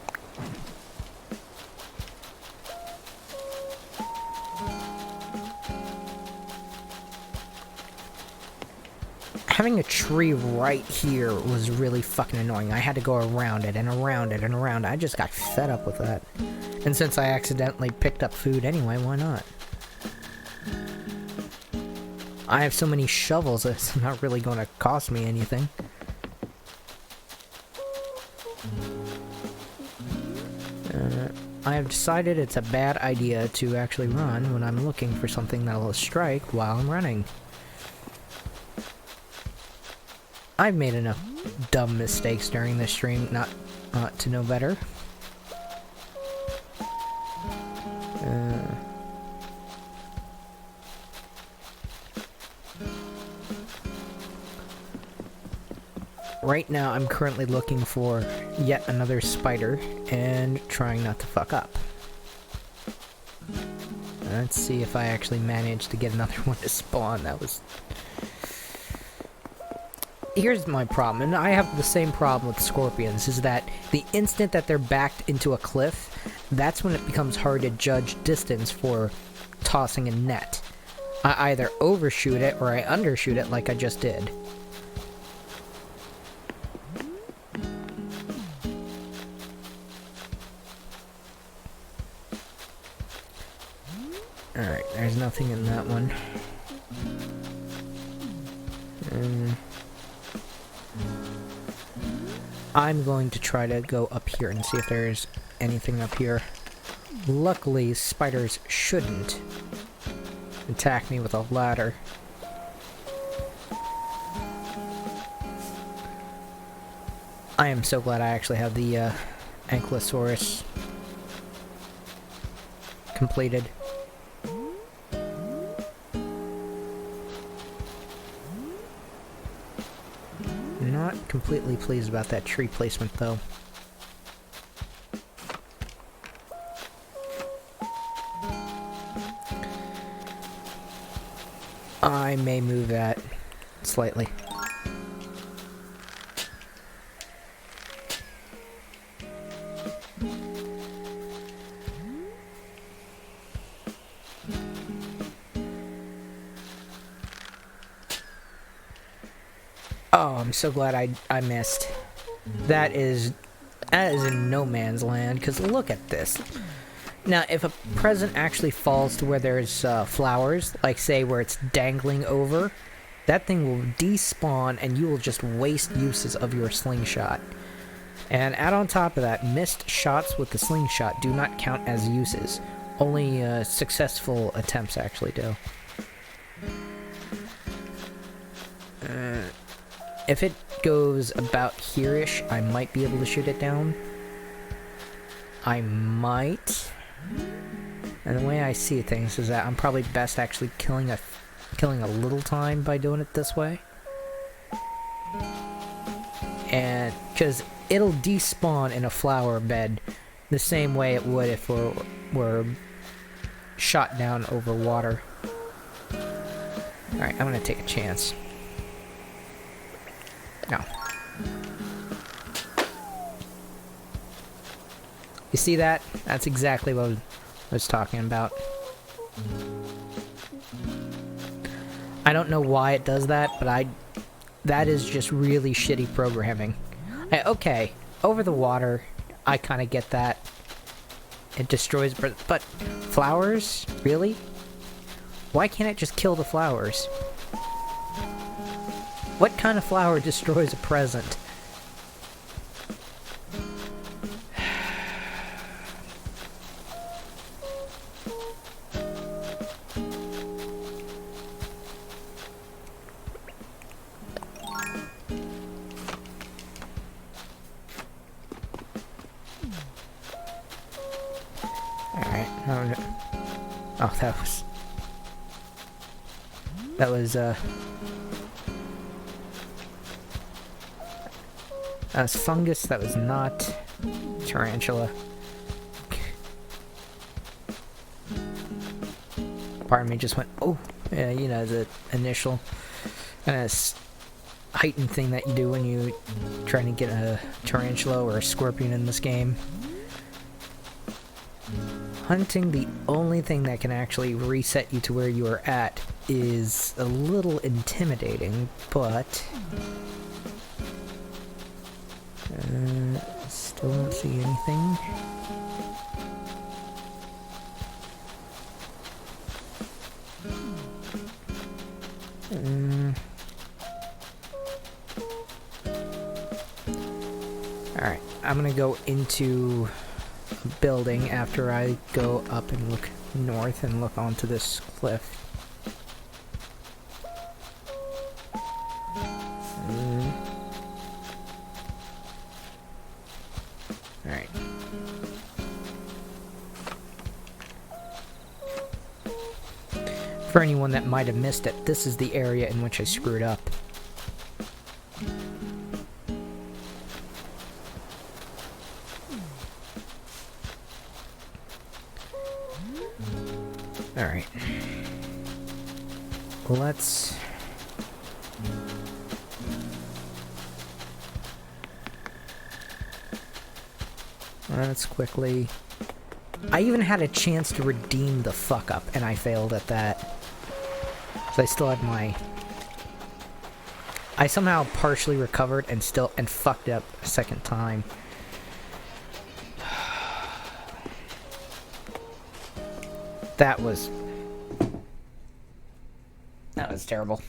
Having a tree right here was really fucking annoying. I had to go around it and around it and around it. I just got fed up with that. And since I accidentally picked up food anyway, why not? I have so many shovels, it's not really going to cost me anything. I have decided it's a bad idea to actually run when I'm looking for something that will strike while I'm running. I've made enough dumb mistakes during this stream not to know better. Right now, I'm currently looking for yet another spider and trying not to fuck up. Let's see if I actually managed to get another one to spawn. That was... Here's my problem, and I have the same problem with scorpions, is that the instant that they're backed into a cliff, that's when it becomes hard to judge distance for tossing a net. I either overshoot it or I undershoot it like I just did. Alright, there's nothing in that one. I'm going to try to go up here and see if there's anything up here. Luckily, spiders shouldn't attack me with a ladder. I am so glad I actually have the Ankylosaurus completed. Not completely pleased about that tree placement, though. I may move that slightly. Oh, I'm so glad I missed. That is in no man's land, because look at this. Now, if a present actually falls to where there's flowers, like say where it's dangling over, that thing will despawn and you will just waste uses of your slingshot. And add on top of that, missed shots with the slingshot do not count as uses. Only successful attempts actually do. If it goes about here-ish, I might be able to shoot it down. I might. And the way I see things is that I'm probably best actually killing a little time by doing it this way. And because it'll despawn in a flower bed the same way it would if it were shot down over water. Alright, I'm gonna take a chance. No. You see that? That's exactly what I was talking about. I don't know why it does that, but that is just really shitty programming. Okay, over the water, I kind of get that. It destroys, but flowers? Really? Why can't it just kill the flowers? What kind of flower destroys a present? Alright, oh, that was fungus, that was not tarantula. Pardon me, just went, oh, yeah, you know, the initial kind of heightened thing that you do when you trying to get a tarantula or a scorpion in this game. Hunting, the only thing that can actually reset you to where you are at is a little intimidating, but still don't see anything. Alright, I'm gonna go into a building after I go up and look north and look onto this cliff. Alright. For anyone that might have missed it, this is the area in which I screwed up. Alright. Let's quickly... I even had a chance to redeem the fuck up, and I failed at that. So I still had my... I somehow partially recovered and fucked up a second time. That was terrible.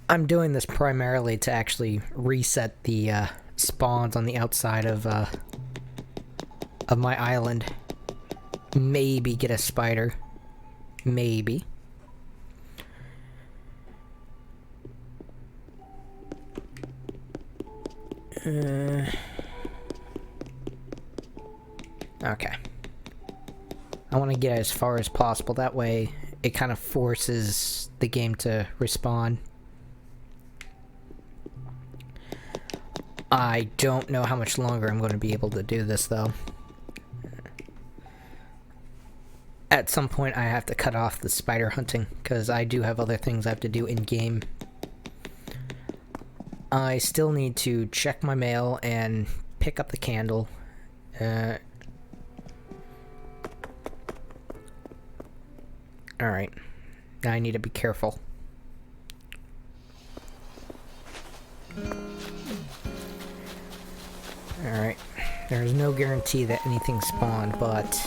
I'm doing this primarily to actually reset the spawns on the outside of my island. Maybe get a spider. Maybe. Okay. I want to get as far as possible. That way, it kind of forces the game to respawn. I don't know how much longer I'm going to be able to do this, though. At some point, I have to cut off the spider hunting, because I do have other things I have to do in-game. I still need to check my mail and pick up the candle. Alright. Now I need to be careful. Alright, there's no guarantee that anything spawned, but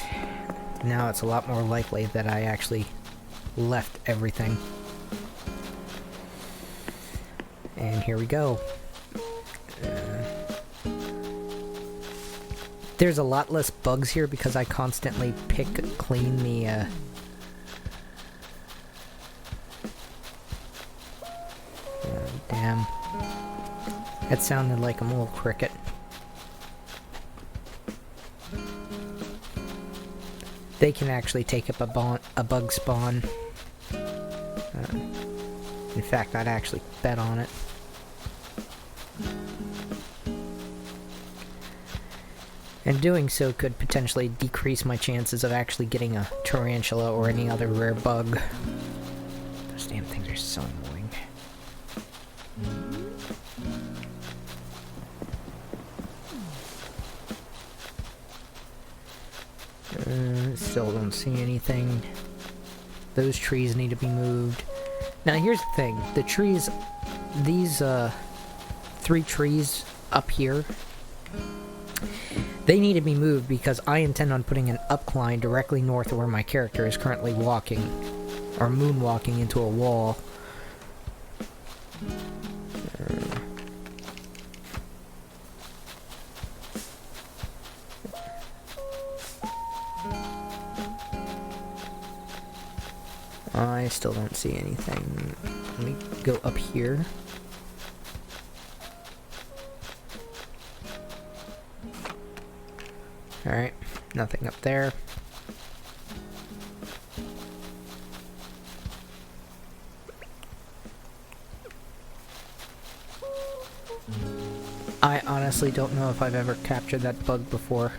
now it's a lot more likely that I actually left everything. And here we go. There's a lot less bugs here because I constantly clean the, oh, damn. That sounded like a little cricket. They can actually take up a bug spawn. In fact, I'd actually bet on it. And doing so could potentially decrease my chances of actually getting a tarantula or any other rare bug. Those damn things are so annoying. Still don't see anything. Those trees need to be moved. Now here's the thing. The trees... These, 3 trees up here... They need to be moved because I intend on putting an upcline directly north of where my character is currently walking. Or moonwalking into a wall. I still don't see anything. Let me go up here. Alright, nothing up there. I honestly don't know if I've ever captured that bug before.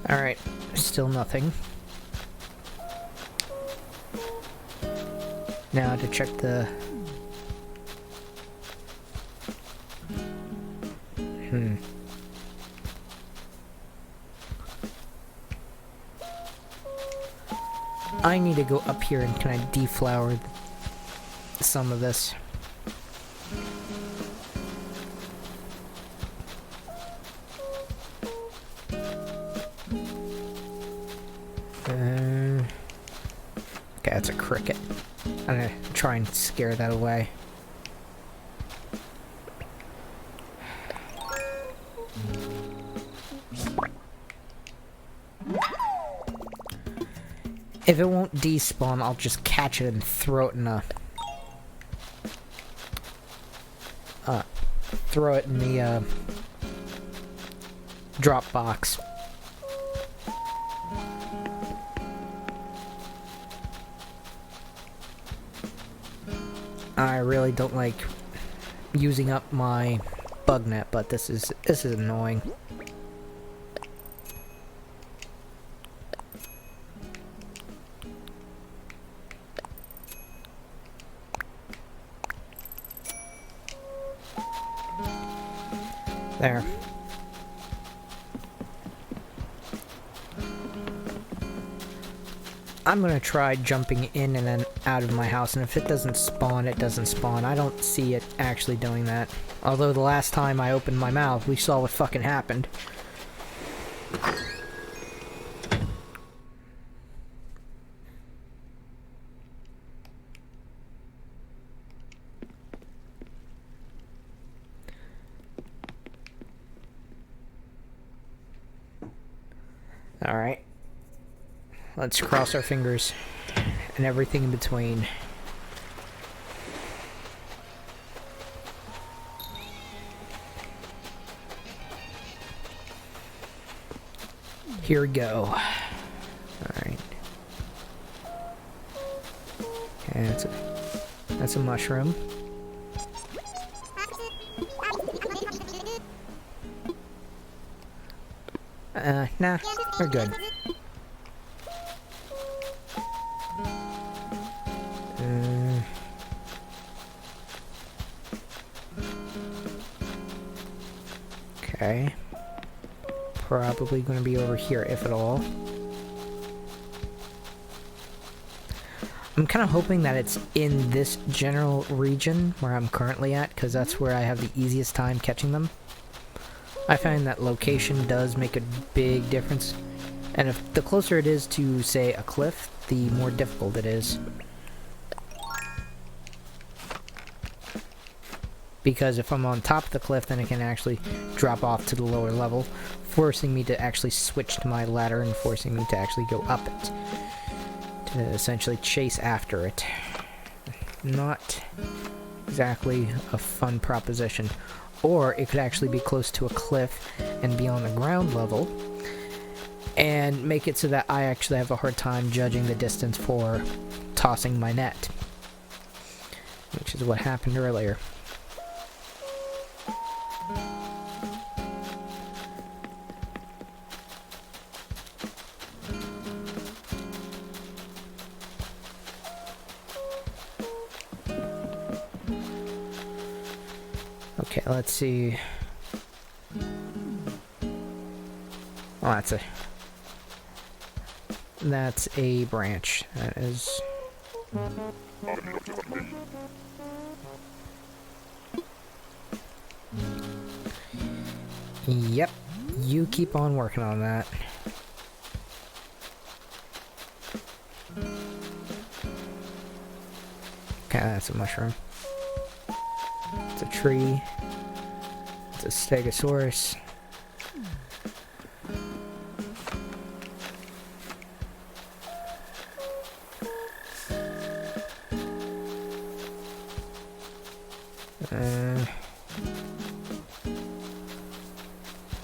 Alright, still nothing. Now to check the... I need to go up here and kind of deflower some of this. Okay, that's a cricket. I'm gonna try and scare that away. If it won't despawn, I'll just catch it and throw it in a... throw it in the, drop box. I really don't like using up my bug net, but this is annoying. There. I'm gonna try jumping in and then out of my house, and if it doesn't spawn, it doesn't spawn. I don't see it actually doing that. Although the last time I opened my mouth, we saw what fucking happened. Alright. Let's cross our fingers and everything in between. Here we go. Alright. Okay, that's a mushroom. Nah, we're good. Okay. Probably going to be over here, if at all. I'm kind of hoping that it's in this general region where I'm currently at, because that's where I have the easiest time catching them. I find that location does make a big difference, and if the closer it is to, say, a cliff, the more difficult it is. Because if I'm on top of the cliff, then it can actually drop off to the lower level, forcing me to actually switch to my ladder and forcing me to actually go up it. To essentially chase after it. Not exactly a fun proposition. Or it could actually be close to a cliff and be on the ground level, and make it so that I actually have a hard time judging the distance for tossing my net. Which is what happened earlier. Okay, let's see. Oh, that's a branch. That is... Yep, you keep on working on that. Okay, that's a mushroom. It's a tree. It's a stegosaurus.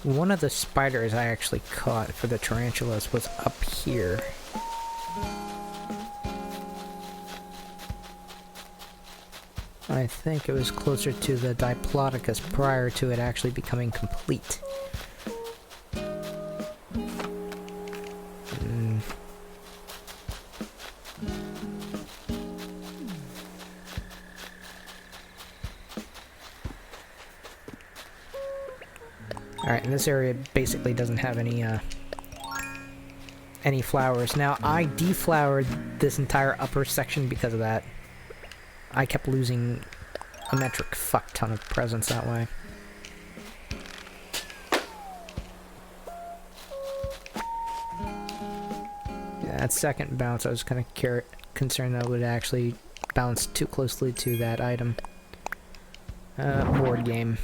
One of the spiders I actually caught for the tarantulas was up here. I think it was closer to the Diplodocus prior to it actually becoming complete. Alright, and this area basically doesn't have any flowers. Now, I deflowered this entire upper section because of that. I kept losing a metric fuck ton of presents that way. Yeah, that second bounce, I was kind of concerned that it would actually bounce too closely to that item. Board game.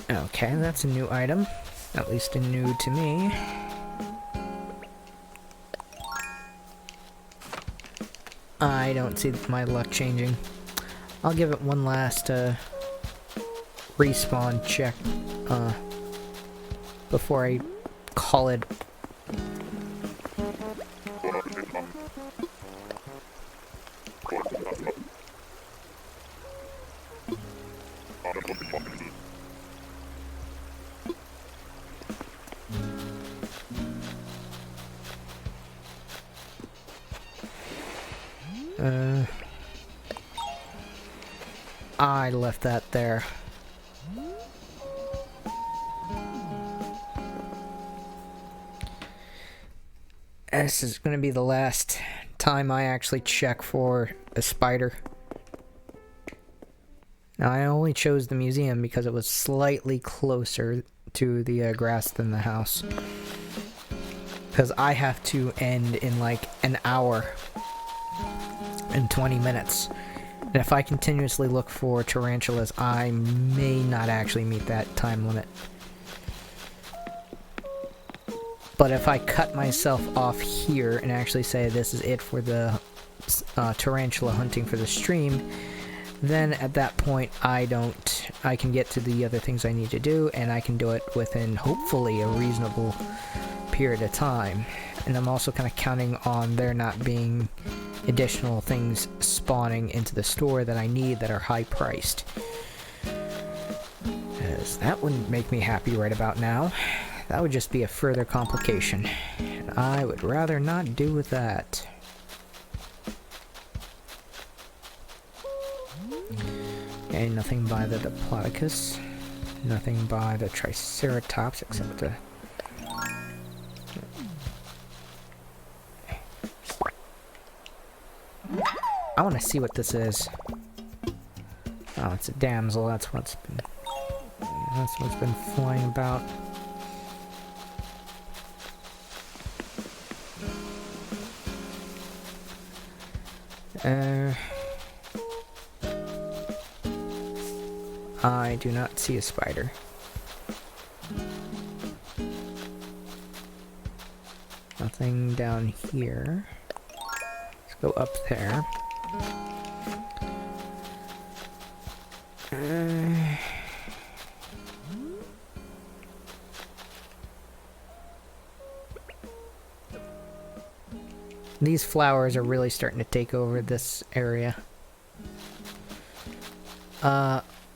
Okay, that's a new item. At least a new to me. I don't see my luck changing. I'll give it one last respawn check before I call it. I left that there. This is going to be the last time I actually check for a spider. Now, I only chose the museum because it was slightly closer to the grass than the house. Because I have to end in like an hour and 20 minutes. And if I continuously look for tarantulas, I may not actually meet that time limit. But if I cut myself off here and actually say this is it for the tarantula hunting for the stream, then at that point I can get to the other things I need to do, and I can do it within hopefully a reasonable period of time. And I'm also kind of counting on there not being additional things spawning into the store that I need that are high priced. Because that wouldn't make me happy right about now. That would just be a further complication. And I would rather not do with that. Okay, nothing by the Diplodocus. Nothing by the Triceratops except the... I want to see what this is. Oh, it's a damsel. That's what's been flying about. I do not see a spider. Nothing down here. Let's go up there. These flowers are really starting to take over this area.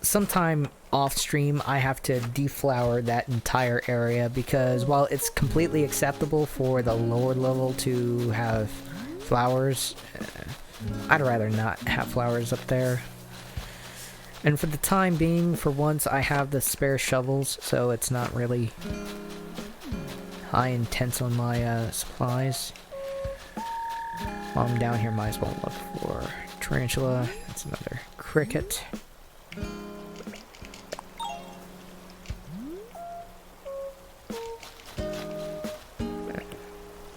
Sometime off stream I have to deflower that entire area because while it's completely acceptable for the lower level to have flowers, I'd rather not have flowers up there. And for the time being, for once, I have the spare shovels, so it's not really high intense on my supplies. While I'm down here, might as well look for tarantula. That's another cricket.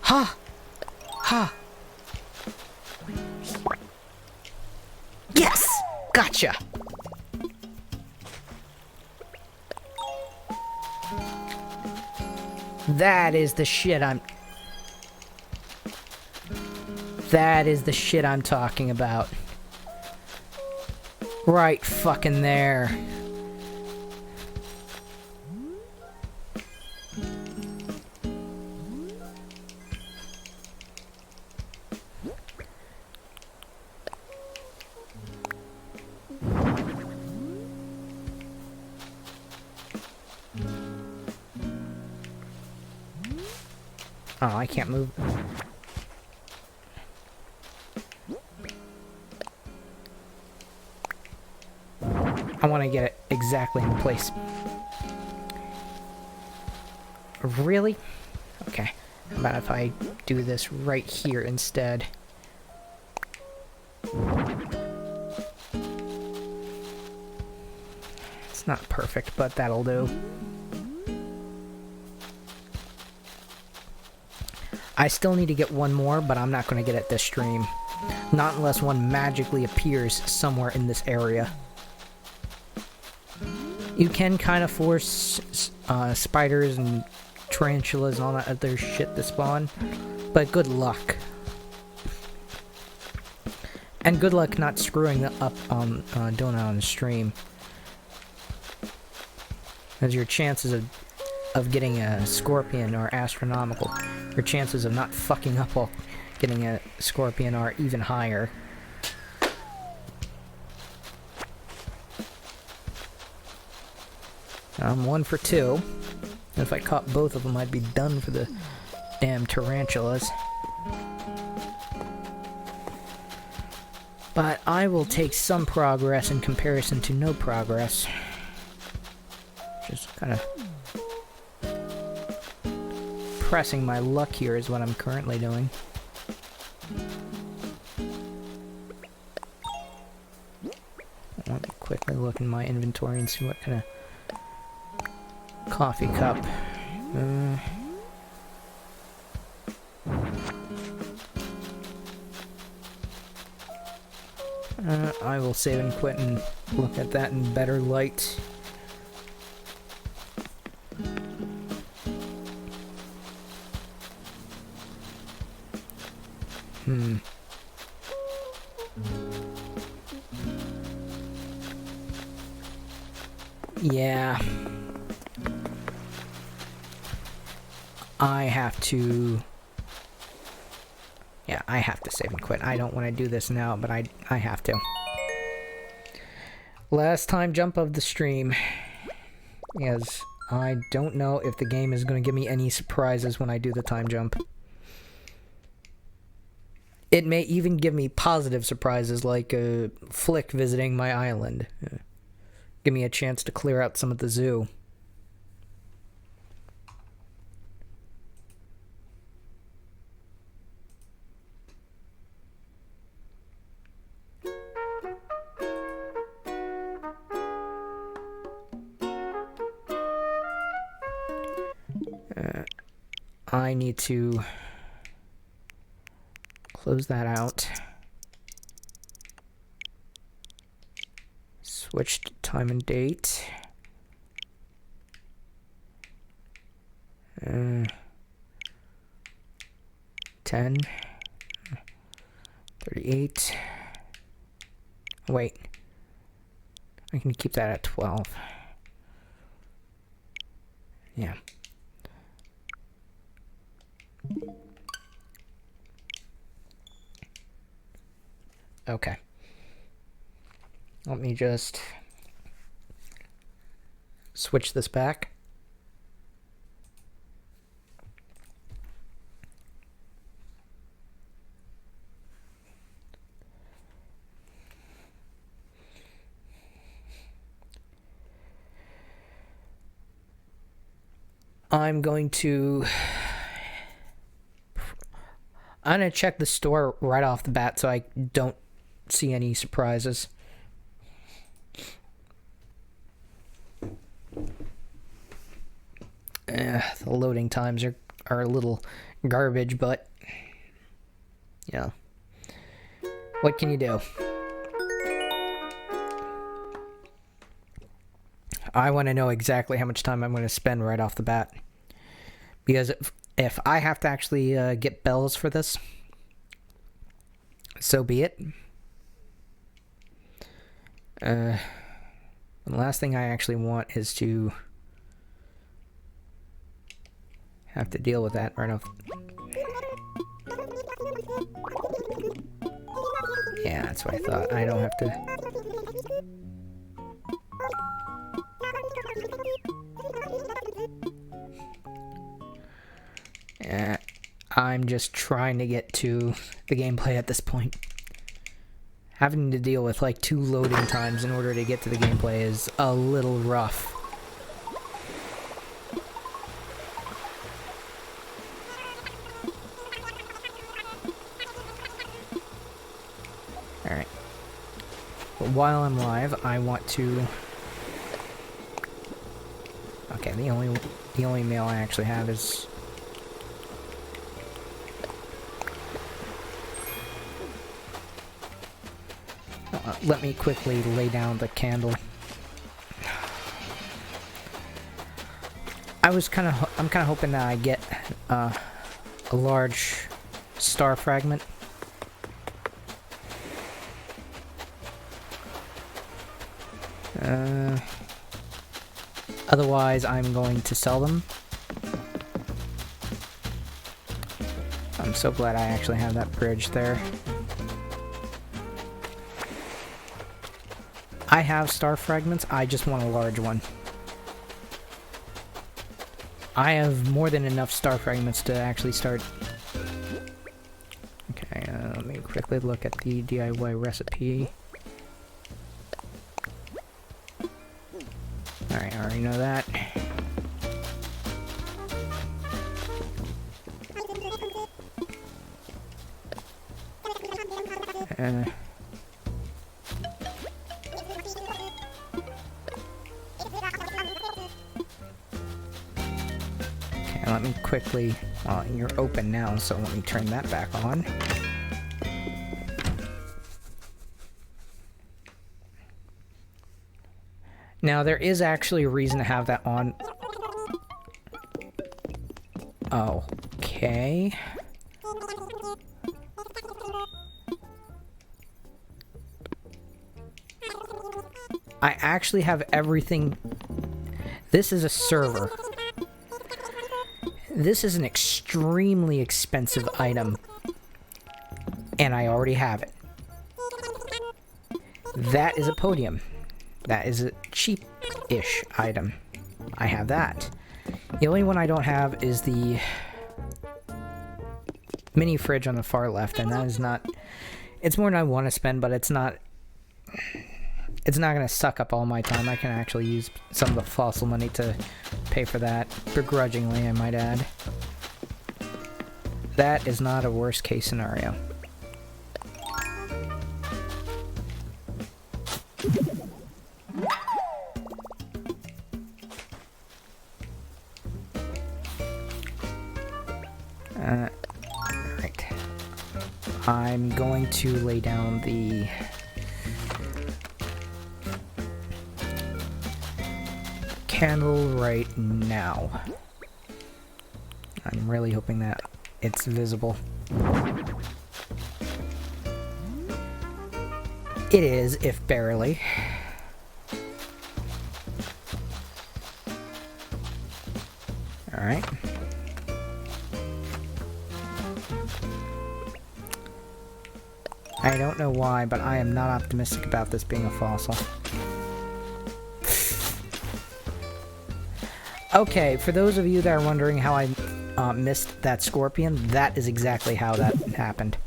Ha! Ha! Yes! Gotcha! That is the shit I'm... That is the shit I'm talking about. Right fucking there. Oh, I can't move. I want to get it exactly in place. Really? Okay. How about if I do this right here instead? It's not perfect, but that'll do. I still need to get one more, but I'm not going to get it this stream. Not unless one magically appears somewhere in this area. You can kind of force spiders and tarantulas and all that other shit to spawn, but good luck. And good luck not screwing up on doing it on the stream. As your chances of getting a scorpion are astronomical. Your chances of not fucking up while getting a scorpion are even higher. I'm 1 for 2. If I caught both of them, I'd be done for the damn tarantulas. But I will take some progress in comparison to no progress. Just kind of pressing my luck here is what I'm currently doing. Let me quickly look in my inventory and see what kind of coffee cup. I will save and quit and look at that in better light. Yeah. I have to save and quit. I don't want to do this now, but I have to. Last time jump of the stream. Yes, I don't know if the game is going to give me any surprises when I do the time jump. It may even give me positive surprises, like Flick visiting my island. Give me a chance to clear out some of the zoo. I need to close that out. Switch to time and date. 10. 38. Wait. I can keep that at 12. Yeah. Okay. Let me just switch this back. I'm going to check the store right off the bat so I don't see any surprises. The loading times are a little garbage, but you know, what can you do? I want to know exactly how much time I'm going to spend right off the bat. Because if I have to actually get bells for this, so be it. The last thing I actually want is to have to deal with that right off. Yeah, that's what I thought. I don't have to... I'm just trying to get to the gameplay at this point. Having to deal with like 2 loading times in order to get to the gameplay is a little rough. Alright. But while I'm live, I want to... Okay, the only mail I actually have is... let me quickly lay down the candle. I'm kind of hoping that I get a large star fragment. Otherwise, I'm going to sell them. I'm so glad I actually have that bridge there. I have star fragments, I just want a large one. I have more than enough star fragments to actually start... Okay, let me quickly look at the DIY recipe. Alright, I already know that. Let me quickly... Well, you're open now, so let me turn that back on. Now, there is actually a reason to have that on. Okay. I actually have everything... This is a server. This is an extremely expensive item, and I already have it. That is a podium. That is a cheap-ish item. I have that. The only one I don't have is the mini fridge on the far left, and that is not... It's more than I want to spend, but it's not... It's not going to suck up all my time. I can actually use some of the fossil money to pay for that. Begrudgingly, I might add. That is not a worst case scenario. Alright. I'm going to lay down the... candle right now. I'm really hoping that it's visible. It is, if barely. Alright. I don't know why, but I am not optimistic about this being a fossil. Okay, for those of you that are wondering how I missed that scorpion, that is exactly how that happened.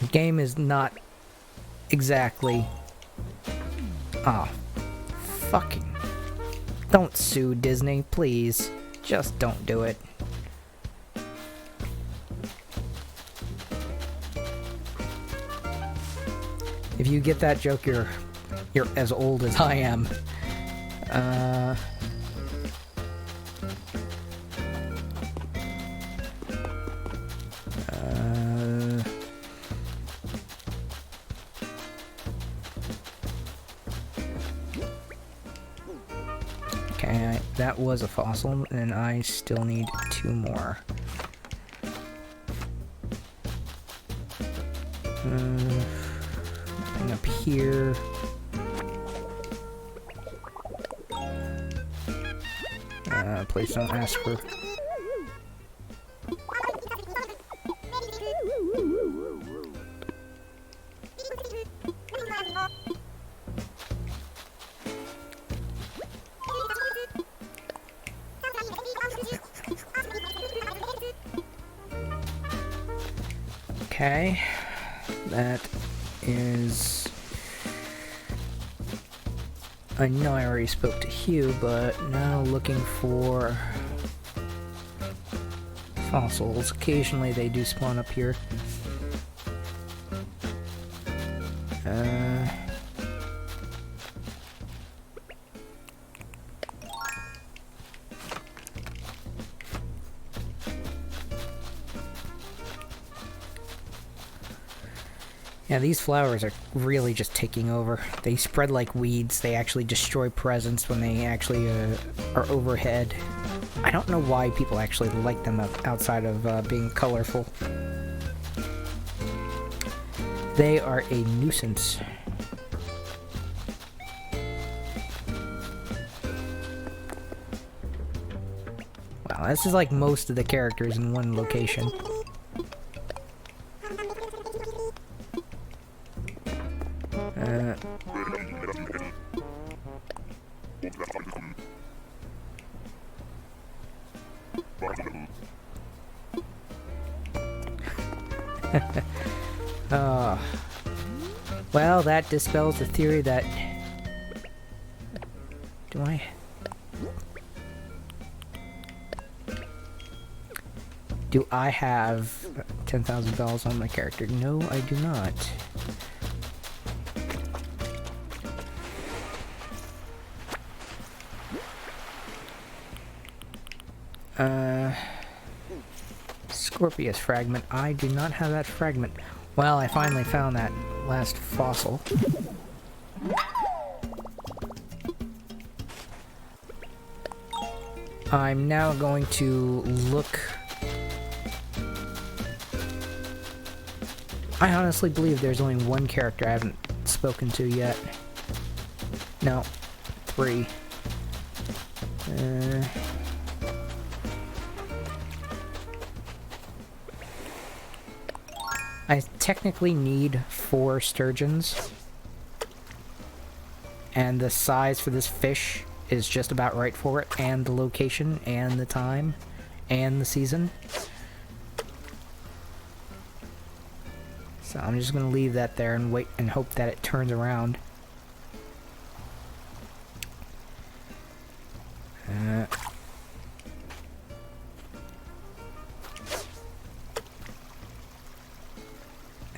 The game is not exactly... Oh, fucking... Don't sue Disney, please. Just don't do it. If you get that joke, you're as old as I am. Okay, Okay, that was a fossil, and I still need 2 more. And up here. Please don't ask for... Okay, that is... I know I already spoke to Hugh, but now looking for fossils. Occasionally they do spawn up here. Yeah, these flowers are really just taking over. They spread like weeds. They actually destroy presents when they actually are overhead. I don't know why people actually like them outside of being colorful. They are a nuisance. Wow, this is like most of the characters in one location. Well, that dispels the theory that... Do I... Do I have 10,000 bells on my character? No, I do not. Scorpius fragment. I do not have that fragment. Well, I finally found that last fossil. I'm now going to look... I honestly believe there's only one character I haven't spoken to yet. No, 3. I technically need 4 sturgeons, and the size for this fish is just about right for it, and the location, and the time, and the season. So I'm just gonna leave that there and wait and hope that it turns around.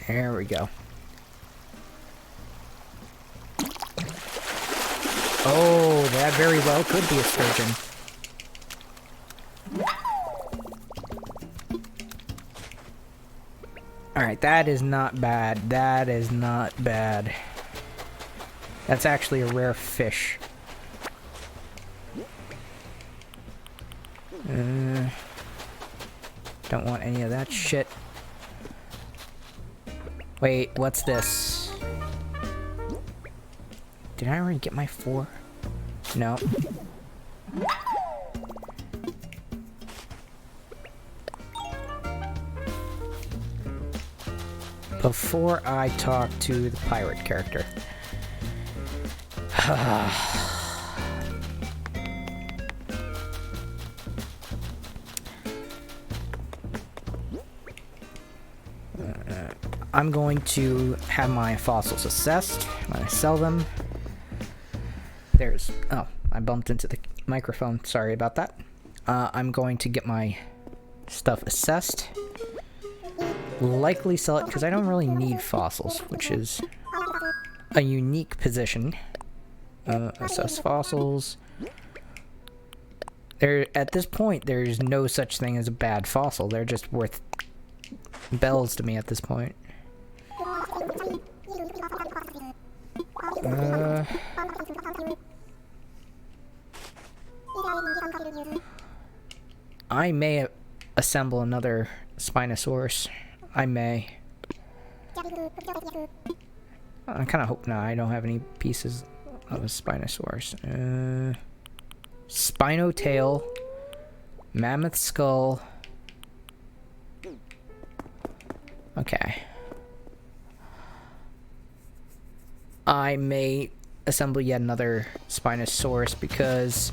There we go. Oh, that very well could be a sturgeon. Alright, that is not bad. That is not bad. That's actually a rare fish. Don't want any of that shit. Wait, what's this? Did I already get my 4? No. Before I talk to the pirate character. I'm going to have my fossils assessed when I sell them. There's... Oh, I bumped into the microphone. Sorry about that. I'm going to get my stuff assessed. Likely sell it because I don't really need fossils, which is a unique position. Assess fossils. At this point, there's no such thing as a bad fossil. They're just worth bells to me at this point. I may assemble another Spinosaurus. I may. I kind of hope not. I don't have any pieces of a Spinosaurus. Spino tail, mammoth skull. Okay. I may assemble yet another Spinosaurus because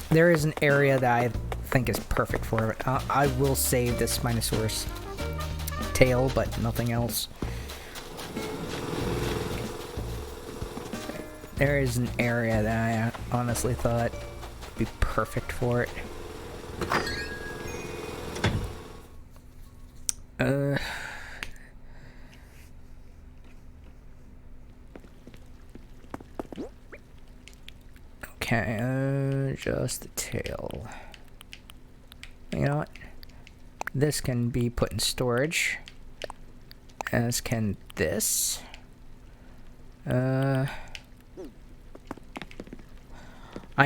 there is an area that I think is perfect for it. I will save this Spinosaurus tail, but nothing else. There is an area that I honestly thought would be perfect for it. Okay, just the tail. You know what? This can be put in storage, as can this. I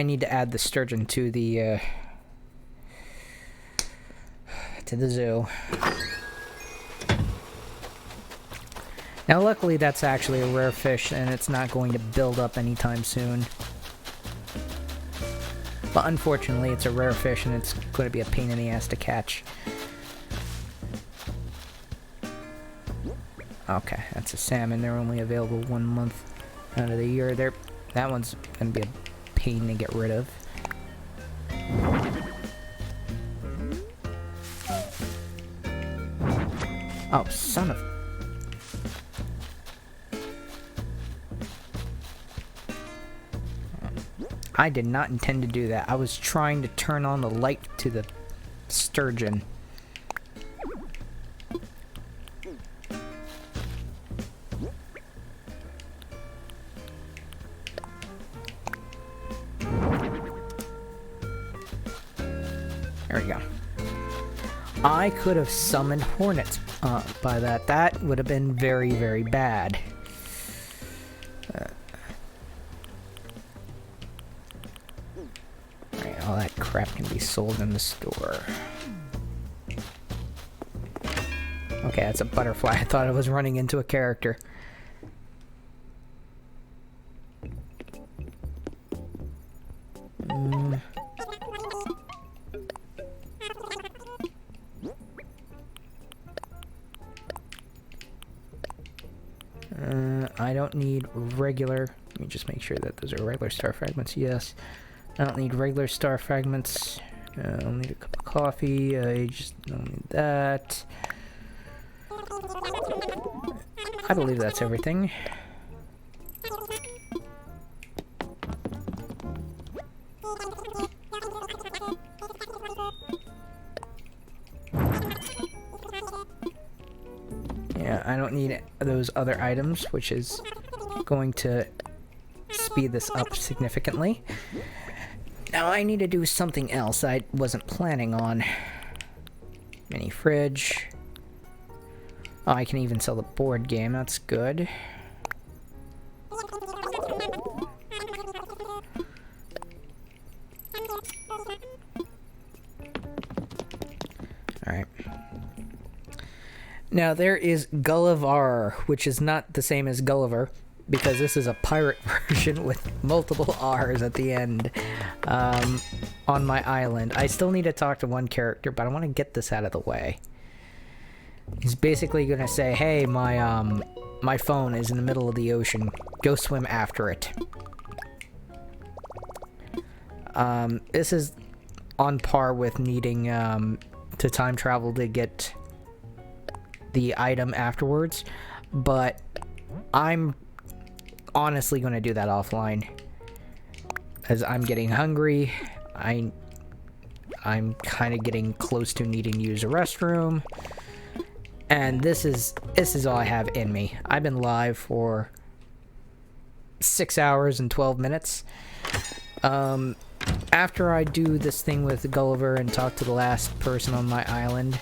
need to add the sturgeon to the zoo. Now, luckily, that's actually a rare fish, and it's not going to build up anytime soon. But unfortunately, it's a rare fish, and it's going to be a pain in the ass to catch. Okay, that's a salmon. They're only available 1 month out of the year. That one's going to be a pain to get rid of. Oh, son of... I did not intend to do that. I was trying to turn on the light to the sturgeon. There we go. I could have summoned hornets by that. That would have been very, very bad. Alright, all that crap can be sold in the store. Okay, that's a butterfly. I thought I was running into a character. I don't need regular... Let me just make sure that those are regular star fragments. Yes. I don't need regular star fragments. I don't need a cup of coffee. I just don't need that. I believe that's everything. Yeah, I don't need those other items, which is going to speed this up significantly. Now I need to do something else I wasn't planning on. Mini fridge. Oh, I can even sell the board game, that's good. Alright. Now there is Gulliver, which is not the same as Gulliver, because this is a pirate version with multiple R's at the end on my island. I still need to talk to one character, but I want to get this out of the way. He's basically going to say, hey, my phone is in the middle of the ocean. Go swim after it. This is on par with needing to time travel to get the item afterwards, but I'm honestly going to do that offline, as I'm getting hungry. I'm kind of getting close to needing to use a restroom, and this is all I have in me. I've been live for 6 hours and 12 minutes. After I do this thing with Gulliver and talk to the last person on my island,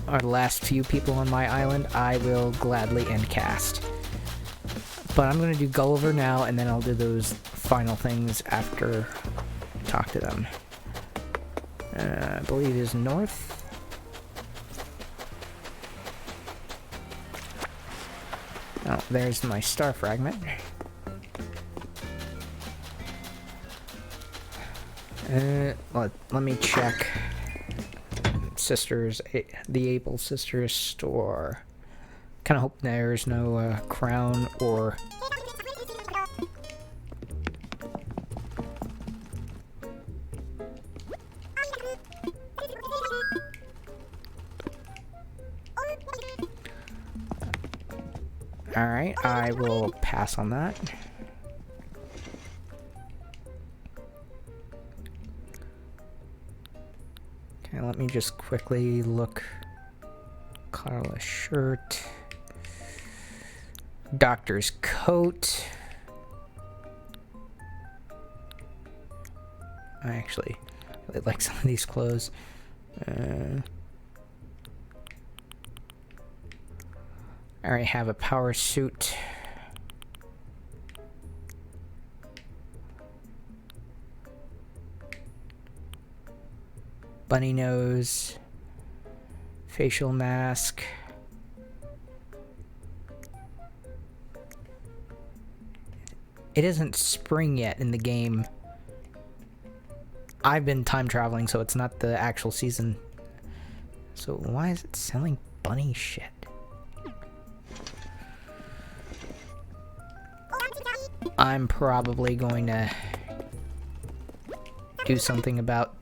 or the last few people on my island, I will gladly end cast. But I'm going to do Gulliver now, and then I'll do those final things after talk to them. I believe is north. Oh, there's my star fragment. Let me check the Able Sisters store. Kinda hope there's no crown or... Alright, I will pass on that. Okay, let me just quickly look. Collarless shirt. Doctor's coat. I actually really like some of these clothes. I already have a power suit. Bunny nose. Facial mask. It isn't spring yet in the game. I've been time traveling, so it's not the actual season. So why is it selling bunny shit? I'm probably going to do something about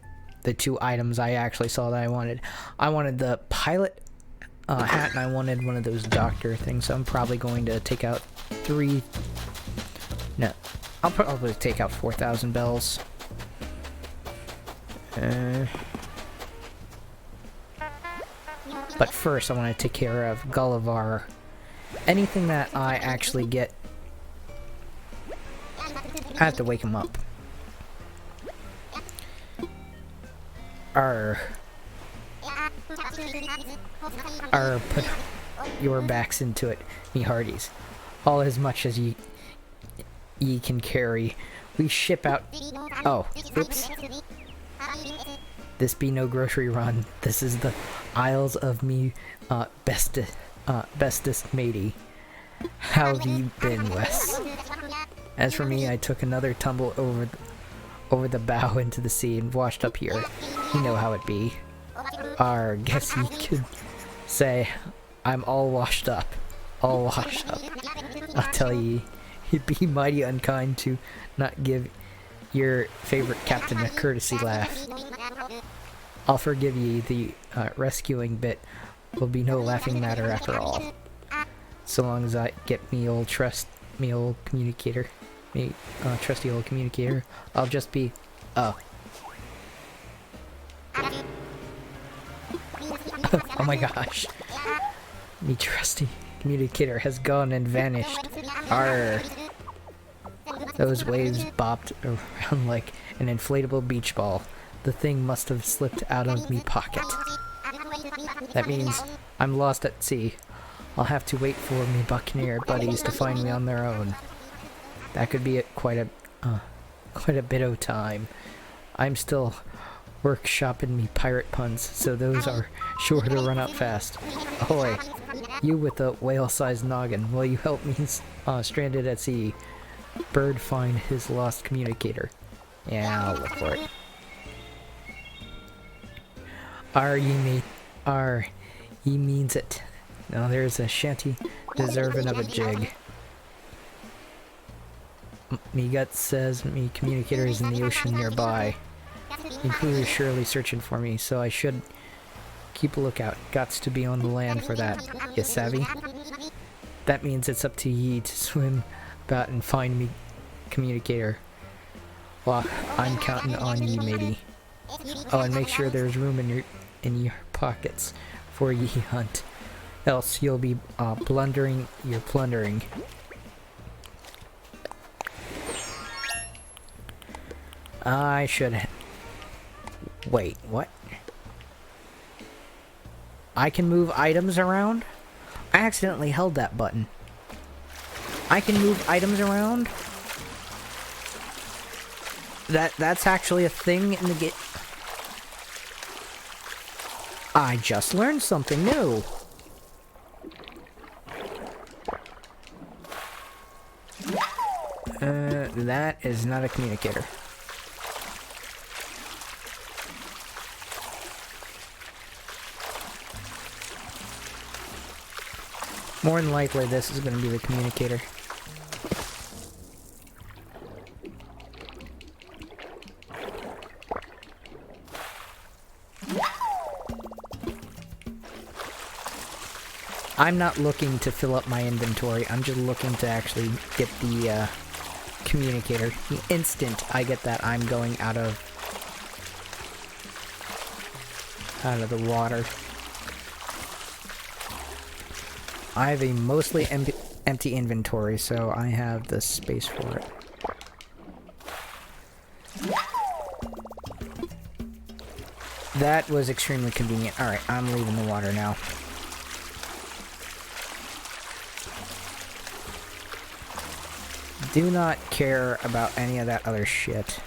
the two items I actually saw that I wanted. I wanted the pilot hat, and I wanted one of those doctor things, so I'm probably going to take out I'll probably take out 4,000 bells. But first I want to take care of Gulliver. Anything that I actually get, I have to wake him up. Put your backs into it, me hearties. All as much as ye can carry. We ship out... Oh, oops. This be no grocery run. This is the Isles of me, bestest matey. How have you been, Wes? As for me, I took another tumble over the bow into the sea and washed up here. You know how it be. Guess you could say I'm all washed up. All washed up. I'll tell ye, it'd be mighty unkind to not give your favorite captain a courtesy laugh. I'll forgive ye, the rescuing bit will be no laughing matter after all. So long as I get me old trusty old communicator, I'll just be, oh. Oh my gosh. Me trusty communicator has gone and vanished. Arr. Those waves bopped around like an inflatable beach ball. The thing must have slipped out of me pocket. That means I'm lost at sea. I'll have to wait for me buccaneer buddies to find me on their own. That could be quite a bit of time. I'm still workshopping me pirate puns, so those are sure to run out fast. Ahoy! You with the whale-sized noggin, will you help me stranded at sea? Bird find his lost communicator. Yeah, I'll look for it. Ye means it. Now there's a shanty deserving of a jig. Me gut says me communicator is in the ocean nearby. The crew is surely searching for me, so I should keep a lookout. Gots to be on the land for that. You savvy? That means it's up to ye to swim about and find me communicator. Well, I'm counting on ye, matey. Oh, and make sure there's room in your pockets for ye hunt. Else you'll be blundering your plundering. I should... Wait, what? I can move items around? I accidentally held that button. I can move items around? That's actually a thing in the game. I just learned something new. That is not a communicator. More than likely, this is going to be the communicator. I'm not looking to fill up my inventory. I'm just looking to actually get the communicator. The instant I get that, I'm going out of the water. I have a mostly empty inventory, so I have the space for it. That was extremely convenient. Alright, I'm leaving the water now. Do not care about any of that other shit.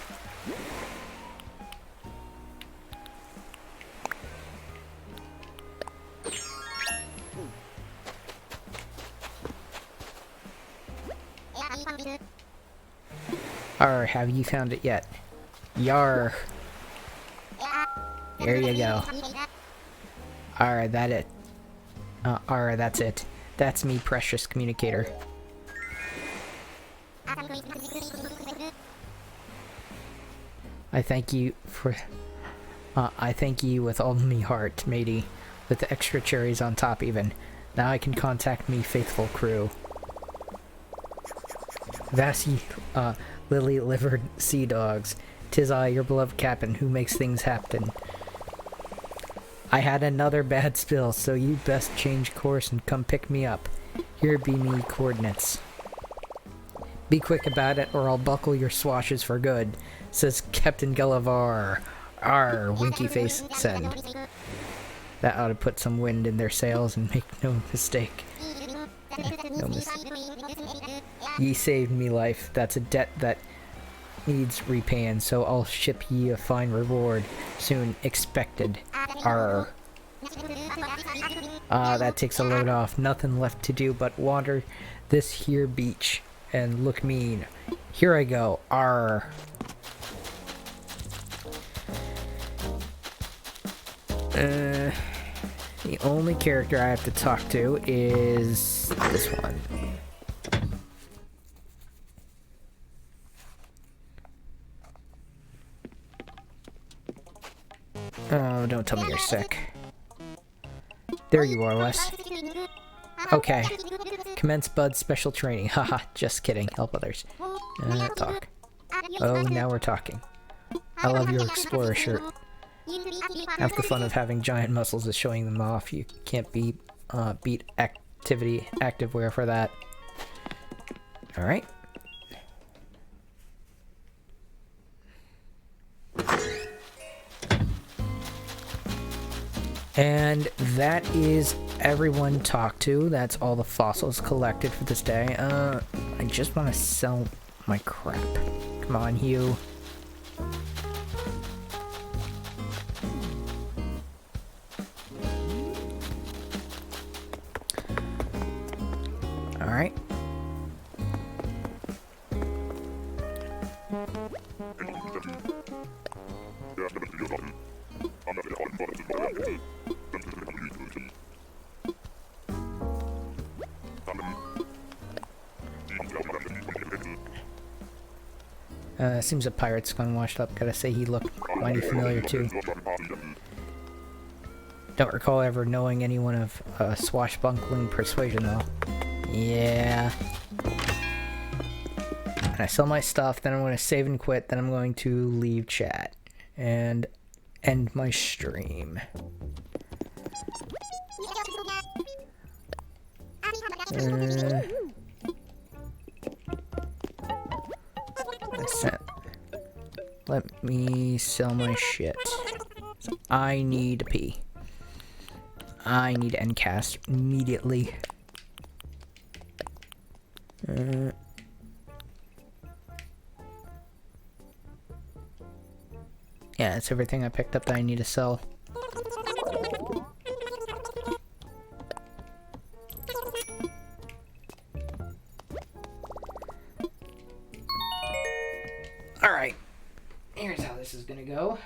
Or have you found it yet? Yar. There you go. Alright, alright, that's it. That's me, precious communicator. I thank you for... I thank you with all me heart, matey. With the extra cherries on top even. Now I can contact me faithful crew. Vassy, lily-livered sea dogs. 'Tis I, your beloved captain, who makes things happen. I had another bad spill, so you best change course and come pick me up. Here be me coordinates. Be quick about it, or I'll buckle your swashes for good, says Captain Gullivar. Arr, winky face said. That ought to put some wind in their sails and make no mistake. No mistake. Ye saved me life. That's a debt that needs repaying, so I'll ship ye a fine reward soon expected. Arr. That takes a load off. Nothing left to do but water this here beach and look mean. Here I go. Arr. The only character I have to talk to is this one. Oh, don't tell me you're sick. There you are, Wes. Okay. Commence Bud's special training. Haha, just kidding. Help others. Talk. Oh, now we're talking. I love your explorer shirt. Half the fun of having giant muscles is showing them off. You can't beat active wear for that. Alright. And that is everyone talked to. That's all the fossils collected for this day. I just want to sell my crap. Come on, Hugh. Alright. Seems a pirate's gone washed up. Gotta say he looked mighty familiar too. Don't recall ever knowing anyone of swashbuckling persuasion though. Yeah. And I sell my stuff, then I'm going to save and quit, then I'm going to leave chat and end my stream. Let me sell my shit. I need to pee. I need to end cast immediately. Yeah, it's everything I picked up that I need to sell. Alright. Here's how this is gonna go.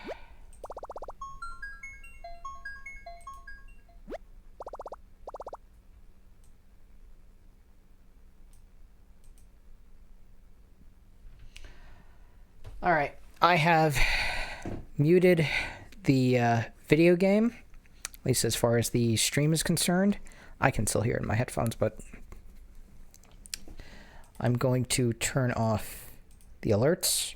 Alright. I have muted the video game, at least as far as the stream is concerned. I can still hear it in my headphones, but I'm going to turn off the alerts.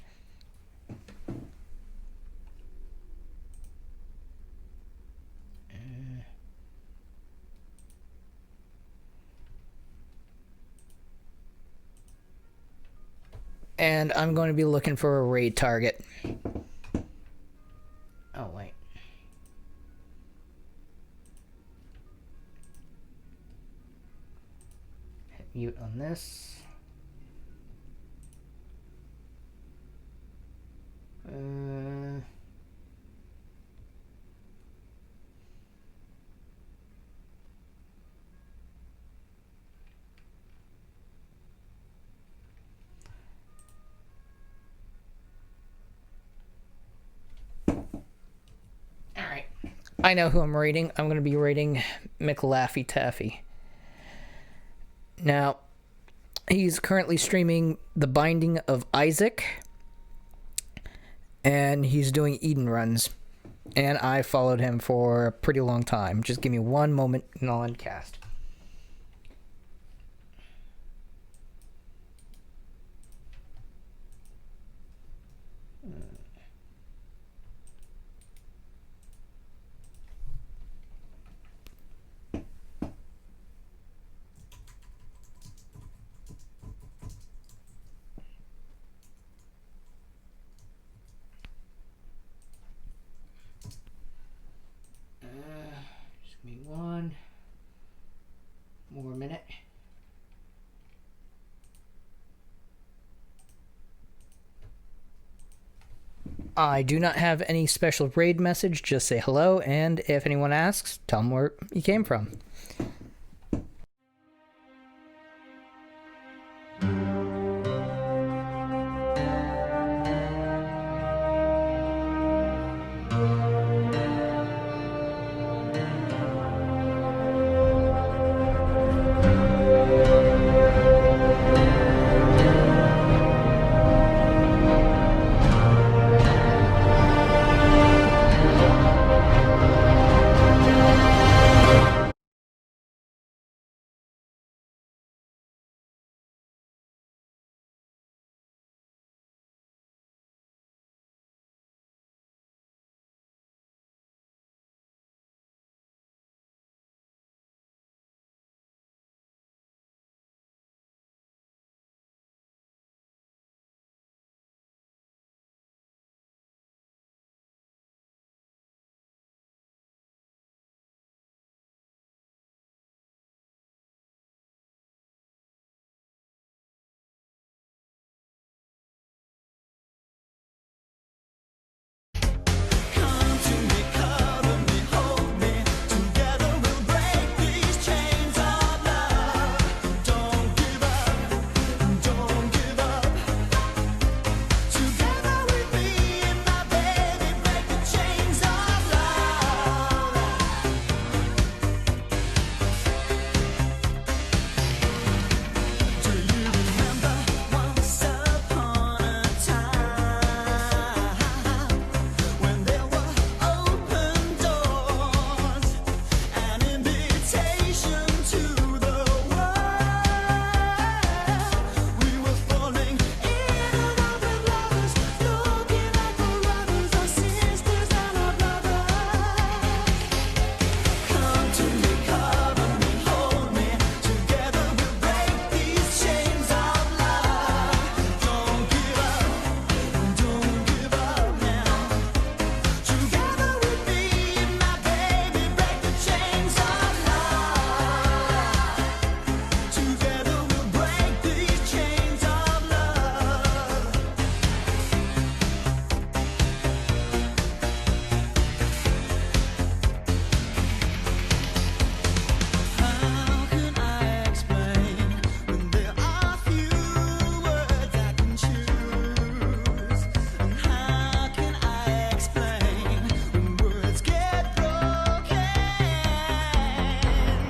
And I'm going to be looking for a raid target. Oh, wait. Hit mute on this. Alright. I know who I'm raiding. I'm going to be raiding McLaffy Taffy. Now, he's currently streaming The Binding of Isaac. And he's doing Eden runs. And I followed him for a pretty long time. Just give me one moment and I'll end cast. Just give me one more minute. I do not have any special raid message, just say hello, and if anyone asks, tell them where you came from.